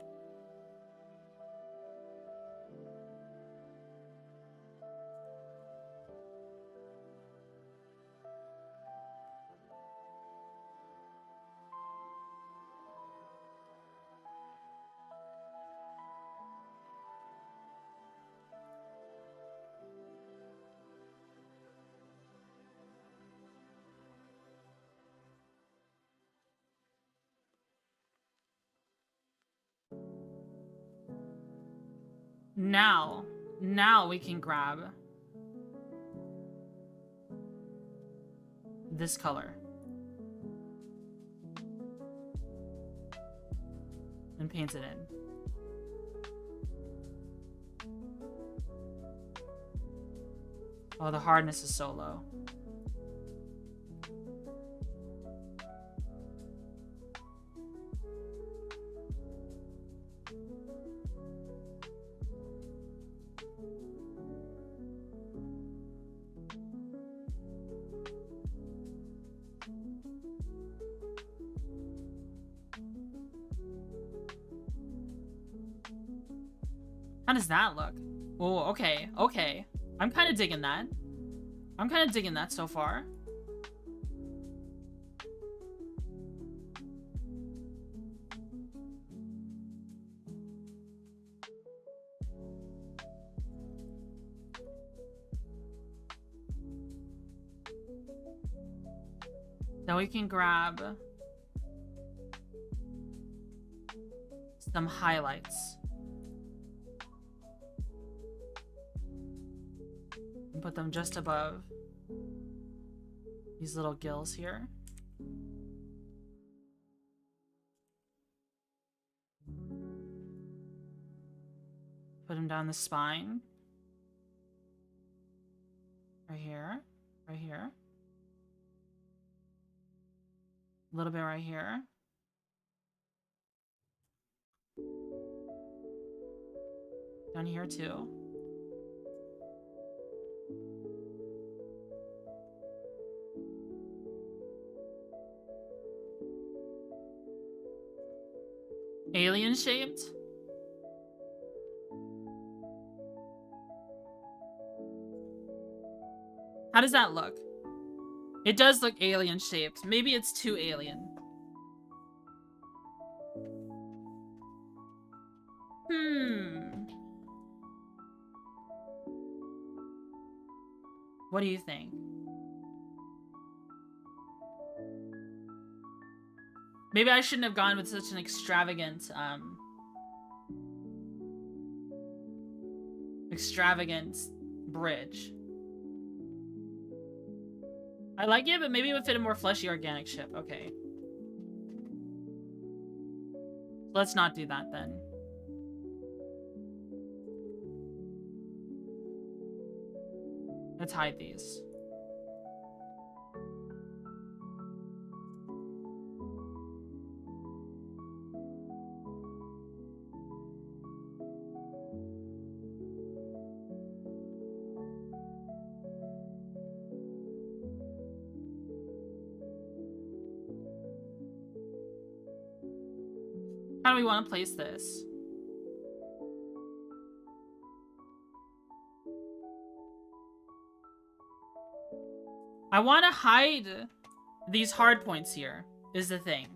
S2: Now we can grab this color and paint it in. Oh, the hardness is so low. How does that look? Oh, okay, okay. I'm kind of digging that. I'm kind of digging that so far. Then we can grab some highlights. And put them just above these little gills here. Put them down the spine. Right here. Right here. A little bit right here. Down here too. Alien shaped? How does that look? It does look alien shaped. Maybe it's too alien. What do you think? Maybe I shouldn't have gone with such an extravagant extravagant bridge. I like it, but maybe it would fit a more fleshy organic ship. Okay. Let's not do that then. Let's hide these. How do we want to place this? I want to hide these hard points here, is the thing.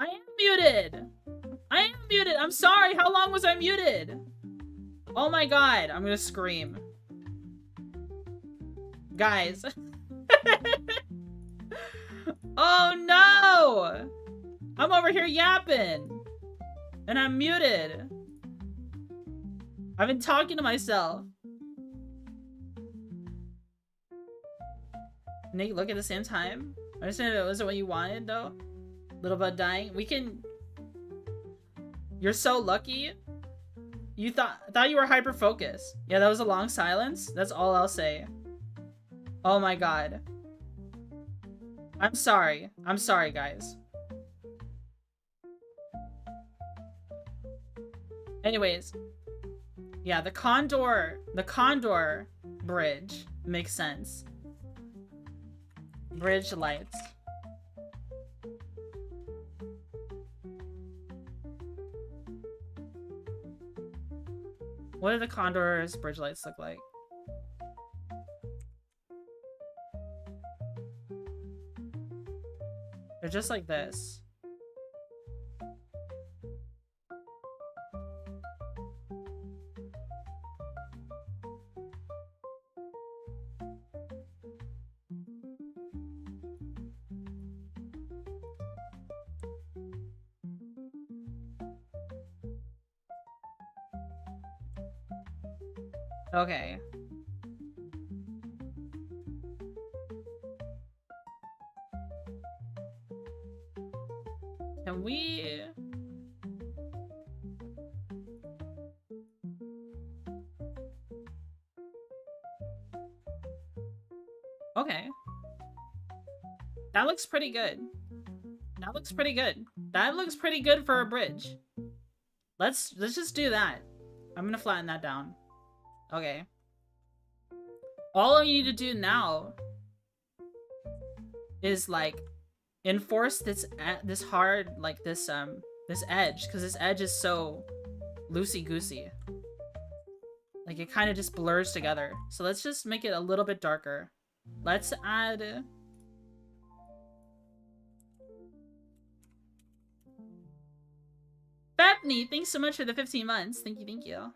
S2: I am muted! I am muted! I'm sorry! How long was I muted? Oh my god, I'm gonna scream. Guys. Oh no! I'm over here yapping! And I'm muted. I've been talking to myself. Nate, look at the same time. I understand if it wasn't what you wanted, though. Little bud dying. We can... You're so lucky. You thought you were hyper-focused. Yeah, that was a long silence. That's all I'll say. Oh my god. I'm sorry. I'm sorry, guys. Anyways. Yeah, the Condor bridge makes sense. Bridge lights. What do the Condor's bridge lights look like? They're just like this. Okay. Can we... Okay. That looks pretty good. That looks pretty good. That looks pretty good for a bridge. Let's just do that. I'm gonna flatten that down. Okay. All I need to do now is like enforce this hard like this edge, because this edge is so loosey-goosey. Like it kind of just blurs together. So let's just make it a little bit darker. Let's add Bethany, thanks so much for the 15 months. Thank you, thank you.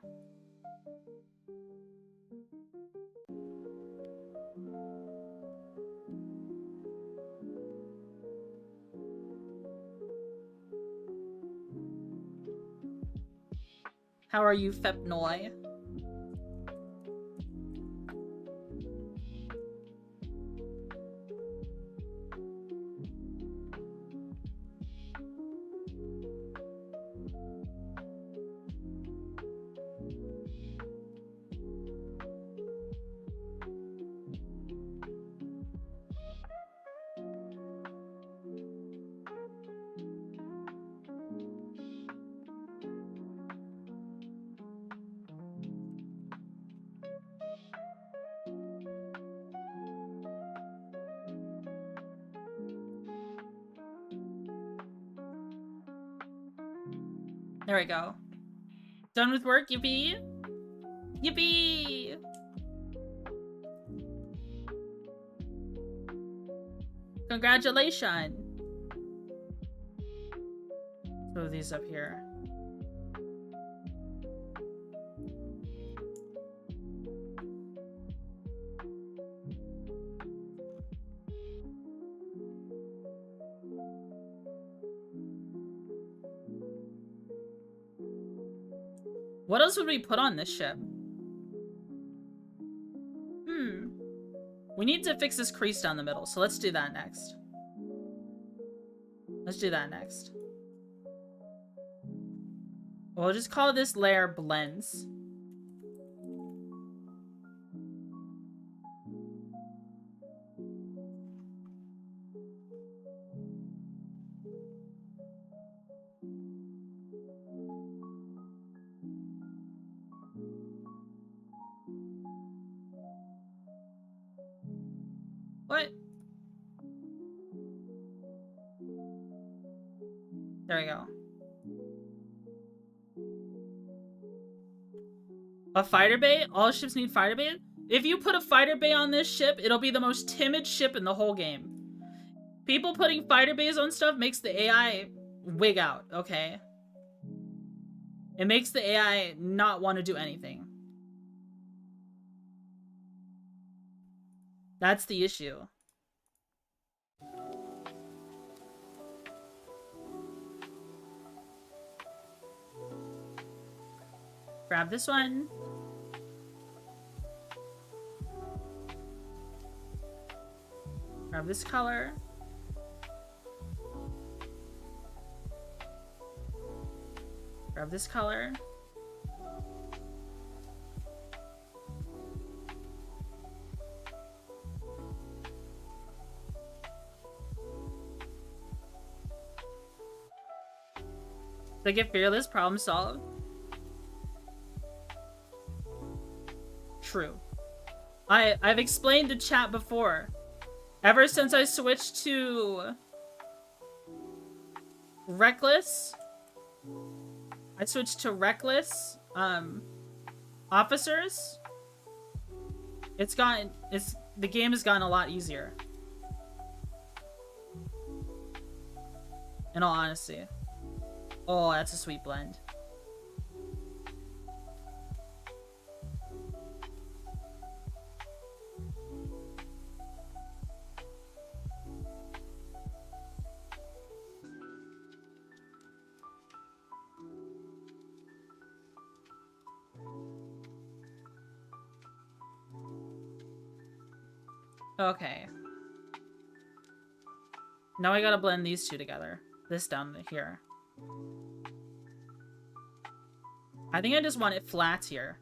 S2: How are you, Fepnoy? There we go. Done with work, yippee! Yippee! Congratulations! Move these up here. What else would we put on this ship? We need to fix this crease down the middle, so let's do that next. Let's do that next. We'll just call this layer blends. What? There we go. A fighter bay? All ships need fighter bay? If you put a fighter bay on this ship, it'll be the most timid ship in the whole game. People putting fighter bays on stuff makes the AI wig out, okay? It makes the AI not want to do anything. That's the issue. Grab this one.
S1: Grab this color. Grab this color. They get fearless, problem solved. True. I've explained to chat before. Ever since I switched to Reckless, officers, the game has gotten a lot easier. In all honesty. Oh, that's a sweet blend. Okay. Now I gotta blend these two together. This down here. I think I just want it flat here.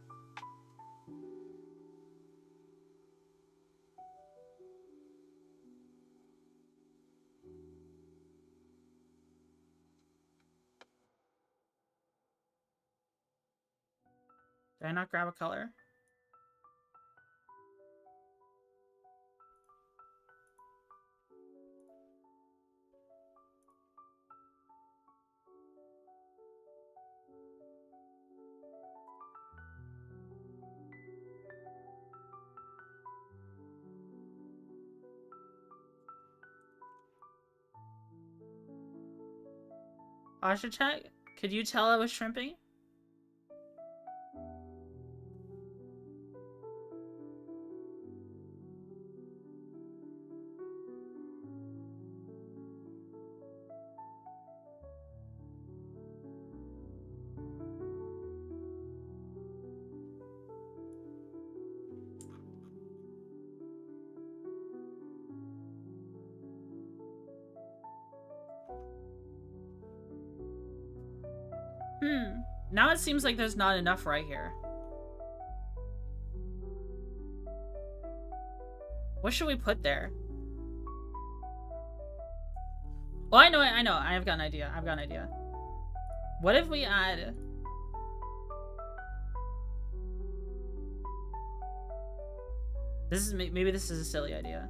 S1: Did I not grab a color? Posture check? Could you tell I was shrimping? Now it seems like there's not enough right here. What should we put there? Oh, I know. I've got an idea. What if we add... Maybe this is a silly idea.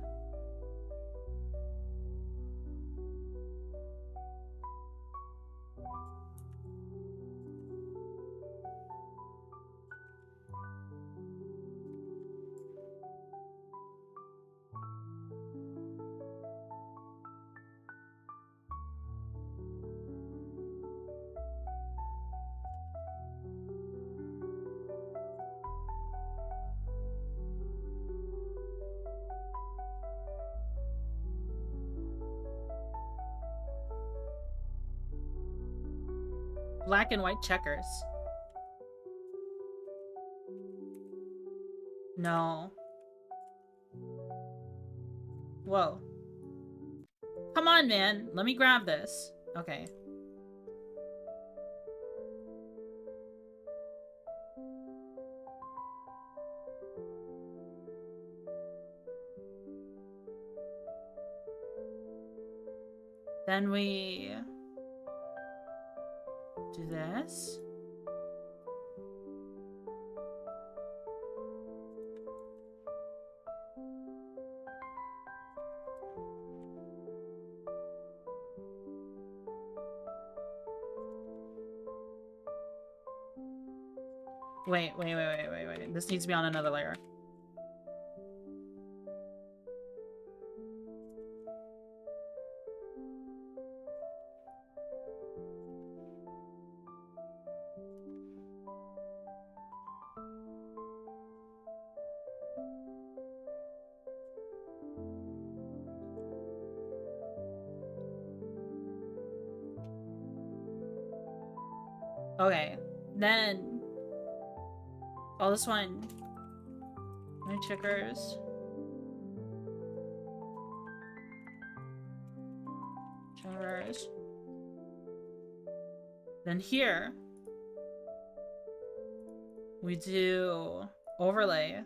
S1: Black and white checkers. No. Whoa. Come on, man. Let me grab this. Okay. Then we do this. Wait. This needs to be on another layer. Okay, then this one. My checkers. Traverse. Then here, we do overlay.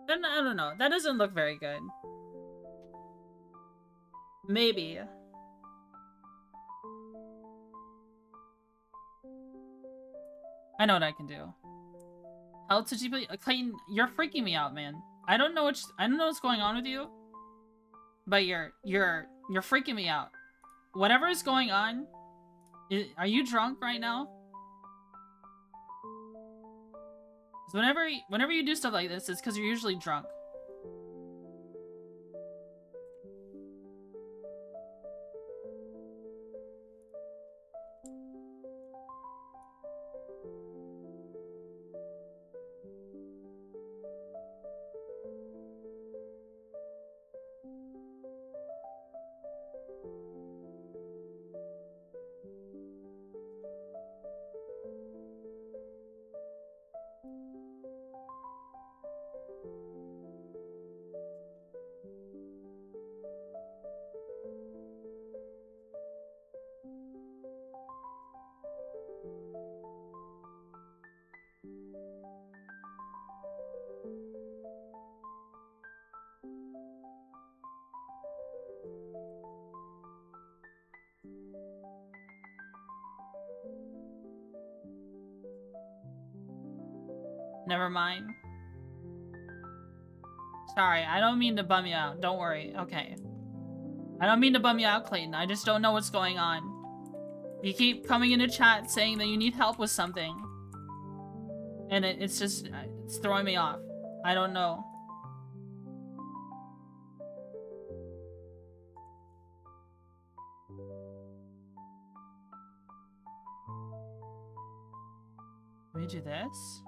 S1: Then I don't know. That doesn't look very good. Maybe. I know what I can do. How to deeply Clayton, you're freaking me out, man. I don't know what's going on with you, but you're freaking me out. Whatever is going on, are you drunk right now? 'Cause whenever you do stuff like this, it's because you're usually drunk. Never mind. Sorry, I don't mean to bum you out. Don't worry. Okay. I don't mean to bum you out, Clayton. I just don't know what's going on. You keep coming into chat saying that you need help with something. And it's throwing me off. I don't know. Let me do this.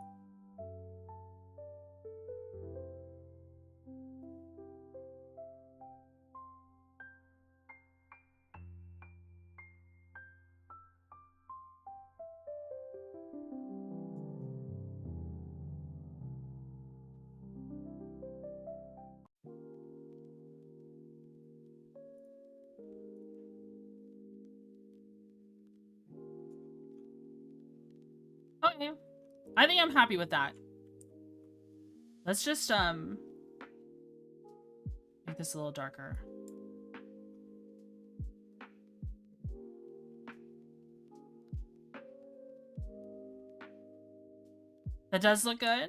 S1: Okay. I think I'm happy with that. Let's just, make this a little darker. That does look good.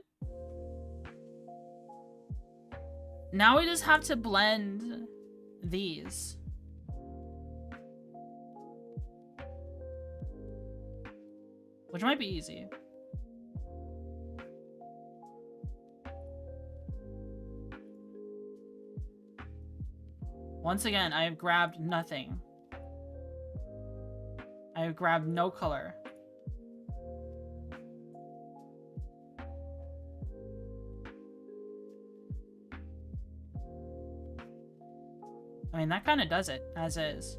S1: Now we just have to blend these. Which might be easy. Once again, I have grabbed nothing. I have grabbed no color. I mean, that kind of does it, as is.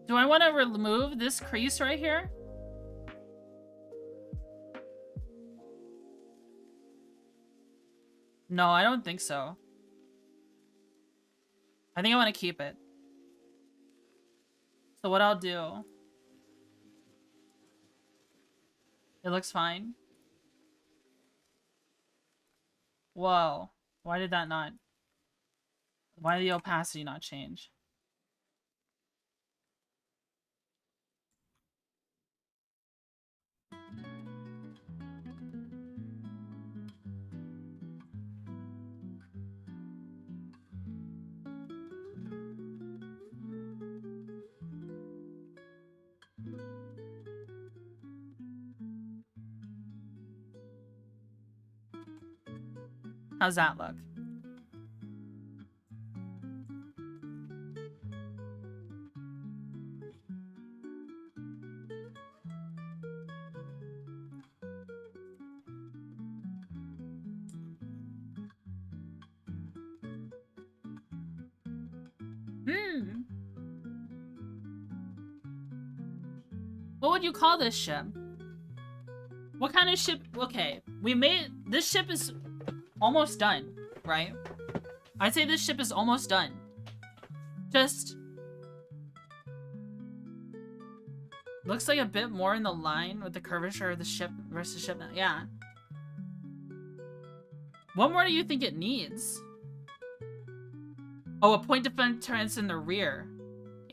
S1: Do I want to remove this crease right here? No, I don't think so. I think I want to keep it. So what I'll do... It looks fine. Whoa. Why did that not... Why did the opacity not change?
S2: How's that look? What would you call this ship? What kind of ship? Okay, this ship is almost done, right? I'd say this ship is almost done. Just looks like a bit more in the line with the curvature of the ship versus ship now. Yeah. What more do you think it needs? Oh, a point defense in the rear.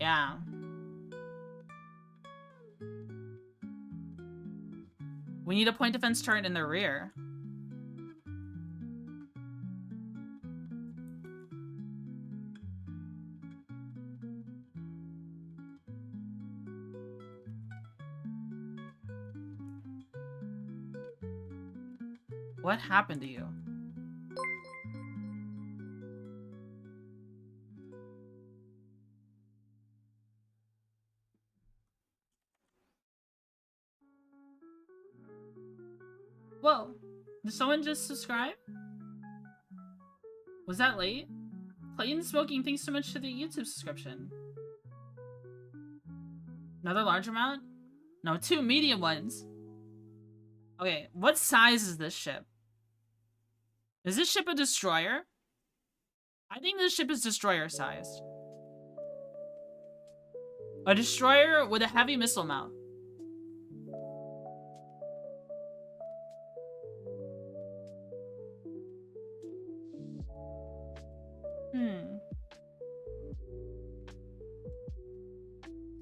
S2: Yeah. We need a point defense turret in the rear. What happened to you? Whoa, did someone just subscribe? Was that late? Clayton Smoking, thanks so much for the YouTube subscription. Another large amount? No, 2 medium ones. Okay, what size is this ship? Is this ship a destroyer? I think this ship is destroyer sized. A destroyer with a heavy missile mount.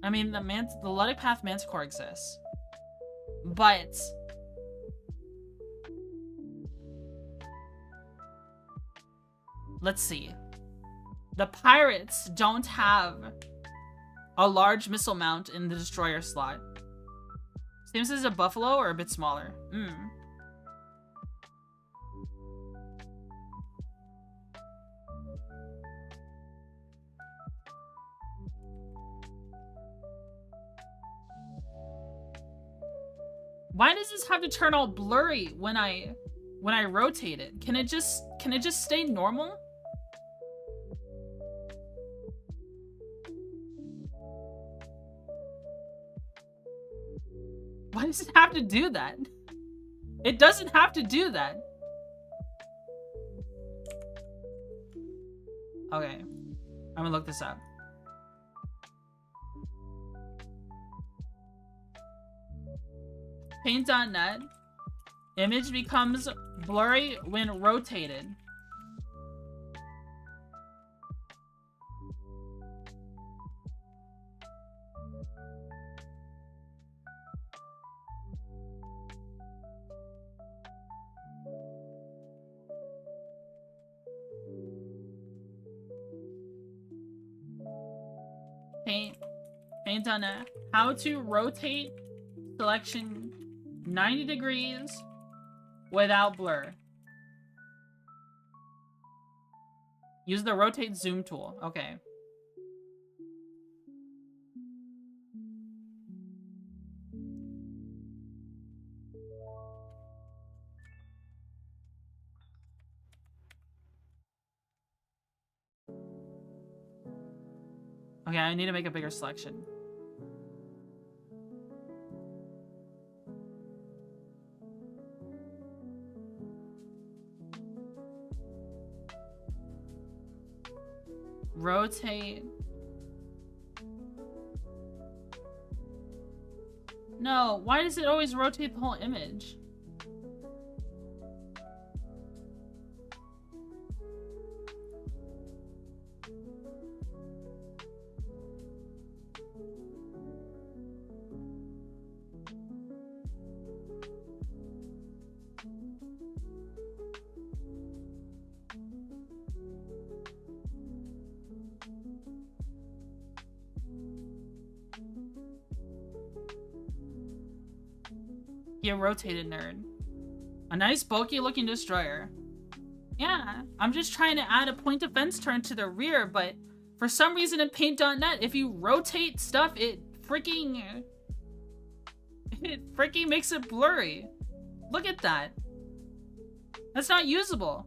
S2: I mean, the Luddic Path Manticore exists. But let's see. The pirates don't have a large missile mount in the destroyer slot. Seems as a buffalo or a bit smaller. Why does this have to turn all blurry when I rotate it? Can it just stay normal? Why does it have to do that? It doesn't have to do that. Okay, I'm gonna look this up. Paint.net. Image becomes blurry when rotated. Paint.net. How to rotate selection 90 degrees without blur. Use the rotate zoom tool. Okay. Okay, I need to make a bigger selection. Rotate. No, why does it always rotate the whole image? You rotated, nerd. A nice bulky looking destroyer. Yeah, I'm just trying to add a point of fence turn to the rear, but for some reason in paint.net, if you rotate stuff, it freaking makes it blurry. Look at that. That's not usable.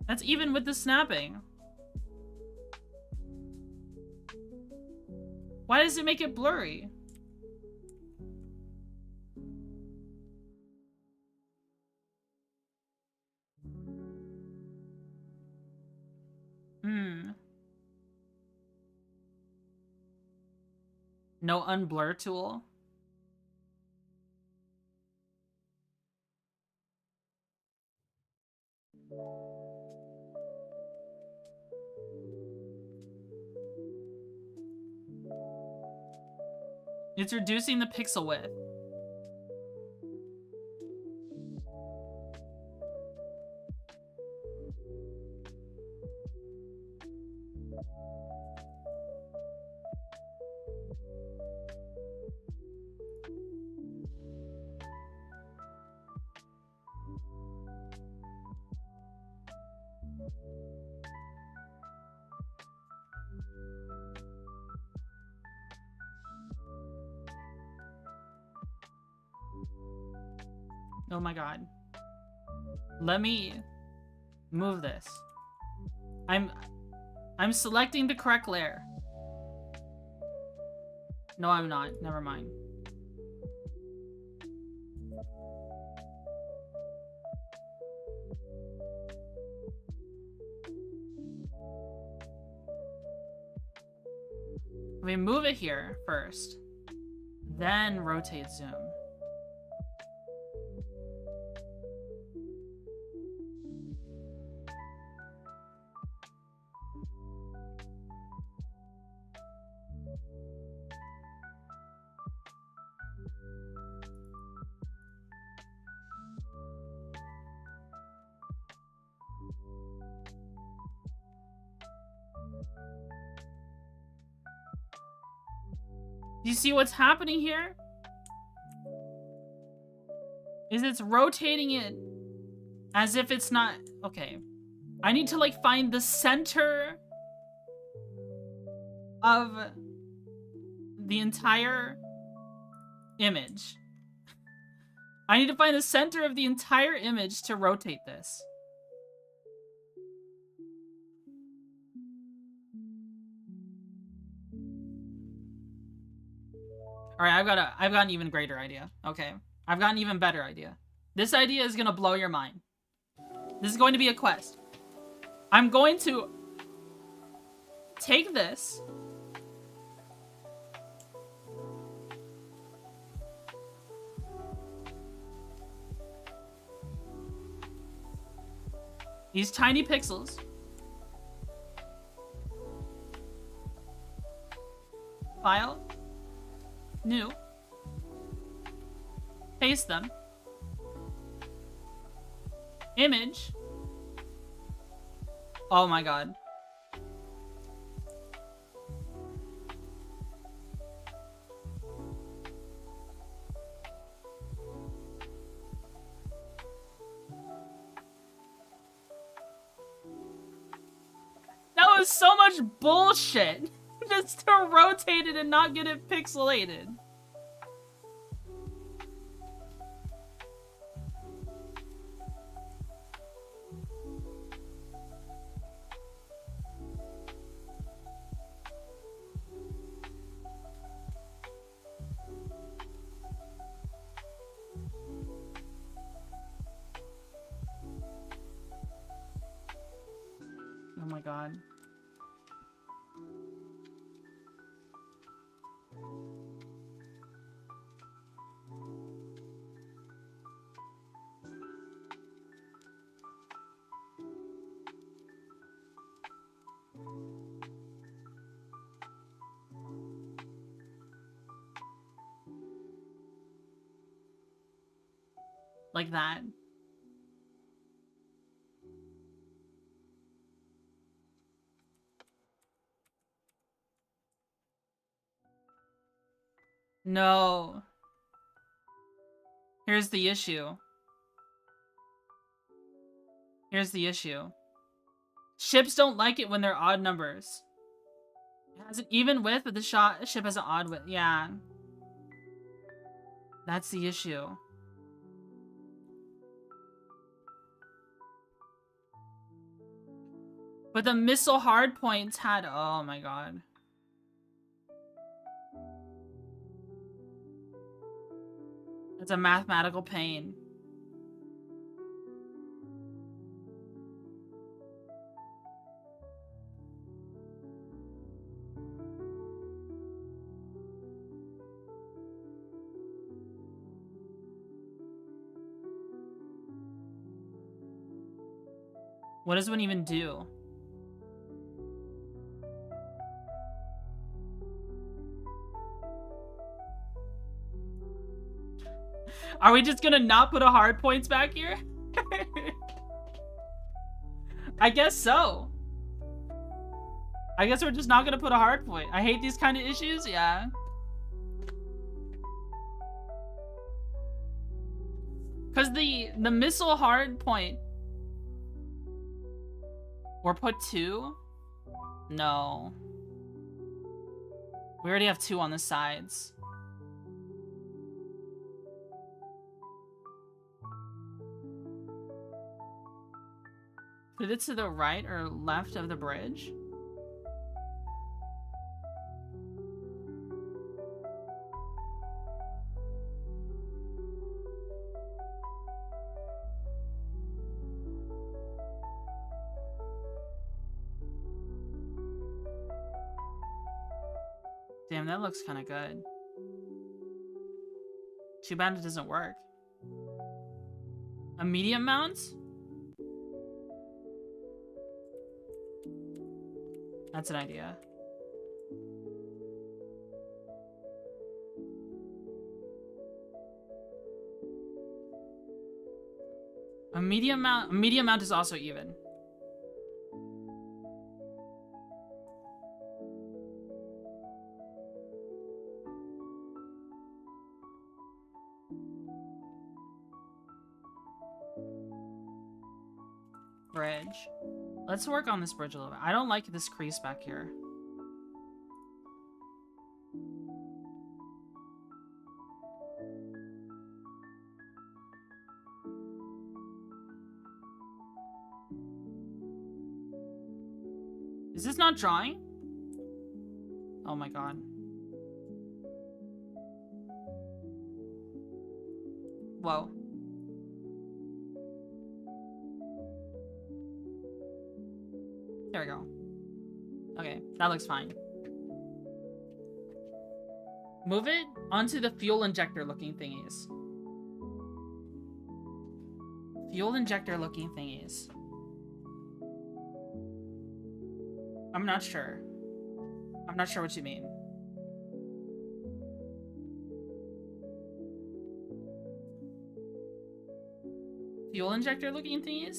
S2: That's even with the snapping. Why does it make it blurry? No unblur tool? It's reducing the pixel width. Oh my god. Let me move this. I'm selecting the correct layer. No, I'm not. Never mind. Let me move it here first. Then rotate zoom. Do you see what's happening here? Is it's rotating it as if it's not... Okay. I need to, like, find the center of the entire image. I need to find the center of the entire image to rotate this. Alright, I've got an even greater idea. Okay. I've got an even better idea. This idea is gonna blow your mind. This is going to be a quest. I'm going to take this. These tiny pixels. File. New. Paste them. Image. Oh my god. That was so much bullshit. Just to rotate it and not get it pixelated. Oh my god. Like that. No. Here's the issue. Here's the issue. Ships don't like it when they're odd numbers. It has an even width, but the ship has an odd width. Yeah. That's the issue. But the missile hardpoints had... Oh my god. It's a mathematical pain. What does one even do? Are we just gonna not put a hard points back here? I guess so. I guess we're just not gonna put a hard point. I hate these kind of issues, yeah. Cause the missile hard point. Or put 2? No. We already have 2 on the sides. Put it to the right or left of the bridge? Damn, that looks kind of good. Too bad it doesn't work. A medium mount? That's an idea. A medium mount is also even. Bridge. Let's work on this bridge a little bit. I don't like this crease back here. Is this not drawing? Oh my god. Whoa. There we go. Okay, that looks fine. Move it onto the fuel injector looking thingies. Fuel injector looking thingies. I'm not sure. I'm not sure what you mean. Fuel injector looking thingies?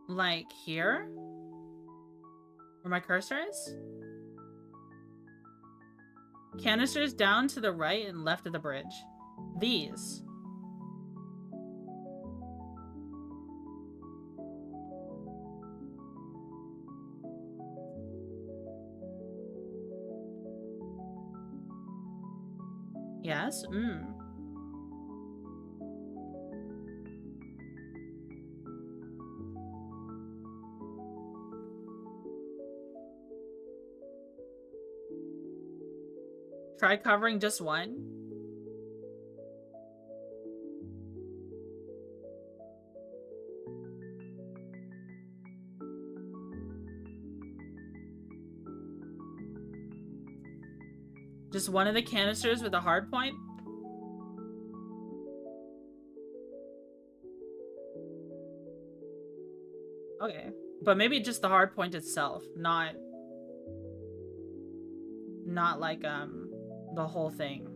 S2: Like here? Where my cursor is? Canisters down to the right and left of the bridge. These. Yes? Try covering just one. Just one of the canisters with a hard point? Okay. But maybe just the hard point itself, not like, the whole thing.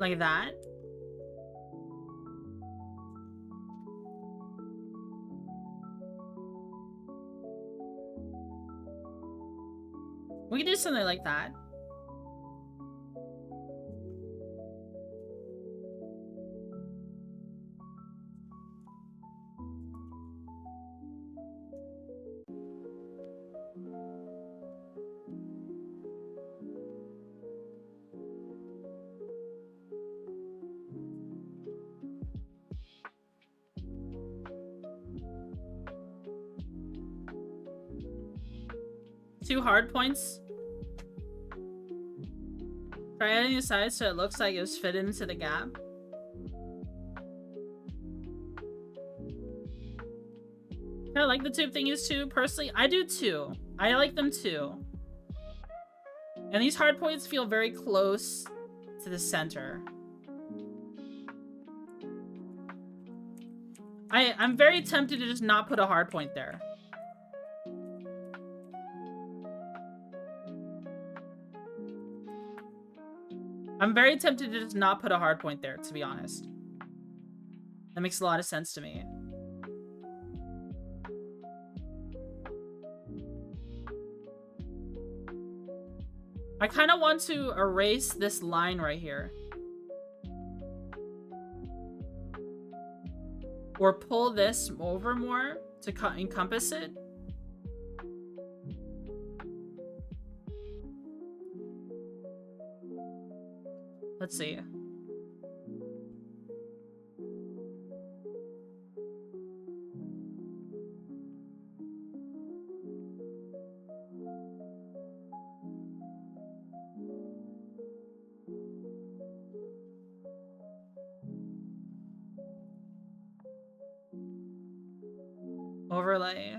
S2: Like that. We can do something like that. Two hard points. Try adding the sides so it looks like it was fitted into the gap. I like the tube thingies too, personally. I do too. I like them too. And these hard points feel very close to the center. I'm very tempted to just not put a hard point there. I'm very tempted to just not put a hard point there, to be honest. That makes a lot of sense to me. I kind of want to erase this line right here. Or pull this over more to encompass it. Let's see. Overlay.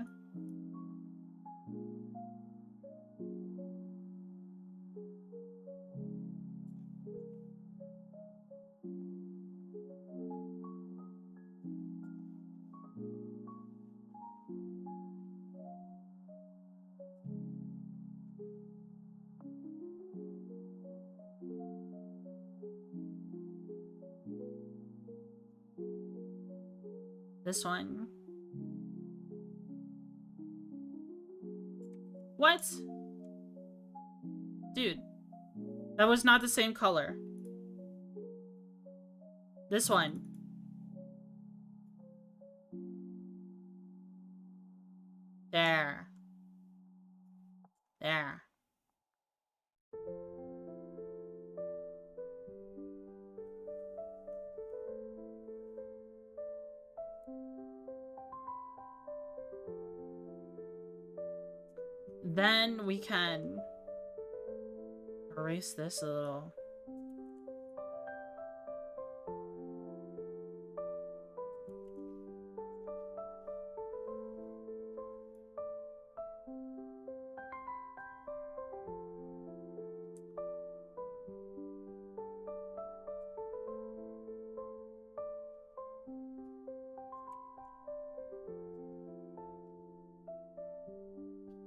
S2: This one. What? Dude. That was not the same color. This one. There. There. Then we can erase this a little.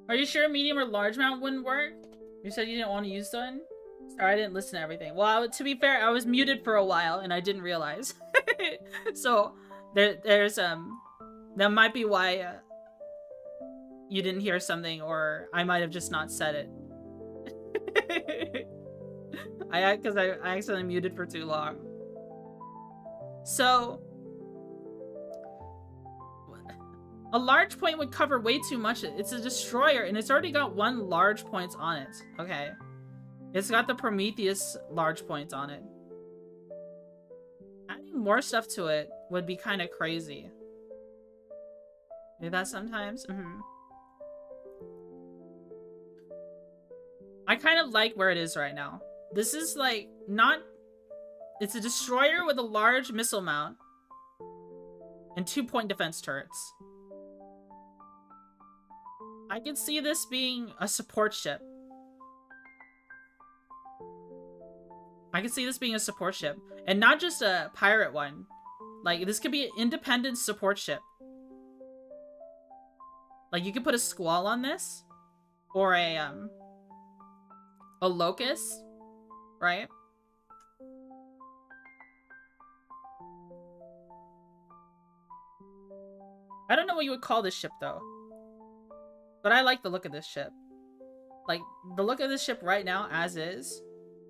S2: Are you sure medium or large mount wouldn't work? You said you didn't want to use one? Sorry, I didn't listen to everything. Well, to be fair, I was muted for a while and I didn't realize. So, there's, that might be why, you didn't hear something, or I might have just not said it. Because I accidentally muted for too long. So, a large point would cover way too much. It's a destroyer, and it's already got one large point on it. Okay. It's got the Prometheus large point on it. Adding more stuff to it would be kind of crazy. Do that sometimes? I kind of like where it is right now. This is like, not... It's a destroyer with a large missile mount. And 2-point defense turrets. I could see this being a support ship. I could see this being a support ship. And not just a pirate one. Like, this could be an independent support ship. Like, you could put a Squall on this. Or a Locust. Right? I don't know what you would call this ship, though. But I like the look of this ship. Like, the look of this ship right now, as is,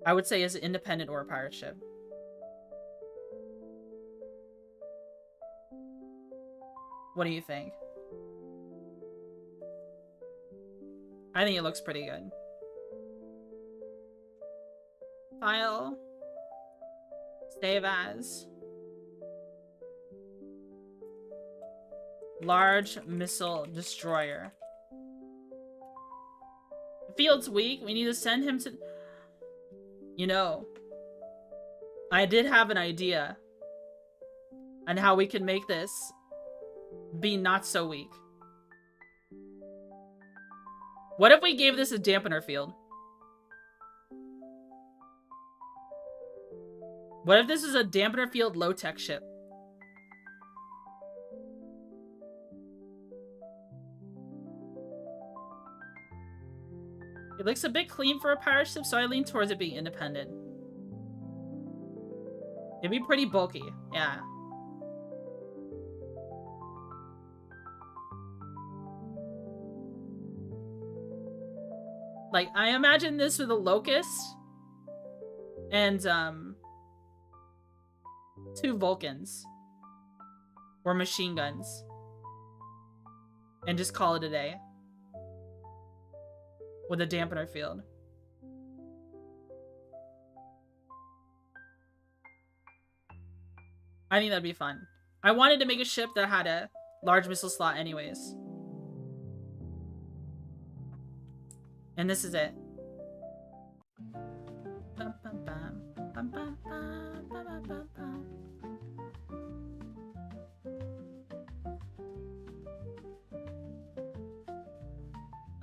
S2: I would say is an independent or a pirate ship. What do you think? I think it looks pretty good. File. Save as. Large missile destroyer. The field's weak. We need to send him to... You know, I did have an idea on how we can make this be not so weak. What if we gave this a dampener field? What if this is a dampener field low-tech ship? It looks a bit clean for a pirate ship, so I lean towards it being independent. It'd be pretty bulky, yeah. Like, I imagine this with a locust and, 2 Vulcans. Or machine guns. And just call it a day. With a dampener field. I think that'd be fun. I wanted to make a ship that had a large missile slot anyways. And this is it.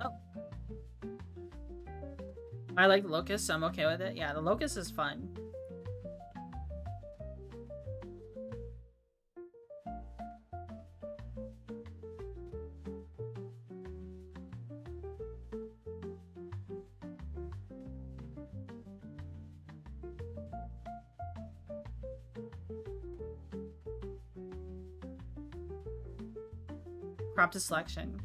S2: Oh. I like the Locust, so I'm okay with it. Yeah, the Locust is fun. Crop to selection.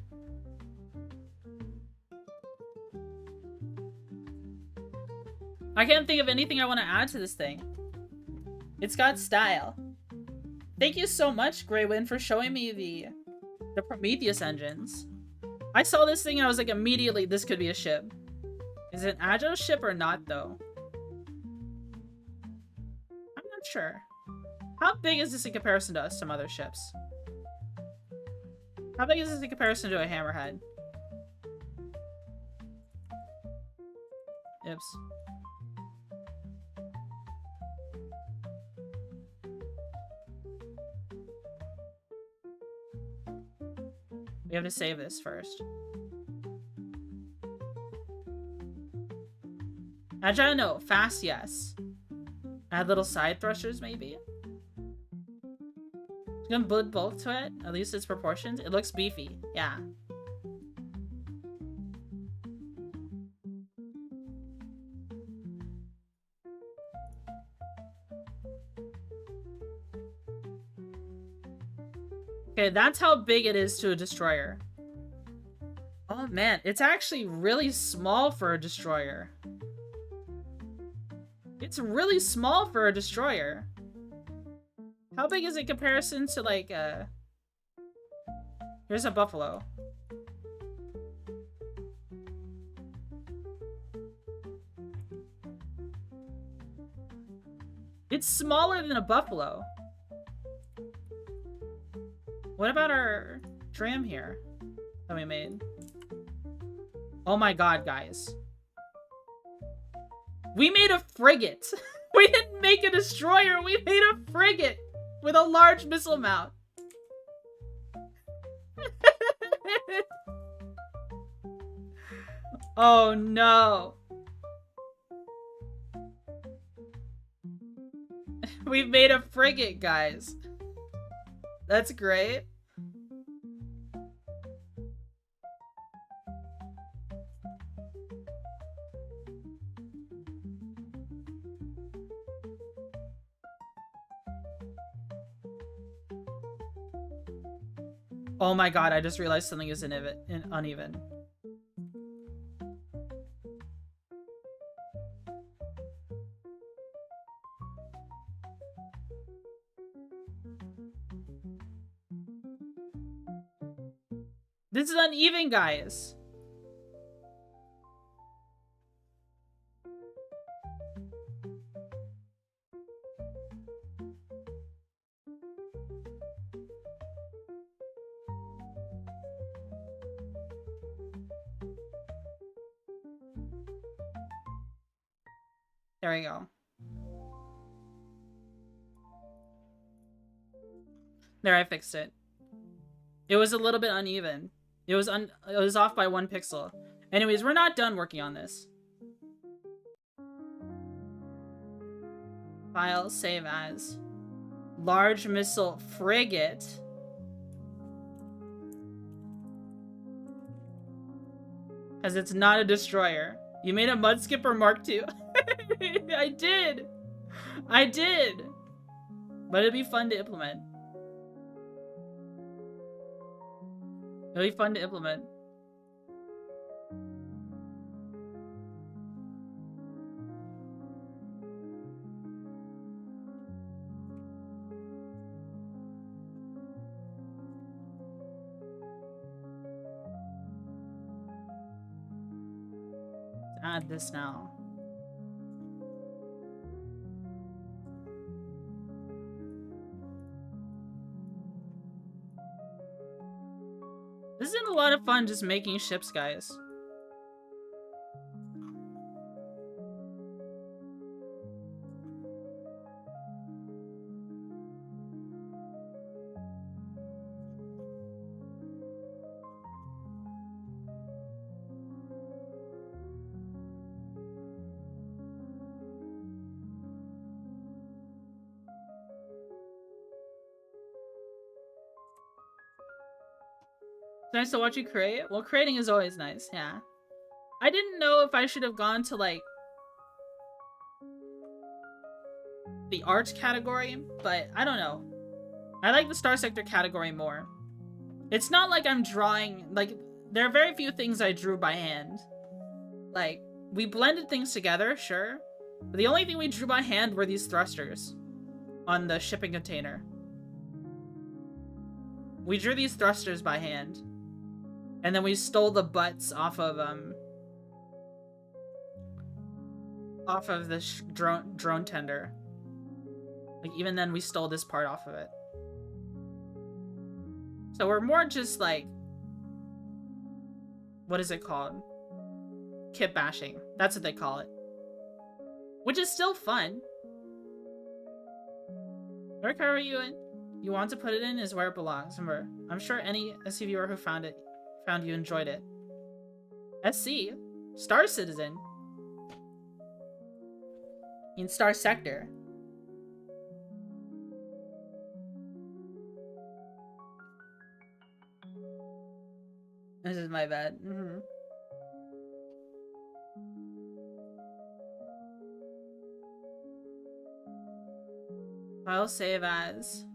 S2: I can't think of anything I want to add to this thing. It's got style. Thank you so much, Greywind, for showing me the Prometheus engines. I saw this thing and I was like, immediately, this could be a ship. Is it an agile ship or not, though? I'm not sure. How big is this in comparison to some other ships? How big is this in comparison to a hammerhead? Oops. We have to save this first. Agile, no. Fast, yes. Add little side thrusters, maybe? Gonna build bulk to it, at least its proportions. It looks beefy, yeah. Okay, that's how big it is to a destroyer. Oh man, it's actually really small for a destroyer. It's really small for a destroyer. How big is it in comparison to, like, here's a buffalo. It's smaller than a buffalo. What about our tram here that we made? Oh my god, guys. We made a frigate! We didn't make a destroyer, we made a frigate! With a large missile mount. Oh no. We've made a frigate, guys. That's great.
S1: Oh my god, I just realized something is uneven. This is uneven, guys. There we go. There, I fixed it. It was a little bit uneven. It was off by 1 pixel. Anyways, we're not done working on this. File, save as. Large missile frigate. As it's not a destroyer. You made a Mudskipper Mark II. I did! I did! But it'd be fun to implement. It'll be fun to implement. Add this now. This isn't a lot of fun just making ships, guys. It's nice to watch you create. Well, creating is always nice, yeah. I didn't know if I should have gone to, like, the art category, but I don't know. I like the Starsector category more. It's not like I'm drawing, like, there are very few things I drew by hand. Like, we blended things together, sure, but the only thing we drew by hand were these thrusters on the shipping container. We drew these thrusters by hand. And then we stole the butts off of the drone tender. Like, even then we stole this part off of it. So we're more just like, what is it called? Kit bashing. That's what they call it. Which is still fun. Where are you in? You want to put it in is where it belongs. Remember, I'm sure any SC viewer who found you enjoyed it. SC? Star Citizen? In Starsector. This is my bad. File save as.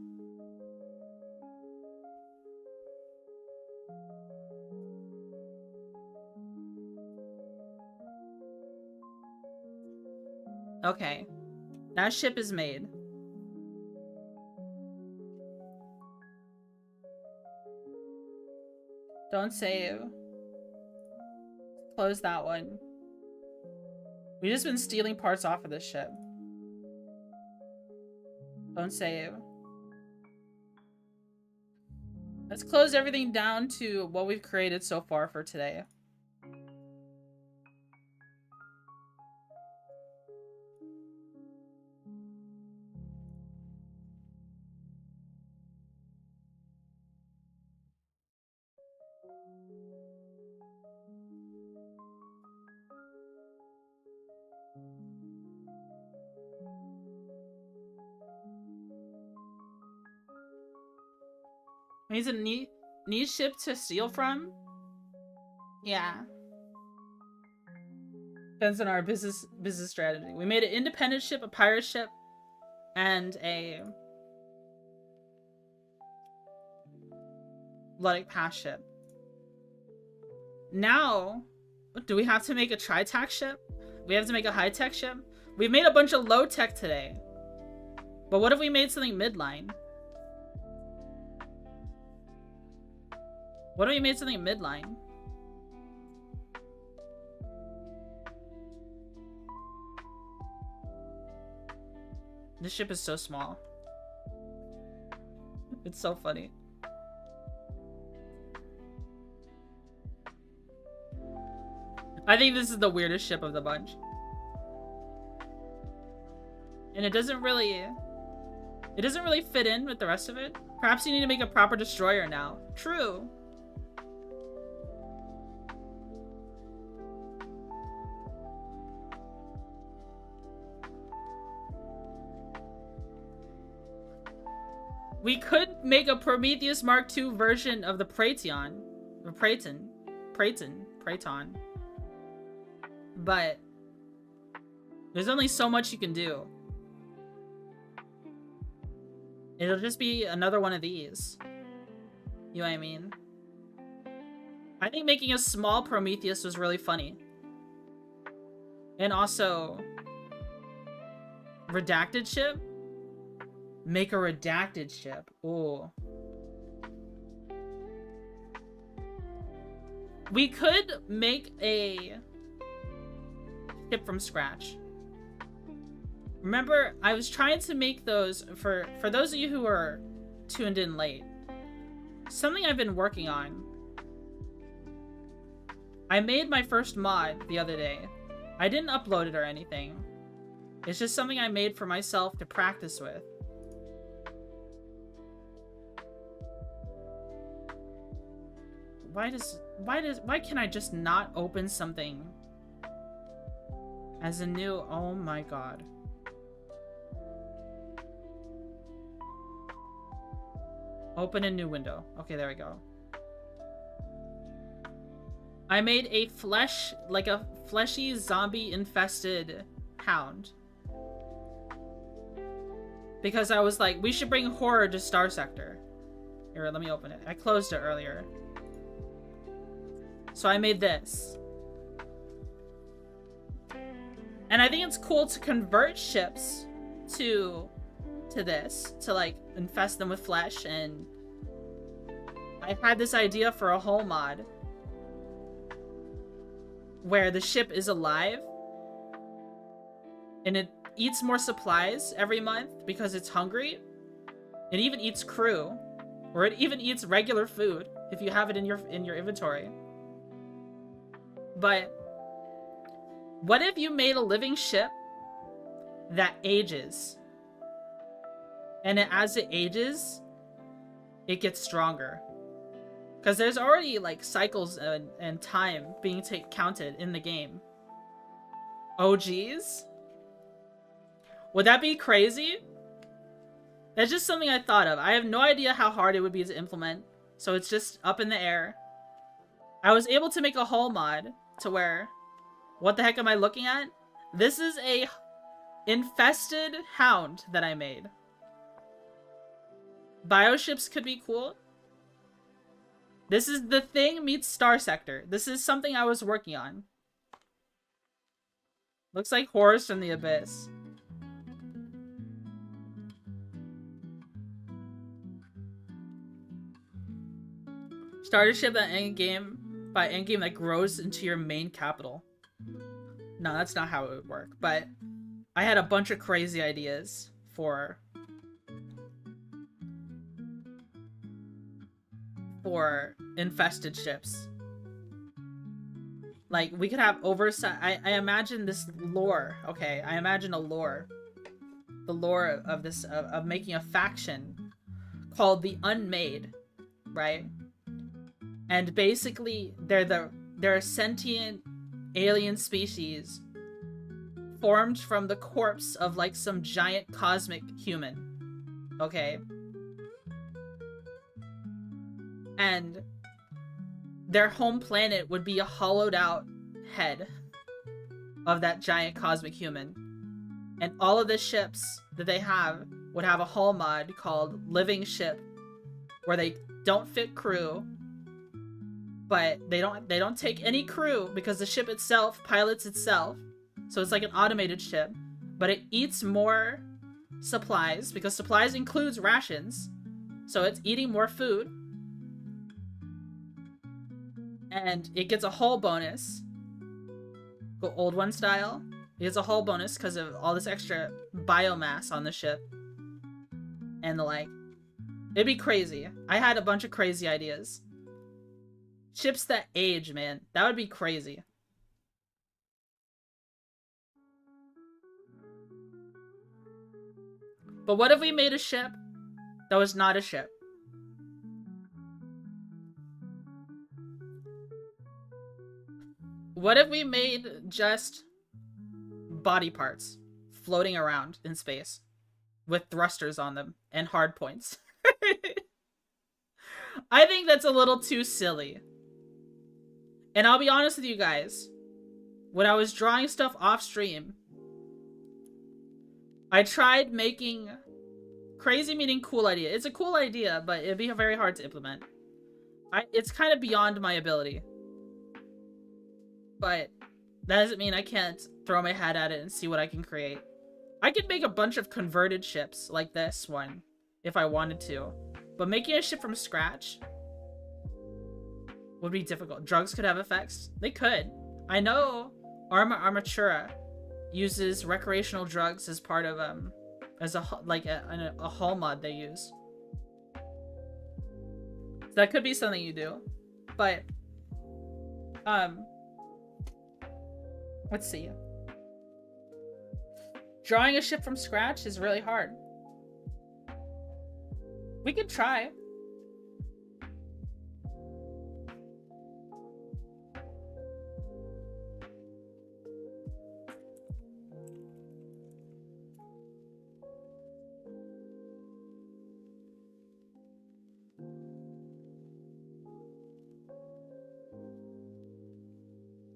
S1: Okay. That ship is made. Don't save. Close that one. We've just been stealing parts off of this ship. Don't save. Let's close everything down to what we've created so far for today. He's a neat ship to steal from? Yeah. Depends on our business strategy. We made an independent ship, a pirate ship, and a Bloodic Pass ship. Now, do we have to make a tri-tech ship? We have to make a high-tech ship? We've made a bunch of low-tech today. But what if we made something midline? What if we made something midline? This ship is so small. It's so funny. I think this is the weirdest ship of the bunch. And it doesn't really fit in with the rest of it. Perhaps you need to make a proper destroyer now. True. We could make a Prometheus Mark II version of the Praeton. Praeton. But there's only so much you can do. It'll just be another one of these. You know what I mean? I think making a small Prometheus was really funny. And also, redacted ship? Make a redacted ship. Ooh. We could make a ship from scratch. Remember, I was trying to make those for those of you who are tuned in late. Something I've been working on. I made my first mod the other day. I didn't upload it or anything. It's just something I made for myself to practice with. Why can I just not open something as a new, oh my god. Open a new window. Okay, there we go. I made a fleshy zombie infested hound. Because I was like, we should bring horror to Starsector. Here, let me open it. I closed it earlier. So I made this. And I think it's cool to convert ships to this, to like infest them with flesh. And I've had this idea for a whole mod where the ship is alive and it eats more supplies every month because it's hungry. It even eats crew, or it even eats regular food if you have it in your inventory. But what if you made a living ship that ages? And as it ages, it gets stronger. Because there's already like cycles and time being counted in the game. Oh geez? Would that be crazy? That's just something I thought of. I have no idea how hard it would be to implement. So it's just up in the air. I was able to make a whole mod to where... What the heck am I looking at? This is a infested hound that I made. Bioships could be cool. This is The Thing meets Starsector. This is something I was working on. Looks like Horrors from the Abyss. Starter ship at endgame, by endgame that grows into your main capital. No, that's not how it would work, but I had a bunch of crazy ideas for infested ships. Like, we could have oversight. I imagine this lore. Okay, I imagine a lore. The lore of this, of making a faction called the Unmade, right? And basically, they're a sentient alien species formed from the corpse of like some giant cosmic human. Okay? And their home planet would be a hollowed out head of that giant cosmic human. And all of the ships that they have would have a hull mod called Living Ship, where they
S2: don't fit crew, but they don't take any crew because the ship itself pilots itself. So it's like an automated ship, but it eats more supplies because supplies includes rations. So it's eating more food. And it gets a hull bonus. Go old one style. It gets a hull bonus because of all this extra biomass on the ship. And the like. It'd be crazy. I had a bunch of crazy ideas. Ships that age, man. That would be crazy. But what if we made a ship that was not a ship? What if we made just body parts floating around in space with thrusters on them and hard points? I think that's a little too silly. And I'll be honest with you guys. When I was drawing stuff off stream, I tried making crazy meaning cool idea. It's a cool idea, but it'd be very hard to implement. It's kind of beyond my ability. But that doesn't mean I can't throw my head at it and see what I can create. I could make a bunch of converted ships like this one if I wanted to. But making a ship from scratch would be difficult. Drugs could have effects. They could. I know Armatura uses recreational drugs as part of as a hull mod they use. So that could be something you do. But let's see. Drawing a ship from scratch is really hard. We could try.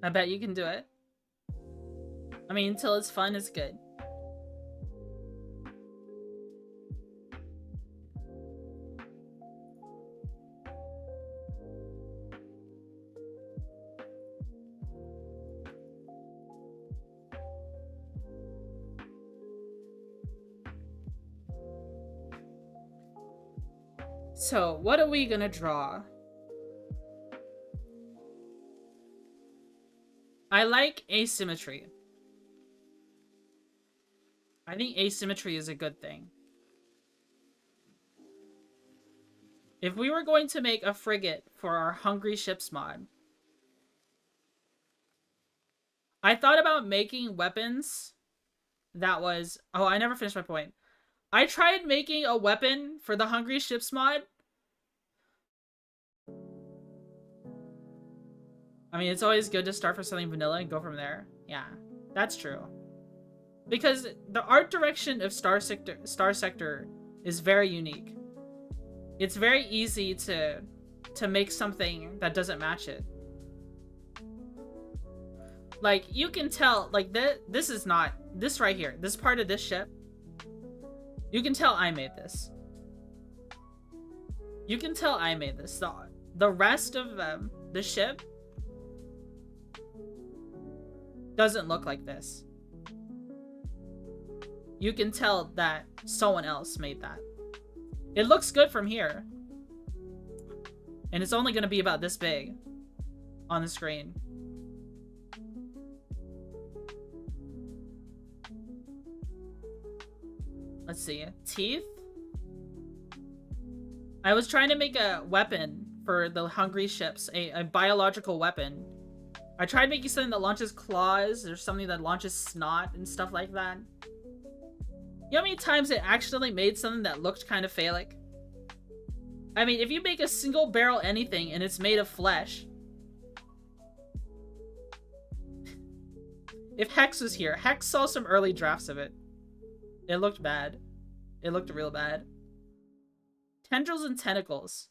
S2: I bet you can do it. I mean, until it's fun, it's good. So, what are we gonna draw? I like asymmetry. I think asymmetry is a good thing. If we were going to make a frigate for our Hungry Ships mod, I thought about making weapons that was... Oh, I never finished my point. I tried making a weapon for the Hungry Ships mod. I mean, it's always good to start for something vanilla and go from there. Yeah, that's true. Because the art direction of Starsector is very unique. It's very easy to make something that doesn't match it. Like, you can tell, like, this is not... This right here, this part of this ship, you can tell I made this. You can tell I made this. The rest of the ship doesn't look like this. You can tell that someone else made that. It looks good from here. And it's only going to be about this big on the screen. Let's see. Teeth? I was trying to make a weapon for the Hungry Ships. A biological weapon. I tried making something that launches claws or something that launches snot and stuff like that. You know how many times I accidentally made something that looked kind of phallic? I mean, if you make a single barrel anything and it's made of flesh. If Hex was here, Hex saw some early drafts of it. It looked bad. It looked real bad. Tendrils and tentacles.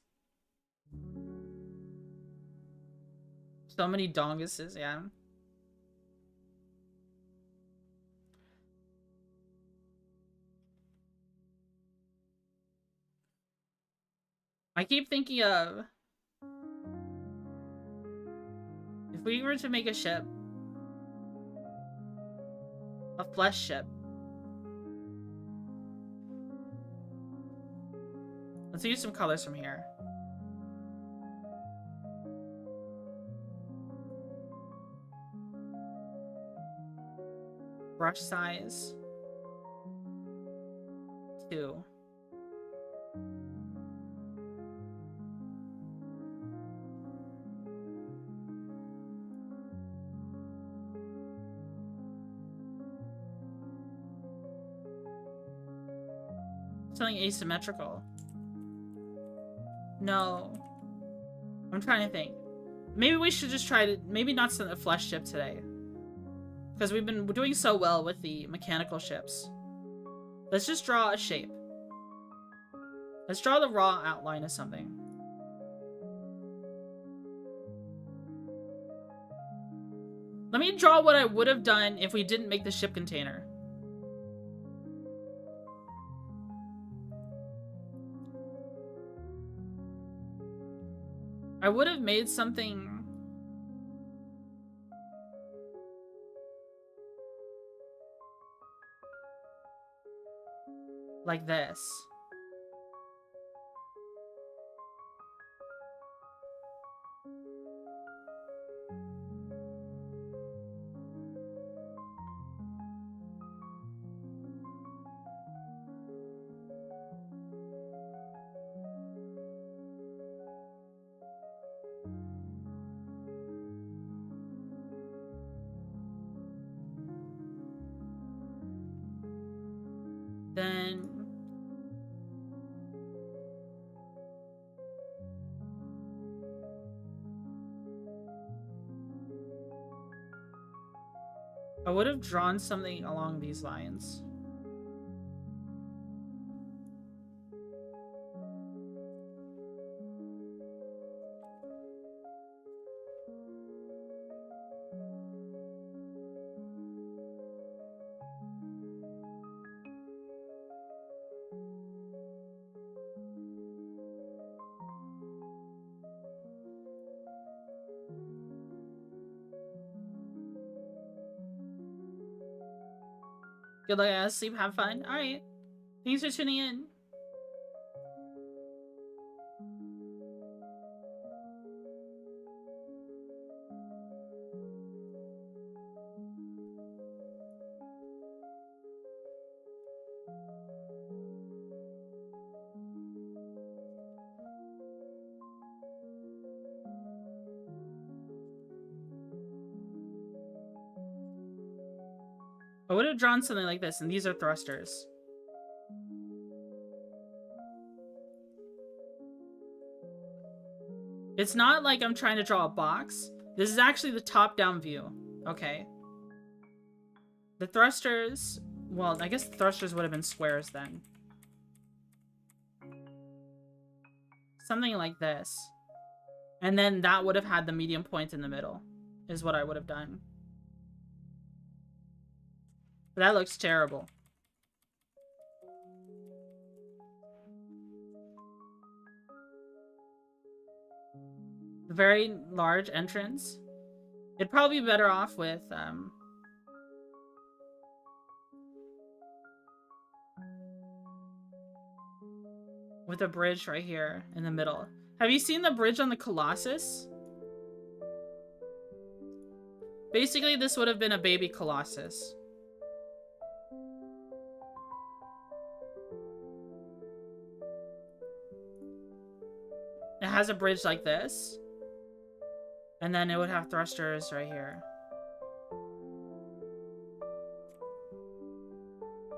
S2: So many donguses, yeah.
S1: I keep thinking of... if we were to make a ship... a flesh ship. Let's use some colors from here. Brush size. 2. Something asymmetrical. No. I'm trying to think. Maybe we should just try to... maybe not send a flesh ship today. Because we've been doing so well with the mechanical ships. Let's just draw a shape. Let's draw the raw outline of something. Let me draw what I would have done if we didn't make the ship container. I would have made something... like this. Then... I would have drawn something along these lines. Good luck, guys. Sleep, have fun. Alright. Thanks for tuning in. I would have drawn something like this, and these are thrusters. It's not like I'm trying to draw a box. This is actually the top-down view. Okay. The thrusters... well, I guess the thrusters would have been squares then. Something like this. And then that would have had the medium point in the middle, is what I would have done. But that looks terrible. The very large entrance. It'd probably be better off with, with a bridge right here in the middle. Have you seen the bridge on the Colossus? Basically, this would have been a baby Colossus. It has a bridge like this. And then it would have thrusters right here.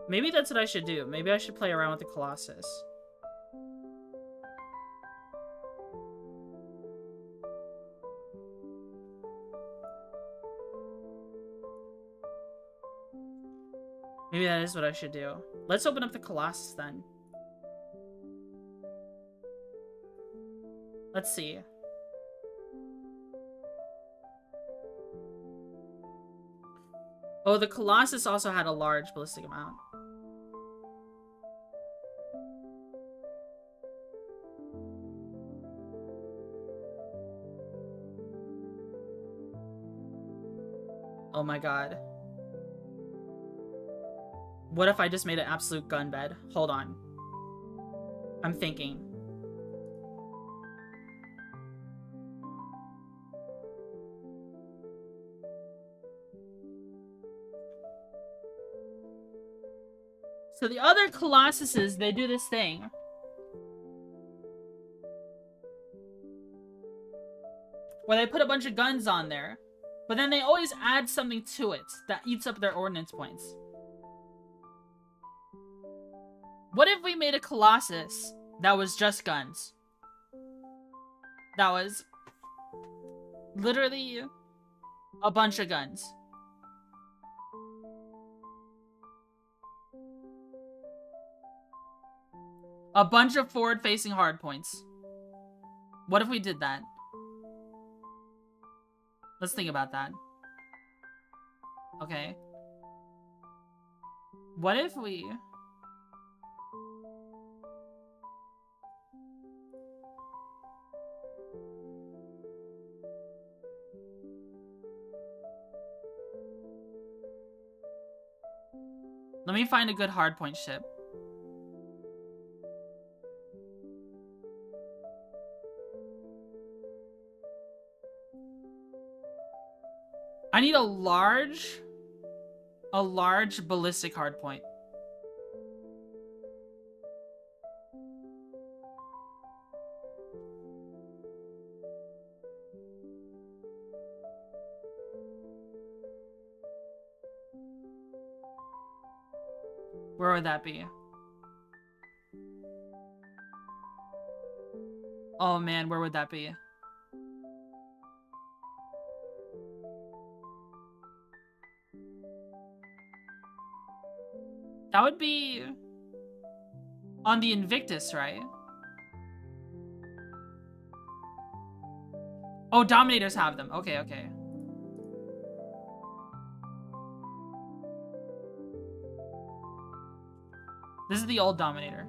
S1: Maybe that's what I should do. Maybe I should play around with the Colossus. Maybe that is what I should do. Let's open up the Colossus then. Let's see. Oh, the Colossus also had a large ballistic amount.
S2: Oh my god. What if I just made an absolute gun bed? Hold on. I'm thinking. So the other Colossuses, they do this thing. Where they put a bunch of guns on there. But then they always add something to it that eats up their ordnance points. What if we made a Colossus that was just guns? That was literally a bunch of guns. A bunch of forward-facing hardpoints. What if we did that? Let's think about that. Okay. What if we... Let me find a good hardpoint ship. I need a large ballistic hardpoint. Where would that be? Oh man, where would that be? That would be on the Invictus, right? Oh, Dominators have them. Okay, okay. This is the old Dominator.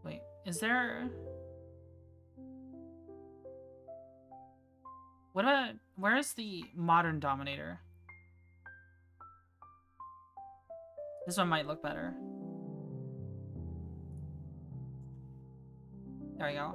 S2: Wait, is there... What about... Where is the modern Dominator? This one might look better. There we go.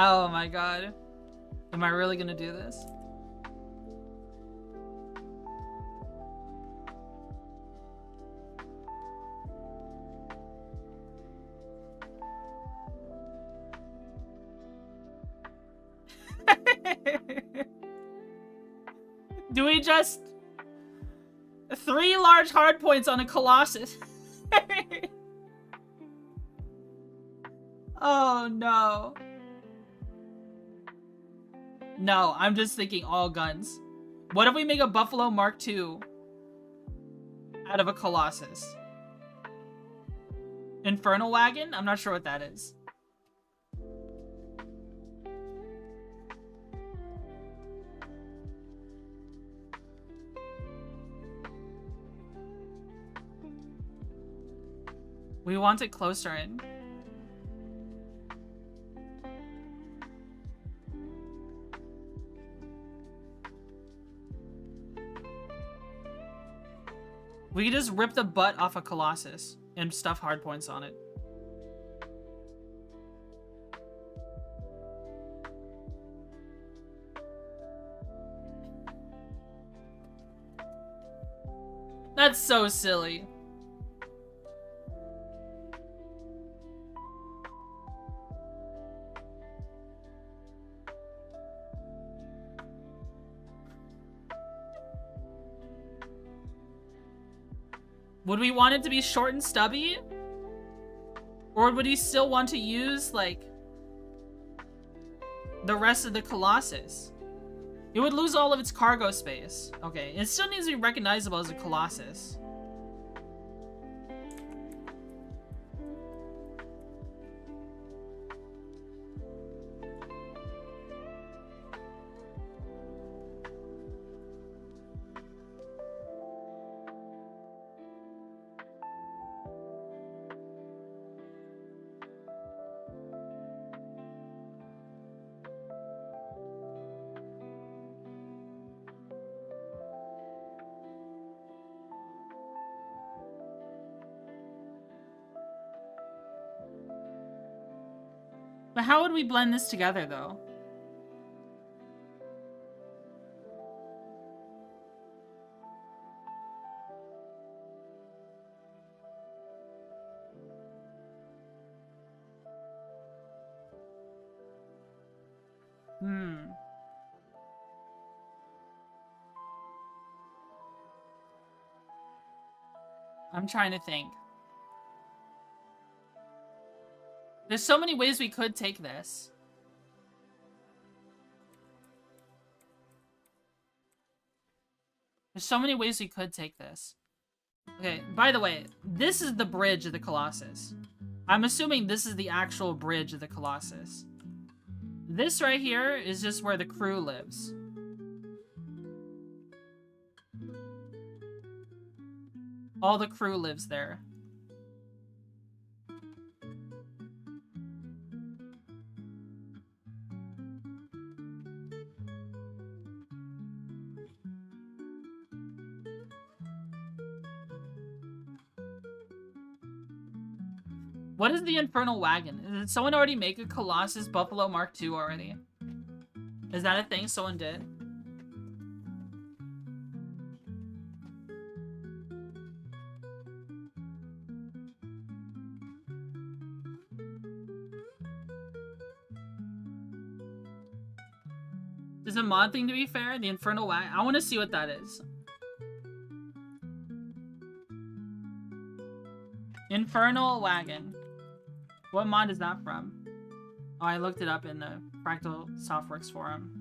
S2: Oh my god. Am I really gonna do this? Do we just... 3 large hardpoints on a Colossus? Oh no. No, I'm just thinking all guns. What if we make a Buffalo Mark II out of a Colossus? Infernal Wagon? I'm not sure what that is. We want it closer in. We could just rip the butt off a Colossus and stuff hardpoints on it. That's so silly. Would we want it to be short and stubby? Or would he still want to use, like, the rest of the Colossus? It would lose all of its cargo space. Okay, it still needs to be recognizable as a Colossus. But how would we blend this together, though? I'm trying to think. There's so many ways we could take this. There's so many ways we could take this. Okay, by the way, this is the bridge of the Colossus. I'm assuming this is the actual bridge of the Colossus. This right here is just where the crew lives. All the crew lives there. What is the Infernal Wagon? Did someone already make a Colossus Buffalo Mark II already? Is that a thing someone did? Is a mod thing, to be fair? The Infernal Wagon? I want to see what that is. Infernal Wagon. What mod is that from? Oh, I looked it up in the Fractal Softworks forum.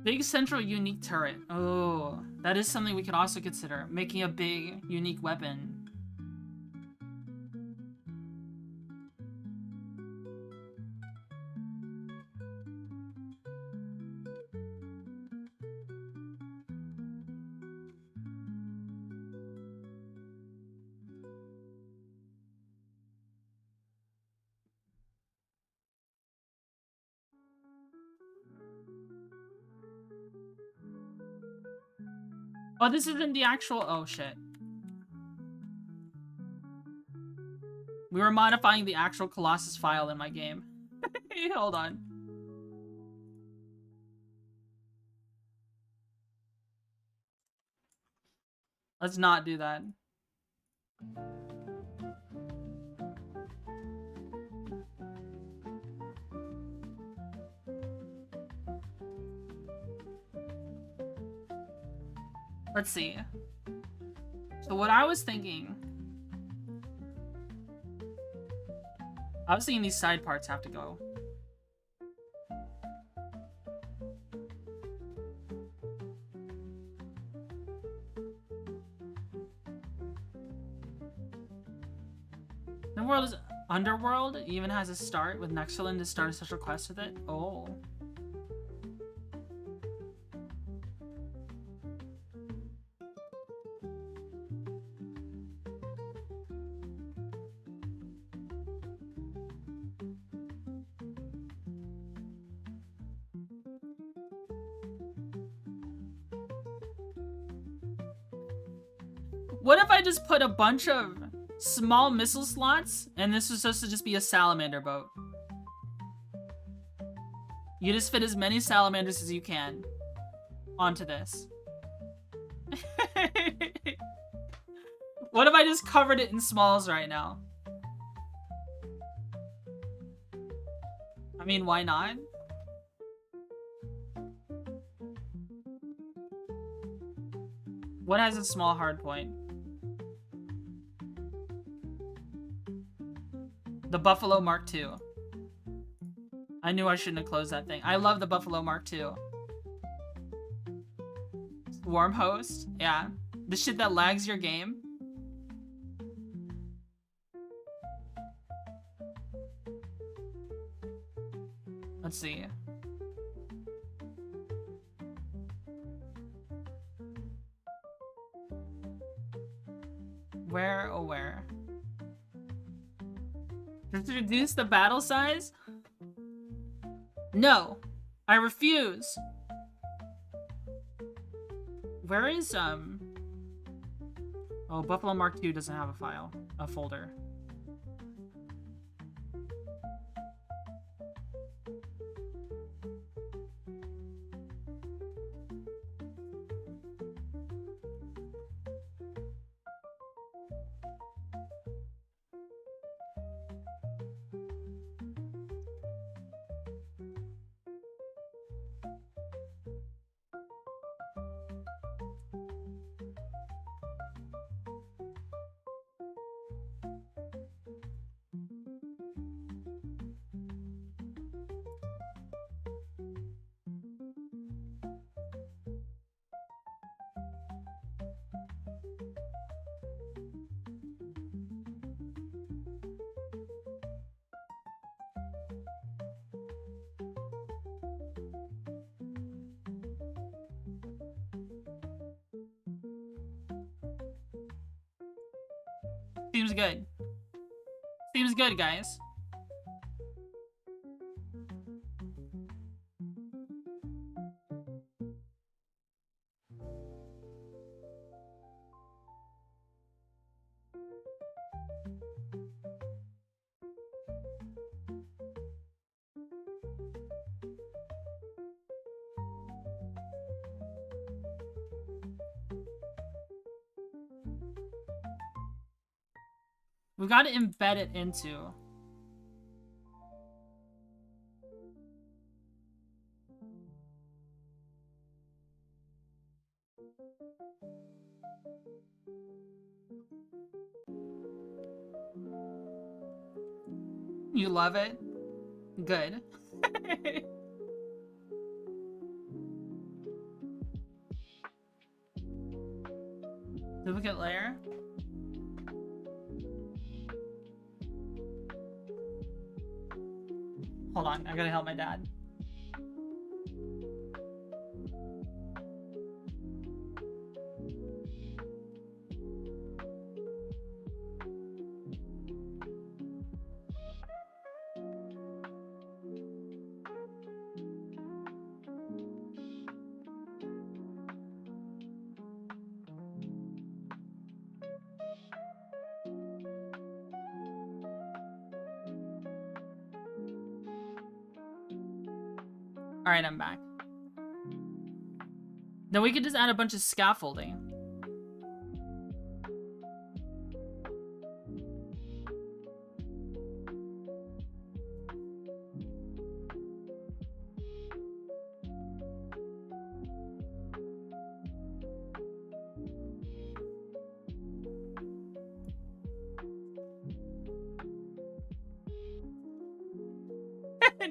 S2: Big central unique turret. Oh, that is something we could also consider. Making a big unique weapon. Oh, this isn't the actual... Oh, shit. We were modifying the actual Colossus file in my game. Hold on. Let's not do that. Let's see. So what I was thinking... these side parts have to go. The world is... Underworld even has a start with Nextland to start a special quest with it? Oh. What if I just put a bunch of small missile slots and this was supposed to just be a salamander boat? You just fit as many salamanders as you can onto this. What if I just covered it in smalls right now? I mean, why not? What has a small hard point? The Buffalo Mark II. I knew I shouldn't have closed that thing. I love the Buffalo Mark II. Swarm host? Yeah. The shit that lags your game? Let's see. Where, oh where? Does it reduce the battle size? No! I refuse! Where is, Oh, Buffalo Mark II doesn't have a file. A folder. Seems good. Seems good, guys. We gotta embed it into. You love it? Good. Duplicate layer? Hold on, I gotta help my dad. Alright, I'm back. Then we could just add a bunch of scaffolding.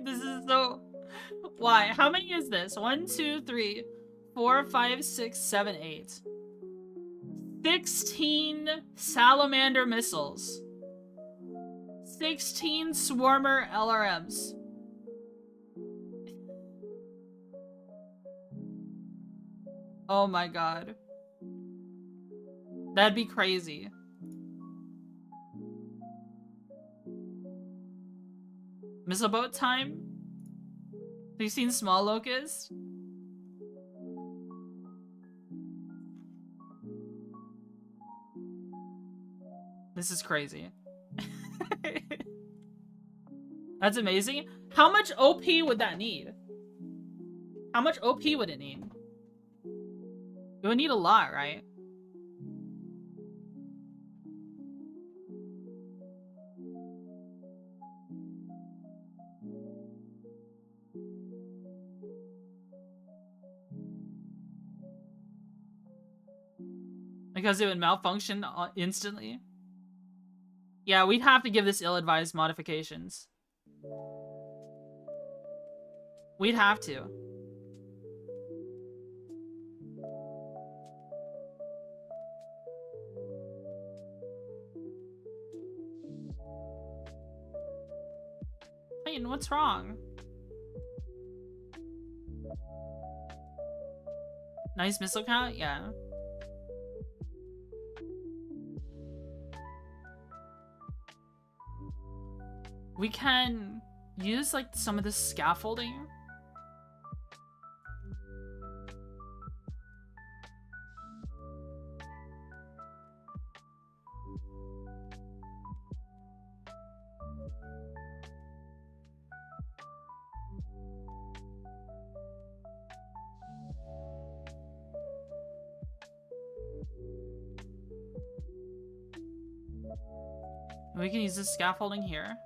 S2: This is so... Why? How many is this? 1, 2, 3, 4, 5, 6, 7, 8. 16 salamander missiles. 16 swarmer LRMs. Oh my god. That'd be crazy. Missile boat time? Have you seen Small Locust? This is crazy. That's amazing. How much OP would that need? How much OP would it need? It would need a lot, right? Because it would malfunction instantly? Yeah, we'd have to give this ill-advised modifications. We'd have to. Wait, what's wrong? Nice missile count? Yeah. We can use like some of this scaffolding. We can use this scaffolding here.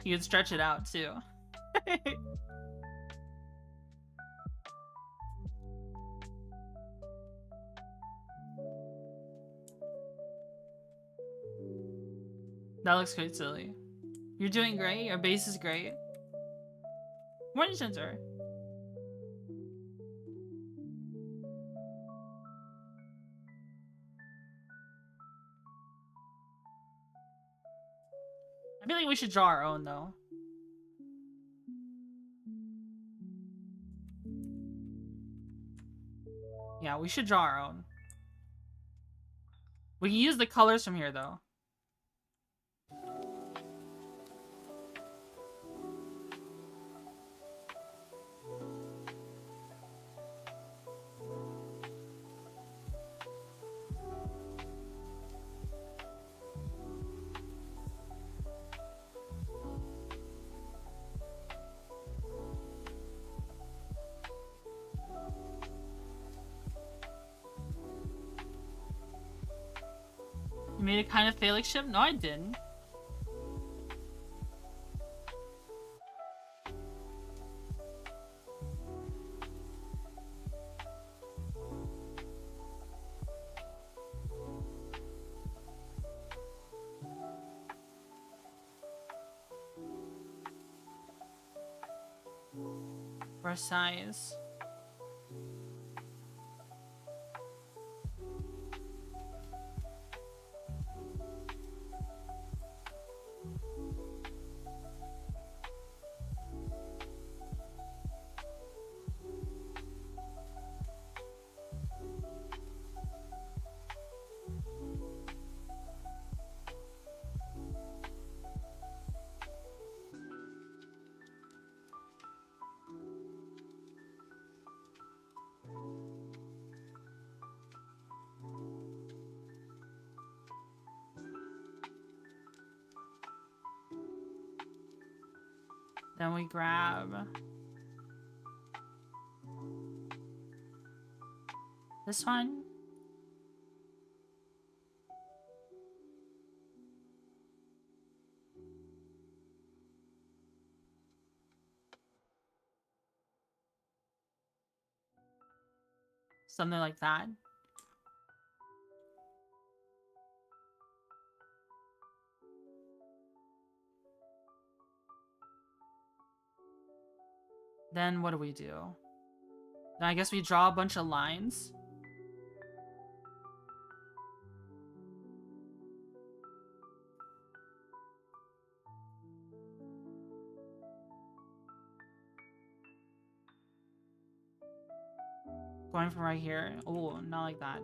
S2: You can stretch it out too. That looks quite silly. You're doing great. Your base is great. Morning sensor. I feel like we should draw our own though. Yeah, we should draw our own. We can use the colors from here though. You made a kind of phallic ship? No, I didn't. For size. Then we grab this one. Something like that. Then what do we do? Then I guess we draw a bunch of lines. Going from right here. Oh, not like that.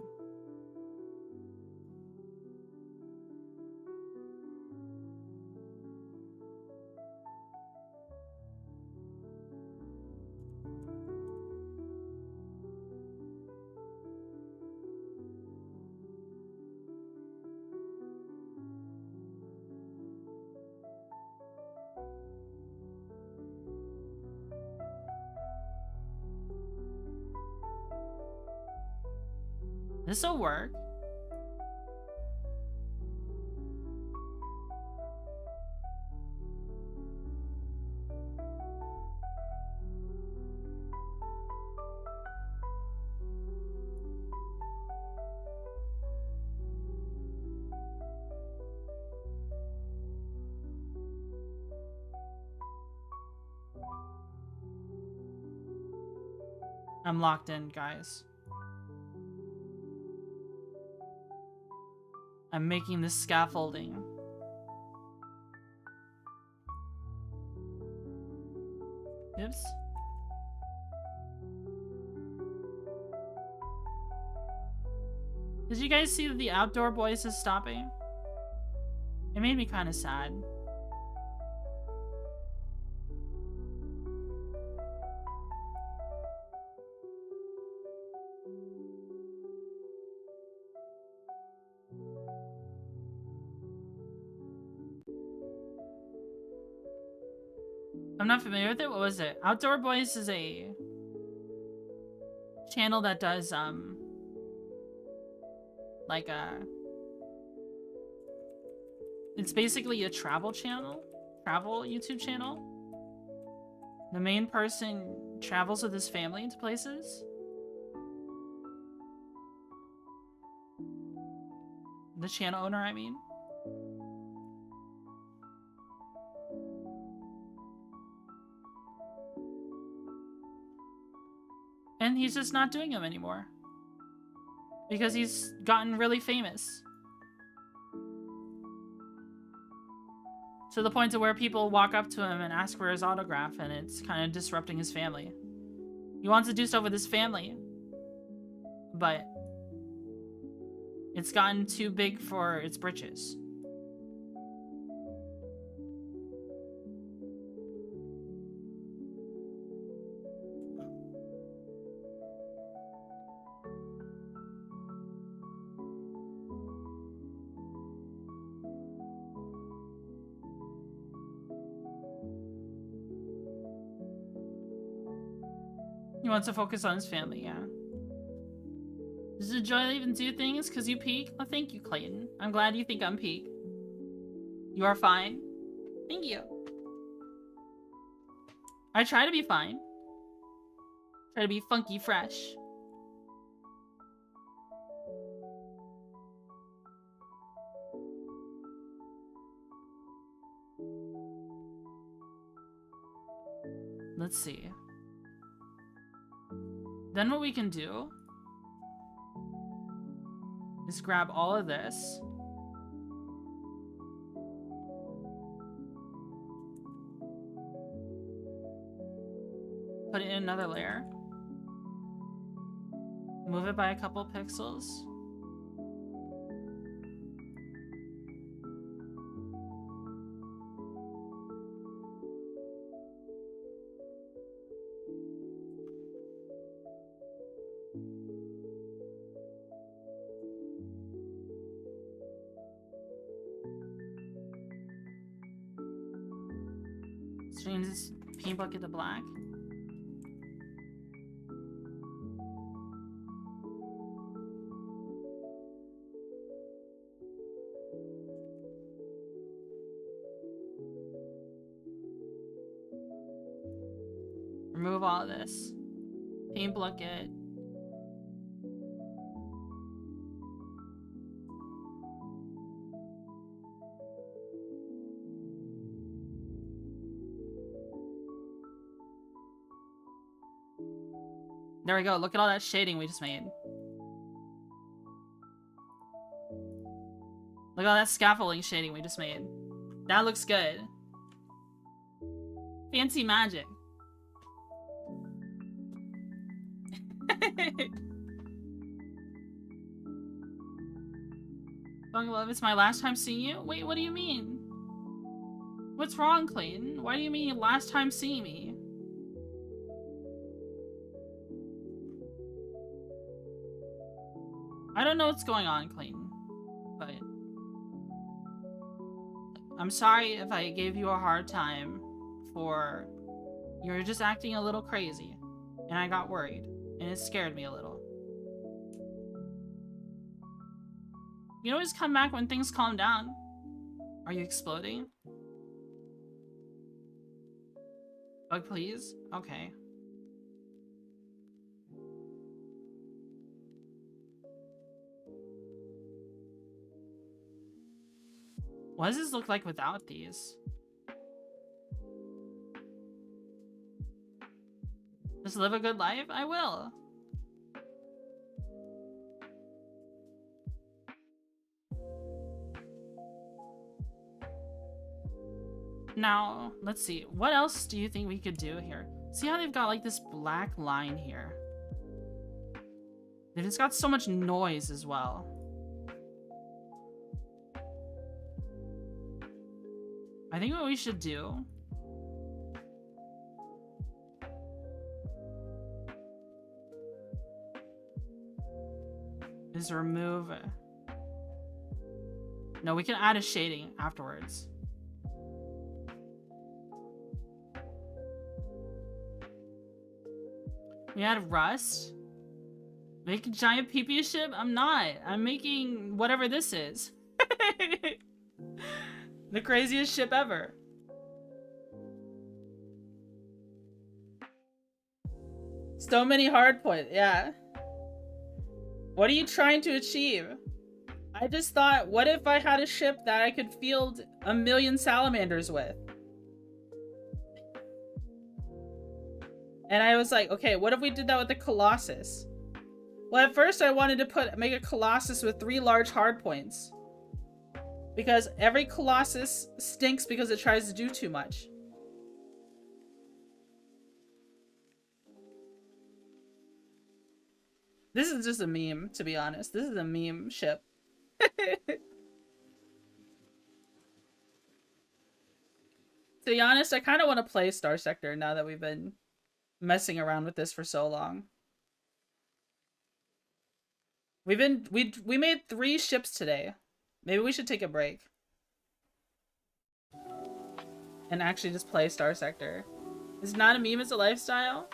S2: This'll work. I'm locked in, guys. I'm making this scaffolding. Oops. Did you guys see that the outdoor voice is stopping? It made me kind of sad. I'm not familiar with it. What was it? Outdoor Boys is a channel that does like it's basically a travel channel, travel YouTube channel. The main person travels with his family to places. The channel owner, I mean. And he's just not doing them anymore. Because he's gotten really famous. To the point to where people walk up to him and ask for his autograph, and it's kind of disrupting his family. He wants to do stuff with his family, but it's gotten too big for its britches. He wants to focus on his family, yeah. Does it joy even do things because you peak? Oh, thank you, Clayton. I'm glad you think I'm peak. You are fine. Thank you. I try to be fine. Try to be funky fresh. Let's see. Then what we can do is grab all of this. Put it in another layer. Move it by a couple pixels. Change this paint bucket to black. Remove all of this. Paint bucket. There we go. Look at all that shading we just made. Look at all that scaffolding shading we just made. That looks good. Fancy magic. Love, it's my last time seeing you? Wait, what do you mean? What's wrong, Clayton? Why do you mean last time seeing me? I don't know what's going on, Clayton, but I'm sorry if I gave you a hard time for you were just acting a little crazy, and I got worried, and it scared me a little. You can always come back when things calm down. Are you exploding? Bug, please? Okay. What does this look like without these? Just live a good life? I will. Now, let's see. What else do you think we could do here? See how they've got like this black line here? They've just got so much noise as well. I think what we should do is remove... No, we can add a shading afterwards. We add rust. Make a giant pee-pee ship? I'm not. I'm making whatever this is. The craziest ship ever. So many hard points, yeah. What are you trying to achieve? I just thought, what if I had a ship that I could field 1,000,000 salamanders with? And I was like, okay, what if we did that with the Colossus? Well, at first I wanted to make a Colossus with 3 large hardpoints. Because every Colossus stinks because it tries to do too much. This is just a meme, to be honest. This is a meme ship. To be honest, I kind of want to play Starsector now that we've been messing around with this for so long. We made 3 ships today. Maybe we should take a break and actually just play Starsector. It's not a meme, it's a lifestyle.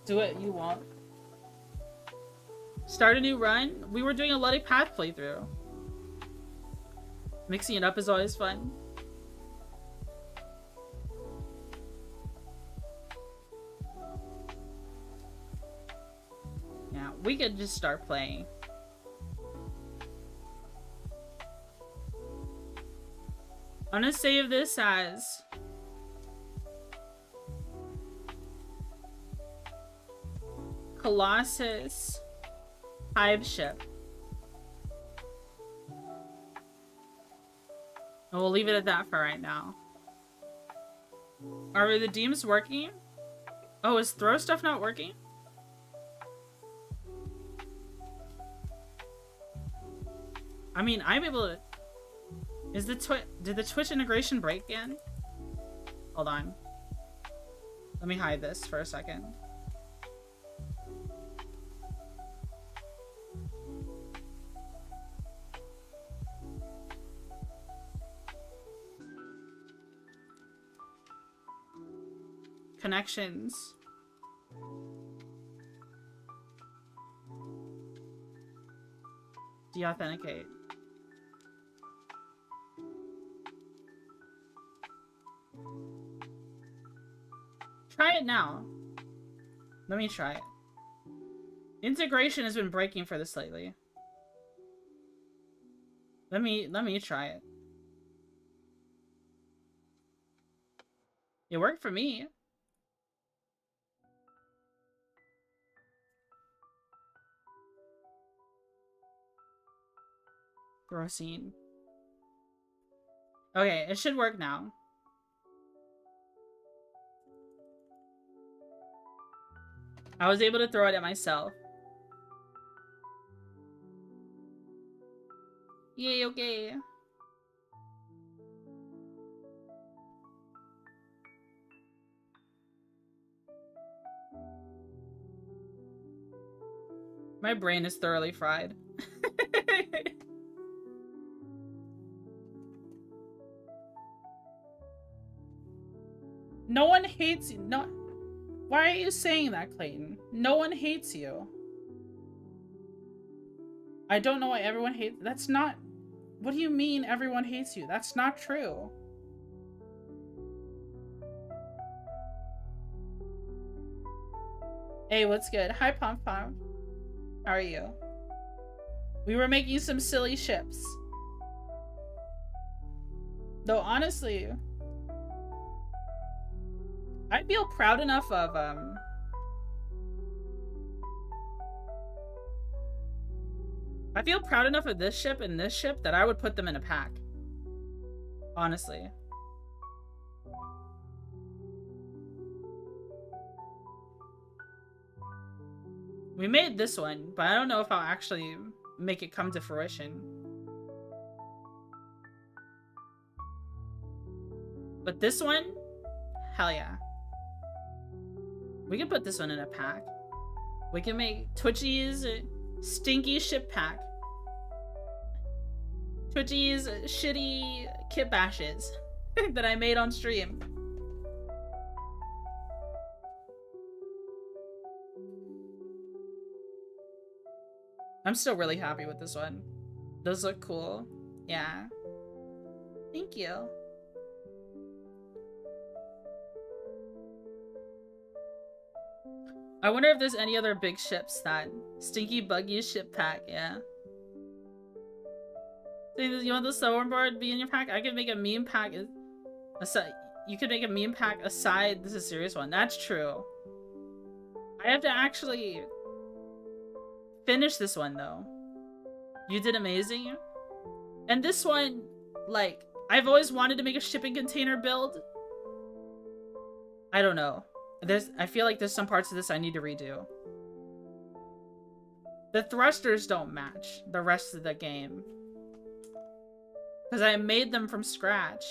S2: Do what you want. Start a new run. We were doing a Luddic Path playthrough. Mixing it up is always fun. Yeah, we could just start playing. I'm gonna save this as Colossus Hive Ship. And we'll leave it at that for right now. Are the deems working? Oh, is throw stuff not working? I mean, I'm able to... Is the did the Twitch integration break again? Hold on. Let me hide this for a second. Connections. De-authenticate. Try it now. Let me try it. Integration has been breaking for this lately. Let me try it. It worked for me. Throw scene. Okay, it should work now. I was able to throw it at myself. Yay, okay. My brain is thoroughly fried. No one hates you. No. Why are you saying that, Clayton? No one hates you. I don't know why everyone hates. That's not. What do you mean everyone hates you? That's not true. Hey, what's good? Hi, Pom Pom. How are you? We were making some silly ships. Though, honestly, I feel proud enough of, I feel proud enough of this ship and this ship that I would put them in a pack. Honestly. We made this one, but I don't know if I'll actually make it come to fruition. But this one, hell yeah. We can put this one in a pack. We can make Twitchy's stinky ship pack. Twitchy's shitty kit bashes that I made on stream. I'm still really happy with this one. Those look cool. Yeah. Thank you. I wonder if there's any other big ships that Stinky Buggy ship pack, yeah. So you want the snowboard be in your pack? I could make a meme pack. You could make a meme pack aside. This is a serious one. That's true. I have to actually finish this one though. You did amazing. And this one, like, I've always wanted to make a shipping container build. I don't know. I feel like there's some parts of this I need to redo. The thrusters don't match the rest of the game. Because I made them from scratch.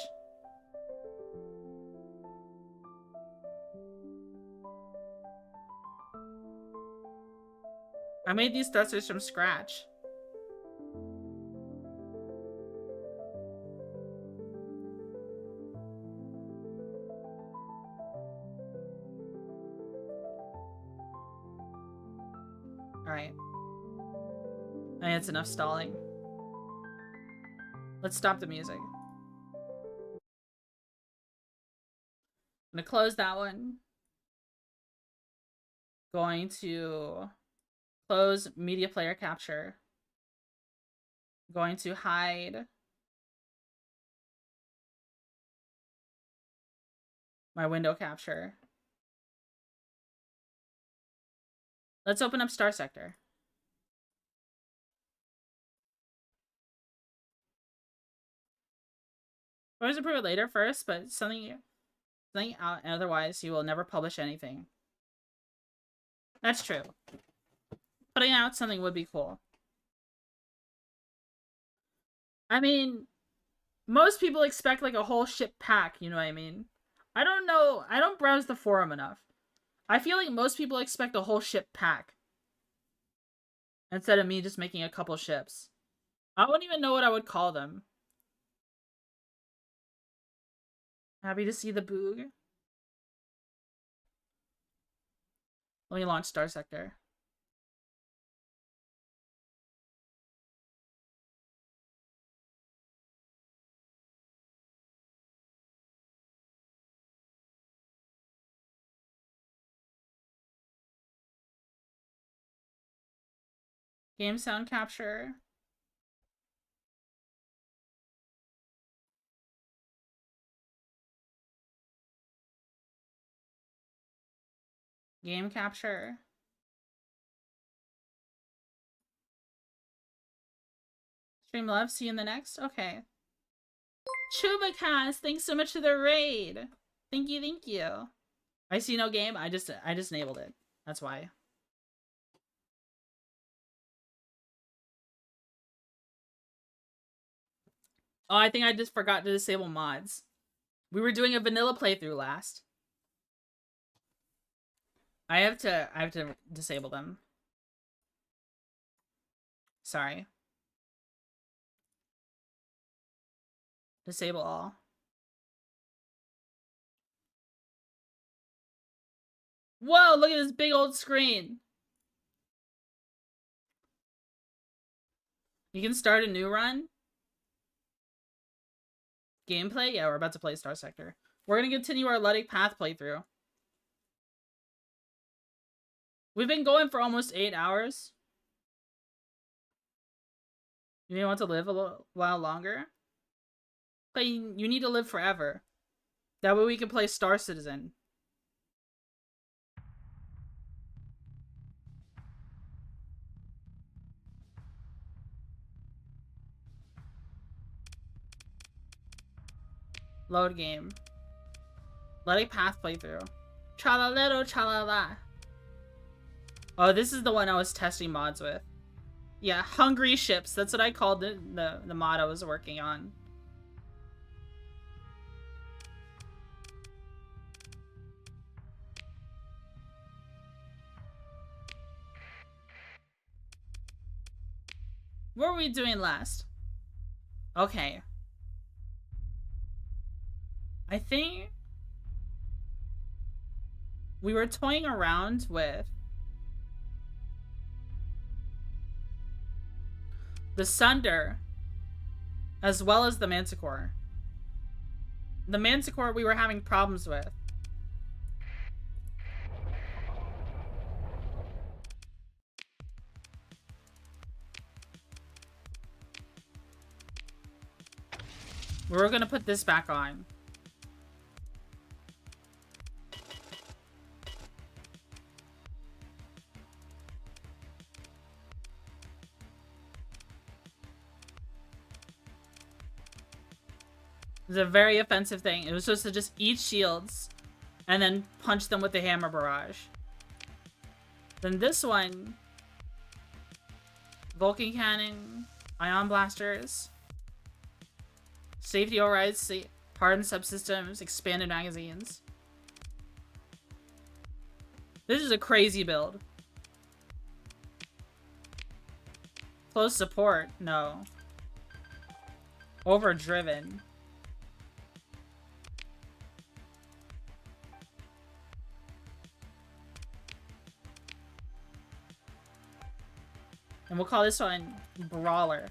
S2: I made these thrusters from scratch. Alright. I think it's enough stalling. Let's stop the music. I'm gonna close that one. Going to close media player capture. Going to hide my window capture. Let's open up Starsector. Always improve it later first, but something out, and otherwise you will never publish anything. That's true. Putting out something would be cool. I mean, most people expect like a whole ship pack, you know what I mean? I don't know. I don't browse the forum enough. I feel like most people expect a whole ship pack. Instead of me just making a couple ships. I wouldn't even know what I would call them. Happy to see the boog. Let me launch Starsector. Game sound capture. Game capture. Stream love. See you in the next. Okay. Chubacast, thanks so much for the raid. Thank you, thank you. I see no game. I just enabled it. That's why. Oh, I think I just forgot to disable mods. We were doing a vanilla playthrough last. I have to disable them. Sorry. Disable all. Whoa, look at this big old screen. You can start a new run. Gameplay? Yeah, we're about to play Starsector. We're gonna continue our Luddic Path playthrough. We've been going for almost 8 hours. You may want to live a little while longer. But you need to live forever. That way we can play Star Citizen. Load game. Luddic Path playthrough. Tra-la-little, tra-la-la. Oh, this is the one I was testing mods with. Yeah, hungry ships. That's what I called the mod I was working on. What were we doing last? Okay. I think we were toying around with the Sunder as well as the Manticore. The Manticore we were having problems with. We were gonna put this back on. It was a very offensive thing. It was supposed to just eat shields and then punch them with the hammer barrage. Then this one, Vulcan cannon, ion blasters, safety overrides, hardened subsystems, expanded magazines. This is a crazy build. Close support, no. Overdriven. And we'll call this one Brawler.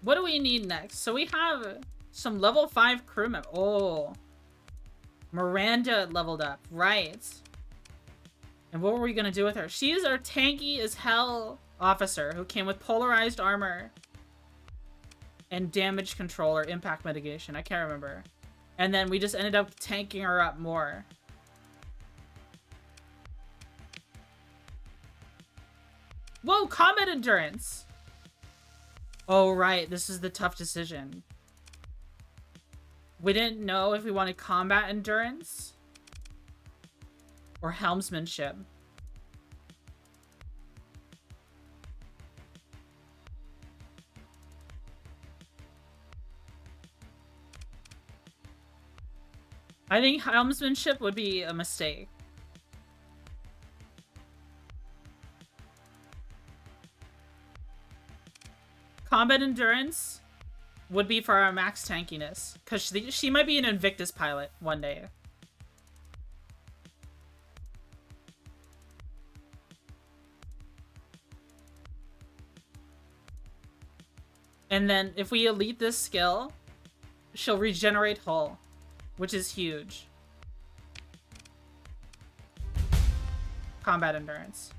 S2: What do we need next? So we have some level 5 crew members. Oh. Miranda leveled up. Right. And what were we going to do with her? She is our tanky as hell officer who came with polarized armor and damage control or impact mitigation. I can't remember. And then we just ended up tanking her up more. Whoa, combat endurance! Oh, right. This is the tough decision. We didn't know if we wanted combat endurance or helmsmanship. I think helmsmanship would be a mistake. Combat endurance would be for our max tankiness, because she might be an Invictus pilot one day. And then if we elite this skill, she'll regenerate hull, which is huge. Combat endurance.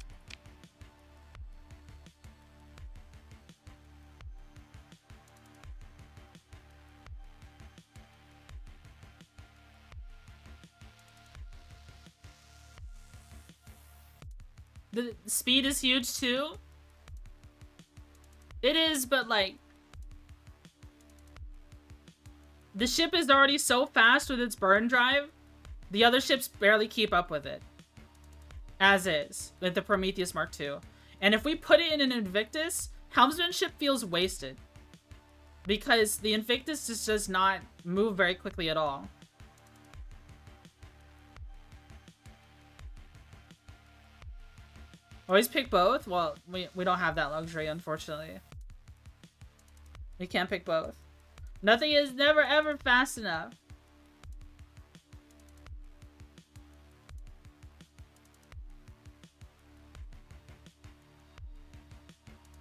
S2: The speed is huge too. It is, but like, the ship is already so fast with its burn drive, the other ships barely keep up with it. as is with the Prometheus Mark II. And if we put it in an Invictus, helmsmanship feels wasted. Because the Invictus just does not move very quickly at all. Always pick both? Well, we don't have that luxury, unfortunately. We can't pick both. Nothing is never ever fast enough.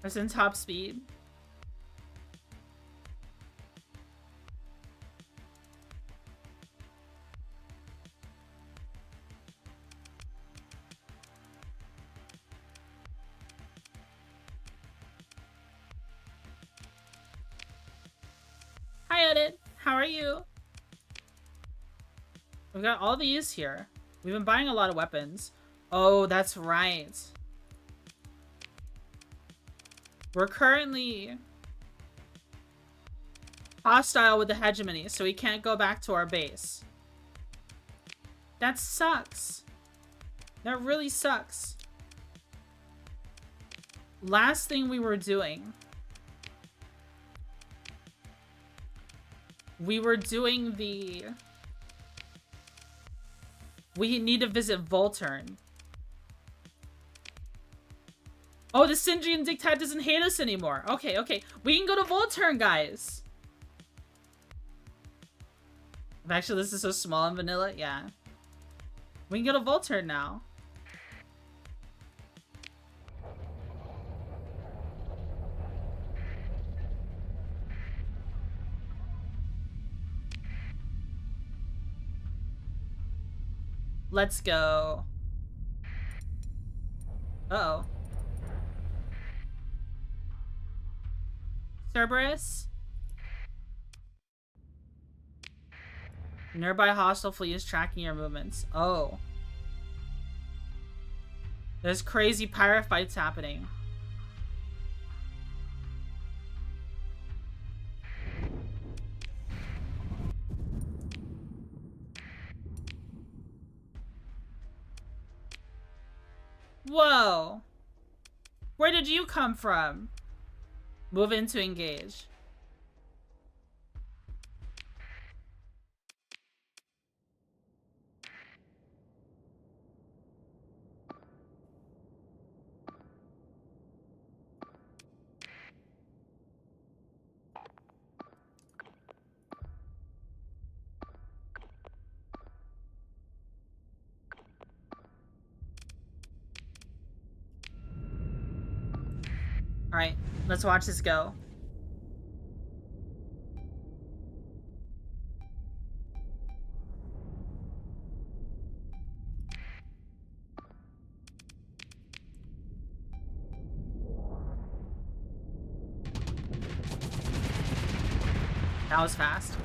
S2: It's in top speed. Hi, Edit. How are you? We've got all these here. We've been buying a lot of weapons. Oh, that's right. We're currently hostile with the hegemony, so we can't go back to our base. That sucks. That really sucks. Last thing we were doing, we need to visit Volturn. Oh, the Syndraean Dictat doesn't hate us anymore. Okay, okay. We can go to Volturn, guys. Actually, this is so small and vanilla. Yeah. We can go to Volturn now. Let's go. Uh-oh. Cerberus? Nearby hostile fleet is tracking your movements. Oh. There's crazy pirate fights happening. Whoa. Where did you come from? Move in to engage. All right, let's watch this go. That was fast.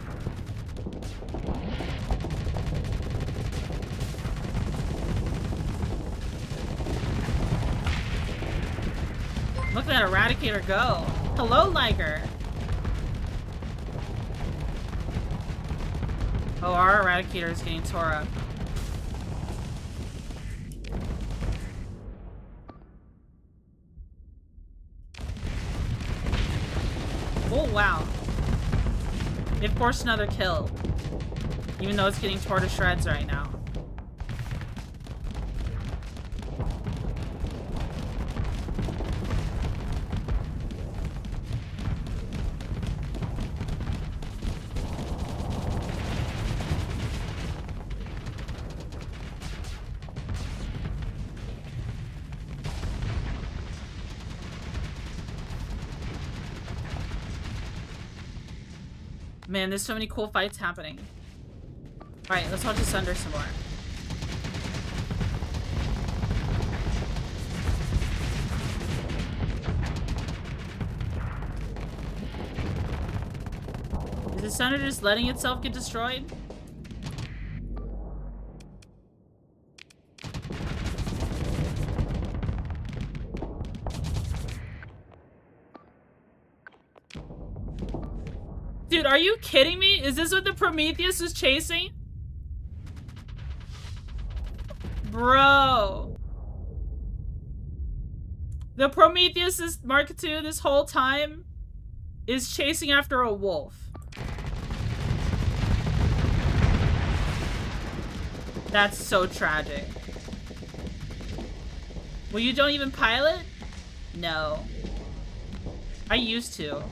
S2: Look at that Eradicator go. Hello, Liger. Oh, our Eradicator is getting tore up. Oh, wow. It forced another kill. Even though it's getting torn to shreds right now. Man, there's so many cool fights happening. Alright, let's watch this under some more. Is the Sunder just letting itself get destroyed? Dude, are you kidding me? Is this what the Prometheus is chasing? Bro. The Prometheus Mark II this whole time is chasing after a wolf. That's so tragic. Well, you don't even pilot? No. I used to.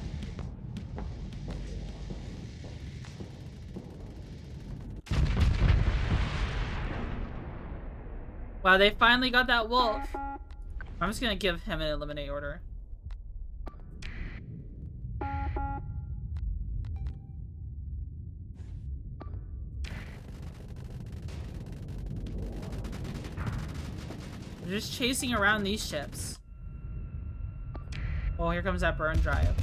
S2: Wow, they finally got that wolf. I'm just gonna give him an eliminate order. They're just chasing around these ships. Oh, here comes that burn drive.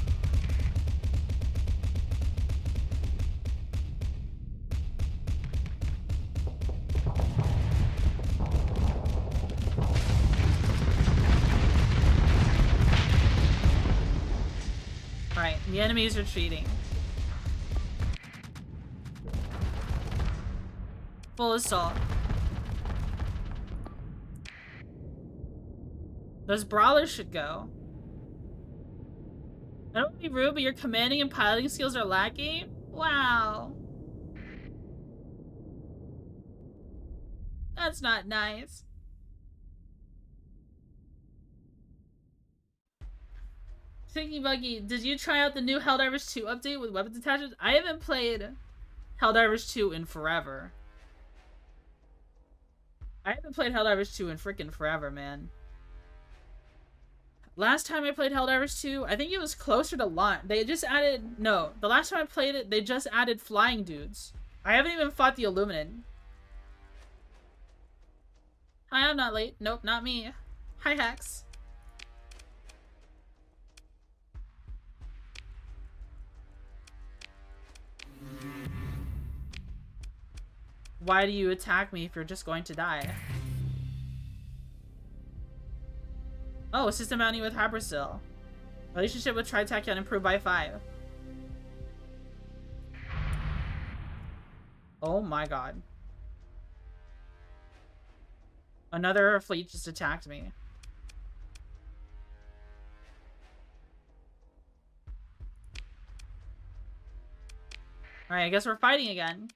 S2: Alright, the enemy is retreating. Full assault. Those brawlers should go. I don't want to be rude, but your commanding and piloting skills are lacking? Wow. That's not nice. Thinking Buggy, did you try out the new Helldivers 2 update with weapons attachments? I haven't played Helldivers 2 in forever. I haven't played Helldivers 2 in freaking forever, man. Last time I played Helldivers 2, I think it was closer to launch. They just added... No, the last time I played it, they just added flying dudes. I haven't even fought the Illuminant. Hi, I'm not late. Nope, not me. Hi, Hex. Why do you attack me if you're just going to die? Oh, system bounty with Hypercell. Relationship with Tritachyon improved by 5. Oh my god. Another fleet just attacked me. Alright, I guess we're fighting again.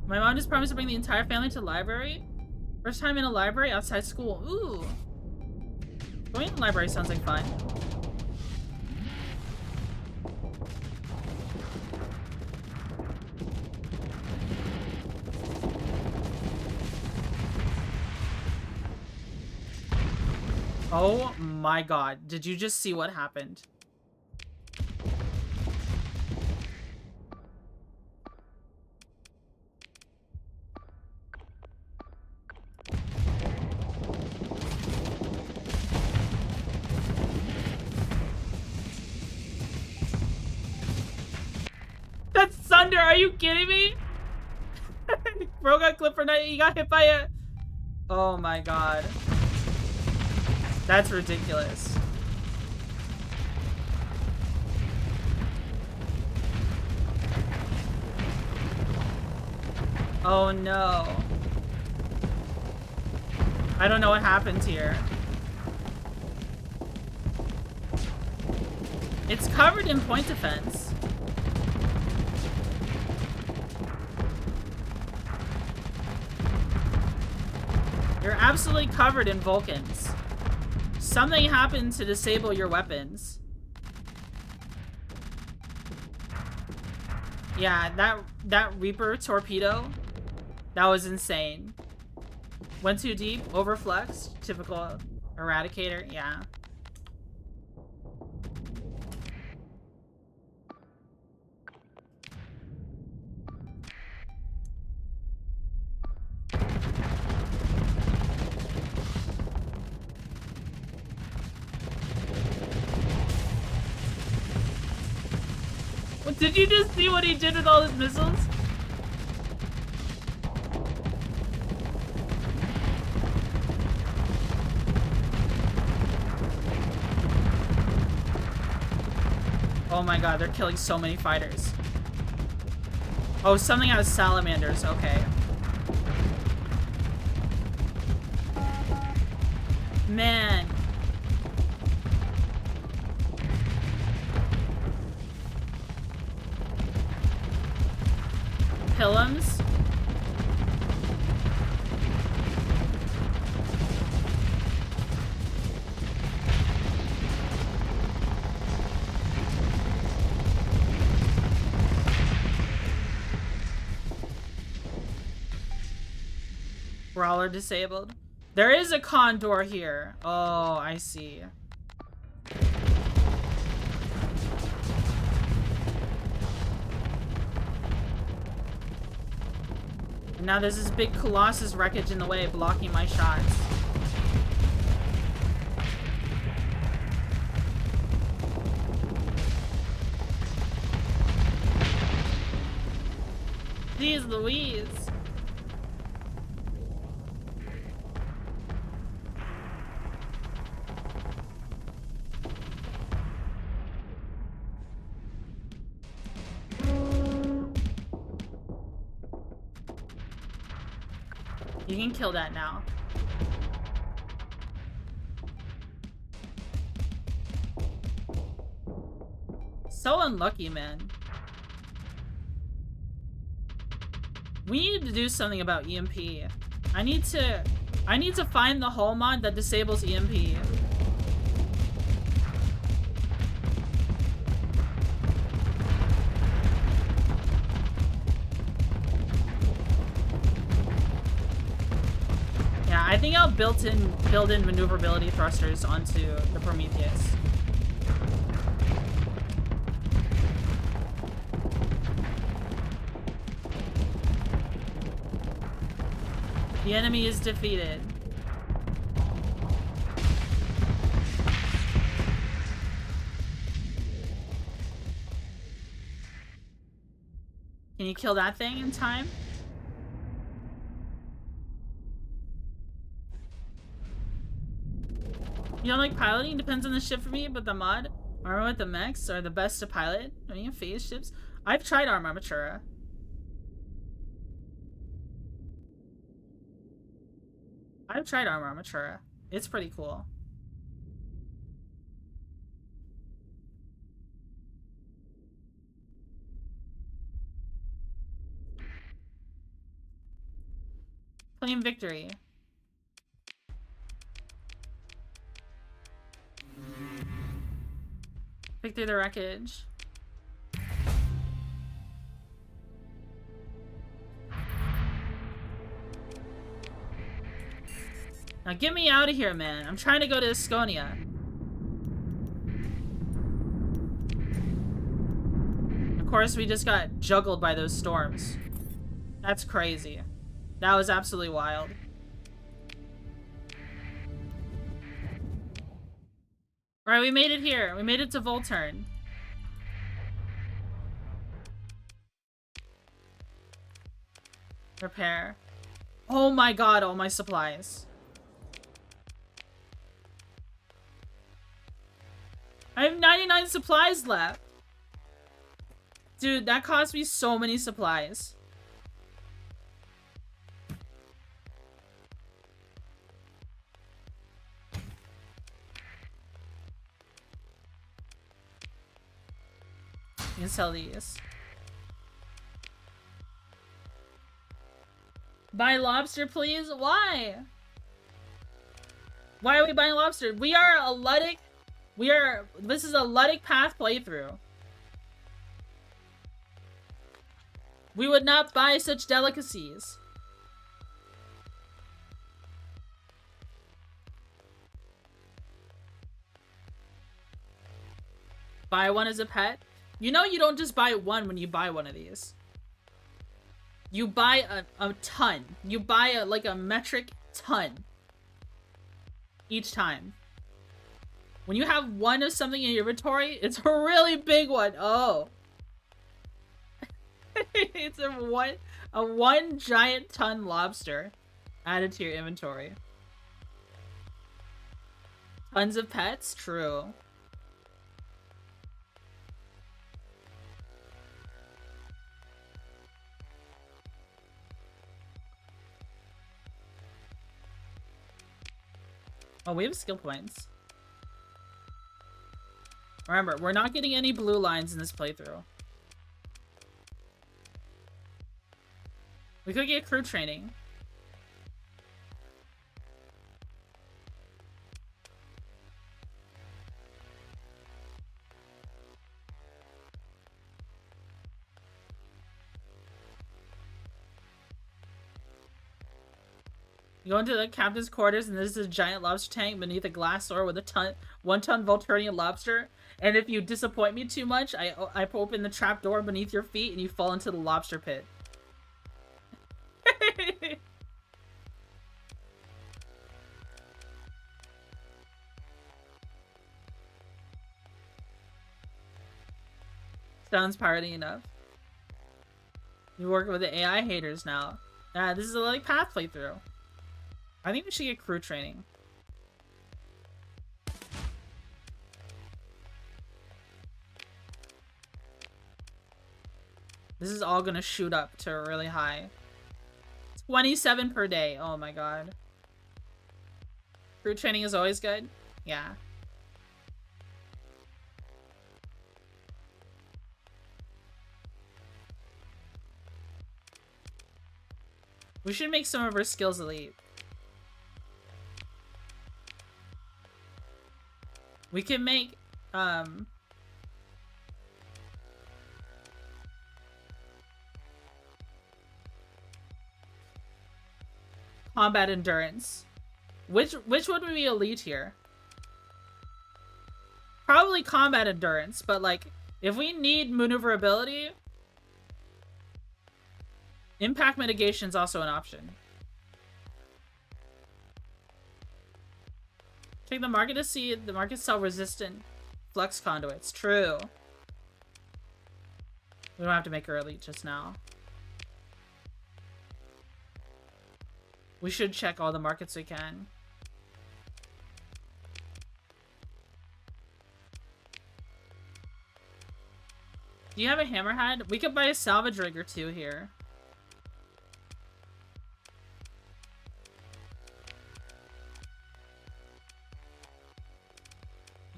S2: My mom just promised to bring the entire family to the library. First time in a library outside school. Ooh. Going to the library sounds like fun. Oh my god. Did you just see what happened? That's Thunder, are you kidding me? Bro got clipped for night, he got hit by a... Oh my god. That's ridiculous. Oh no. I don't know what happened here. It's covered in point defense. You're absolutely covered in Vulcans. Something happened to disable your weapons. Yeah, that Reaper torpedo, that was insane. Went too deep, overflexed, typical Eradicator, yeah. Did you just see what he did with all his missiles? Oh my god, they're killing so many fighters. Oh, something out of salamanders, okay. Man. Pillums? Brawler disabled. There is a condor here. Oh, I see. And now there's this big Colossus wreckage in the way, blocking my shots. Jeez Louise. You can kill that now. So unlucky, man. We need to do something about EMP. I need to find the hull mod that disables EMP. I think I'll build in maneuverability thrusters onto the Prometheus. The enemy is defeated. Can you kill that thing in time? You don't like piloting? Depends on the ship for me, but the mod armor with the mechs are the best to pilot. I mean, phase ships. I've tried Arma Matura. I've tried Arma Matura. It's pretty cool. Claim victory. Pick through the wreckage. Now get me out of here, man. I'm trying to go to Asconia. Of course, we just got juggled by those storms. That's crazy. That was absolutely wild. Alright, we made it here. We made it to Volturn. Repair. Oh my god, all my supplies. I have 99 supplies left. Dude, that cost me so many supplies. You can sell these. Buy lobster, please? Why? Why are we buying lobster? We are a Luddic. This is a Luddic Path playthrough. We would not buy such delicacies. Buy one as a pet? You know you don't just buy one when you buy one of these. You buy a ton. You buy like a metric ton. Each time. When you have one of something in your inventory, it's a really big one. Oh. It's a one giant ton lobster added to your inventory. Tons of pets? True. Oh, we have skill points. Remember, we're not getting any blue lines in this playthrough. We could get crew training. You go into the captain's quarters and there's a giant lobster tank beneath a glass door with a 1-ton Volturnian lobster. And if you disappoint me too much, I open the trap door beneath your feet and you fall into the lobster pit. Sounds piratey enough. You work with the AI haters now. This is a like path playthrough. I think we should get crew training. This is all gonna shoot up to really high. 27 per day. Oh my god. Crew training is always good. Yeah. We should make some of our skills elite. We can make, combat endurance. Which would be elite here? Probably combat endurance, but like, if we need maneuverability, impact mitigation is also an option. Check the market to see if the market sell resistant flux conduits. True. We don't have to make her elite just now. We should check all the markets we can. Do you have a hammerhead? We could buy a salvage rig or two here.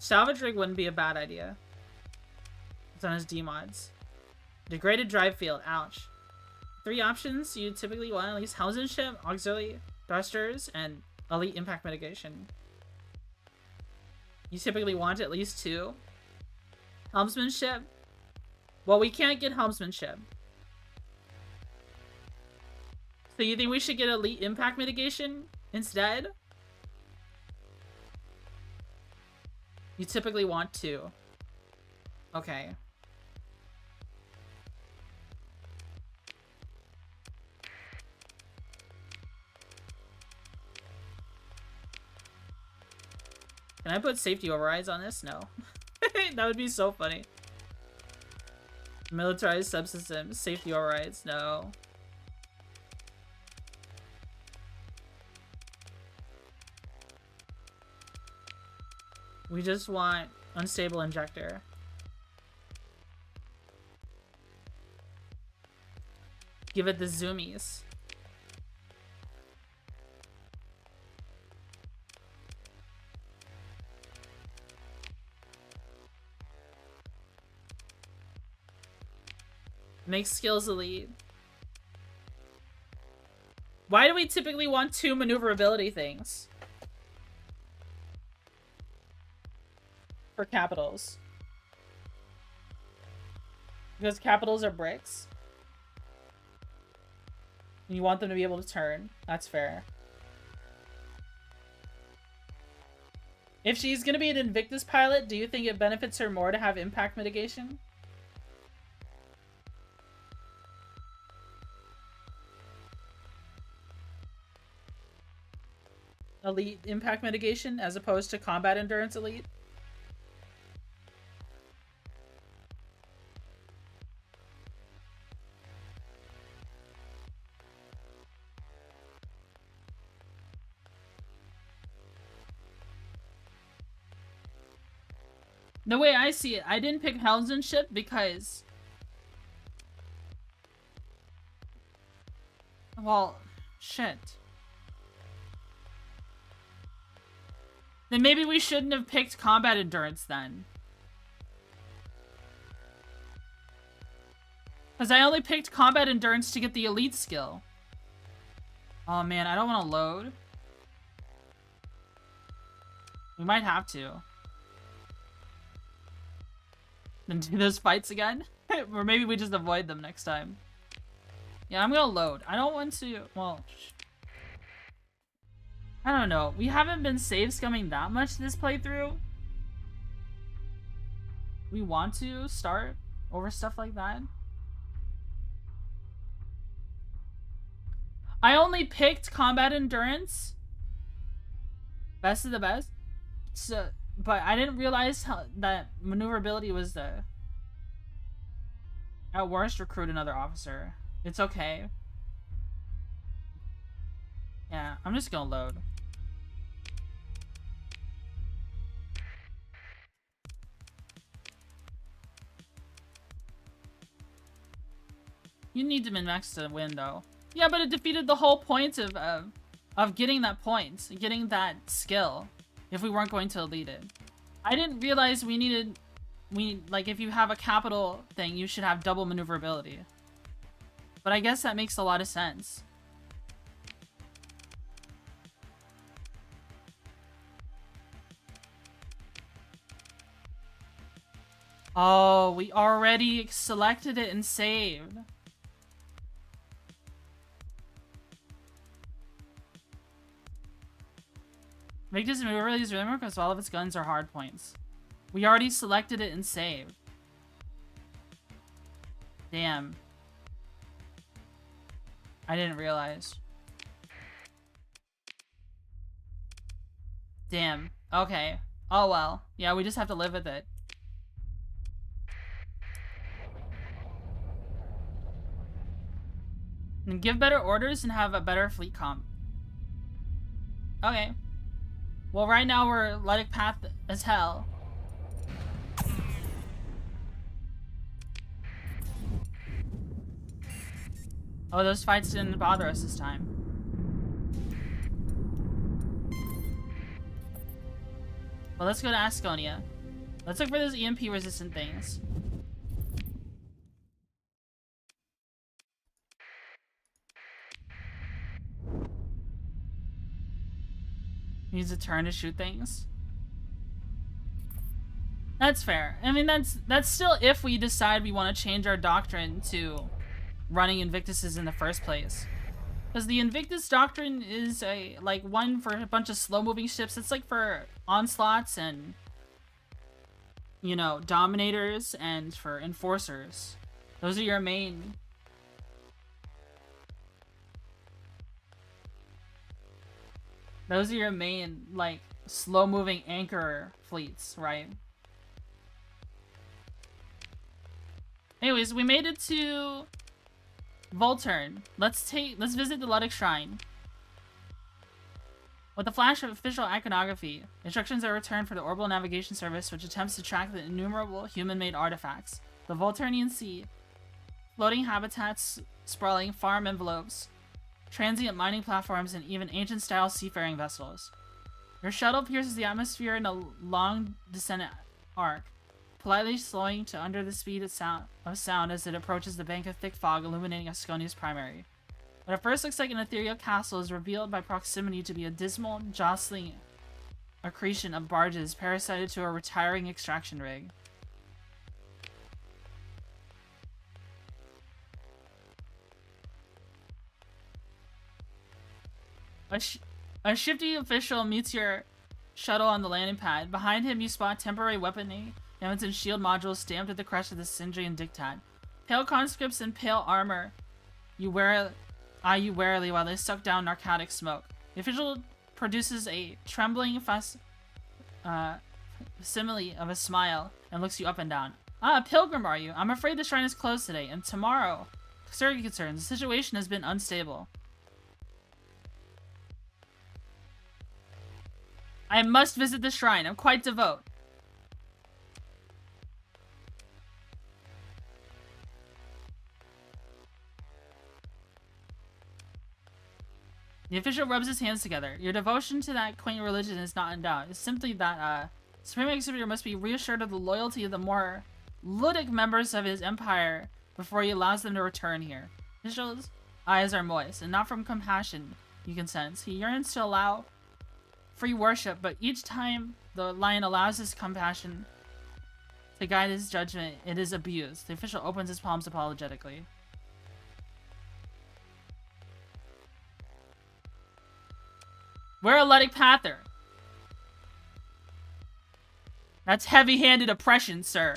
S2: Salvage rig wouldn't be a bad idea. It's on his D mods. Degraded drive field. Ouch. 3 options you typically want: at least helmsmanship, auxiliary thrusters, and elite impact mitigation. You typically want at least 2. Helmsmanship. Well, we can't get helmsmanship. So you think we should get elite impact mitigation instead? You typically want 2. Okay. Can I put safety overrides on this? No. That would be so funny. Militarized subsystems. Safety overrides. No. We just want unstable injector. Give it the zoomies. Make skills elite. Why do we typically want 2 maneuverability things? For capitals. Because capitals are bricks. And you want them to be able to turn. That's fair. If she's gonna be an Invictus pilot, do you think it benefits her more to have impact mitigation? Elite impact mitigation as opposed to combat endurance elite? The way I see it, I didn't pick Helmsmanship because... Well, shit. Then maybe we shouldn't have picked Combat Endurance then. Because I only picked Combat Endurance to get the Elite skill. Oh man, I don't want to load. We might have to. Then do those fights again? Or maybe we just avoid them next time. Yeah, I'm gonna load. I don't want to... Well... I don't know. We haven't been save scumming that much this playthrough. We want to start over stuff like that. I only picked Combat Endurance. Best of the best. So, but I didn't realize that maneuverability was the... At worst, recruit another officer. It's okay. Yeah, I'm just gonna load. You need to min-max to win, though. Yeah, but it defeated the whole point of getting that point, getting that skill, if we weren't going to elite it. I didn't realize like, if you have a capital thing, you should have double maneuverability. But I guess that makes a lot of sense. Oh, we already selected it and saved. Victor's maneuverability is really because all of its guns are hard points. We already selected it and saved. Damn. I didn't realize. Damn. Okay. Oh well. Yeah, we just have to live with it. And give better orders and have a better fleet comp. Okay. Well, right now we're Luddic Path as hell. Oh, those fights didn't bother us this time. Well, let's go to Asconia. Let's look for those EMP resistant things. Needs a turn to shoot things. That's fair. I mean, that's still if we decide we want to change our doctrine to running Invictuses in the first place. Because the Invictus doctrine is like one for a bunch of slow-moving ships. It's like for onslaughts and, you know, dominators and for enforcers. Those are your main... Those are your main, like, slow-moving anchor fleets, right? Anyways, we made it to Volturn. Let's visit the Luddic Shrine. With the flash of official iconography, instructions are returned for the Orbital Navigation Service, which attempts to track the innumerable human-made artifacts. The Volturnian Sea, floating habitats, sprawling farm envelopes, transient mining platforms, and even ancient-style seafaring vessels. Your shuttle pierces the atmosphere in a long descent arc, politely slowing to under the speed of sound as it approaches the bank of thick fog illuminating Asconia's primary. What at first looks like an ethereal castle is revealed by proximity to be a dismal, jostling accretion of barges parasited to a retiring extraction rig. A shifty official meets your shuttle on the landing pad. Behind him, you spot temporary weaponry, helmets and shield modules stamped with the crest of the Sindrian diktat. Pale conscripts in pale armor, eye you warily while they suck down narcotic smoke. The official produces a trembling simile of a smile and looks you up and down. Ah, a pilgrim are you? I'm afraid the shrine is closed today, and tomorrow. Certain concerns. The situation has been unstable. I must visit the shrine. I'm quite devout. The official rubs his hands together. Your devotion to that quaint religion is not in doubt. It's simply that, Supreme Executor must be reassured of the loyalty of the more ludic members of his empire before he allows them to return here. Official's eyes are moist, and not from compassion, you can sense. He yearns to allow free worship, but each time the lion allows his compassion to guide his judgment, it is abused. The official opens his palms apologetically. We're a Ludic Pather. That's heavy-handed oppression, sir.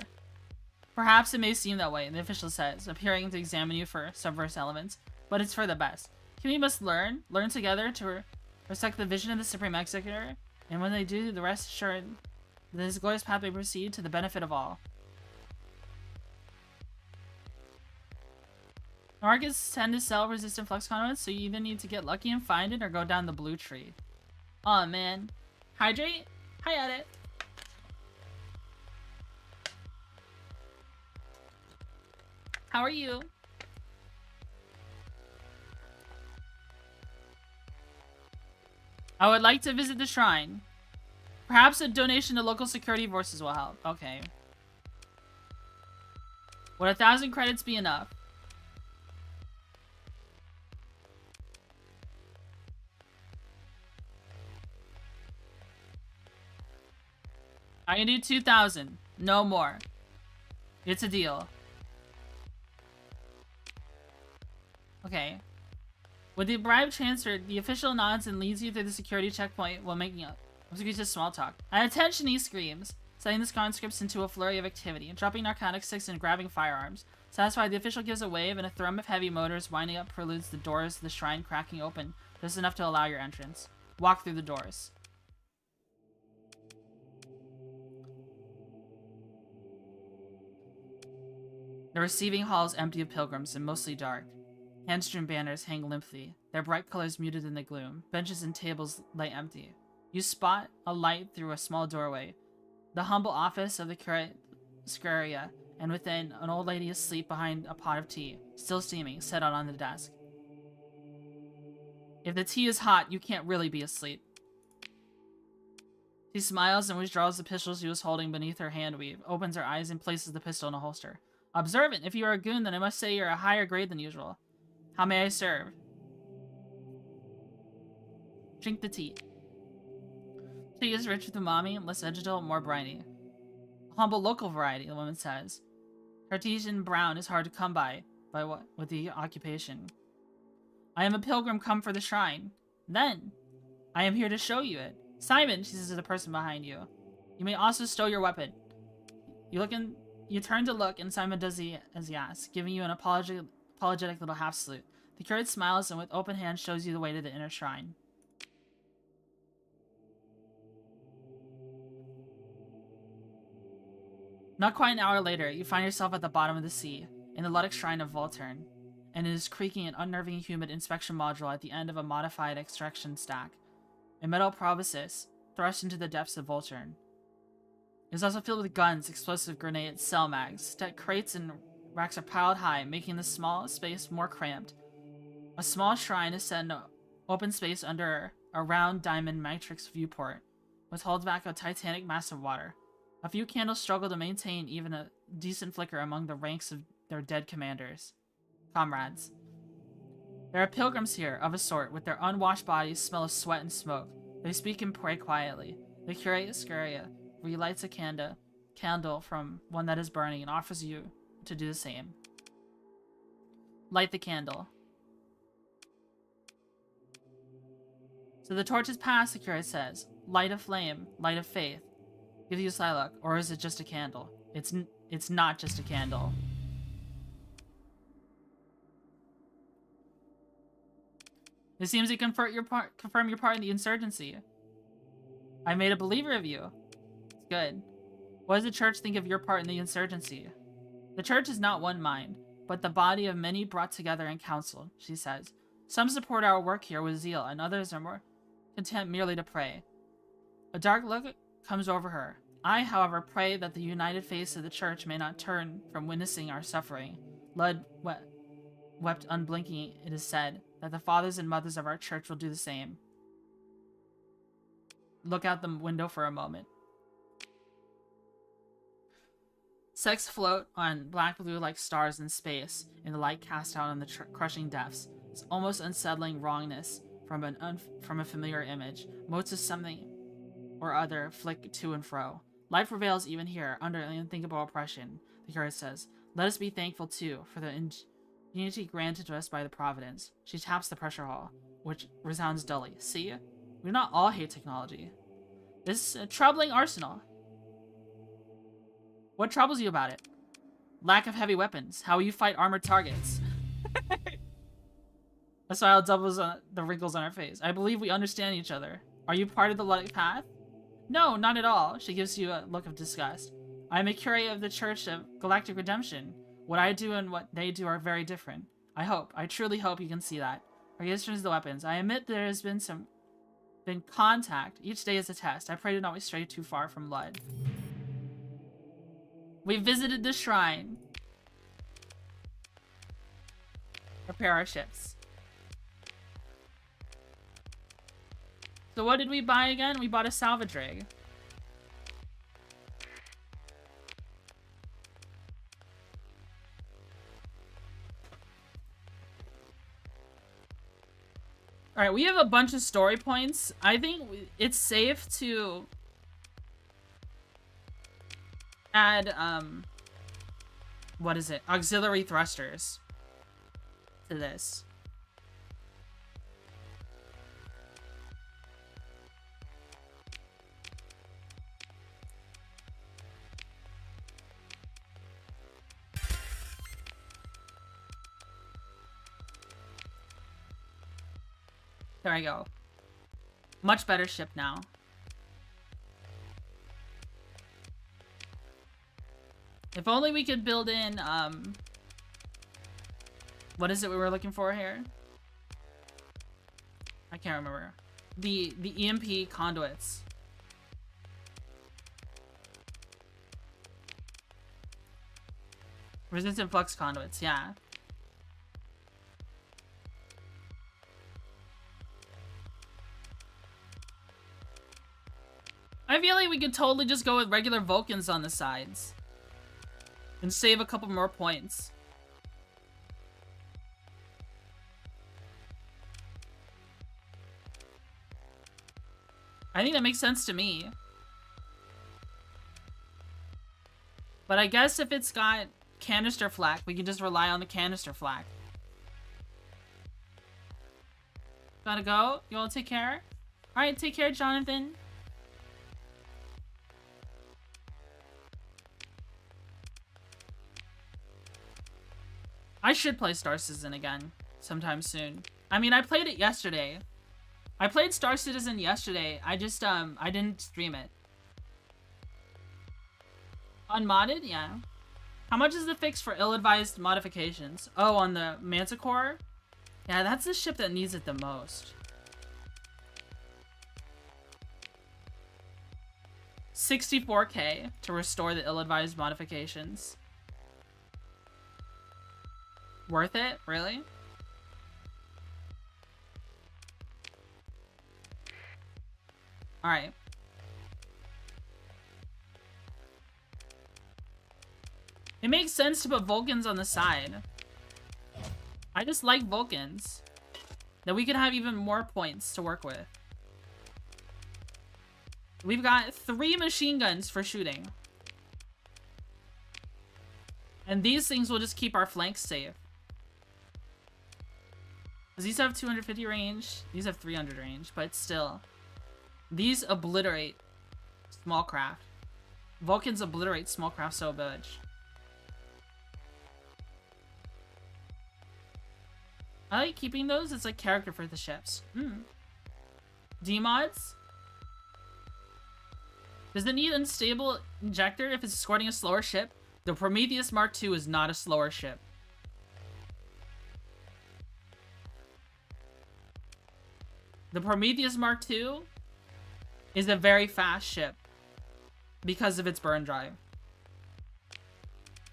S2: Perhaps it may seem that way, the official says, appearing to examine you for subversive elements, but it's for the best. We must learn together to respect the vision of the Supreme Executor, and when they do, the rest assured that this glorious path may proceed to the benefit of all. Markets tend to sell resistant flux conduits, so you either need to get lucky and find it or go down the blue tree. Aw, man. Hydrate? Hi, Edit. How are you? I would like to visit the shrine. Perhaps a donation to local security forces will help. Okay. Would 1,000 credits be enough? I can do 2,000. No more. It's a deal. Okay. With the bribe transferred, the official nods and leads you through the security checkpoint while making up. It's just small talk. Attention, he screams, setting the conscripts into a flurry of activity, dropping narcotic sticks and grabbing firearms. Satisfied, the official gives a wave, and a thrum of heavy motors winding up preludes the doors of the shrine cracking open, just enough to allow your entrance. Walk through the doors. The receiving hall is empty of pilgrims and mostly dark. Hand-strewn banners hang limply, their bright colors muted in the gloom. Benches and tables lay empty. You spot a light through a small doorway. The humble office of the curate Scaria, and within, an old lady asleep behind a pot of tea, still steaming, set out on the desk. If the tea is hot, you can't really be asleep. She smiles and withdraws the pistol she was holding beneath her hand weave, opens her eyes and places the pistol in a holster. Observant, if you are a goon, then I must say you're a higher grade than usual. How may I serve? Drink the tea. Tea is rich with umami, less vegetal, more briny. A humble local variety, the woman says. Artesian brown is hard to come by what with the occupation. I am a pilgrim come for the shrine. Then, I am here to show you it. Simon, she says to the person behind you. You may also stow your weapon. You turn to look, and Simon does as he asks, giving you an apologetic little half salute. The curate smiles and with open hand shows you the way to the inner shrine. Not quite an hour later, you find yourself at the bottom of the sea, in the Ludic Shrine of Volturn, and it is creaking an unnerving humid inspection module at the end of a modified extraction stack. A metal proboscis thrust into the depths of Volturn. It is also filled with guns, explosive grenades, cell mags. Crates and racks are piled high, making the small space more cramped. A small shrine is set in open space under a round diamond matrix viewport, which holds back a titanic mass of water. A few candles struggle to maintain even a decent flicker among the ranks of their dead comrades. There are pilgrims here, of a sort, with their unwashed bodies smell of sweat and smoke. They speak and pray quietly. The curate Scaria relights a candle from one that is burning and offers you to do the same. Light the candle. So the torch is passed, the curate says. Light a flame, light of faith. Give you a sly look, or is it just a candle? It's not just a candle. It seems to confirm your part in the insurgency. I made a believer of you. It's good. What does the church think of your part in the insurgency? The church is not one mind, but the body of many brought together in council, she says. Some support our work here with zeal, and others are more content merely to pray. A dark look comes over her. I, however, pray that the united face of the church may not turn from witnessing our suffering. Blood wept unblinking, it is said, that the fathers and mothers of our church will do the same. Look out the window for a moment. Sex float on black blue like stars in space in the light cast out on the crushing depths. It's almost unsettling wrongness from a familiar image. Motes of something or other flick to and fro. Life prevails even here, under an unthinkable oppression, the curate says. Let us be thankful, too, for the immunity granted to us by the Providence. She taps the pressure hull, which resounds dully. See? We do not all hate technology. This troubling arsenal. What troubles you about it? Lack of heavy weapons. How will you fight armored targets? A smile doubles the wrinkles on her face. I believe we understand each other. Are you part of the light path? No, not at all. She gives you a look of disgust. I am a curate of the Church of Galactic Redemption. What I do and what they do are very different. I truly hope you can see that. Her gaze turns to the weapons. I admit there has been contact. Each day is a test. I pray to not stray too far from blood. We visited the shrine. Repair our ships. So what did we buy again? We bought a salvage rig. Alright, we have a bunch of story points. I think it's safe to add, what is it? Auxiliary thrusters to this. There I go. Much better ship now. If only we could build in, what is it we were looking for here? I can't remember. The EMP conduits. Resistant flux conduits, yeah. I feel like we could totally just go with regular Vulcans on the sides. And save a couple more points. I think that makes sense to me. But I guess if it's got canister flak, we can just rely on the canister flak. Gotta go? You wanna take care? Alright, take care, Jonathan. I should play Star Citizen again sometime soon. I mean, I played it yesterday. I played Star Citizen yesterday. I just, I didn't stream it. Unmodded? Yeah. How much is the fix for ill-advised modifications? Oh, on the Manticore? Yeah, that's the ship that needs it the most. 64K to restore the ill-advised modifications. Worth it? Really? Alright. It makes sense to put Vulcans on the side. I just like Vulcans. Then we could have even more points to work with. We've got 3 machine guns for shooting. And these things will just keep our flanks safe. Because these have 250 range, these have 300 range, but still. These obliterate small craft. Vulcans obliterate small craft so much. I like keeping those, it's like character for the ships. D-mods? Does it need unstable injector if it's escorting a slower ship? The Prometheus Mark II is not a slower ship. The Prometheus Mark II is a very fast ship because of its burn drive.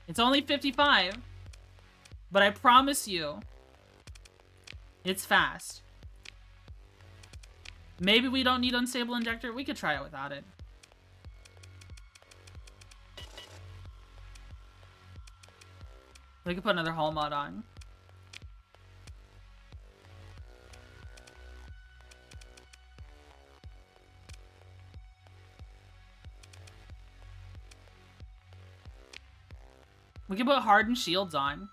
S2: It's only 55, but I promise you, It's fast. Maybe we don't need unstable injector. We could try it without it. We could put another hull mod on. We can put hardened shields on.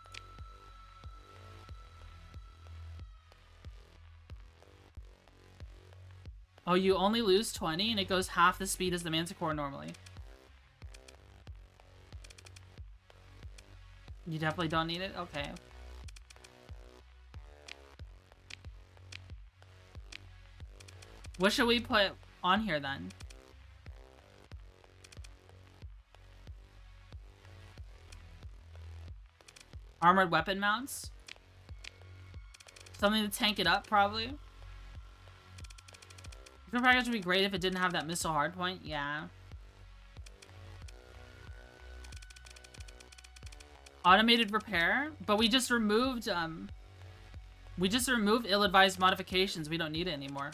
S2: Oh, you only lose 20 and it goes half the speed as the Manticore normally. You definitely don't need it? Okay. What should we put on here then? Armored weapon mounts? Something to tank it up, probably? The package would be great if it didn't have that missile hardpoint. Yeah. Automated repair? But we just removed, ill-advised modifications. We don't need it anymore.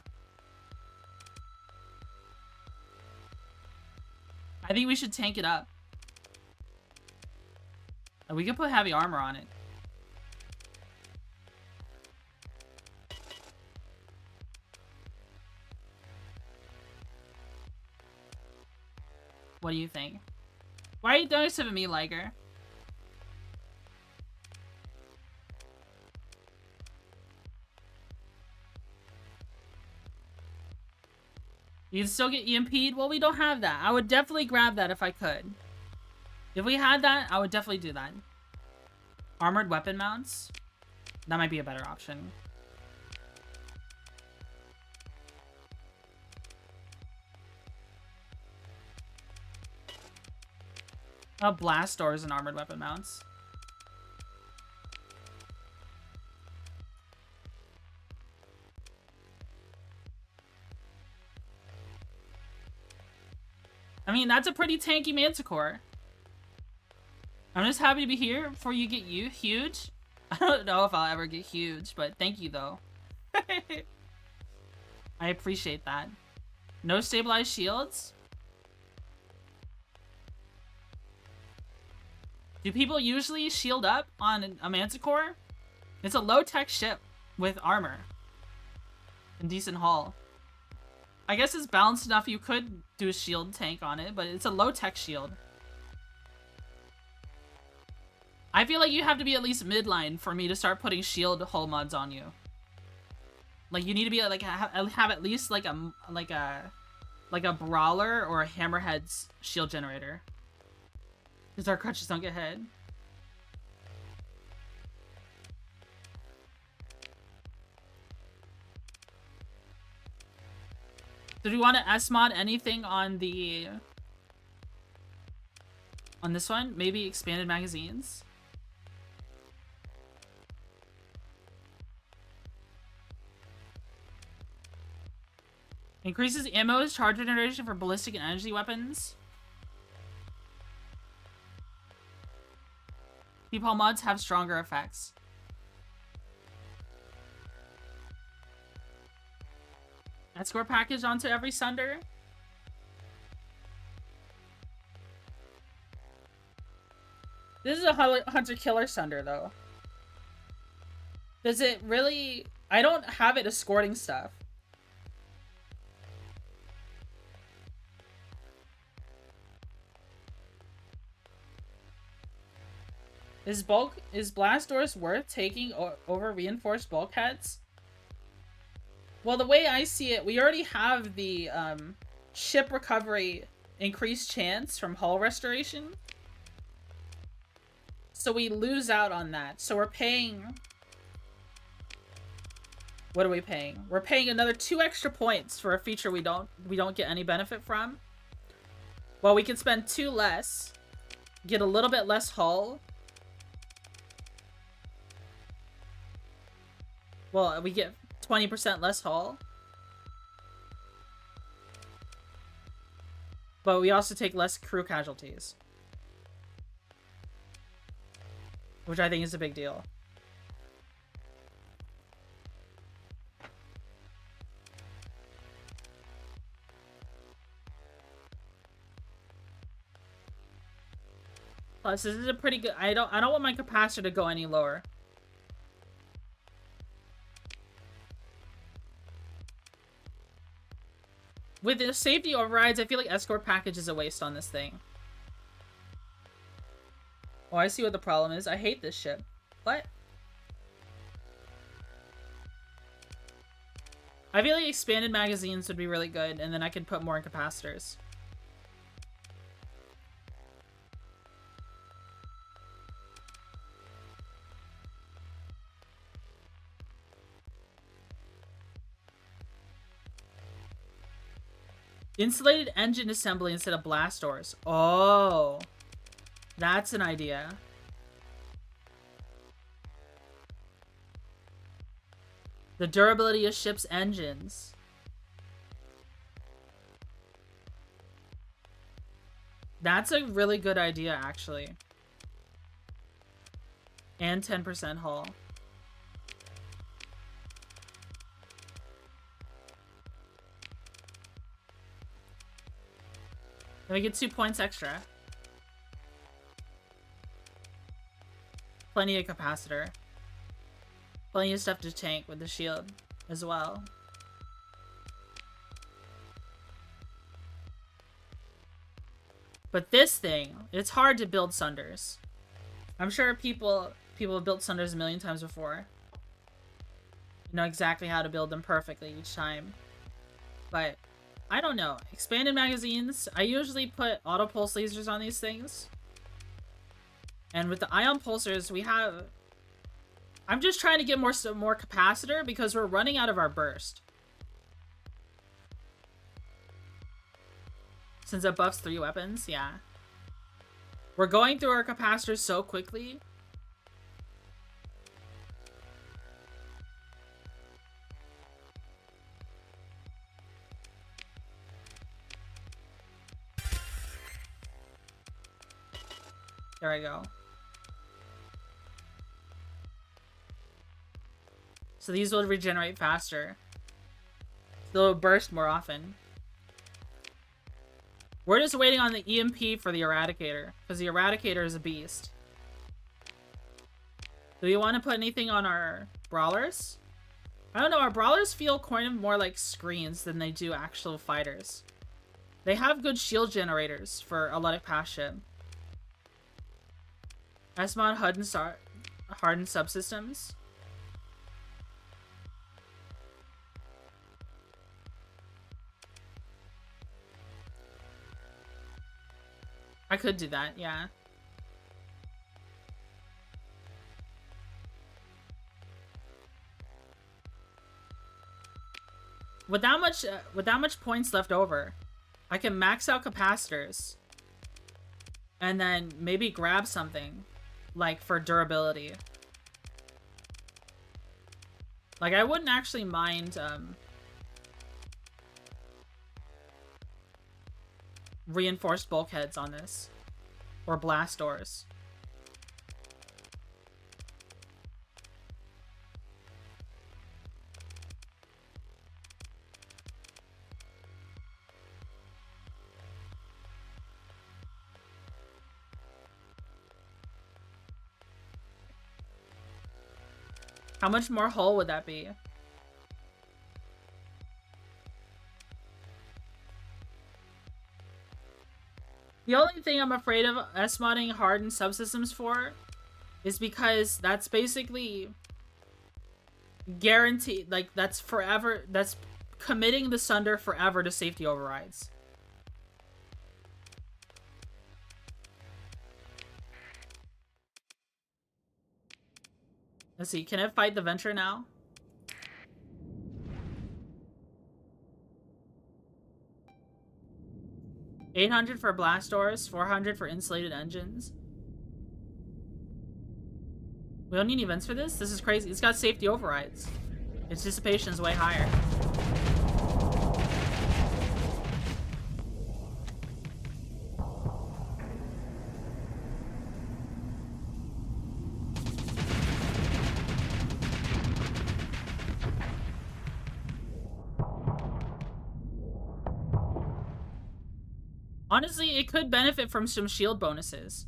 S2: I think we should tank it up. And we could put heavy armor on it. What do you think? Why are you doing this to me, Liger? You can still get EMP'd? Well, we don't have that. I would definitely grab that if I could. If we had that, I would definitely do that. Armored weapon mounts? That might be a better option. Blast doors and armored weapon mounts. I mean, that's a pretty tanky Manticore. I'm just happy to be here before you get huge. I don't know if I'll ever get huge, but thank you though. I appreciate that. No stabilized shields? Do people usually shield up on a Manticore? It's a low-tech ship with armor. And decent hull. I guess it's balanced enough you could do a shield tank on it, but it's a low-tech shield. I feel like you have to be at least midline for me to start putting shield hull mods on you. Like, you need to be like have at least like a brawler or a hammerhead's shield generator. Because our crutches don't get hit. So do you want to S-mod anything on the... on this one? Maybe expanded magazines? Increases ammo's charge generation for ballistic and energy weapons. Peephole mods have stronger effects. Escort package onto every Sunder. This is a hunter-killer Sunder, though. Does it really... I don't have it escorting stuff. Is blast doors worth taking over reinforced bulkheads? Well, the way I see it, we already have the ship recovery increased chance from hull restoration. So we lose out on that. So we're paying... What are we paying? We're paying another 2 extra points for a feature we don't get any benefit from. Well, we can spend 2 less, get a little bit less hull. Well, we get 20% less hull. But we also take less crew casualties. Which I think is a big deal. Plus, this is a pretty good... I don't want my capacitor to go any lower. With the safety overrides, I feel like escort package is a waste on this thing. Oh, I see what the problem is. I hate this ship. What? I feel like expanded magazines would be really good, and then I could put more in capacitors. Insulated engine assembly instead of blast doors. Oh, that's an idea. The durability of ships' engines. That's a really good idea, actually. And 10% hull. Then we get 2 points extra. Plenty of capacitor. Plenty of stuff to tank with the shield as well. But this thing, it's hard to build Sunders. I'm sure people have built Sunders a million times before. You know exactly how to build them perfectly each time. But I don't know. Expanded magazines, I usually put auto pulse lasers on these things. And with the ion pulsers, we have... I'm just trying to get more capacitor because we're running out of our burst. Since it buffs 3 weapons, yeah. We're going through our capacitors so quickly. There we go. So these will regenerate faster. They'll burst more often. We're just waiting on the EMP for the Eradicator, because the Eradicator is a beast. Do we want to put anything on our Brawlers? I don't know, our Brawlers feel kind of more like screens than they do actual fighters. They have good shield generators for Athletic Pass ship. S-Mod hardened subsystems. I could do that, yeah. With that much points left over, I can max out capacitors. And then maybe grab something, like for durability. Like, I wouldn't actually mind, reinforced bulkheads on this. Or blast doors. How much more hull would that be? The only thing I'm afraid of S-modding hardened subsystems for is because that's basically guaranteed, like, that's forever, that's committing the Sunder forever to safety overrides. Let's see, can it fight the Venture now? $800 for blast doors, $400 for insulated engines. We don't need events for this? This is crazy. It's got safety overrides. Its dissipation is way higher. Honestly, it could benefit from some shield bonuses.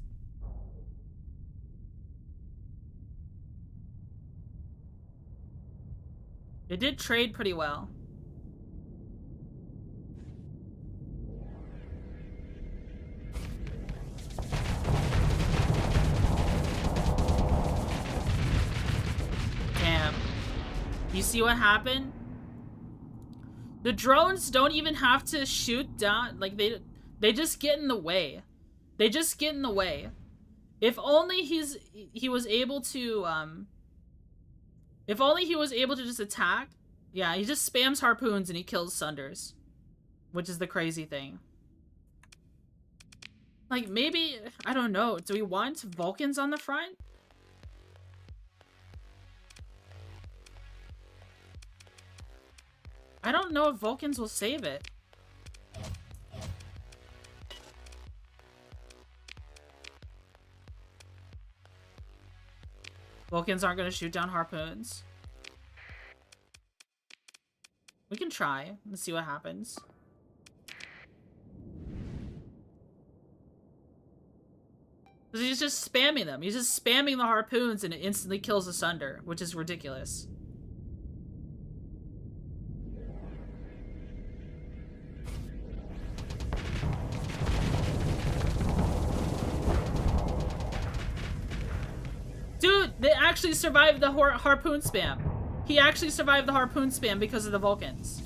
S2: It did trade pretty well. Damn. You see what happened? The drones don't even have to shoot down. Like, they just get in the way. They just get in the way. If only he was able to, if only he was able to just attack. Yeah, he just spams harpoons and he kills Sunders. Which is the crazy thing. Like, maybe, I don't know. Do we want Vulcans on the front? I don't know if Vulcans will save it. Vulcans aren't going to shoot down harpoons. We can try and see what happens. Because he's just spamming them. He's just spamming the harpoons and it instantly kills the Sunder, which is ridiculous. Dude, they actually survived the harpoon spam. He actually survived the harpoon spam because of the Vulcans.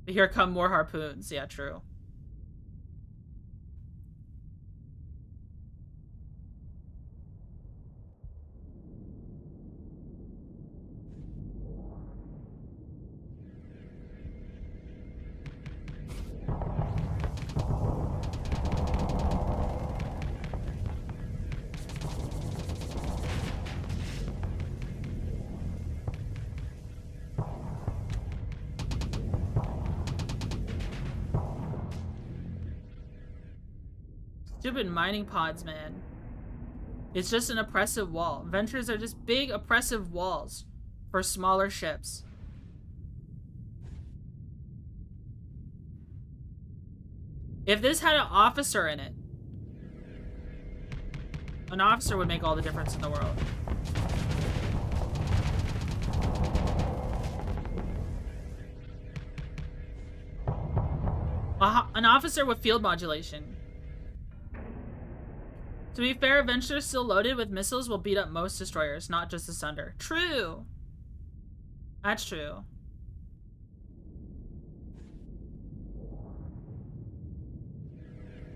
S2: Here come more harpoons. Yeah, true. Stupid mining pods, man. It's just an oppressive wall. Ventures are just big oppressive walls for smaller ships. If this had an officer in it, an officer would make all the difference in the world. An officer with field modulation. To be fair, Ventures still loaded with missiles will beat up most destroyers, not just the Sunder. True. That's true.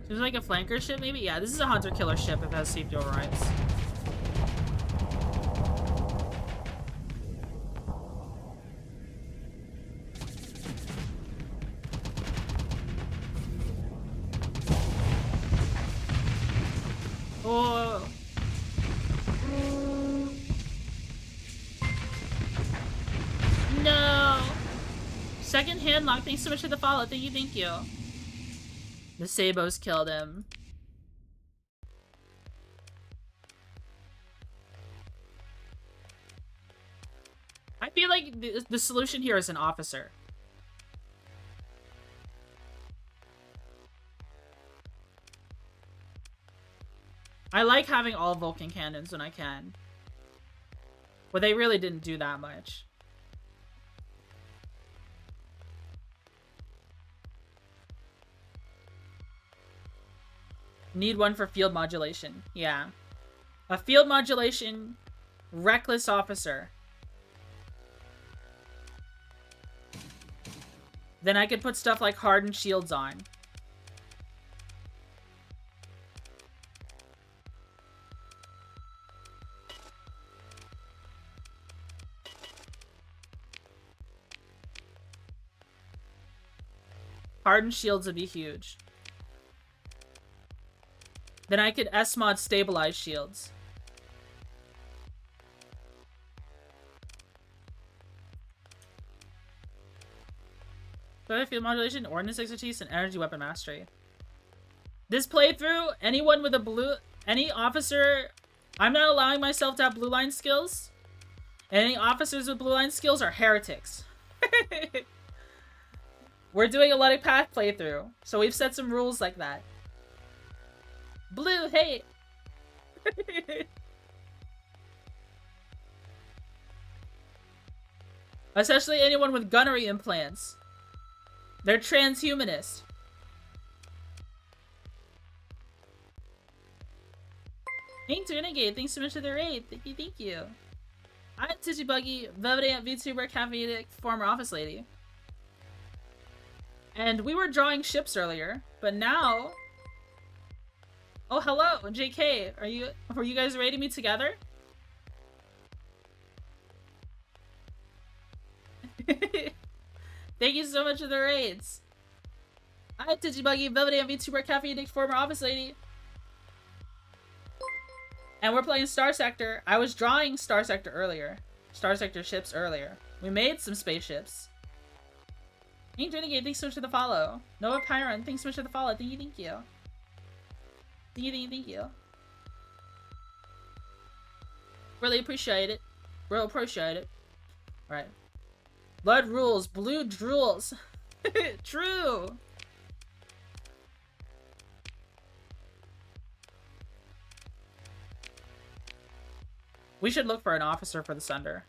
S2: Seems like a flanker ship, maybe? Yeah, this is a hunter-killer ship if it has safety overrides. Oh. No. Second hand lock. Thanks so much for the follow. Thank you, thank you. The Sabos killed him. I feel like the solution here is an officer. I like having all Vulcan cannons when I can. But they really didn't do that much. Need one for field modulation. Yeah. A field modulation reckless officer. Then I could put stuff like hardened shields on. Hardened shields would be huge. Then I could S-mod stabilize shields. Field modulation, ordnance expertise, and energy weapon mastery. This playthrough, anyone with a any officer, I'm not allowing myself to have blue line skills. And any officers with blue line skills are heretics. We're doing a Luddic Path playthrough, so we've set some rules like that. Blue, hey! Especially anyone with gunnery implants. They're transhumanist. Thanks, Renegade. Thanks so much for the raid. Thank you, thank you. I'm Twitchy Buggy, Velvet Ant, VTuber, caffeine former office lady. And we were drawing ships earlier, but now... Oh, hello, JK. Were you guys raiding me together? Thank you so much for the raids. I'm Twitchy Buggy, Velvet Ant, VTuber, caffeine former office lady. And we're playing Starsector. I was drawing Starsector earlier. Starsector ships earlier. We made some spaceships. Ain't Renegade, thanks so much for the follow. Noah Pyron, thanks so much for the follow. Thank you, thank you. Thank you, thank you, thank you. Really appreciate it. Real appreciate it. Alright. Blood rules, blue drools. True! We should look for an officer for the Sunder.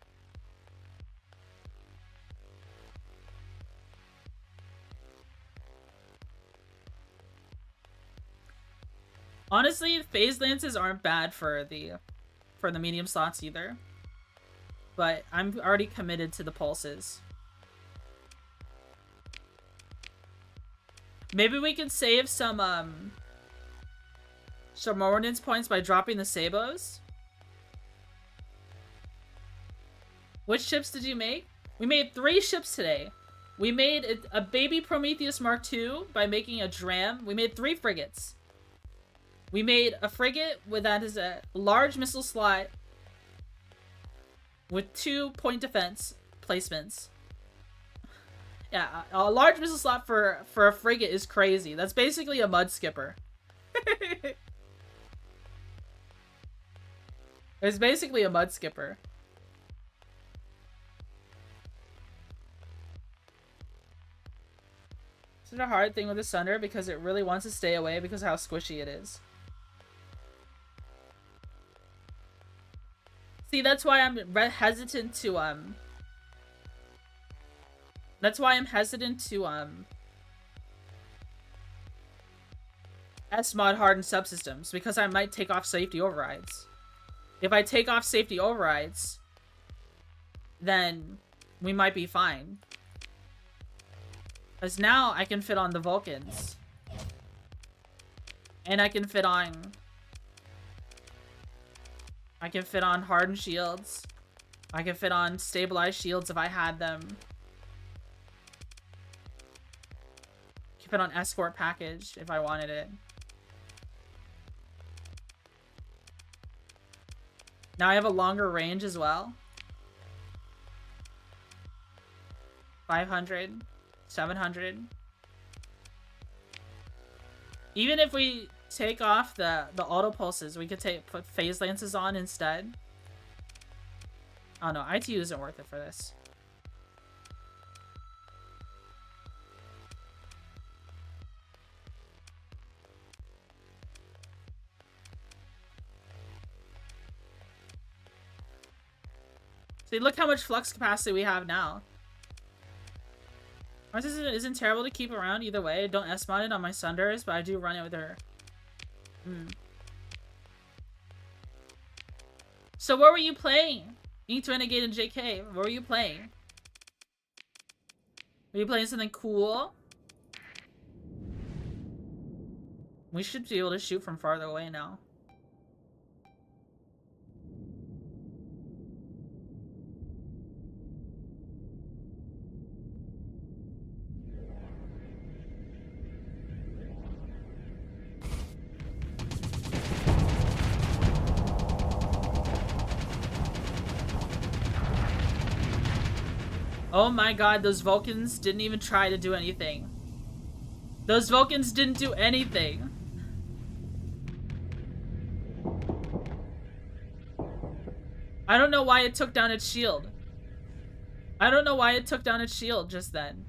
S2: Honestly, phase lances aren't bad for the medium slots either. But I'm already committed to the pulses. Maybe we can save some ordnance points by dropping the sabos. Which ships did you make? We made 3 ships today. We made a baby Prometheus Mark II by making a dram. We made 3 frigates. We made a frigate that is a large missile slot with 2 point defense placements. Yeah, a large missile slot for a frigate is crazy. That's basically a mud skipper. It's basically a mud skipper. It's such a hard thing with the Sunder because it really wants to stay away because of how squishy it is. See, that's why I'm hesitant to That's why I'm hesitant to SMod hardened subsystems, because I might take off safety overrides. If I take off safety overrides, then we might be fine. Because now I can fit on the Vulcans. And I can fit on hardened shields. I can fit on stabilized shields if I had them. I can fit on escort package if I wanted it. Now I have a longer range as well. 500, 700. Even if we take off the auto pulses, we could put phase lances on instead. Oh no, ITU isn't worth it for this. See, look how much flux capacity we have now. Ours isn't terrible to keep around either way. Don't S-mod it on my Sunders, but I do run it with her. So what were you playing? Ink Renegade and JK, what were you playing? Were you playing something cool? We should be able to shoot from farther away now. Oh my god, those Vulcans didn't even try to do anything. Those Vulcans didn't do anything. I don't know why it took down its shield. I don't know why it took down its shield just then.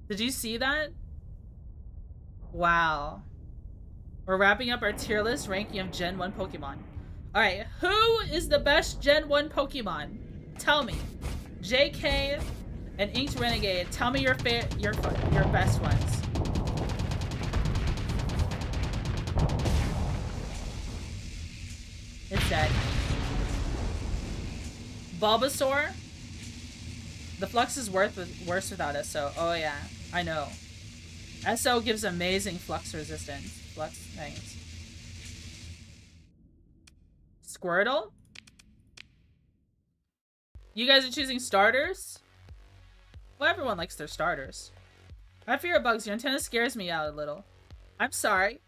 S2: Did you see that? Wow. We're wrapping up our tier list ranking of Gen 1 Pokemon. Alright, who is the best Gen 1 Pokemon? Tell me. JK and Inked Renegade, tell me your best ones. It's dead. Bulbasaur? The Flux is worse without SO. Oh yeah, I know. SO gives amazing Flux resistance. Flux, thanks. Squirtle? You guys are choosing starters? Well, everyone likes their starters. I fear bugs. Your antenna scares me out a little. I'm sorry.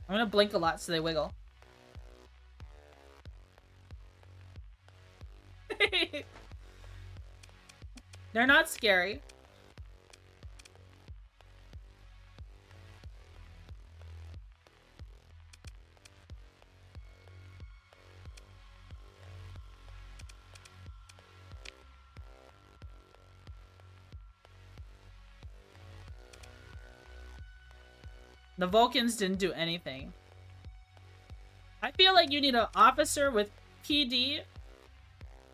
S2: I'm gonna blink a lot so they wiggle. They're not scary. The Vulcans didn't do anything. I feel like you need an officer with PD,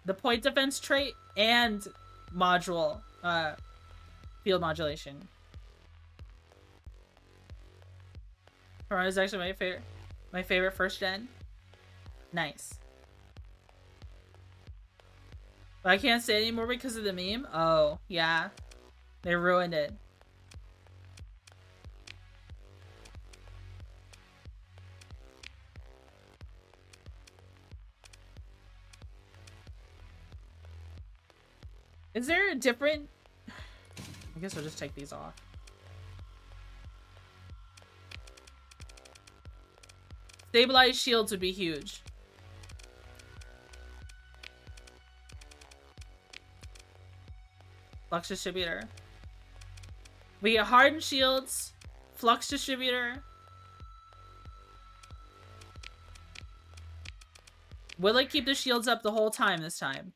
S2: the point defense trait, and module, field modulation. Piranha is actually my favorite first gen. Nice. But I can't say it anymore because of the meme? Oh, yeah. They ruined it. Is there a different... I guess I'll just take these off. Stabilized shields would be huge. Flux distributor. We get hardened shields, flux distributor. Will it keep the shields up the whole time this time?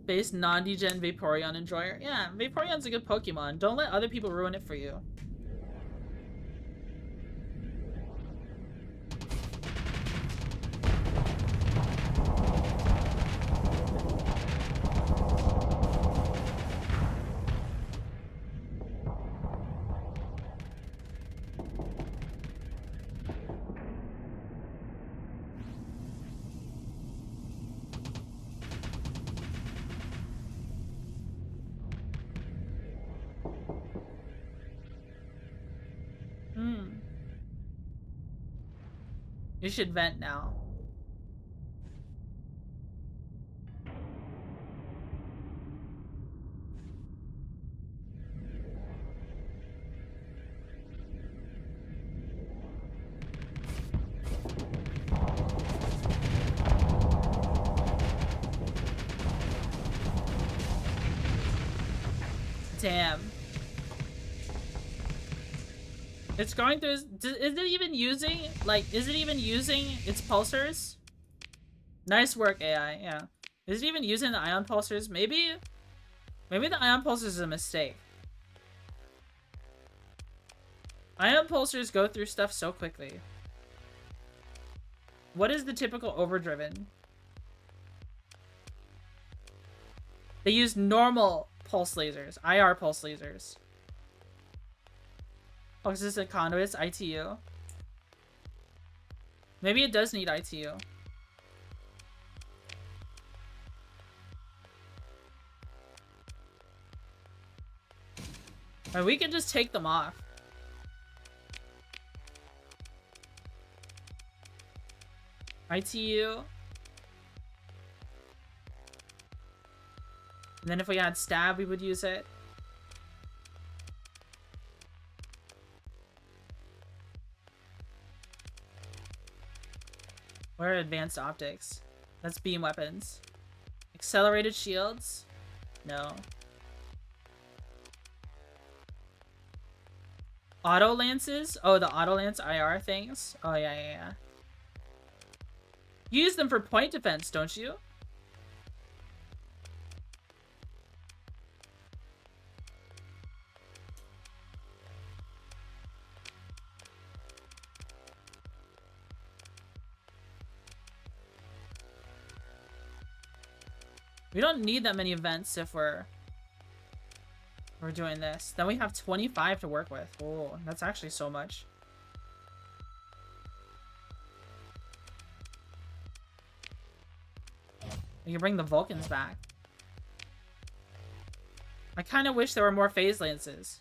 S2: Base non-degen Vaporeon enjoyer. Yeah, Vaporeon's a good Pokemon. Don't let other people ruin it for you. You should vent now. Damn. It's going through. Is it even using, like, is it even using its pulsars? Nice work, AI, yeah. Is it even using the ion pulsars? Maybe the ion pulsars is a mistake. Ion pulsars go through stuff so quickly. What is the typical overdriven? They use normal pulse lasers, IR pulse lasers. Oh, is this a conduits? ITU? Maybe it does need ITU. Or we can just take them off. ITU. And then if we had stab, we would use it. Where are advanced optics? That's beam weapons. Accelerated shields? No. Auto lances? Oh, the auto lance IR things? Oh, yeah. You use them for point defense, don't you? We don't need that many events if we're doing this. Then we have 25 to work with. Oh, that's actually so much. We can bring the Vulcans back. I kind of wish there were more phase lances.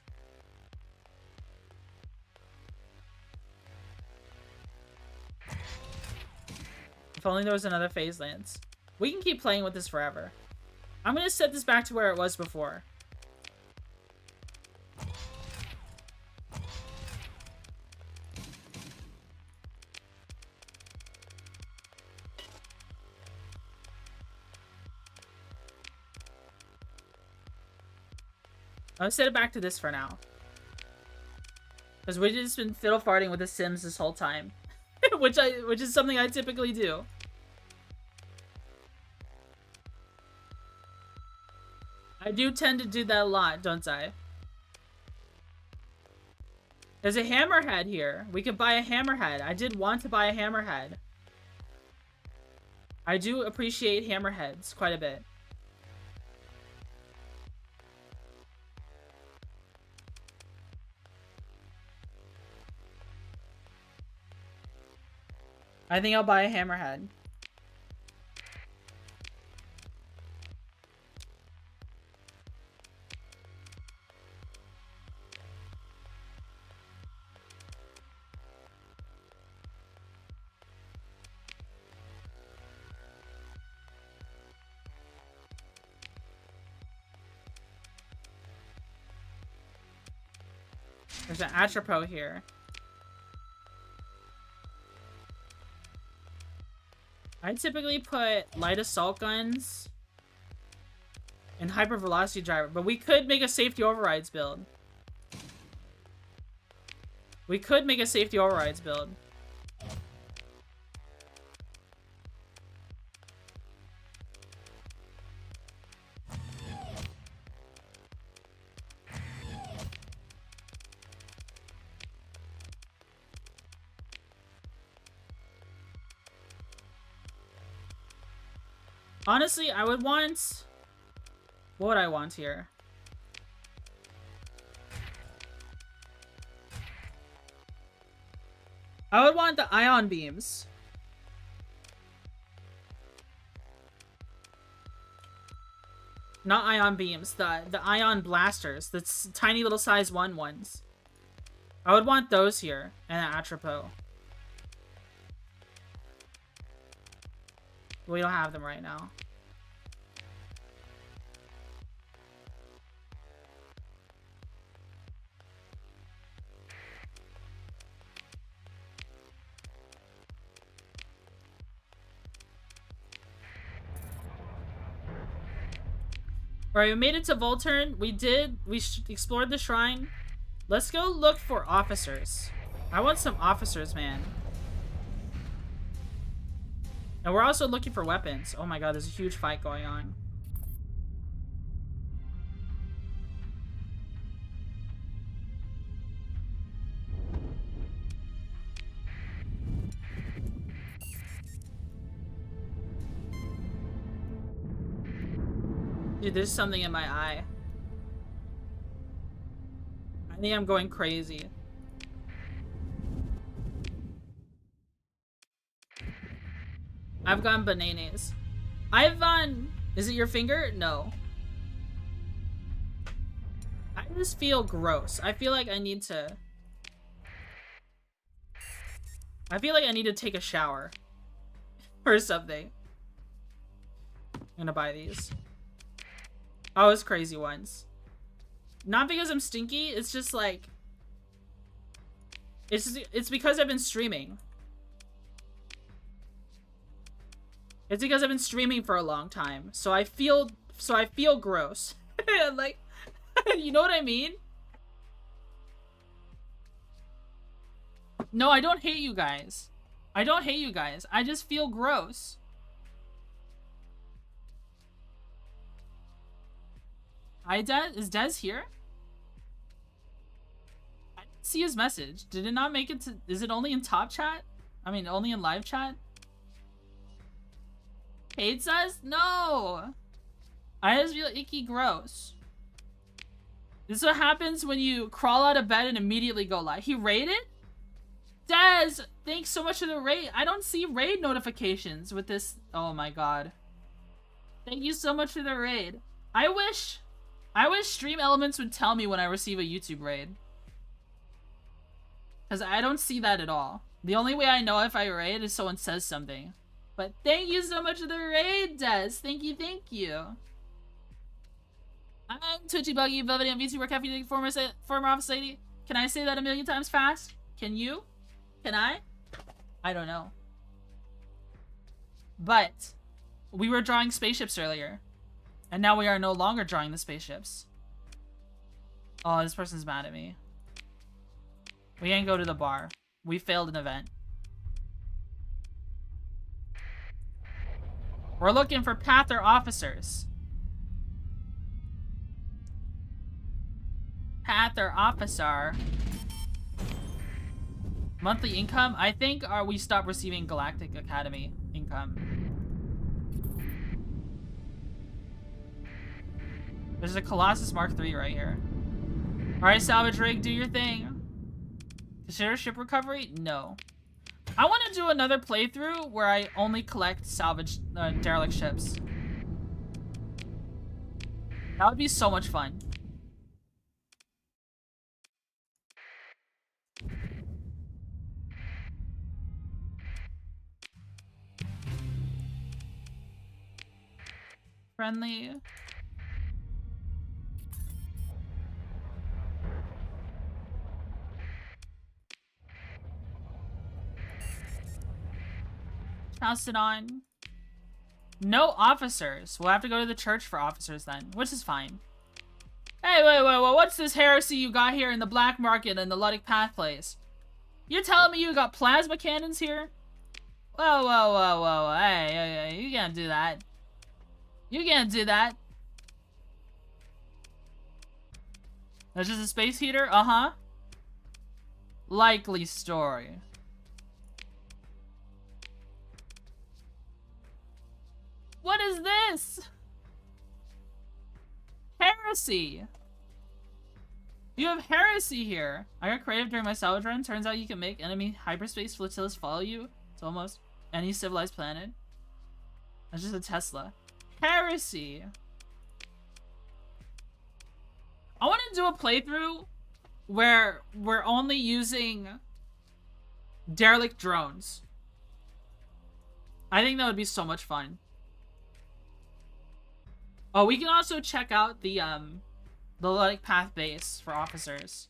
S2: If only there was another phase lance. We can keep playing with this forever. I'm gonna set this back to where it was before. I'll set it back to this for now. Because we've just been fiddle farting with the Sims this whole time. which is something I typically do. I do tend to do that a lot, don't I? There's a hammerhead here. We could buy a hammerhead. I did want to buy a hammerhead. I do appreciate hammerheads quite a bit. I think I'll buy a hammerhead. There's an Atropos here. I typically put light assault guns and hyper velocity driver, but we could make a safety overrides build. We could make a safety overrides build. Honestly, I would want... What would I want here? I would want the ion beams. Not ion beams, the ion blasters. The tiny little size 1 ones. I would want those here, and an Atropos. We don't have them right now. Alright, we made it to Volturn. We explored the shrine. Let's go look for officers. I want some officers, man. And we're also looking for weapons. Oh my god, there's a huge fight going on. Dude, there's something in my eye. I think I'm going crazy. I've gone bananas. I've gone... Is it your finger? No. I just feel gross. I feel like I need to... I feel like I need to take a shower. Or something. I'm gonna buy these. Oh, it's crazy ones. Not because I'm stinky, it's just like... It's because I've been streaming. It's because I've been streaming for a long time, so I feel gross. Like, you know what I mean? No, I don't hate you guys. I don't hate you guys. I just feel gross. Hi, Dez. Is Dez here? I didn't see his message. Did it not make it to... Is it only in top chat? I mean, only in live chat? Kate says? No! I just feel icky gross. This is what happens when you crawl out of bed and immediately go live. He raided? Dez, thanks so much for the raid. I don't see raid notifications with this. Oh my god. Thank you so much for the raid. I wish Stream Elements would tell me when I receive a YouTube raid. Because I don't see that at all. The only way I know if I raid is someone says something. But thank you so much for the raid, Des. Thank you, thank you. I'm Twitchy Buggy, Velvet and VTuber caffeine former office lady. Can I say that a million times fast? Can you? Can I? I don't know. But we were drawing spaceships earlier. And now we are no longer drawing the spaceships. Oh, this person's mad at me. We can't go to the bar. We failed an event. We're looking for Pather officers. Pather officer. Monthly income? I think we stopped receiving Galactic Academy income. There's a Colossus Mark III right here. Alright, salvage rig, do your thing. Consider ship recovery? No. I want to do another playthrough where I only collect salvage derelict ships. That would be so much fun. Friendly. Chalcedon. No officers. We'll have to go to the church for officers then, which is fine. Hey, wait, what's this heresy you got here in the black market in the Luddic Path place? You're telling me you got plasma cannons here? Whoa, hey, you can't do that. You can't do that. That's just a space heater? Uh-huh. Likely story. What is this? Heresy! You have heresy here! I got creative during my salvage run. Turns out you can make enemy hyperspace flotillas follow you to almost any civilized planet. That's just a Tesla. Heresy! I want to do a playthrough where we're only using derelict drones. I think that would be so much fun. Oh, we can also check out the Luddic Path base for officers.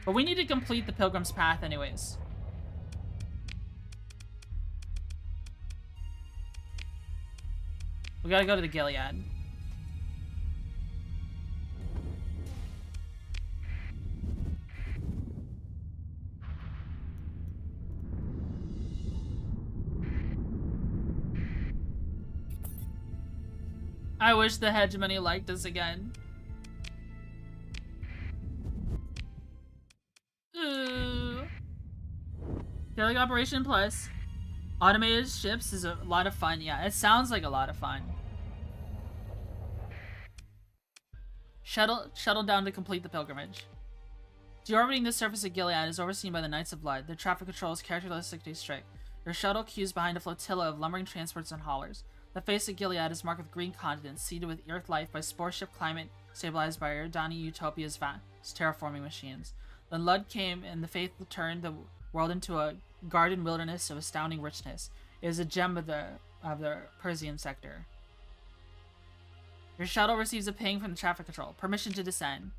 S2: But we need to complete the Pilgrim's Path anyways. We gotta go to the Gilead. I wish the hegemony liked us again. Daily Operation Plus. Automated ships is a lot of fun. Yeah, it sounds like a lot of fun. Shuttle down to complete the pilgrimage. Deorbiting the surface of Gilead is overseen by the Knights of Blood. Their traffic control is characteristically strict. Your shuttle queues behind a flotilla of lumbering transports and haulers. The face of Gilead is marked with green continents, seeded with Earth life by spore ship climate, stabilized by Erdani Utopia's vast terraforming machines. Then Lud came, and the faith turned the world into a garden wilderness of astounding richness. It is a gem of the Persian sector. Your shuttle receives a ping from the traffic control. Permission to descend.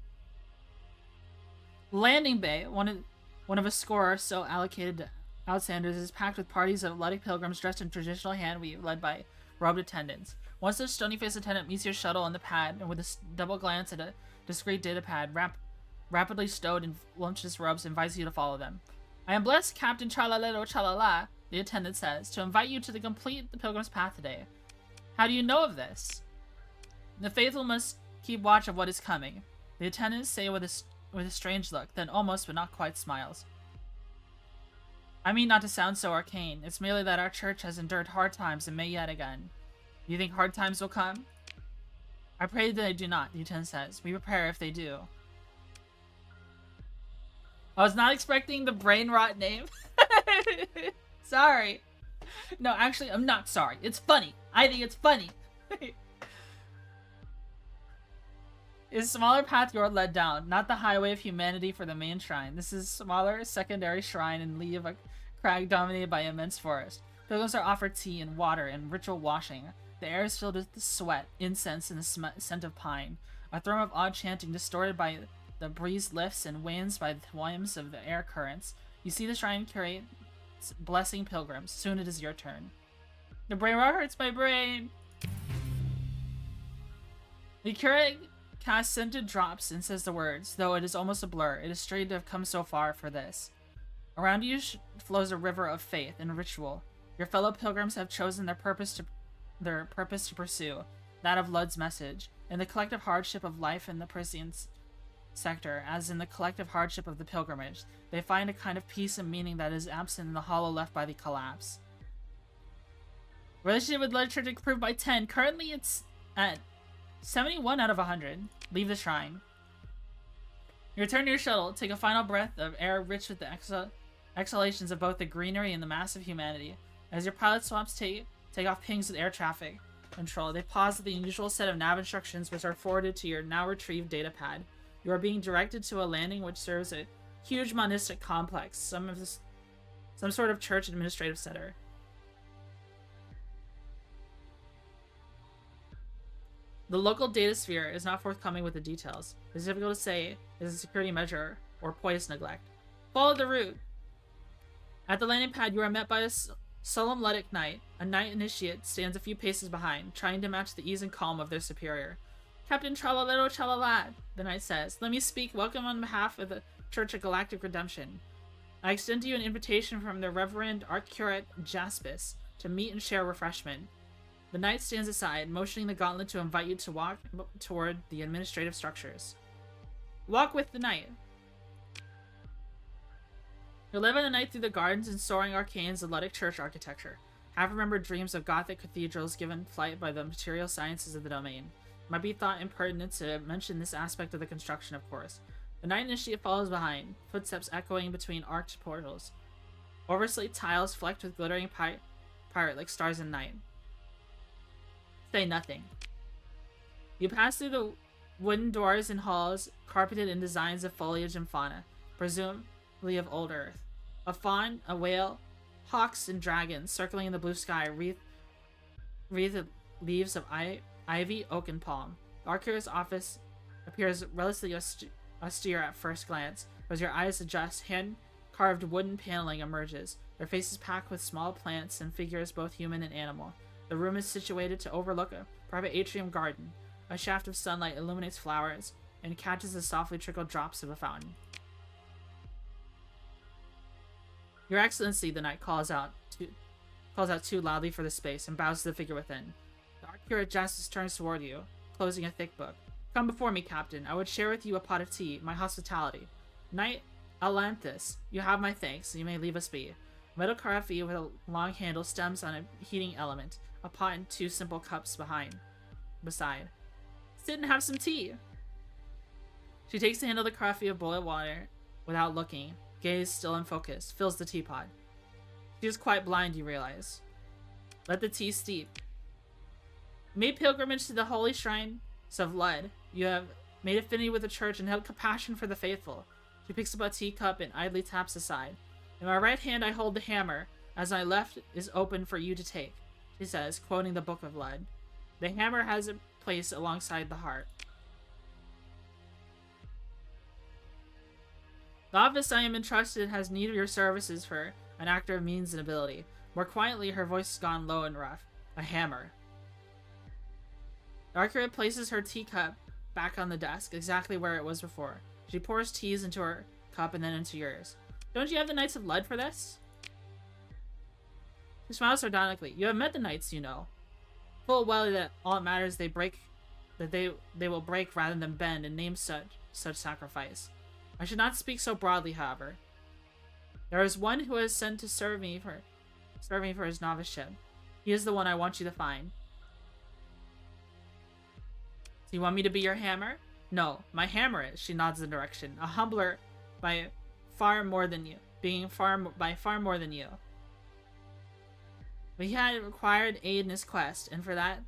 S2: Landing bay, one of a score or so allocated to outstanders, is packed with parties of Luddic pilgrims dressed in traditional handweave, led by robed attendants. Once the stony-faced attendant meets your shuttle on the pad, and with a double glance at a discreet data pad, rapidly stowed in voluptuous robes, invites you to follow them. I am blessed, Captain Chalalero Chalala, the attendant says, to invite you to complete the Pilgrim's Path today. How do you know of this? The faithful must keep watch of what is coming. The attendants say with a strange look, then almost but not quite smiles. I mean not to sound so arcane, it's merely that our church has endured hard times and may yet again. You think hard times will come? I pray that they do not, U10 says. We prepare if they do. I was not expecting the brain rot name. Sorry. No, actually, I'm not sorry. It's funny. I think it's funny. Is smaller path you're led down, not the highway of humanity for the main shrine. This is smaller secondary shrine in lee of a crag dominated by immense forest. Pilgrims are offered tea and water and ritual washing. The air is filled with sweat, incense, and the scent of pine. A thrum of odd chanting distorted by the breeze lifts and wanes by the whims of the air currents. You see the shrine curate blessing pilgrims. Soon it is your turn. The brain rot hurts my brain. The curate casts scented drops and says the words, though it is almost a blur. It is strange to have come so far for this. Around you flows a river of faith and ritual. Your fellow pilgrims have chosen their purpose to pursue, that of Lud's message. In the collective hardship of life in the Prisian sector, as in the collective hardship of the pilgrimage, they find a kind of peace and meaning that is absent in the hollow left by the collapse. Relationship with literature improved by 10. Currently it's at 71 out of 100. Leave the shrine. You return to your shuttle. Take a final breath of air rich with the exhalations of both the greenery and the mass of humanity. As your pilot swaps take off pings with air traffic control, they pause at the unusual set of nav instructions which are forwarded to your now retrieved data pad. You are being directed to a landing which serves a huge monistic complex, some sort of church administrative center. The local data sphere is not forthcoming with the details. It is difficult to say is a security measure or poised neglect. Follow the route. At the landing pad, you are met by a solemn Ludic knight. A knight initiate stands a few paces behind, trying to match the ease and calm of their superior. Captain Tralalero Tralalad, the knight says. Let me speak. Welcome on behalf of the Church of Galactic Redemption. I extend to you an invitation from the Reverend Archcurate Jaspis to meet and share refreshment. The knight stands aside, motioning the gauntlet to invite you to walk toward the administrative structures. Walk with the knight. You live in the night through the gardens and soaring arcanes of Ludic church architecture. Half-remembered dreams of Gothic cathedrals given flight by the material sciences of the domain. It might be thought impertinent to mention this aspect of the construction, of course. The knight initiate follows behind, footsteps echoing between arched portals. Overslate tiles flecked with glittering pirate like stars in night. Say nothing. You pass through the wooden doors and halls carpeted in designs of foliage and fauna, presumably of old Earth. A fawn, a whale, hawks, and dragons circling in the blue sky wreathed leaves of ivy, oak, and palm. The Arcura's office appears relatively austere at first glance, but as your eyes adjust, hand-carved wooden paneling emerges, their faces packed with small plants and figures both human and animal. The room is situated to overlook a private atrium garden. A shaft of sunlight illuminates flowers and catches the softly trickled drops of a fountain. Your Excellency, the knight calls out too loudly for the space and bows to the figure within. The Arcurate Justice turns toward you, closing a thick book. Come before me, Captain. I would share with you a pot of tea, my hospitality. Knight Alanthus, you have my thanks, and you may leave us be. A metal carafe with a long handle stems on a heating element, a pot and two simple cups beside. Sit and have some tea. She takes the handle of the carafe of boiled water without looking, gaze still unfocused, fills the teapot. She is quite blind, you realize. Let the tea steep. You made pilgrimage to the holy shrines of Lud. You have made affinity with the church and held compassion for the faithful. She picks up a teacup and idly taps aside. In my right hand I hold the hammer, as my left is open for you to take, she says, quoting the Book of Lud. The hammer has a place alongside the heart. The office I am entrusted has need of your services for an actor of means and ability. More quietly, her voice has gone low and rough. A hammer. The Arcurate places her teacup back on the desk, exactly where it was before. She pours teas into her cup and then into yours. Don't you have the Knights of Lud for this? She smiles sardonically. You have met the Knights, you know. Full well that all that matters they will break rather than bend and name such sacrifice. I should not speak so broadly, however. There is one who has sent to serve me for his noviceship. He is the one I want you to find. Do you want me to be your hammer? No, my hammer is, she nods in direction. A humbler by far more than you. By far more than you. But he had required aid in his quest, and for that,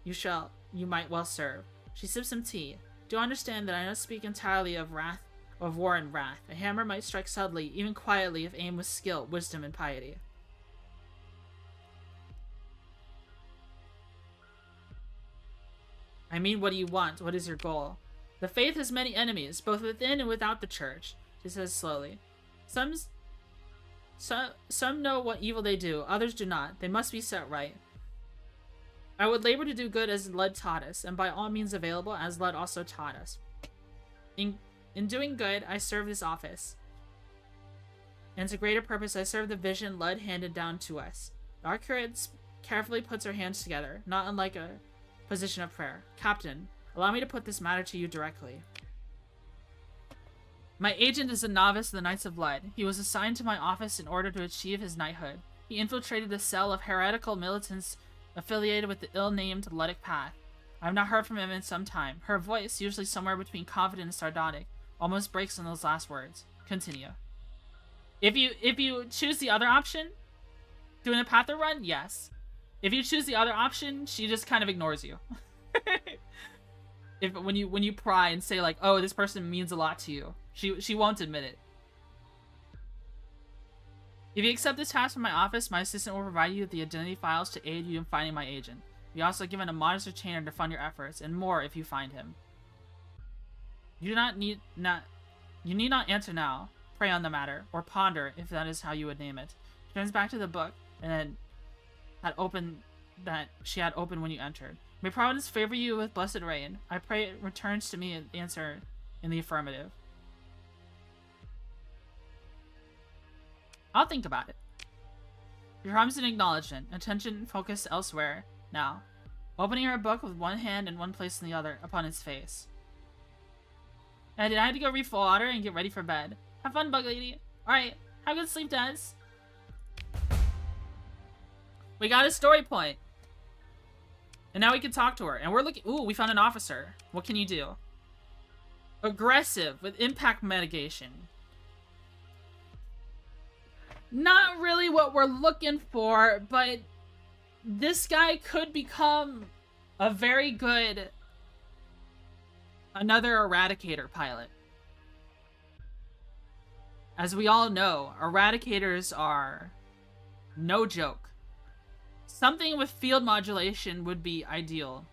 S2: you might well serve. She sips some tea. Do understand that I don't speak entirely of war and wrath. A hammer might strike subtly, even quietly, if aimed with skill, wisdom, and piety. I mean, what do you want? What is your goal? The faith has many enemies, both within and without the church, she says slowly. Some know what evil they do, others do not. They must be set right. I would labor to do good as Lud taught us, and by all means available, as Lud also taught us. In doing good, I serve this office. And to greater purpose, I serve the vision Lud handed down to us. Our curate carefully puts her hands together, not unlike a position of prayer. Captain, allow me to put this matter to you directly. My agent is a novice of the Knights of Lud. He was assigned to my office in order to achieve his knighthood. He infiltrated a cell of heretical militants affiliated with the ill-named Ludic Path. I have not heard from him in some time. Her voice, usually somewhere between confident and sardonic, almost breaks on those last words. Continue. If you choose the other option, doing a Pather run, yes. If you choose the other option, she just kind of ignores you. When you pry and say like, oh, this person means a lot to you, she won't admit it. If you accept this task from my office, my assistant will provide you with the identity files to aid you in finding my agent. You're also given a modest retainer to fund your efforts, and more if you find him. You need not answer now. Pray on the matter, or ponder, if that is how you would name it. She turns back to the book, and then she had opened when you entered. May Providence favor you with blessed rain. I pray it returns to me an answer in the affirmative. I'll think about it. Your promise and acknowledgement. Attention focused elsewhere. Now. Opening her book with one hand and one place in the other upon its face. I had to go refill water and get ready for bed. Have fun, Bug Lady. Alright, have a good sleep, Des. We got a story point. And now we can talk to her. And we're looking... Ooh, we found an officer. What can you do? Aggressive with impact mitigation. Not really what we're looking for, but this guy could become a very good... another Eradicator pilot. As we all know, Eradicators are no joke. Something with field modulation would be ideal.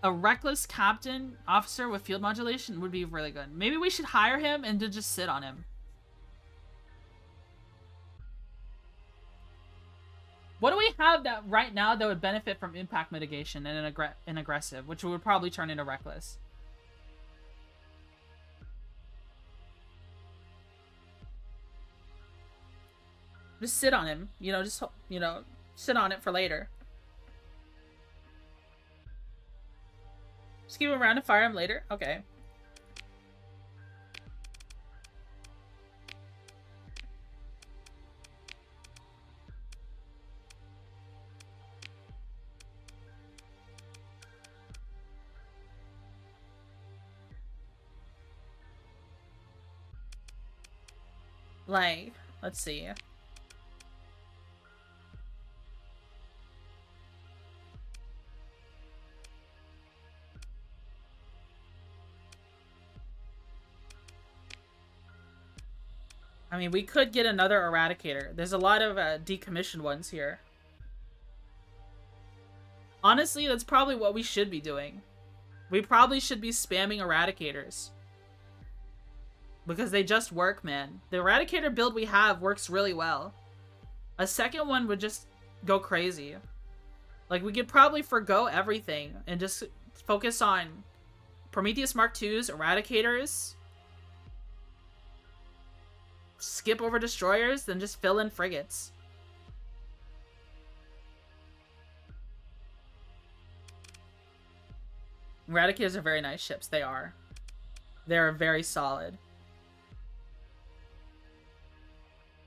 S2: A reckless captain officer with field modulation would be really good. Maybe we should hire him and then just sit on him. What do we have that right now that would benefit from impact mitigation and an aggressive, which would probably turn into reckless? Just sit on him, sit on it for later. Just keep him around and fire him later? Okay. Like, let's see. I mean, we could get another Eradicator. There's a lot of decommissioned ones here. Honestly, that's probably what we should be doing. We probably should be spamming Eradicators. Because they just work, man. The Eradicator build we have works really well. A second one would just go crazy. Like, we could probably forgo everything and just focus on Prometheus Mark II's Eradicators. Skip over destroyers, then just fill in frigates. Eradicators are very nice ships. They are. They're very solid.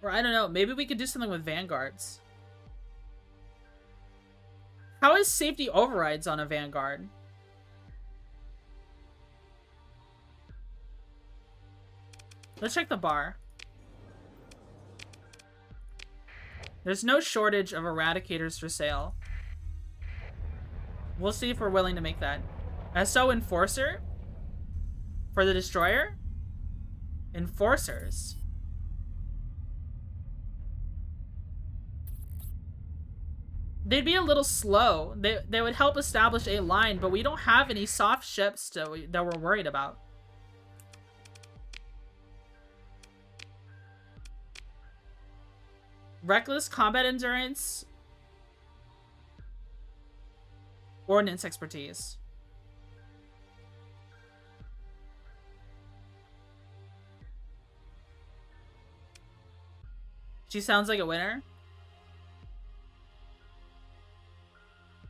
S2: Or I don't know. Maybe we could do something with Vanguards. How is safety overrides on a Vanguard? Let's check the bar. There's no shortage of eradicators for sale. We'll see if we're willing to make that. SO Enforcer? For the Destroyer? Enforcers. They'd be a little slow. They would help establish a line, but we don't have any soft ships that we're worried about. Reckless combat endurance. Ordnance expertise. She sounds like a winner.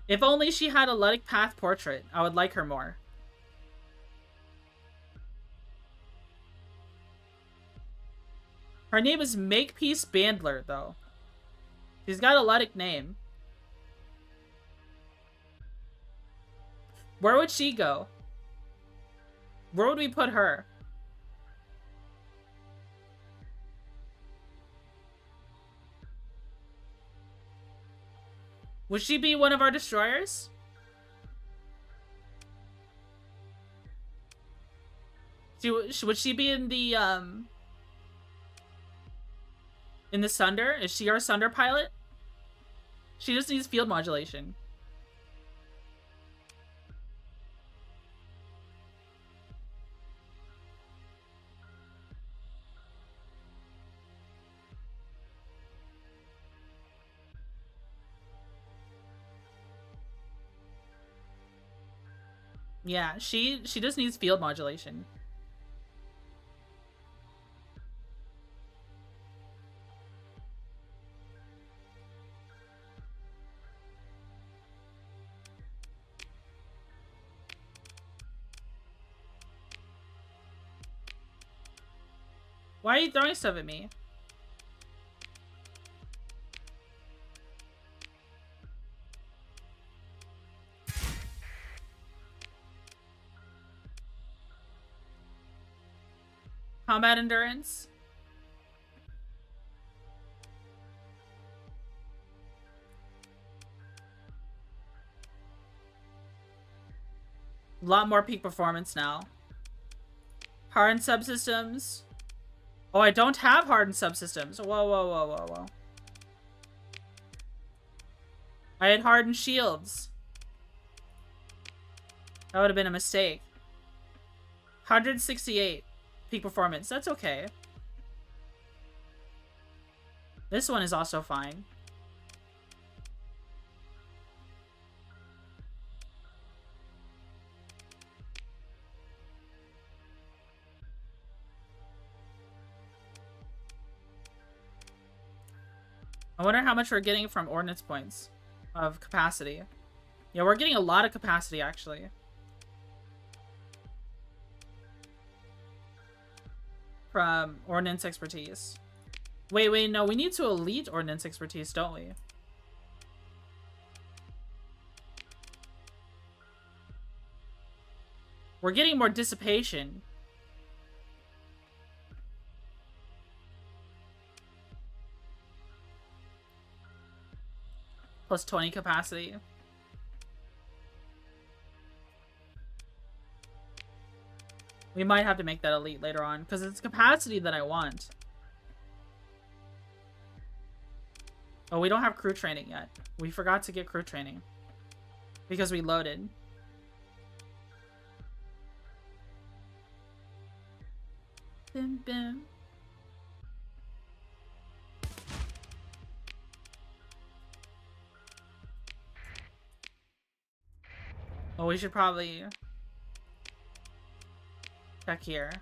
S2: If only she had a Luddic Path portrait, I would like her more. Her name is Makepeace Bandler, though. She's got a Luddic name. Where would she go? Where would we put her? Would she be one of our destroyers? Would she be in the Sunder? Is she our Sunder pilot? She just needs field modulation. Yeah, she just needs field modulation. Why are you throwing stuff at me? Combat endurance. A lot more peak performance now. Hardened subsystems. Oh, I don't have hardened subsystems. Whoa, whoa, whoa, whoa, whoa. I had hardened shields. That would have been a mistake. 168 peak performance. That's okay. This one is also fine. I wonder how much we're getting from ordnance points of capacity. Yeah, we're getting a lot of capacity, actually. From ordnance expertise. Wait, no, we need to elite ordnance expertise, don't we? We're getting more dissipation. Plus 20 capacity. We might have to make that elite later on, because it's capacity that I want. Oh, we don't have crew training yet. We forgot to get crew training. Because we loaded. Bim, bim. Oh, we should probably check here.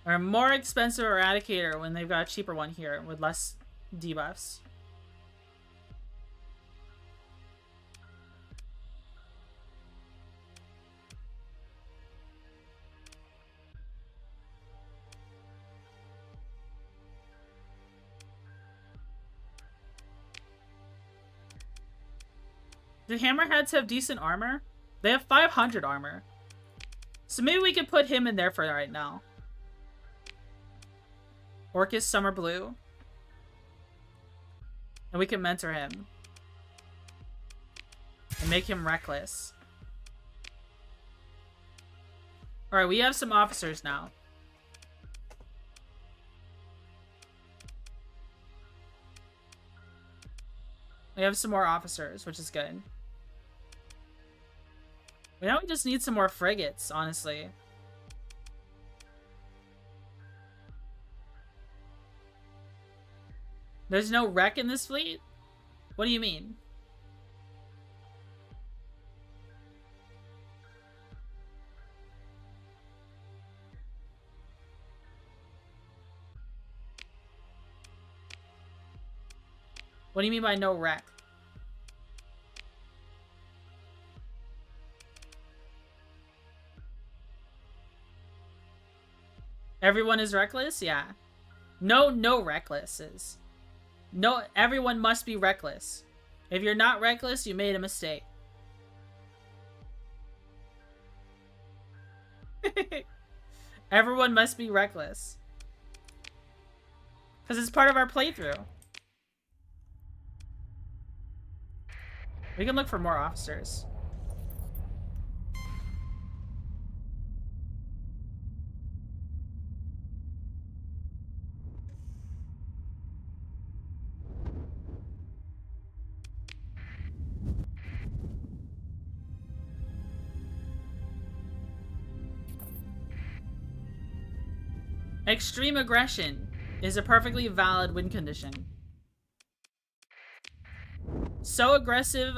S2: Or a more expensive Eradicator when they've got a cheaper one here with less debuffs. Do hammerheads have decent armor? They have 500 armor. So maybe we could put him in there for right now. Orcus Summer Blue. And we can mentor him. And make him reckless. Alright, we have some officers now. We have some more officers, which is good. But now we just need some more frigates, honestly. There's no wreck in this fleet? What do you mean? What do you mean by no wreck? Everyone is reckless? Yeah. No recklesses. No, everyone must be reckless. If you're not reckless, you made a mistake. Everyone must be reckless. Because it's part of our playthrough. We can look for more officers. Extreme aggression is a perfectly valid win condition. So aggressive,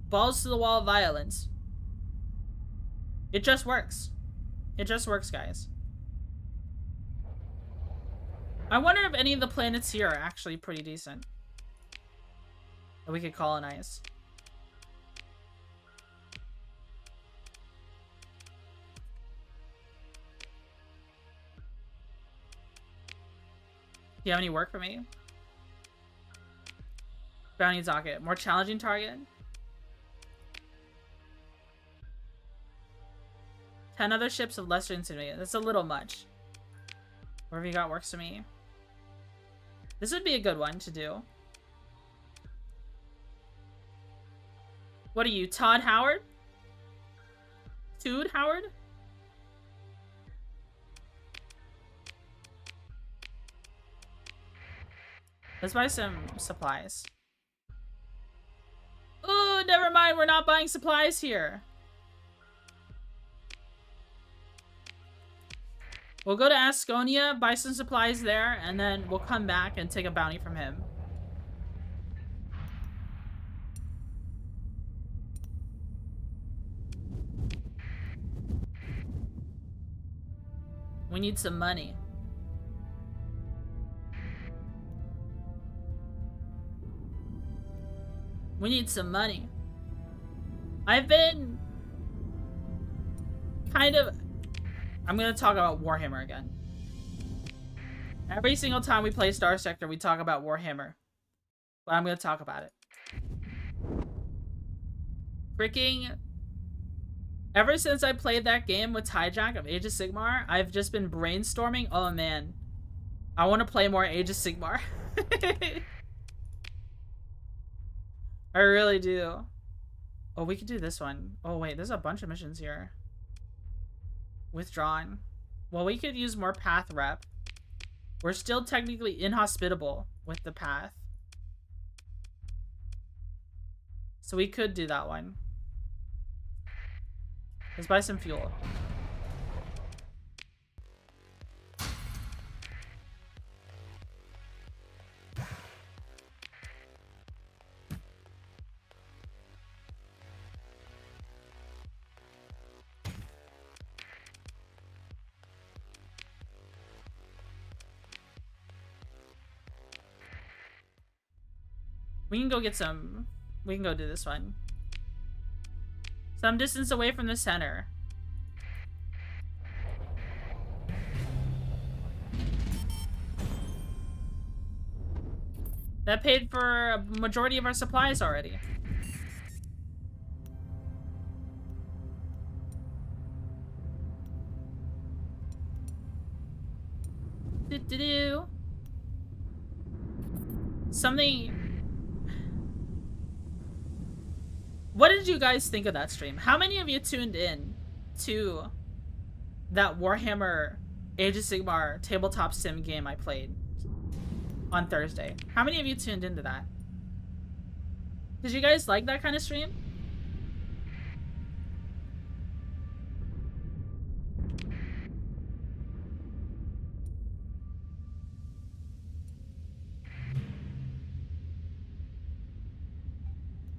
S2: balls to the wall violence. It just works. It just works, guys. I wonder if any of the planets here are actually pretty decent that we could colonize. Do you have any work for me? Bounty docket. More challenging target? 10 other ships of lesser insignia. That's a little much. Whatever you got works for me. This would be a good one to do. What are you, Todd Howard? Tood Howard? Let's buy some supplies. Oh, never mind. We're not buying supplies here. We'll go to Asconia, buy some supplies there, and then we'll come back and take a bounty from him. We need some money. We need some money. I've been kind of... I'm gonna talk about Warhammer again. Every single time we play Starsector, we talk about Warhammer. But I'm gonna talk about it. Freaking... Ever since I played that game with Hijack of Age of Sigmar, I've just been brainstorming. Oh man. I want to play more Age of Sigmar. I really do. Oh, we could do this one. Oh, wait. There's a bunch of missions here. Withdrawn. Well, we could use more path rep. We're still technically inhospitable with the path. So we could do that one. Let's buy some fuel. We can go get some... We can go do this one. Some distance away from the center. That paid for a majority of our supplies already. Do-do-do. Something... What did you guys think of that stream? How many of you tuned in to that Warhammer Age of Sigmar tabletop sim game I played on Thursday? How many of you tuned into that? Did you guys like that kind of stream?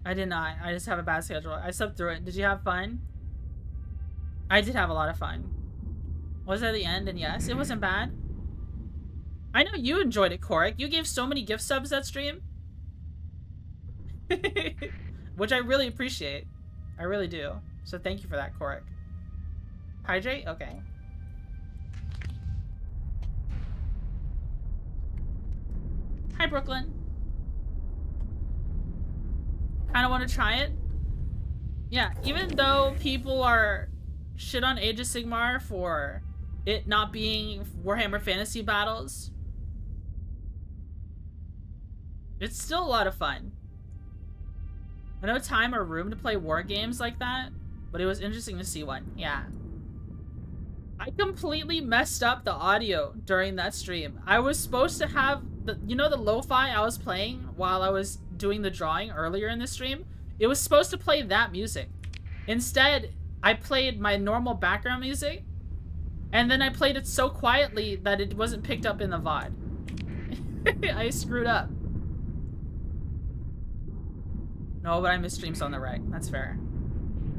S2: I did not. I just have a bad schedule. I slept through it. Did you have fun? I did have a lot of fun. Was it at the end? And yes, it wasn't bad. I know you enjoyed it, Korik. You gave so many gift subs that stream. Which I really appreciate. I really do. So thank you for that, Korik. Hydrate? Okay. Hi, Brooklyn. Kind of want to try it. Yeah, even though people are shit on Age of Sigmar for it not being Warhammer Fantasy Battles, it's still a lot of fun. I know time or room to play war games like that, but it was interesting to see one. Yeah. I completely messed up the audio during that stream. I was supposed to have the, you know, the lo-fi I was playing while I was doing the drawing earlier in the stream? It was supposed to play that music. Instead, I played my normal background music, and then I played it so quietly that it wasn't picked up in the VOD. I screwed up. No, but I missed streams on the reg. That's fair.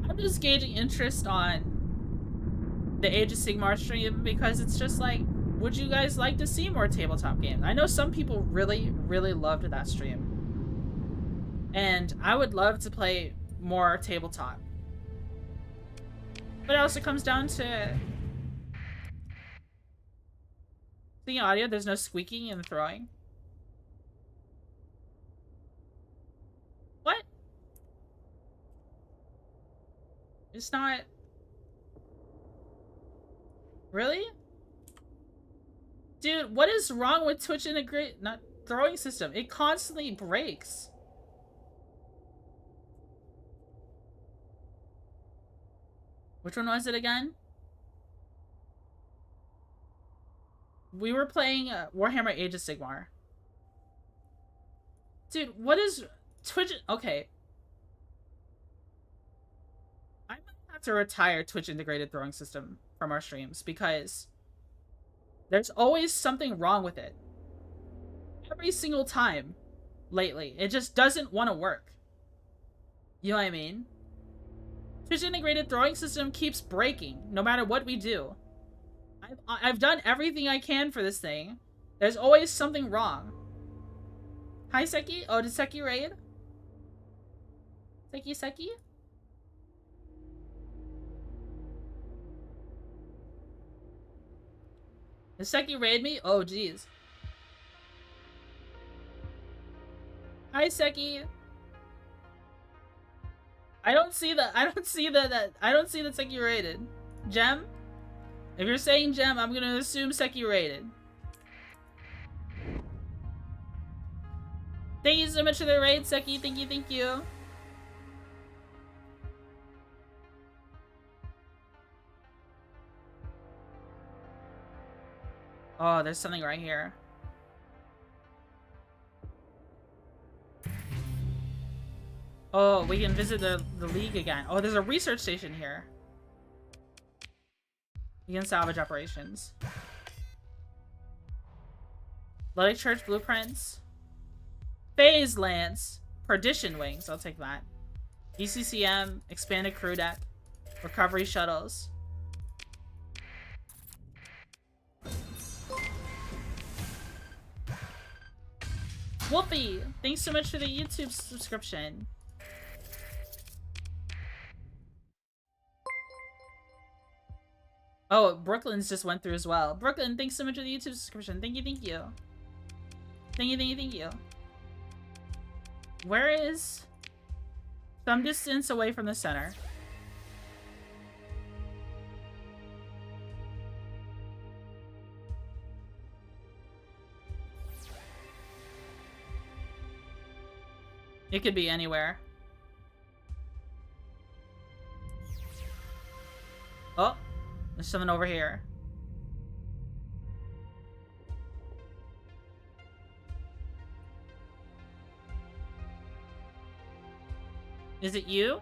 S2: I'm just gauging interest on the Age of Sigmar stream because it's just like, would you guys like to see more tabletop games? I know some people really, really loved that stream. And I would love to play more tabletop. But it also comes down to the audio. There's no squeaking in the throwing. What? It's not... Really? Dude, what is wrong with Twitch integrate not throwing system? It constantly breaks. Which one was it again? We were playing Warhammer Age of Sigmar. Dude, what is Twitch? Okay. I might have to retire Twitch integrated throwing system from our streams because there's always something wrong with it. Every single time lately. It just doesn't want to work. You know what I mean? Twitch integrated throwing system keeps breaking no matter what we do. I've done everything I can for this thing. There's always something wrong. Hi, Seki. Oh, did Seki raid? Seki? Did Seki raid me? Oh, jeez. Hi, Seki. I don't see that Seki raided. Gem? If you're saying Gem, I'm gonna assume Seki raided. Thank you so much for the raid, Seki. Thank you. Oh, there's something right here. Oh, we can visit the league again. Oh, there's a research station here. Begin salvage operations. Bloody Church blueprints. Phase Lance. Perdition wings. I'll take that. ECCM. Expanded crew deck. Recovery shuttles. Wolfie! Thanks so much for the YouTube subscription. Oh, Brooklyn's just went through as well. Brooklyn, thanks so much for the YouTube subscription. Thank you. Thank you. Where is... some distance away from the center. It could be anywhere. Oh, there's someone over here. Is it you?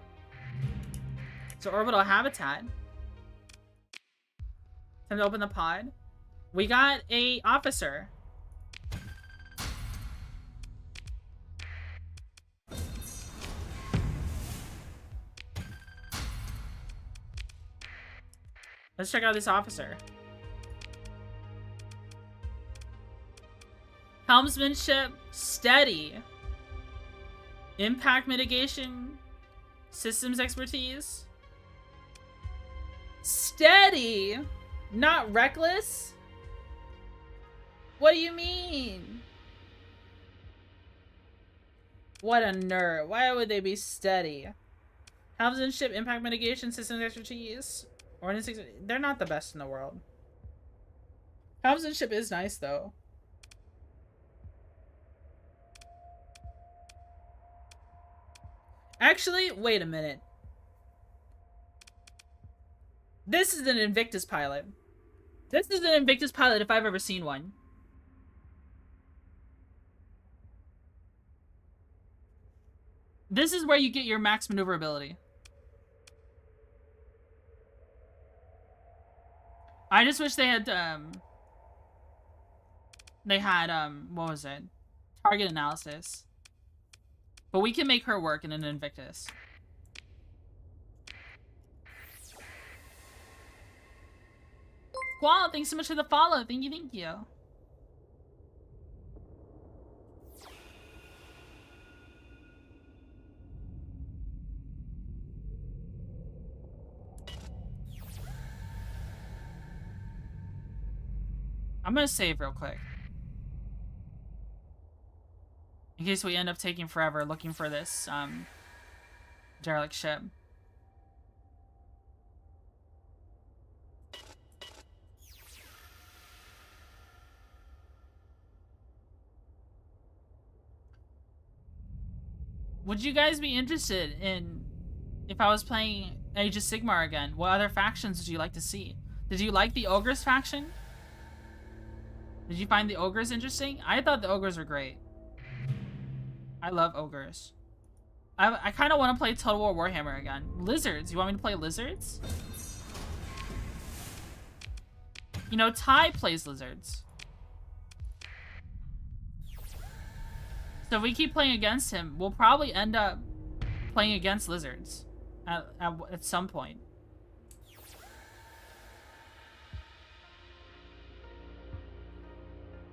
S2: It's an orbital habitat. Time to open the pod. We got a officer. Let's check out this officer. Helmsmanship, steady. Impact mitigation, systems expertise. Steady, not reckless? What do you mean? What a nerd. Why would they be steady? Helmsmanship, impact mitigation, systems expertise. Ordnance, they're not the best in the world. Helmsmanship is nice though. Actually, wait a minute. This is an Invictus pilot. This is an Invictus pilot if I've ever seen one. This is where you get your max maneuverability. I just wish they had, what was it? Target analysis. But we can make her work in an Invictus. Wow, thanks so much for the follow. Thank you, thank you. I'm gonna save real quick. In case we end up taking forever looking for this, derelict ship. Would you guys be interested in, if I was playing Age of Sigmar again, what other factions would you like to see? Did you like the Ogres faction? Did you find the Ogres interesting? I thought the Ogres were great. I love Ogres. I kind of want to play Total War Warhammer again. Lizards. You want me to play Lizards? You know, Ty plays Lizards. So if we keep playing against him, we'll probably end up playing against Lizards at some point.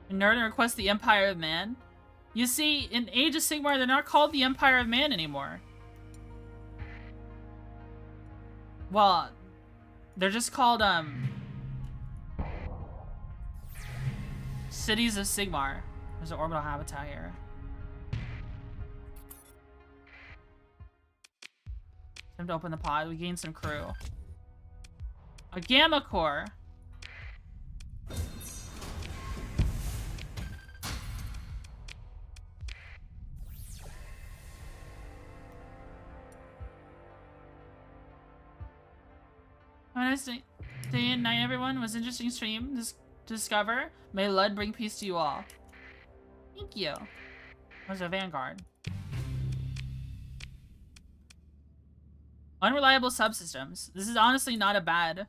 S2: Nerd requests the Empire of Man. You see, in Age of Sigmar, they're not called the Empire of Man anymore. Well, they're just called, Cities of Sigmar. There's an orbital habitat here. Time to open the pod. We gained some crew. A Gamma Core. Have a nice day and night, everyone. It was an interesting stream to discover. May Lud bring peace to you all. Thank you. Where's a Vanguard? Unreliable subsystems. This is honestly not a bad.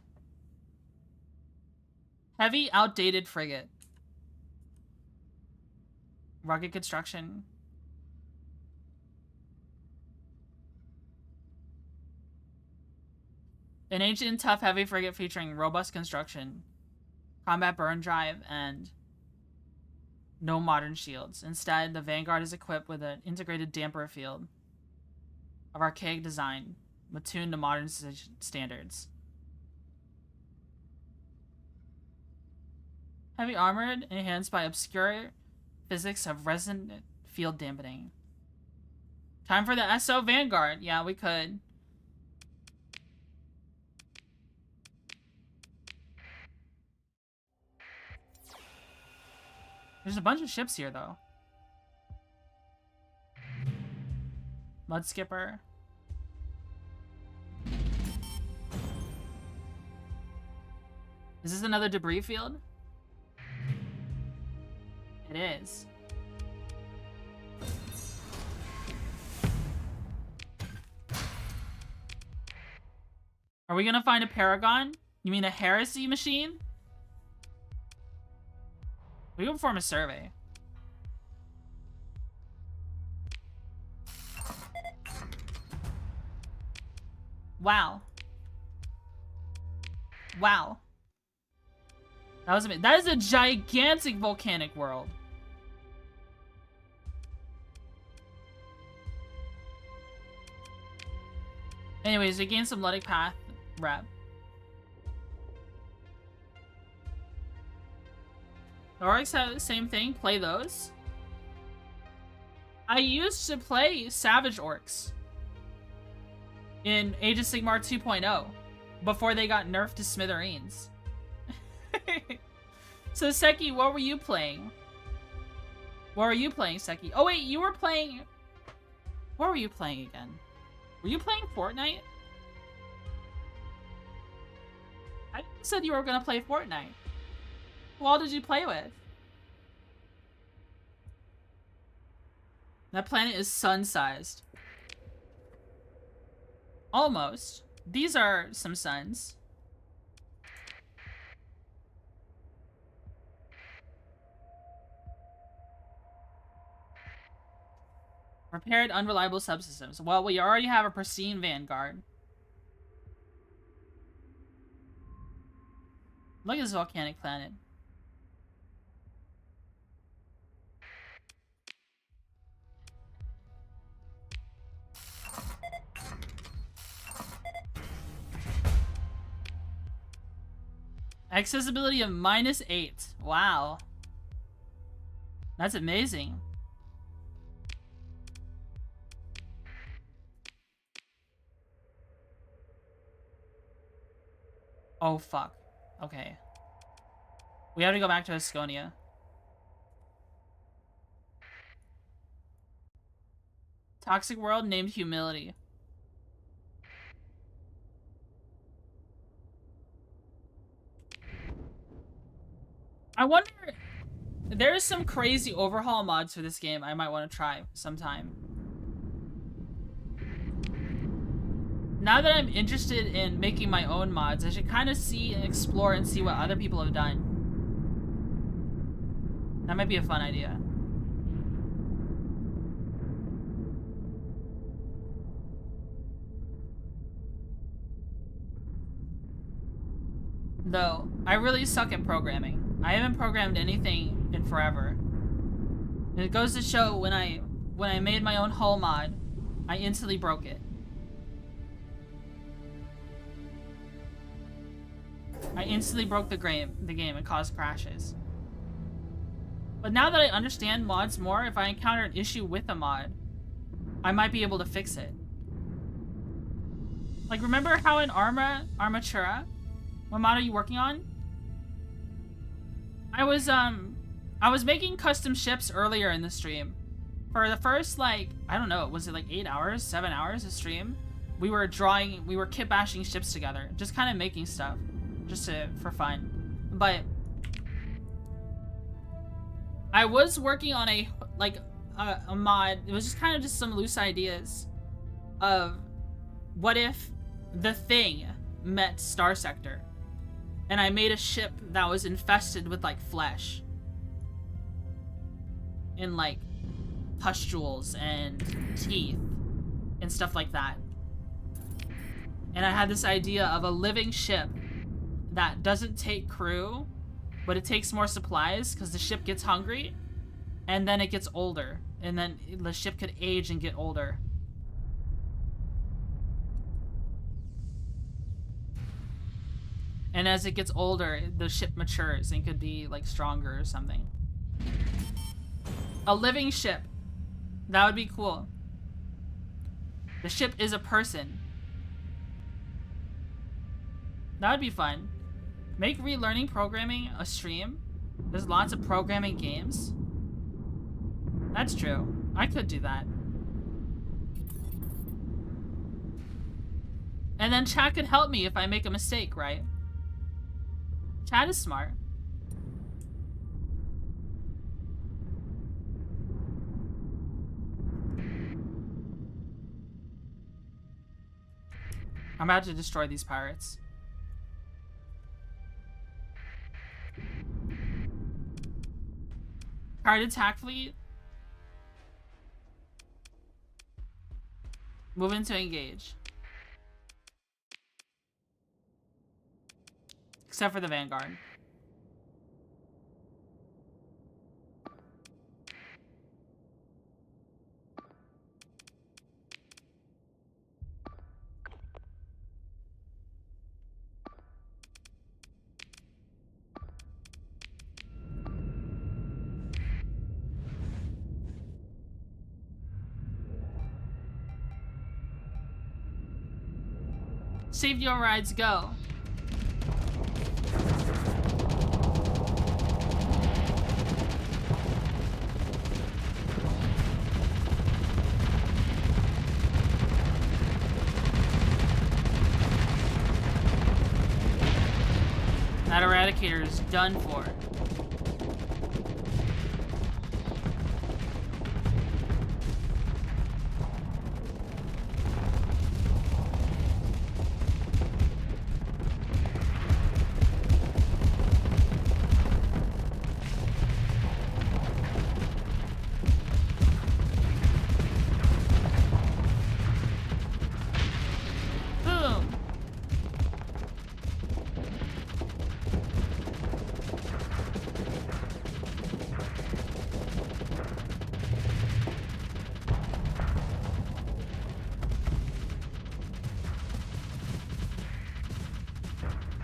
S2: Heavy, outdated frigate. Rugged construction. An ancient, tough, heavy frigate featuring robust construction, combat burn drive, and no modern shields. Instead, the Vanguard is equipped with an integrated damper field of archaic design, attuned to modern standards. Heavy armored, enhanced by obscure physics of resonant field dampening. Time for the SO Vanguard. Yeah, we could. There's a bunch of ships here, though. Mud skipper. Is this another debris field? It is. Are we gonna find a paragon? You mean a heresy machine? We can perform a survey. Wow. Wow. That was amazing. That is a gigantic volcanic world. Anyways, we gained some Luddic Path rep. The orcs have the same thing. Play those. I used to play Savage Orcs in Age of Sigmar 2.0 before they got nerfed to smithereens. So Seki, what were you playing? What were you playing, Seki? Oh wait, you were playing... What were you playing again? Were you playing Fortnite? I said you were gonna play Fortnite. Who all did you play with? That planet is sun-sized. Almost. These are some suns. Repaired unreliable subsystems. Well, we already have a pristine vanguard. Look at this volcanic planet. Accessibility of -8. Wow. That's amazing. Oh, fuck. Okay. We have to go back to Asconia. Toxic world named Humility. I wonder... There's some crazy overhaul mods for this game I might want to try sometime. Now that I'm interested in making my own mods, I should kind of see and explore and see what other people have done. That might be a fun idea. Though, I really suck at programming. I haven't programmed anything in forever. And it goes to show when I made my own hull mod, I instantly broke it. I instantly broke the game and caused crashes. But now that I understand mods more, if I encounter an issue with a mod, I might be able to fix it. Like, remember how in Armatura, what mod are you working on? I was making custom ships earlier in the stream. For the first, like, I don't know, was it like 8 hours, 7 hours of stream? We were kit bashing ships together, just kind of making stuff. Just for fun. But I was working on a mod. It was just kind of just some loose ideas of what if the Thing met Starsector, and I made a ship that was infested with like flesh and like pustules and teeth and stuff like that. And I had this idea of a living ship that doesn't take crew, but it takes more supplies because the ship gets hungry, and then it gets older, and then the ship could age and get older. And as it gets older, the ship matures and could be like stronger or something. A living ship. That would be cool. The ship is a person. That would be fun. Make relearning programming a stream. There's lots of programming games. That's true. I could do that. And then chat could help me if I make a mistake, right? Chat is smart. I'm about to destroy these pirates. Card attack fleet. Move into engage. Except for the Vanguard. Save your rides, go. That Eradicator is done for.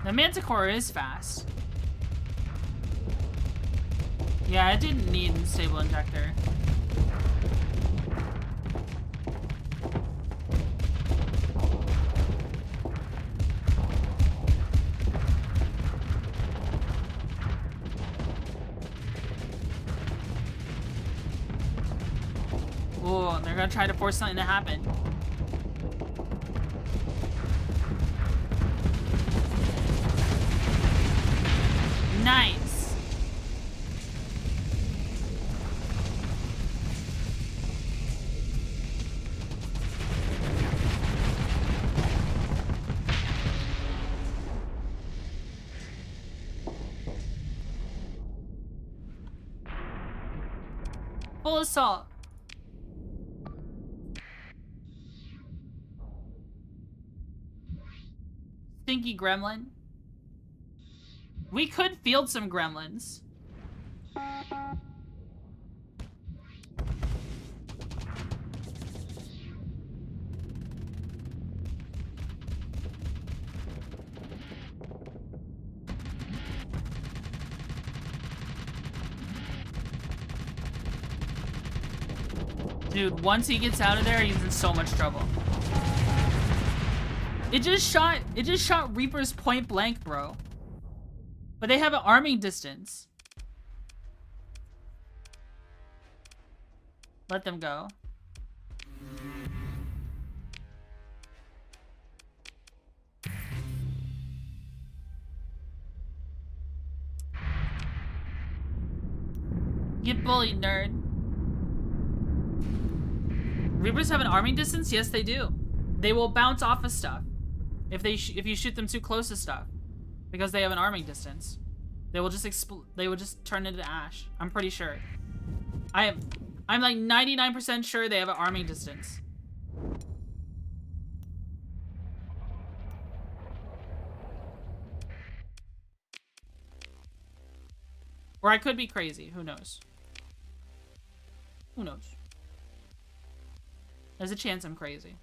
S2: The Manticore is fast. Yeah, it didn't need a stable injector. Ooh, they're gonna try to force something to happen. Nice. Full assault. Stinky gremlin. We could field some gremlins. Dude, once he gets out of there, he's in so much trouble. It just shot Reapers point blank, bro. But they have an arming distance. Let them go. Get bullied, nerd. Reapers have an arming distance? Yes, they do. They will bounce off of stuff if you shoot them too close to stuff, because they have an arming distance. They will just turn into ash. I'm pretty sure. I'm like 99% sure they have an arming distance. Or I could be crazy. Who knows? Who knows? There's a chance I'm crazy.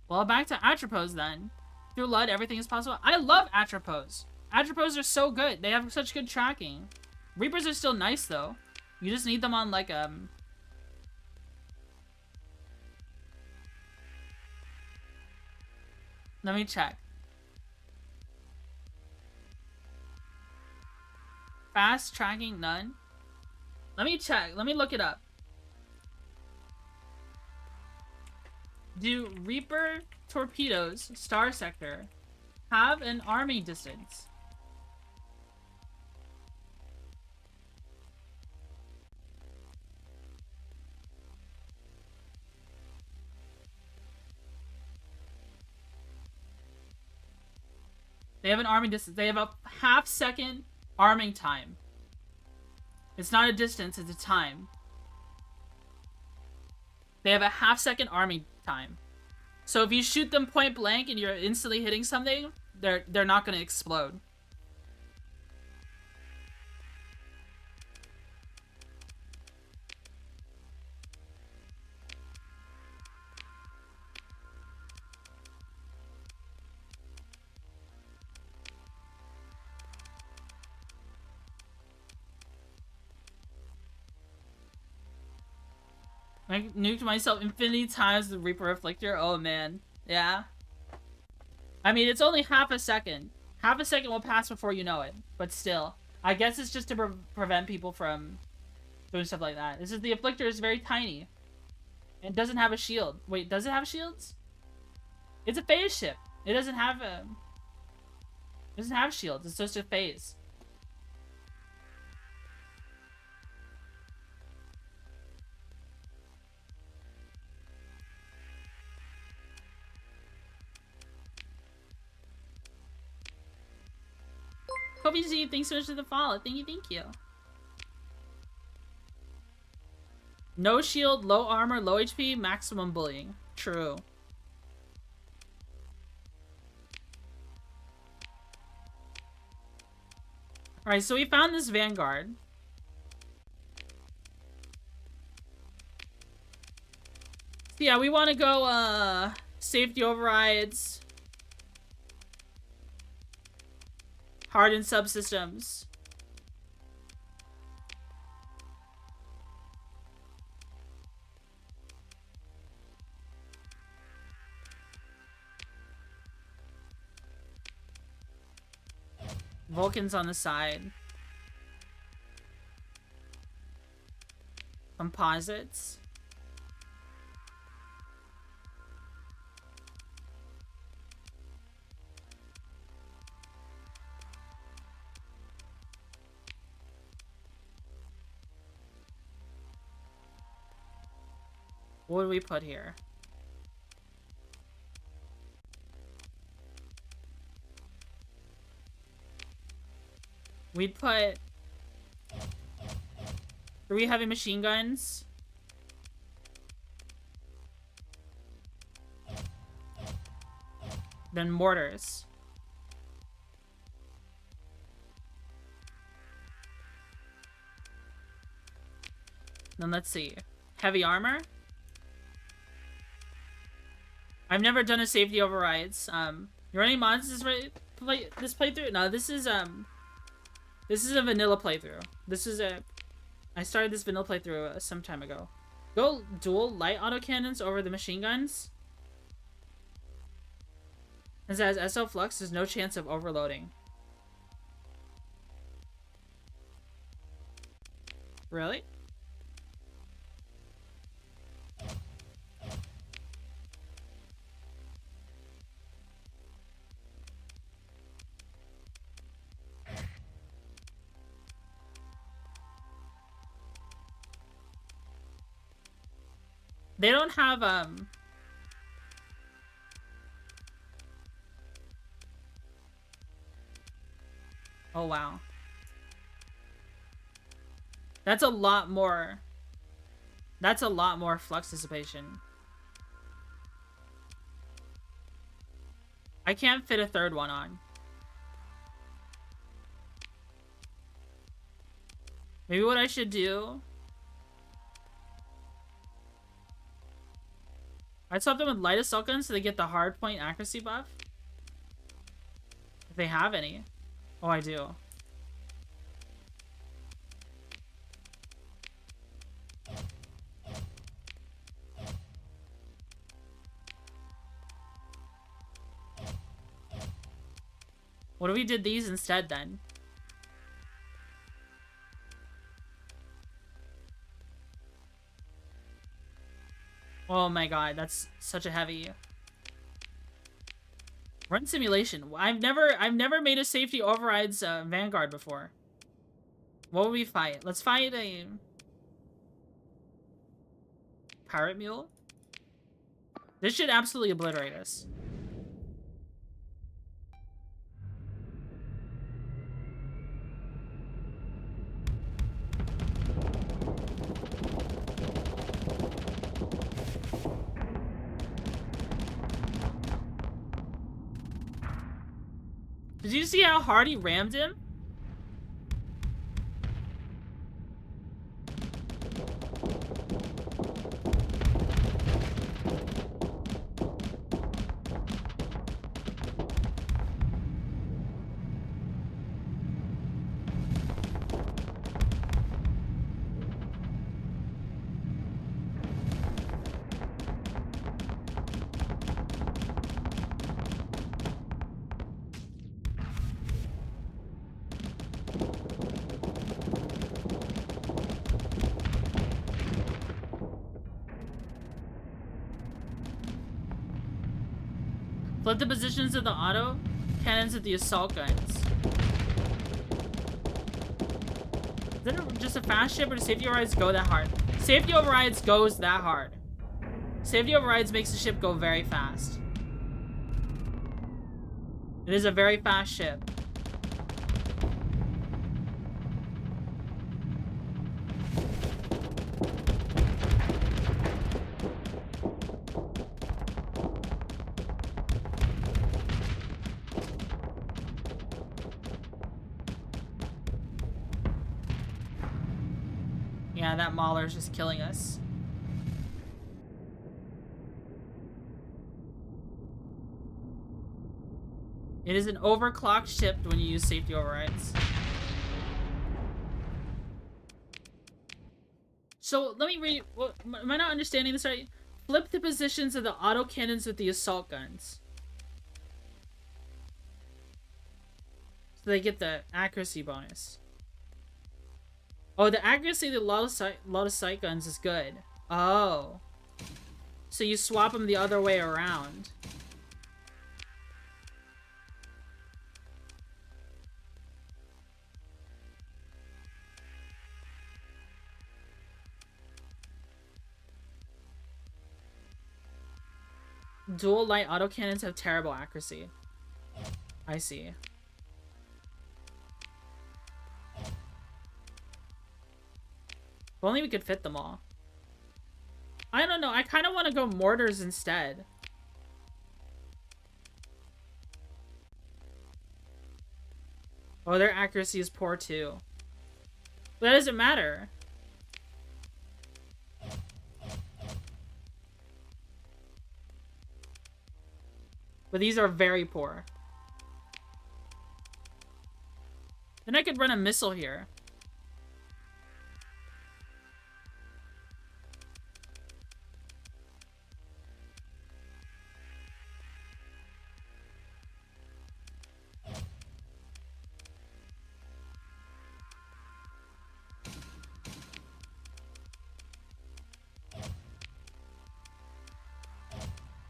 S2: Well, back to Atropos then. Through LUD, everything is possible. I love Atropos. Atropos are so good. They have such good tracking. Reapers are still nice though. You just need them on like Let me check. Fast tracking, none. Let me check. Let me look it up. Do Reaper torpedoes, Starsector, have an arming distance? They have an arming distance. They have a half-second arming time. It's not a distance, it's a time. They have a half-second arming time. So if you shoot them point blank and you're instantly hitting something, they're not going to explode. I nuked myself infinity times the Reaper Reflector. Oh man. Yeah. I mean, it's only half a second. Half a second will pass before you know it. But still. I guess it's just to prevent people from doing stuff like that. This is the Afflictor is very tiny. And doesn't have a shield. Wait, does it have shields? It's a phase ship. It doesn't have shields. It's just a phase. Kobe Z, thanks so much for the follow. Thank you. No shield, low armor, low HP, maximum bullying. True. Alright, so we found this Vanguard. So yeah, we want to go, safety overrides. Hardened subsystems. Vulcans on the side. Composites. What do we put here? We'd put 3 heavy machine guns. Then mortars. Then let's see. Heavy armor. I've never done a safety overrides. You running mods this playthrough? No, this is a vanilla playthrough. I started this vanilla playthrough some time ago. Go dual light autocannons over the machine guns. It says SL Flux, there's no chance of overloading. Really? They don't have, Oh, wow. That's a lot more flux dissipation. I can't fit a third one on. Maybe what I should do... I'd swap them with light assault guns so they get the hard point accuracy buff. If they have any. Oh, I do. What if we did these instead then? Oh my god, that's such a heavy. Run simulation. I've never made a safety overrides Vanguard before. What would we fight? Let's fight a pirate mule. This should absolutely obliterate us. Did you see how hard he rammed him? Flip the positions of the auto cannons with the assault guns. Is that just a fast ship, or do safety overrides go that hard? Safety overrides goes that hard. Safety overrides makes the ship go very fast. It is a very fast ship. Yeah, that Mauler's just killing us. It is an overclocked ship when you use safety overrides. So, let me read... Well, am I not understanding this right? Flip the positions of the autocannons with the assault guns. So they get the accuracy bonus. Oh, the accuracy of the lot of sight guns is good. Oh. So you swap them the other way around. Dual light autocannons have terrible accuracy. I see. If only we could fit them all. I don't know. I kind of want to go mortars instead. Oh, their accuracy is poor too. But that doesn't matter. But these are very poor. Then I could run a missile here.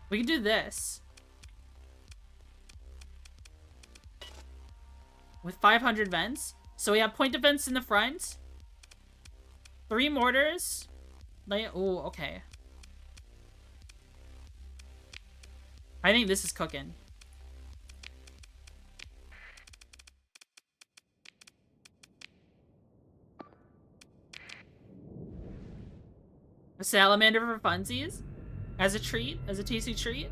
S2: We can do this. With 500 vents. So we have point defense in the front. 3 mortars. Oh, okay. I think this is cooking. A salamander for funsies? As a treat? As a tasty treat?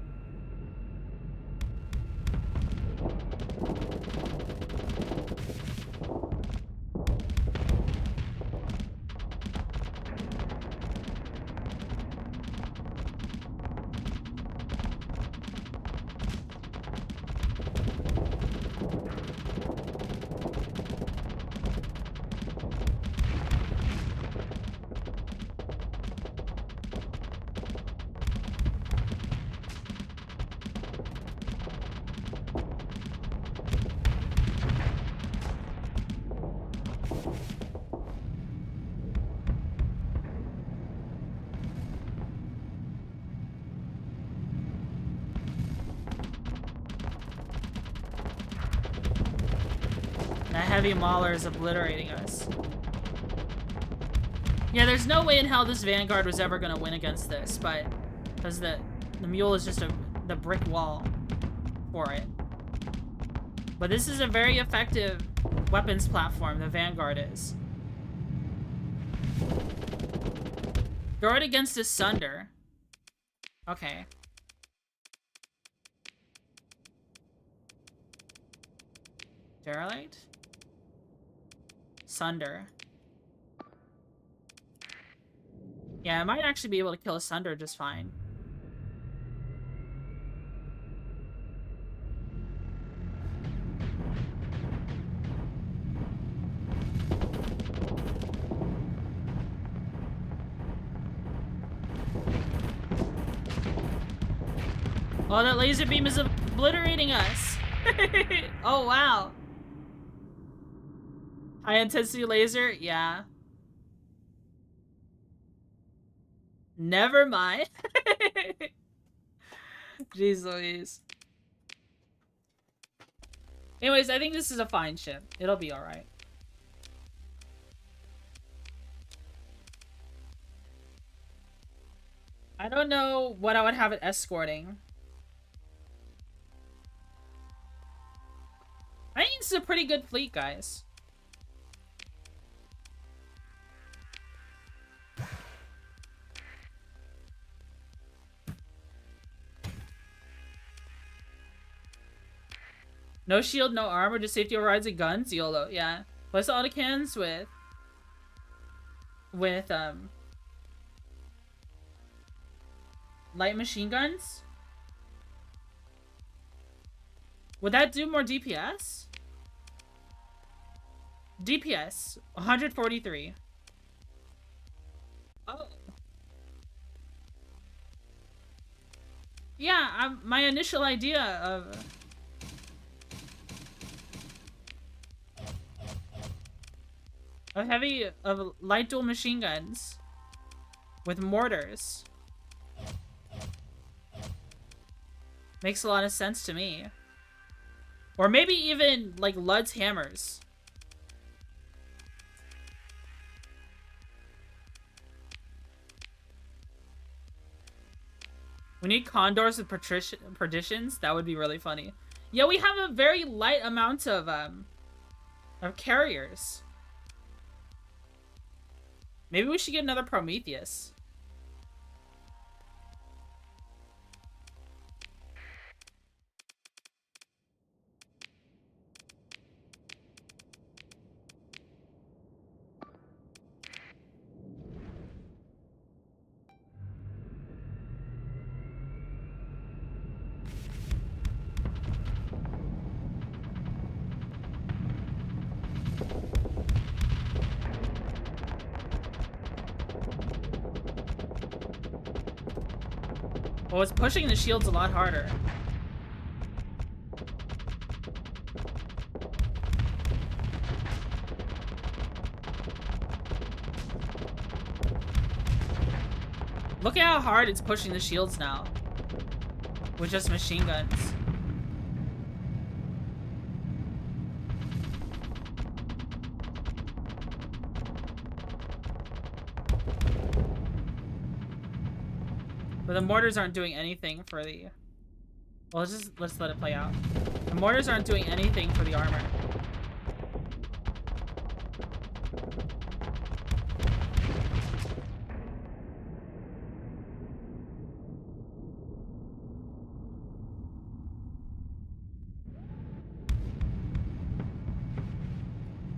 S2: heavy mauler is obliterating us. Yeah, there's no way in hell this Vanguard was ever gonna win against this, but because the mule is just the brick wall for it. But this is a very effective weapons platform, the Vanguard is. Throw it against his Sunder. Okay. Derelict? Sunder. Yeah, I might actually be able to kill a Sunder just fine. Oh, that laser beam is obliterating us. Oh, wow. High intensity laser? Yeah. Never mind. Jeez Louise. Anyways, I think this is a fine ship. It'll be alright. I don't know what I would have it escorting. I think this is a pretty good fleet, guys. No shield, no armor, just safety overrides and guns, YOLO, yeah. Place the autocannons with light machine guns? Would that do more DPS? DPS, 143. Oh. Yeah, my initial idea of... of light dual machine guns with mortars makes a lot of sense to me. Or maybe even like Lud's hammers. We need condors with perditions. That would be really funny. Yeah, we have a very light amount of carriers. Maybe we should get another Prometheus. Well, it's pushing the shields a lot harder. Look at how hard it's pushing the shields now. With just machine guns. But the mortars aren't doing anything for the... Well, let's let it play out. The mortars aren't doing anything for the armor.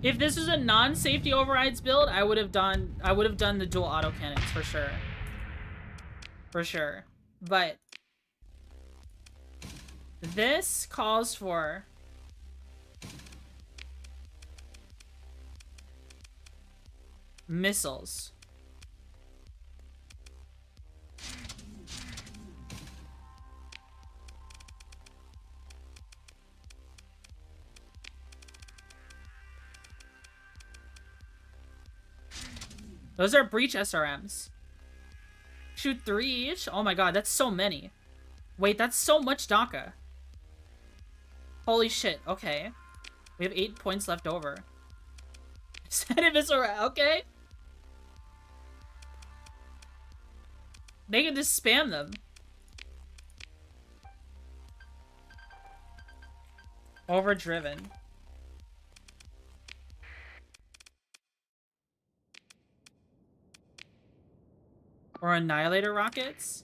S2: If this was a non-safety overrides build, I would have done the dual autocannons for sure. For sure. But this calls for missiles. Those are breach SRMs. Shoot 3 each? Oh my god, that's so many. Wait, that's so much DACA. Holy shit, okay. We have 8 points left over. Senate missile, okay. They can just spam them. Overdriven. Or Annihilator rockets?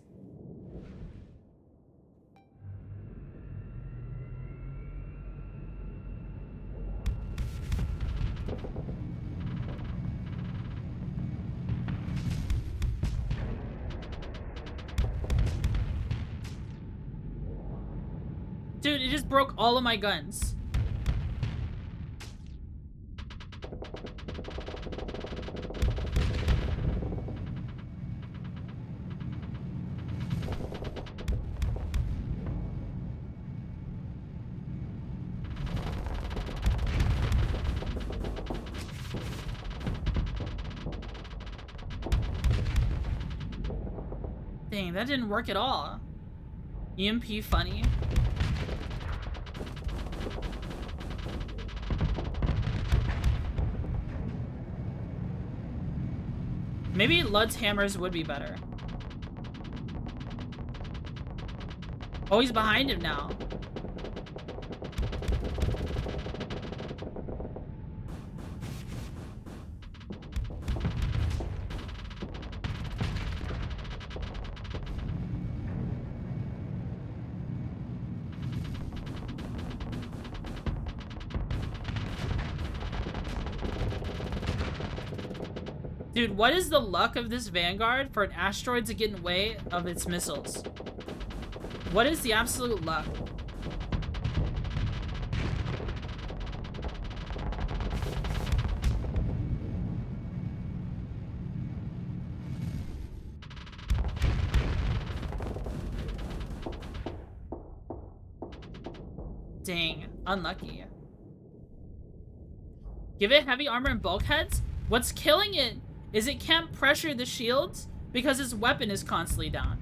S2: Dude, it just broke all of my guns. Dang, that didn't work at all. EMP funny. Maybe Lud's hammers would be better. Oh, he's behind him now. Dude, what is the luck of this Vanguard for an asteroid to get in the way of its missiles? What is the absolute luck? Dang, unlucky. Give it heavy armor and bulkheads? What's killing it is it can't pressure the shields because its weapon is constantly down.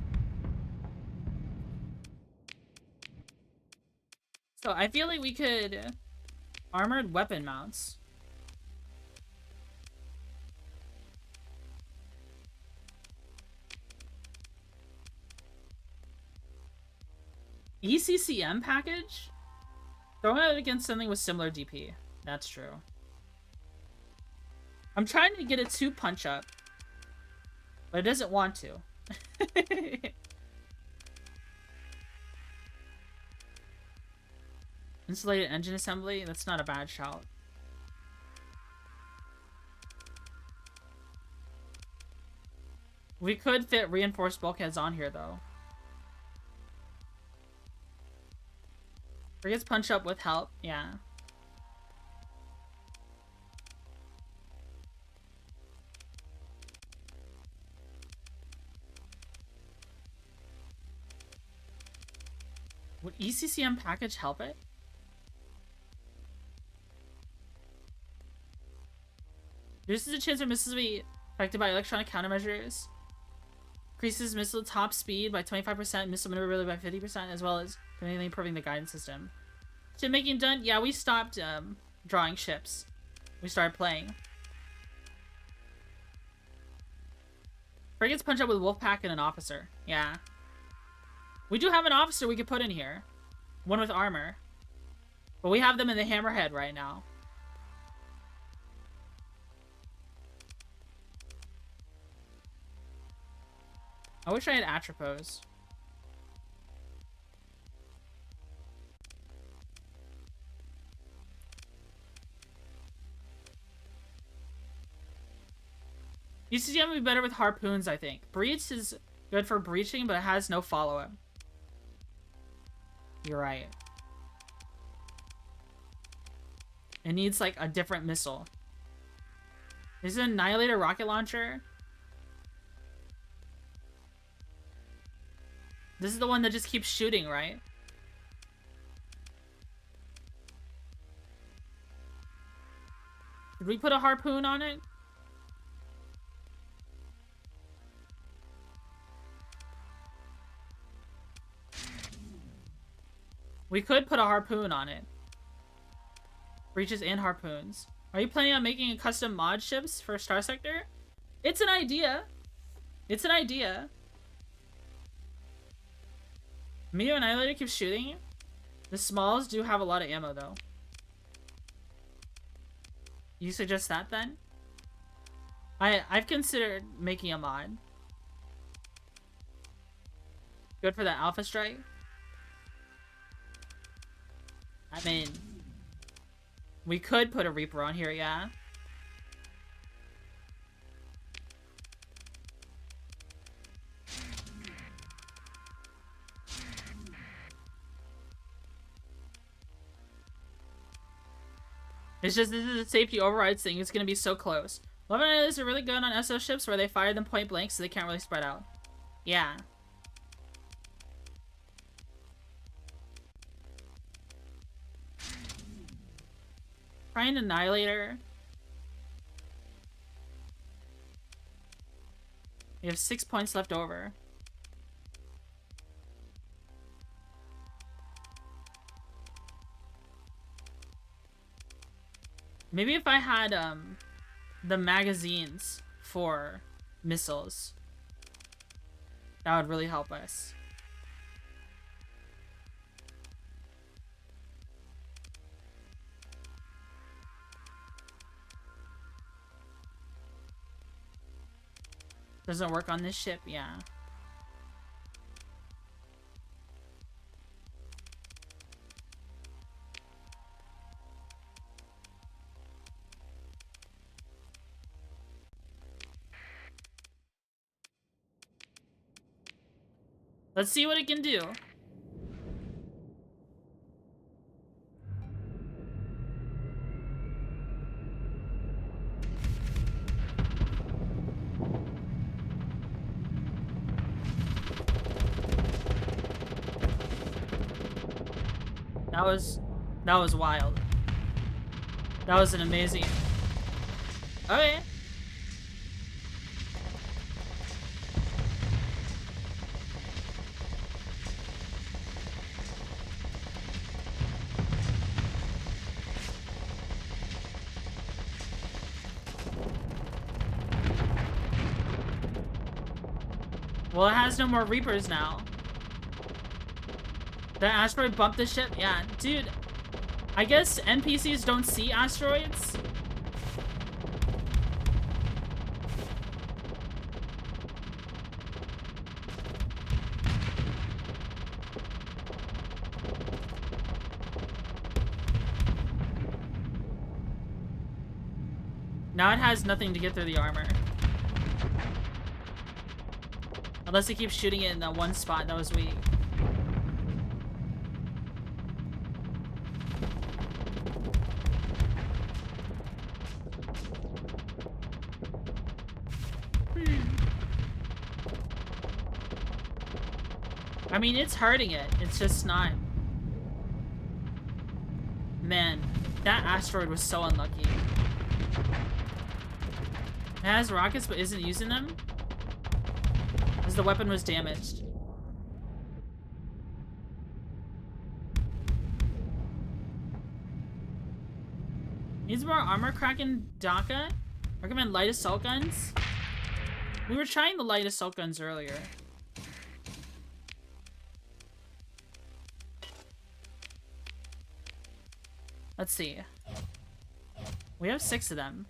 S2: So I feel like we could armored weapon mounts. ECCM package? Throw it against something with similar DP. That's true. I'm trying to get it to punch up, but it doesn't want to. Insulated engine assembly? That's not a bad shout. We could fit reinforced bulkheads on here, though. Frigates punch up with help, yeah. Would ECCM package help it? Reduces the chance of missiles to be affected by electronic countermeasures. Increases missile top speed by 25%, missile maneuverability by 50%, as well as conveniently improving the guidance system. Ship making done? Yeah, we stopped drawing ships. We started playing. Frigates punch up with Wolfpack and an officer. Yeah. We do have an officer we could put in here. One with armor. But we have them in the Hammerhead right now. I wish I had Atropos. UCGM would be better with harpoons, I think. Breach is good for breaching, but it has no follow-up. You're right. It needs, like, a different missile. Is it an Annihilator rocket launcher? This is the one that just keeps shooting, right? Did we put a harpoon on it? We could put a harpoon on it. Breaches and harpoons. Are you planning on making a custom mod ships for Starsector? It's an idea. It's an idea. Medium Annihilator keeps shooting. The smalls do have a lot of ammo though. You suggest that then? I've considered making a mod. Good for the Alpha Strike. I mean, we could put a Reaper on here, yeah. It's just, this is a safety overrides thing. It's gonna be so close. Love Annihilators are really good on SO ships where they fire them point blank so they can't really spread out. Yeah. Try an Annihilator. We have 6 points left over. Maybe if I had the magazines for missiles, that would really help us. Doesn't work on this ship, yeah. Let's see what it can do. That was wild. That was an amazing. Okay. Well, it has no more Reapers now. The asteroid bumped the ship? Yeah, dude. I guess NPCs don't see asteroids? Now it has nothing to get through the armor. Unless it keeps shooting it in that one spot that was weak. I mean, it's hurting it. It's just not. Man, that asteroid was so unlucky. It has rockets but isn't using them? As the weapon was damaged. Needs more armor, Kraken Daka? Recommend light assault guns? We were trying the light assault guns earlier. Let's see. We have 6 of them.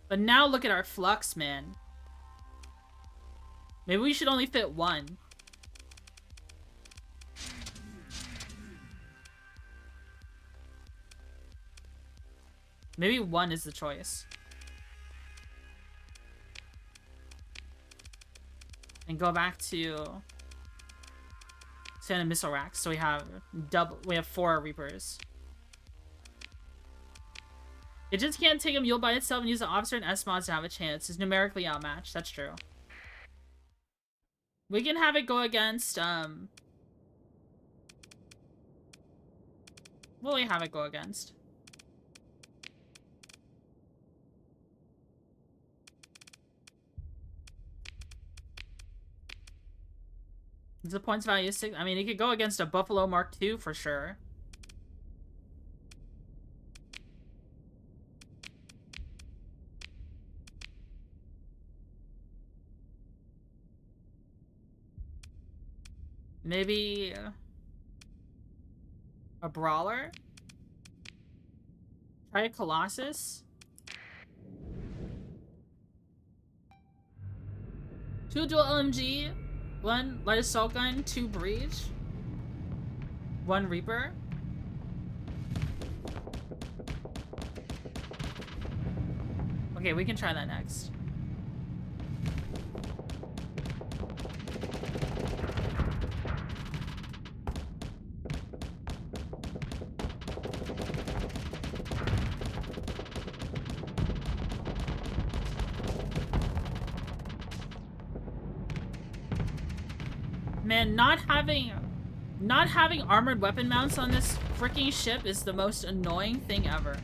S2: But now look at our flux, man. Maybe we should only fit 1. Maybe 1 is the choice. And go back to standard missile racks. So we have we have 4 Reapers. It just can't take a mule by itself and use the officer and S-mods to have a chance. It's numerically outmatched. That's true. We can have it go against, what will we have it go against? Is the points value 6? I mean, it could go against a Buffalo Mark II for sure. Maybe a brawler? Try a Colossus? 2 dual LMG, 1 light assault gun, 2 breach, 1 Reaper. Okay, we can try that next. Man, not having armored weapon mounts on this freaking ship is the most annoying thing ever.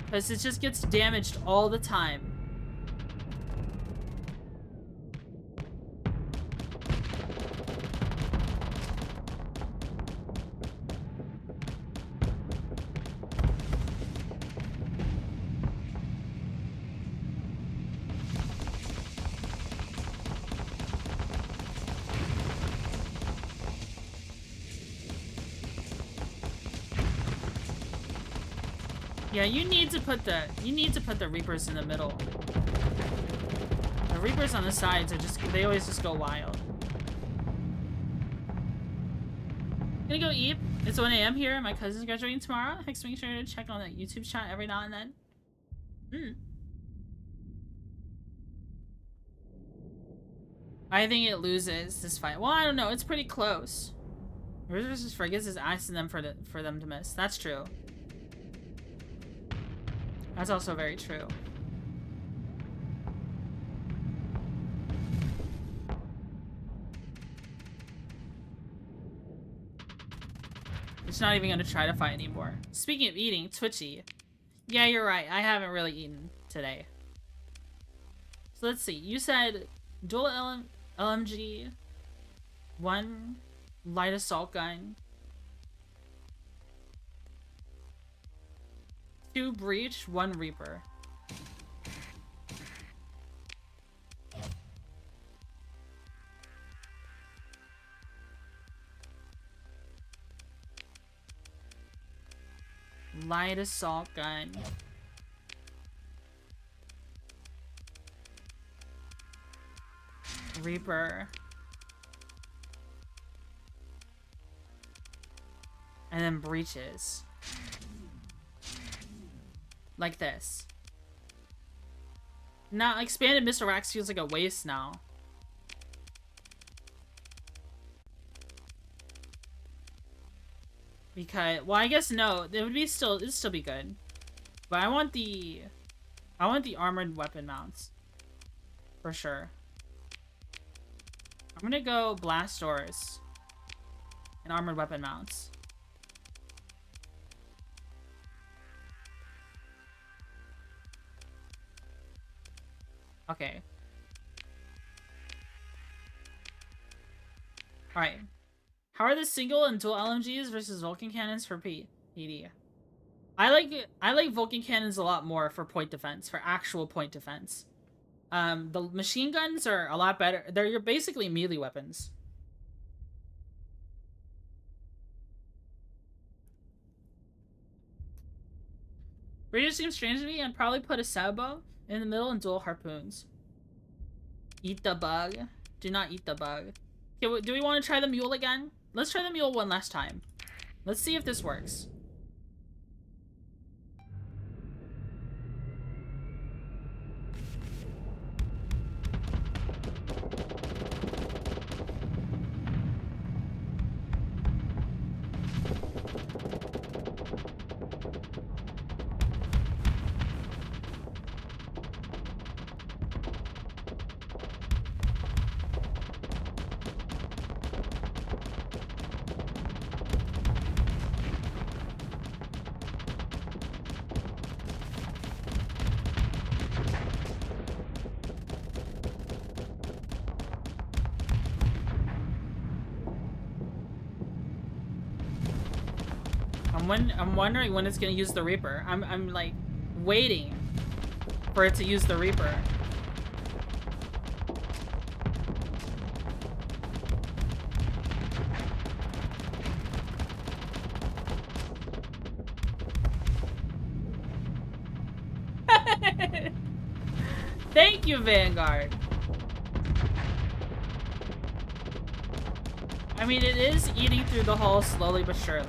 S2: Because it just gets damaged all the time. Yeah, you need to put the Reapers in the middle. The Reapers on the sides are they always just go wild. Gonna go eat. It's 1 AM here. My cousin's graduating tomorrow. Hex, make sure to check on the YouTube chat every now and then. I think it loses this fight. Well, I don't know. It's pretty close. Rivers just forgets is asking them for them to miss. That's true. That's also very true. It's not even gonna try to fight anymore. Speaking of eating, Twitchy. Yeah, you're right. I haven't really eaten today. So let's see. You said dual LMG, 1 light assault gun, 2 breach, 1 Reaper. Light assault gun. Reaper. And then breaches. Like this. Now, expanded Mr. Rax feels like a waste now. Because, well, I guess no, it'd still be good. But I want the armored weapon mounts. For sure. I'm gonna go blast doors and armored weapon mounts. Okay. Alright. How are the single and dual LMGs versus Vulcan cannons for PD? I like Vulcan cannons a lot more for point defense, for actual point defense. The machine guns are a lot better. You're basically melee weapons. Raider seems strange to me. I'd probably put a Sabo in the middle and dual harpoons. Eat the bug. Do not eat the bug. Okay, do we want to try the mule again? Let's try the mule one last time. Let's see if this works. I'm wondering when it's gonna use the Reaper. I'm like waiting for it to use the Reaper. Thank you, Vanguard. I mean, it is eating through the hole slowly but surely.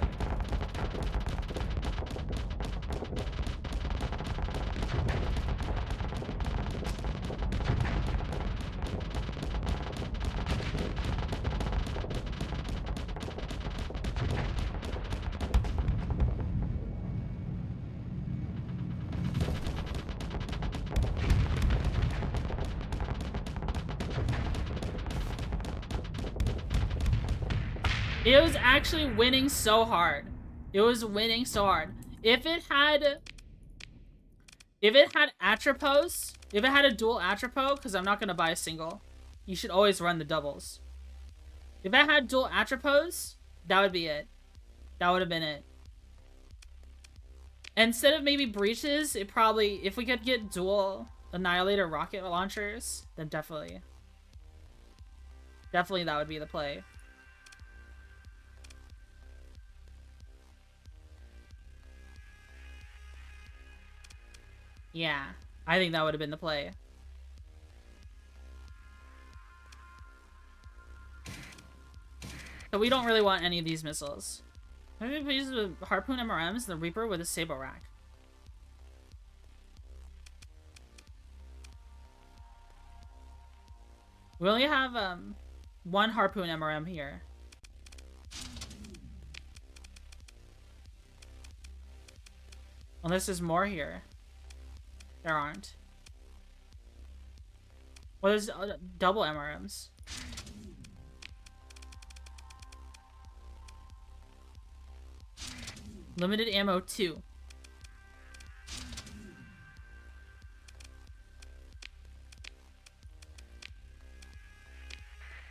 S2: It was actually winning so hard. It was winning so hard. If it had atropos, if it had a dual atropo, because I'm not gonna buy a single, you should always run the doubles. If it had dual atropos, that would be it. That would have been it. Instead of maybe breaches, it probably, if we could get dual annihilator rocket launchers, then definitely that would be the play. Yeah, I think that would have been the play. So we don't really want any of these missiles. Maybe we use the Harpoon MRMs and the Reaper with a Sable Rack. We only have one Harpoon MRM here. Unless there's more here. There aren't. Well, there's double MRMs. Limited ammo 2.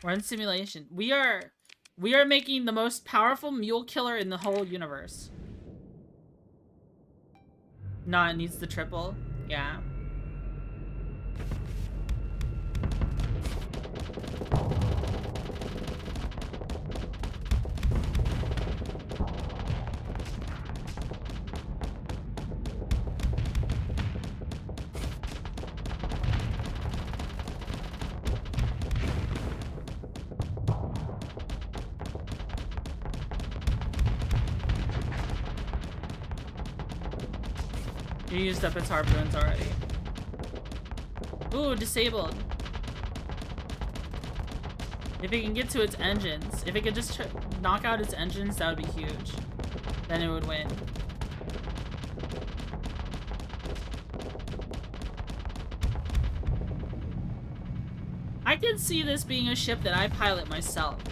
S2: We're in simulation. We are making the most powerful mule killer in the whole universe. Nah, it needs the triple. Yeah. You used up its harpoons already. Ooh, disabled. If it can get to its engines, if it could just knock out its engines, that would be huge. Then it would win. I could see this being a ship that I pilot myself.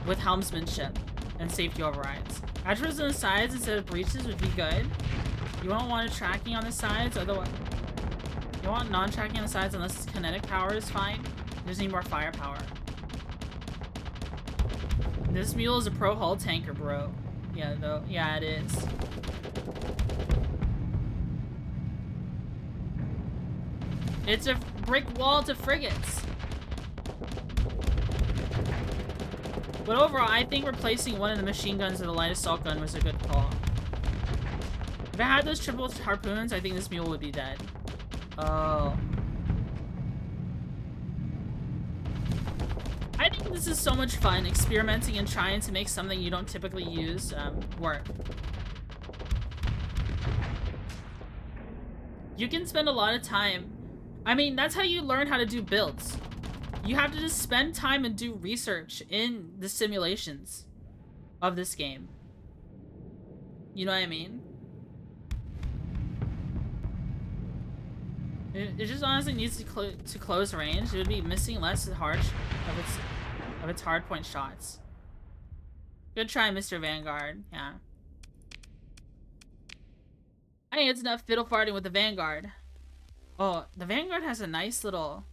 S2: With helmsmanship and safety overrides. Atropos on the sides instead of breaches would be good. You don't want a tracking on the sides, otherwise... You want non-tracking on the sides unless its kinetic power is fine. You just need more firepower. This mule is a pro hull tanker, bro. Yeah, though. Yeah, it is. It's a brick wall to frigates. But overall, I think replacing one of the machine guns with a light assault gun was a good call. If it had those triple harpoons, I think this mule would be dead. Oh. I think this is so much fun, experimenting and trying to make something you don't typically use work. You can spend a lot of time. I mean, that's how you learn how to do builds. You have to just spend time and do research in the simulations of this game. You know what I mean? It just honestly needs to close range. It would be missing less of its hardpoint shots. Good try, Mr. Vanguard. Yeah. I think it's enough fiddle farting with the Vanguard. Oh, the Vanguard has a nice little...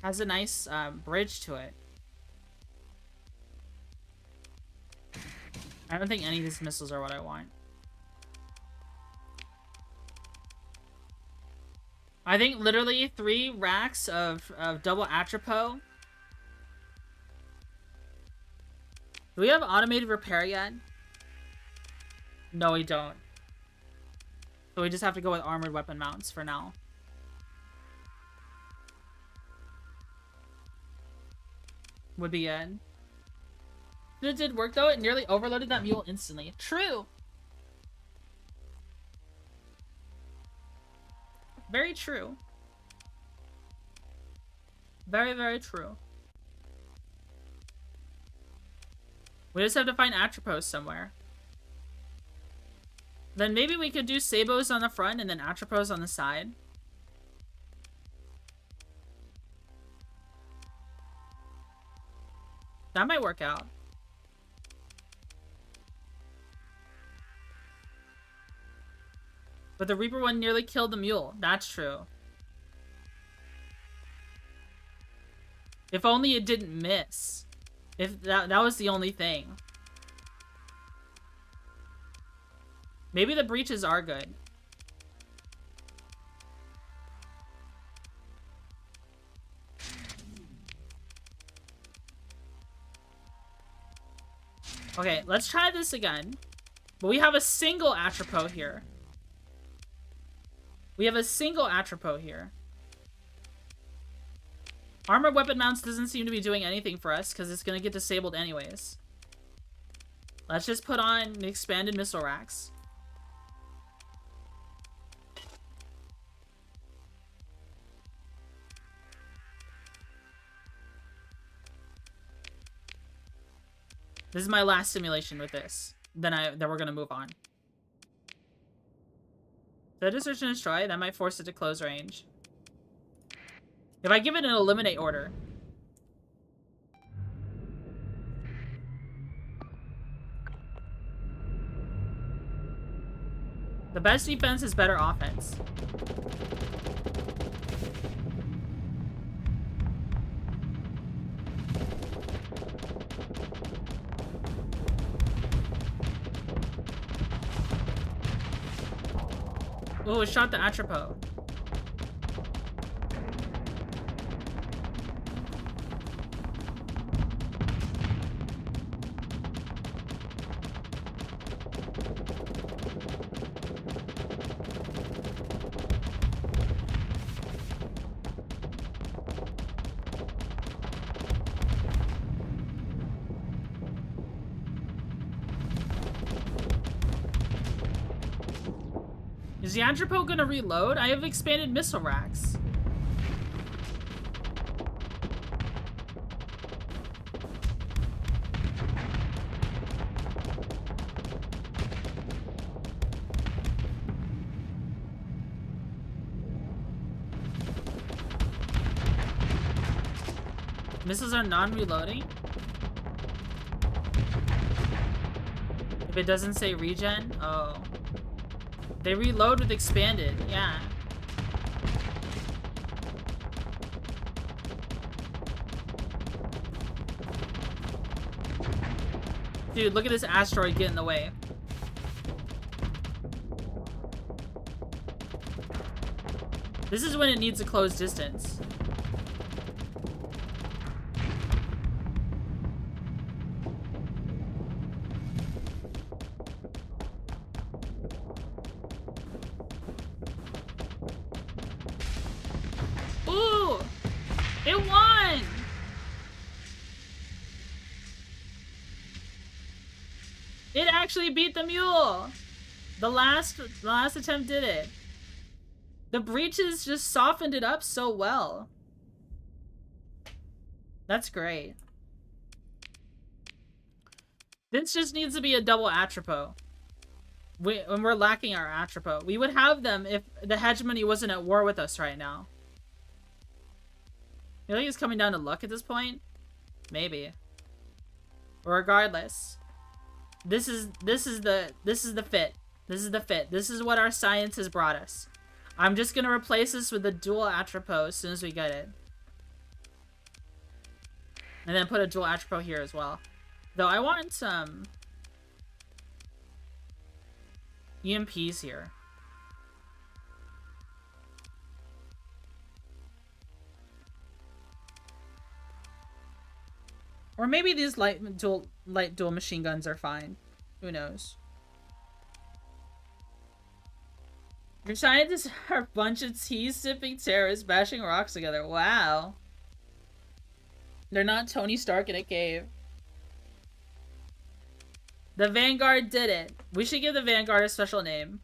S2: Has a nice bridge to it. I don't think any of these missiles are what I want. I think literally 3 racks of double atropo. Do we have automated repair yet? No, we don't. So we just have to go with armored weapon mounts for now. would be good. It did work though. It nearly overloaded that mule instantly. True. Very true. Very, very true. We just have to find Atropos somewhere. Then maybe we could do Sabos on the front and then Atropos on the side. That might work out. But the Reaper one nearly killed the mule. That's true. If only it didn't miss. If that was the only thing. Maybe the breaches are good. Okay, let's try this again. But we have a single Atropos here. We have a single Atropos here. Armored weapon mounts doesn't seem to be doing anything for us because it's going to get disabled anyways. Let's just put on the expanded missile racks. This is my last simulation with this. Then we're gonna move on. Did I search and destroy? That might force it to close range. If I give it an eliminate order. The best defense is better offense. Oh, it shot the Atropos. Is the Atropos gonna reload? I have expanded missile racks. Missiles are non-reloading? If it doesn't say regen? Oh. They reload with expanded, yeah. Dude, look at this asteroid get in the way. This is when it needs a close distance. Actually beat the mule. The last attempt did it. The breaches just softened it up so well. That's great. This just needs to be a double Atropos. When we're lacking our Atropos. We would have them if the hegemony wasn't at war with us right now. You think it's coming down to luck at this point? Maybe. Regardless. This is the fit. This is the fit. This is what our science has brought us. I'm just gonna replace this with a dual Atropos as soon as we get it. And then put a dual Atropos here as well. Though I want some EMPs here. Or maybe these light dual machine guns are fine. Who knows? Your scientists are a bunch of tea-sipping terrorists bashing rocks together. Wow. They're not Tony Stark in a cave. The Vanguard did it. We should give the Vanguard a special name.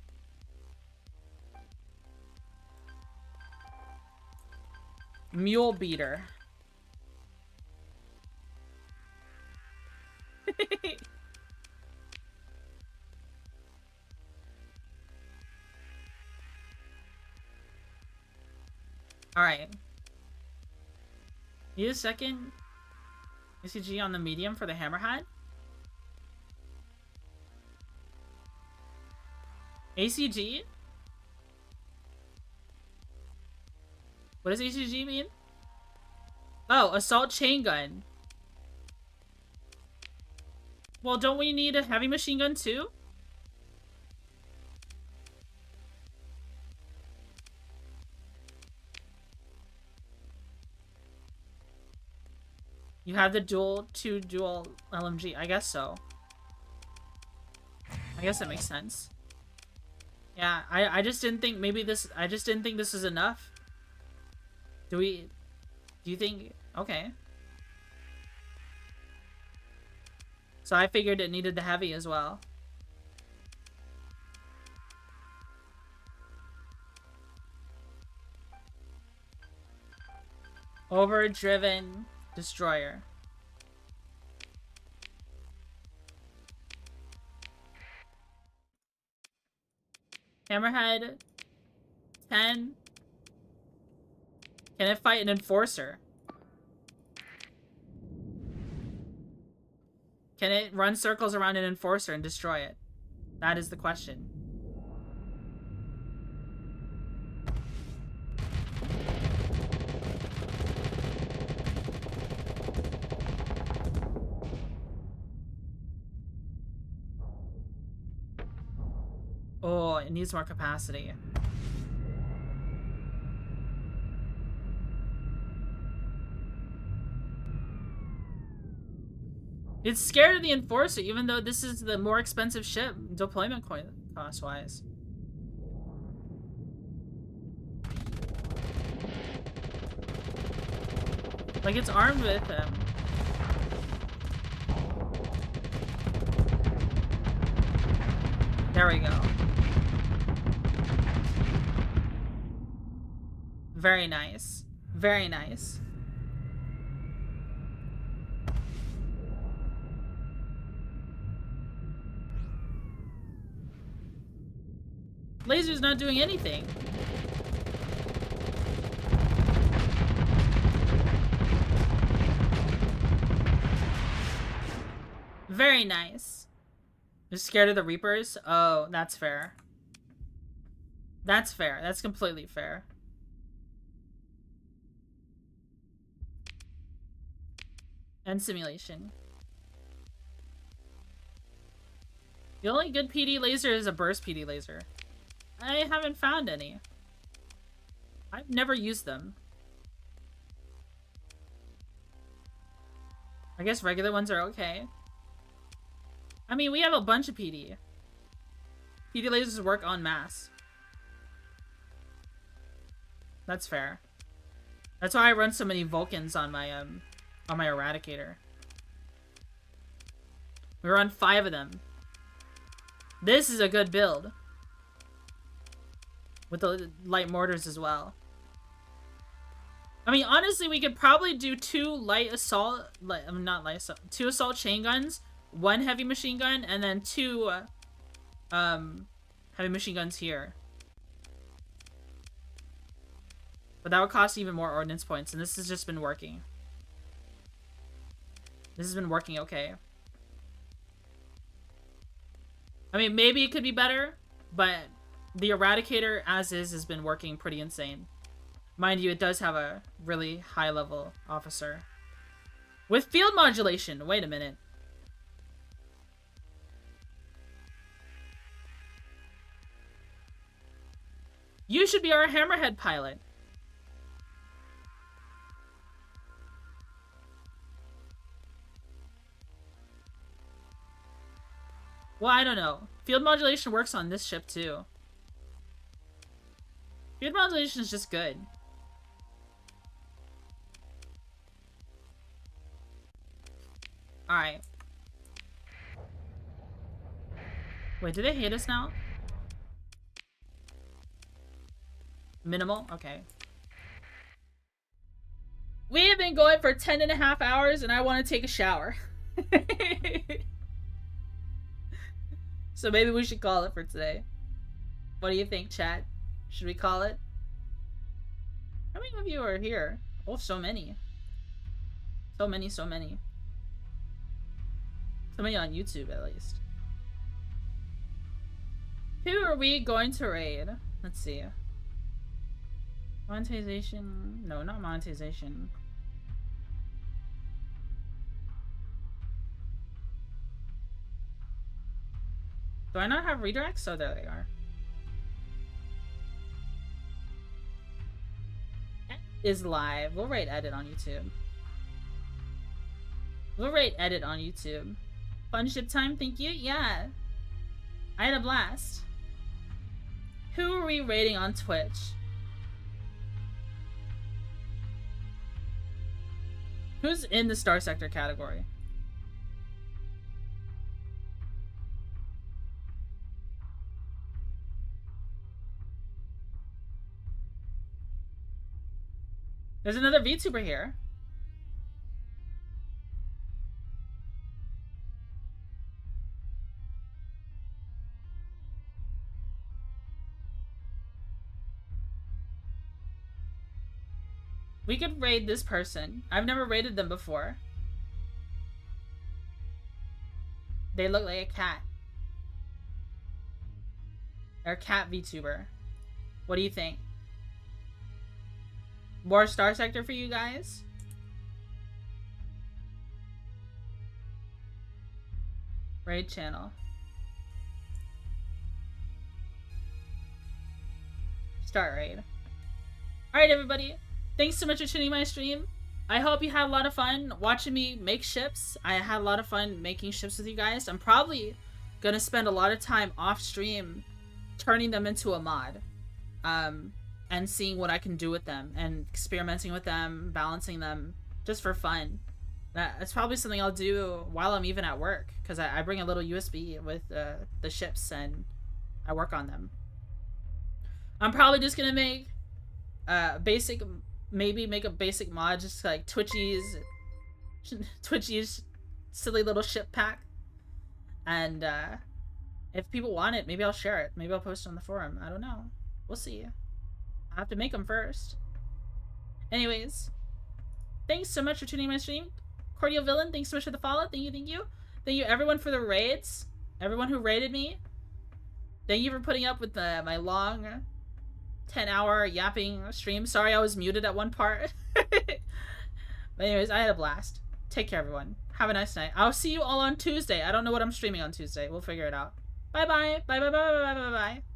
S2: Mule Beater. Alright. Need a second ACG on the medium for the Hammerhead? ACG? What does ACG mean? Oh, assault chain gun. Well, don't we need a heavy machine gun too? You have the dual LMG. I guess so. I guess that makes sense. Yeah, I just didn't think maybe this, I just didn't think this was enough. Do you think, okay. So I figured it needed the heavy as well. Overdriven destroyer. Hammerhead 10. Can it fight an enforcer? Can it run circles around an enforcer and destroy it? That is the question. Oh, it needs more capacity. It's scared of the Enforcer, even though this is the more expensive ship, deployment cost-wise. Like, it's armed with him. There we go. Very nice. Very nice. Laser's not doing anything. Very nice. You're scared of the Reapers? Oh, that's fair. That's fair. That's completely fair. And simulation. The only good PD laser is a burst PD laser. I haven't found any. I've never used them. I guess regular ones are okay. I mean, we have a bunch of PD. PD lasers work en masse. That's fair. That's why I run so many Vulcans on my Eradicator. We run 5 of them. This is a good build. With the light mortars as well. I mean, honestly, we could probably do 2 light assault, not light assault, 2 assault chain guns, 1 heavy machine gun, and then 2 heavy machine guns here. But that would cost even more ordnance points, and this has just been working. This has been working okay. I mean, maybe it could be better, but the Eradicator, as is, has been working pretty insane. Mind you, it does have a really high-level officer. With field modulation! Wait a minute. You should be our Hammerhead pilot. Well, I don't know. Field modulation works on this ship, too. Field modulation is just good. Alright. Wait, do they hate us now? Minimal? Okay. We have been going for 10.5 hours and I want to take a shower. So maybe we should call it for today. What do you think, chat? Should we call it? How many of you are here? Oh, so many. So many, so many. So many on YouTube, at least. Who are we going to raid? Let's see. Monetization. No, not monetization. Do I not have redirects? Oh, there they are. Is live. We'll rate edit on YouTube. We'll rate edit on YouTube. Fun ship time, thank you. Yeah. I had a blast. Who are we rating on Twitch? Who's in the Starsector category? There's another VTuber here. We could raid this person. I've never raided them before. They look like a cat. They're a cat VTuber. What do you think? More Starsector for you guys? Raid channel. Start raid. Alright, everybody. Thanks so much for tuning my stream. I hope you had a lot of fun watching me make ships. I had a lot of fun making ships with you guys. I'm probably gonna spend a lot of time off stream turning them into a mod. And seeing what I can do with them and experimenting with them, balancing them just for fun. That's probably something I'll do while I'm even at work, because I bring a little USB with the ships and I work on them. I'm probably just gonna make maybe make a basic mod, just like Twitchy's silly little ship pack. And if people want it, maybe I'll share it. Maybe I'll post it on the forum. I don't know. We'll see. I have to make them first. Anyways, thanks so much for tuning in my stream. Cordial Villain, thanks so much for the follow. Thank you, thank you. Thank you everyone for the raids. Everyone who raided me. Thank you for putting up with my long 10-hour yapping stream. Sorry I was muted at one part. But anyways, I had a blast. Take care, everyone. Have a nice night. I'll see you all on Tuesday. I don't know what I'm streaming on Tuesday. We'll figure it out. Bye-bye. Bye-bye-bye-bye-bye-bye.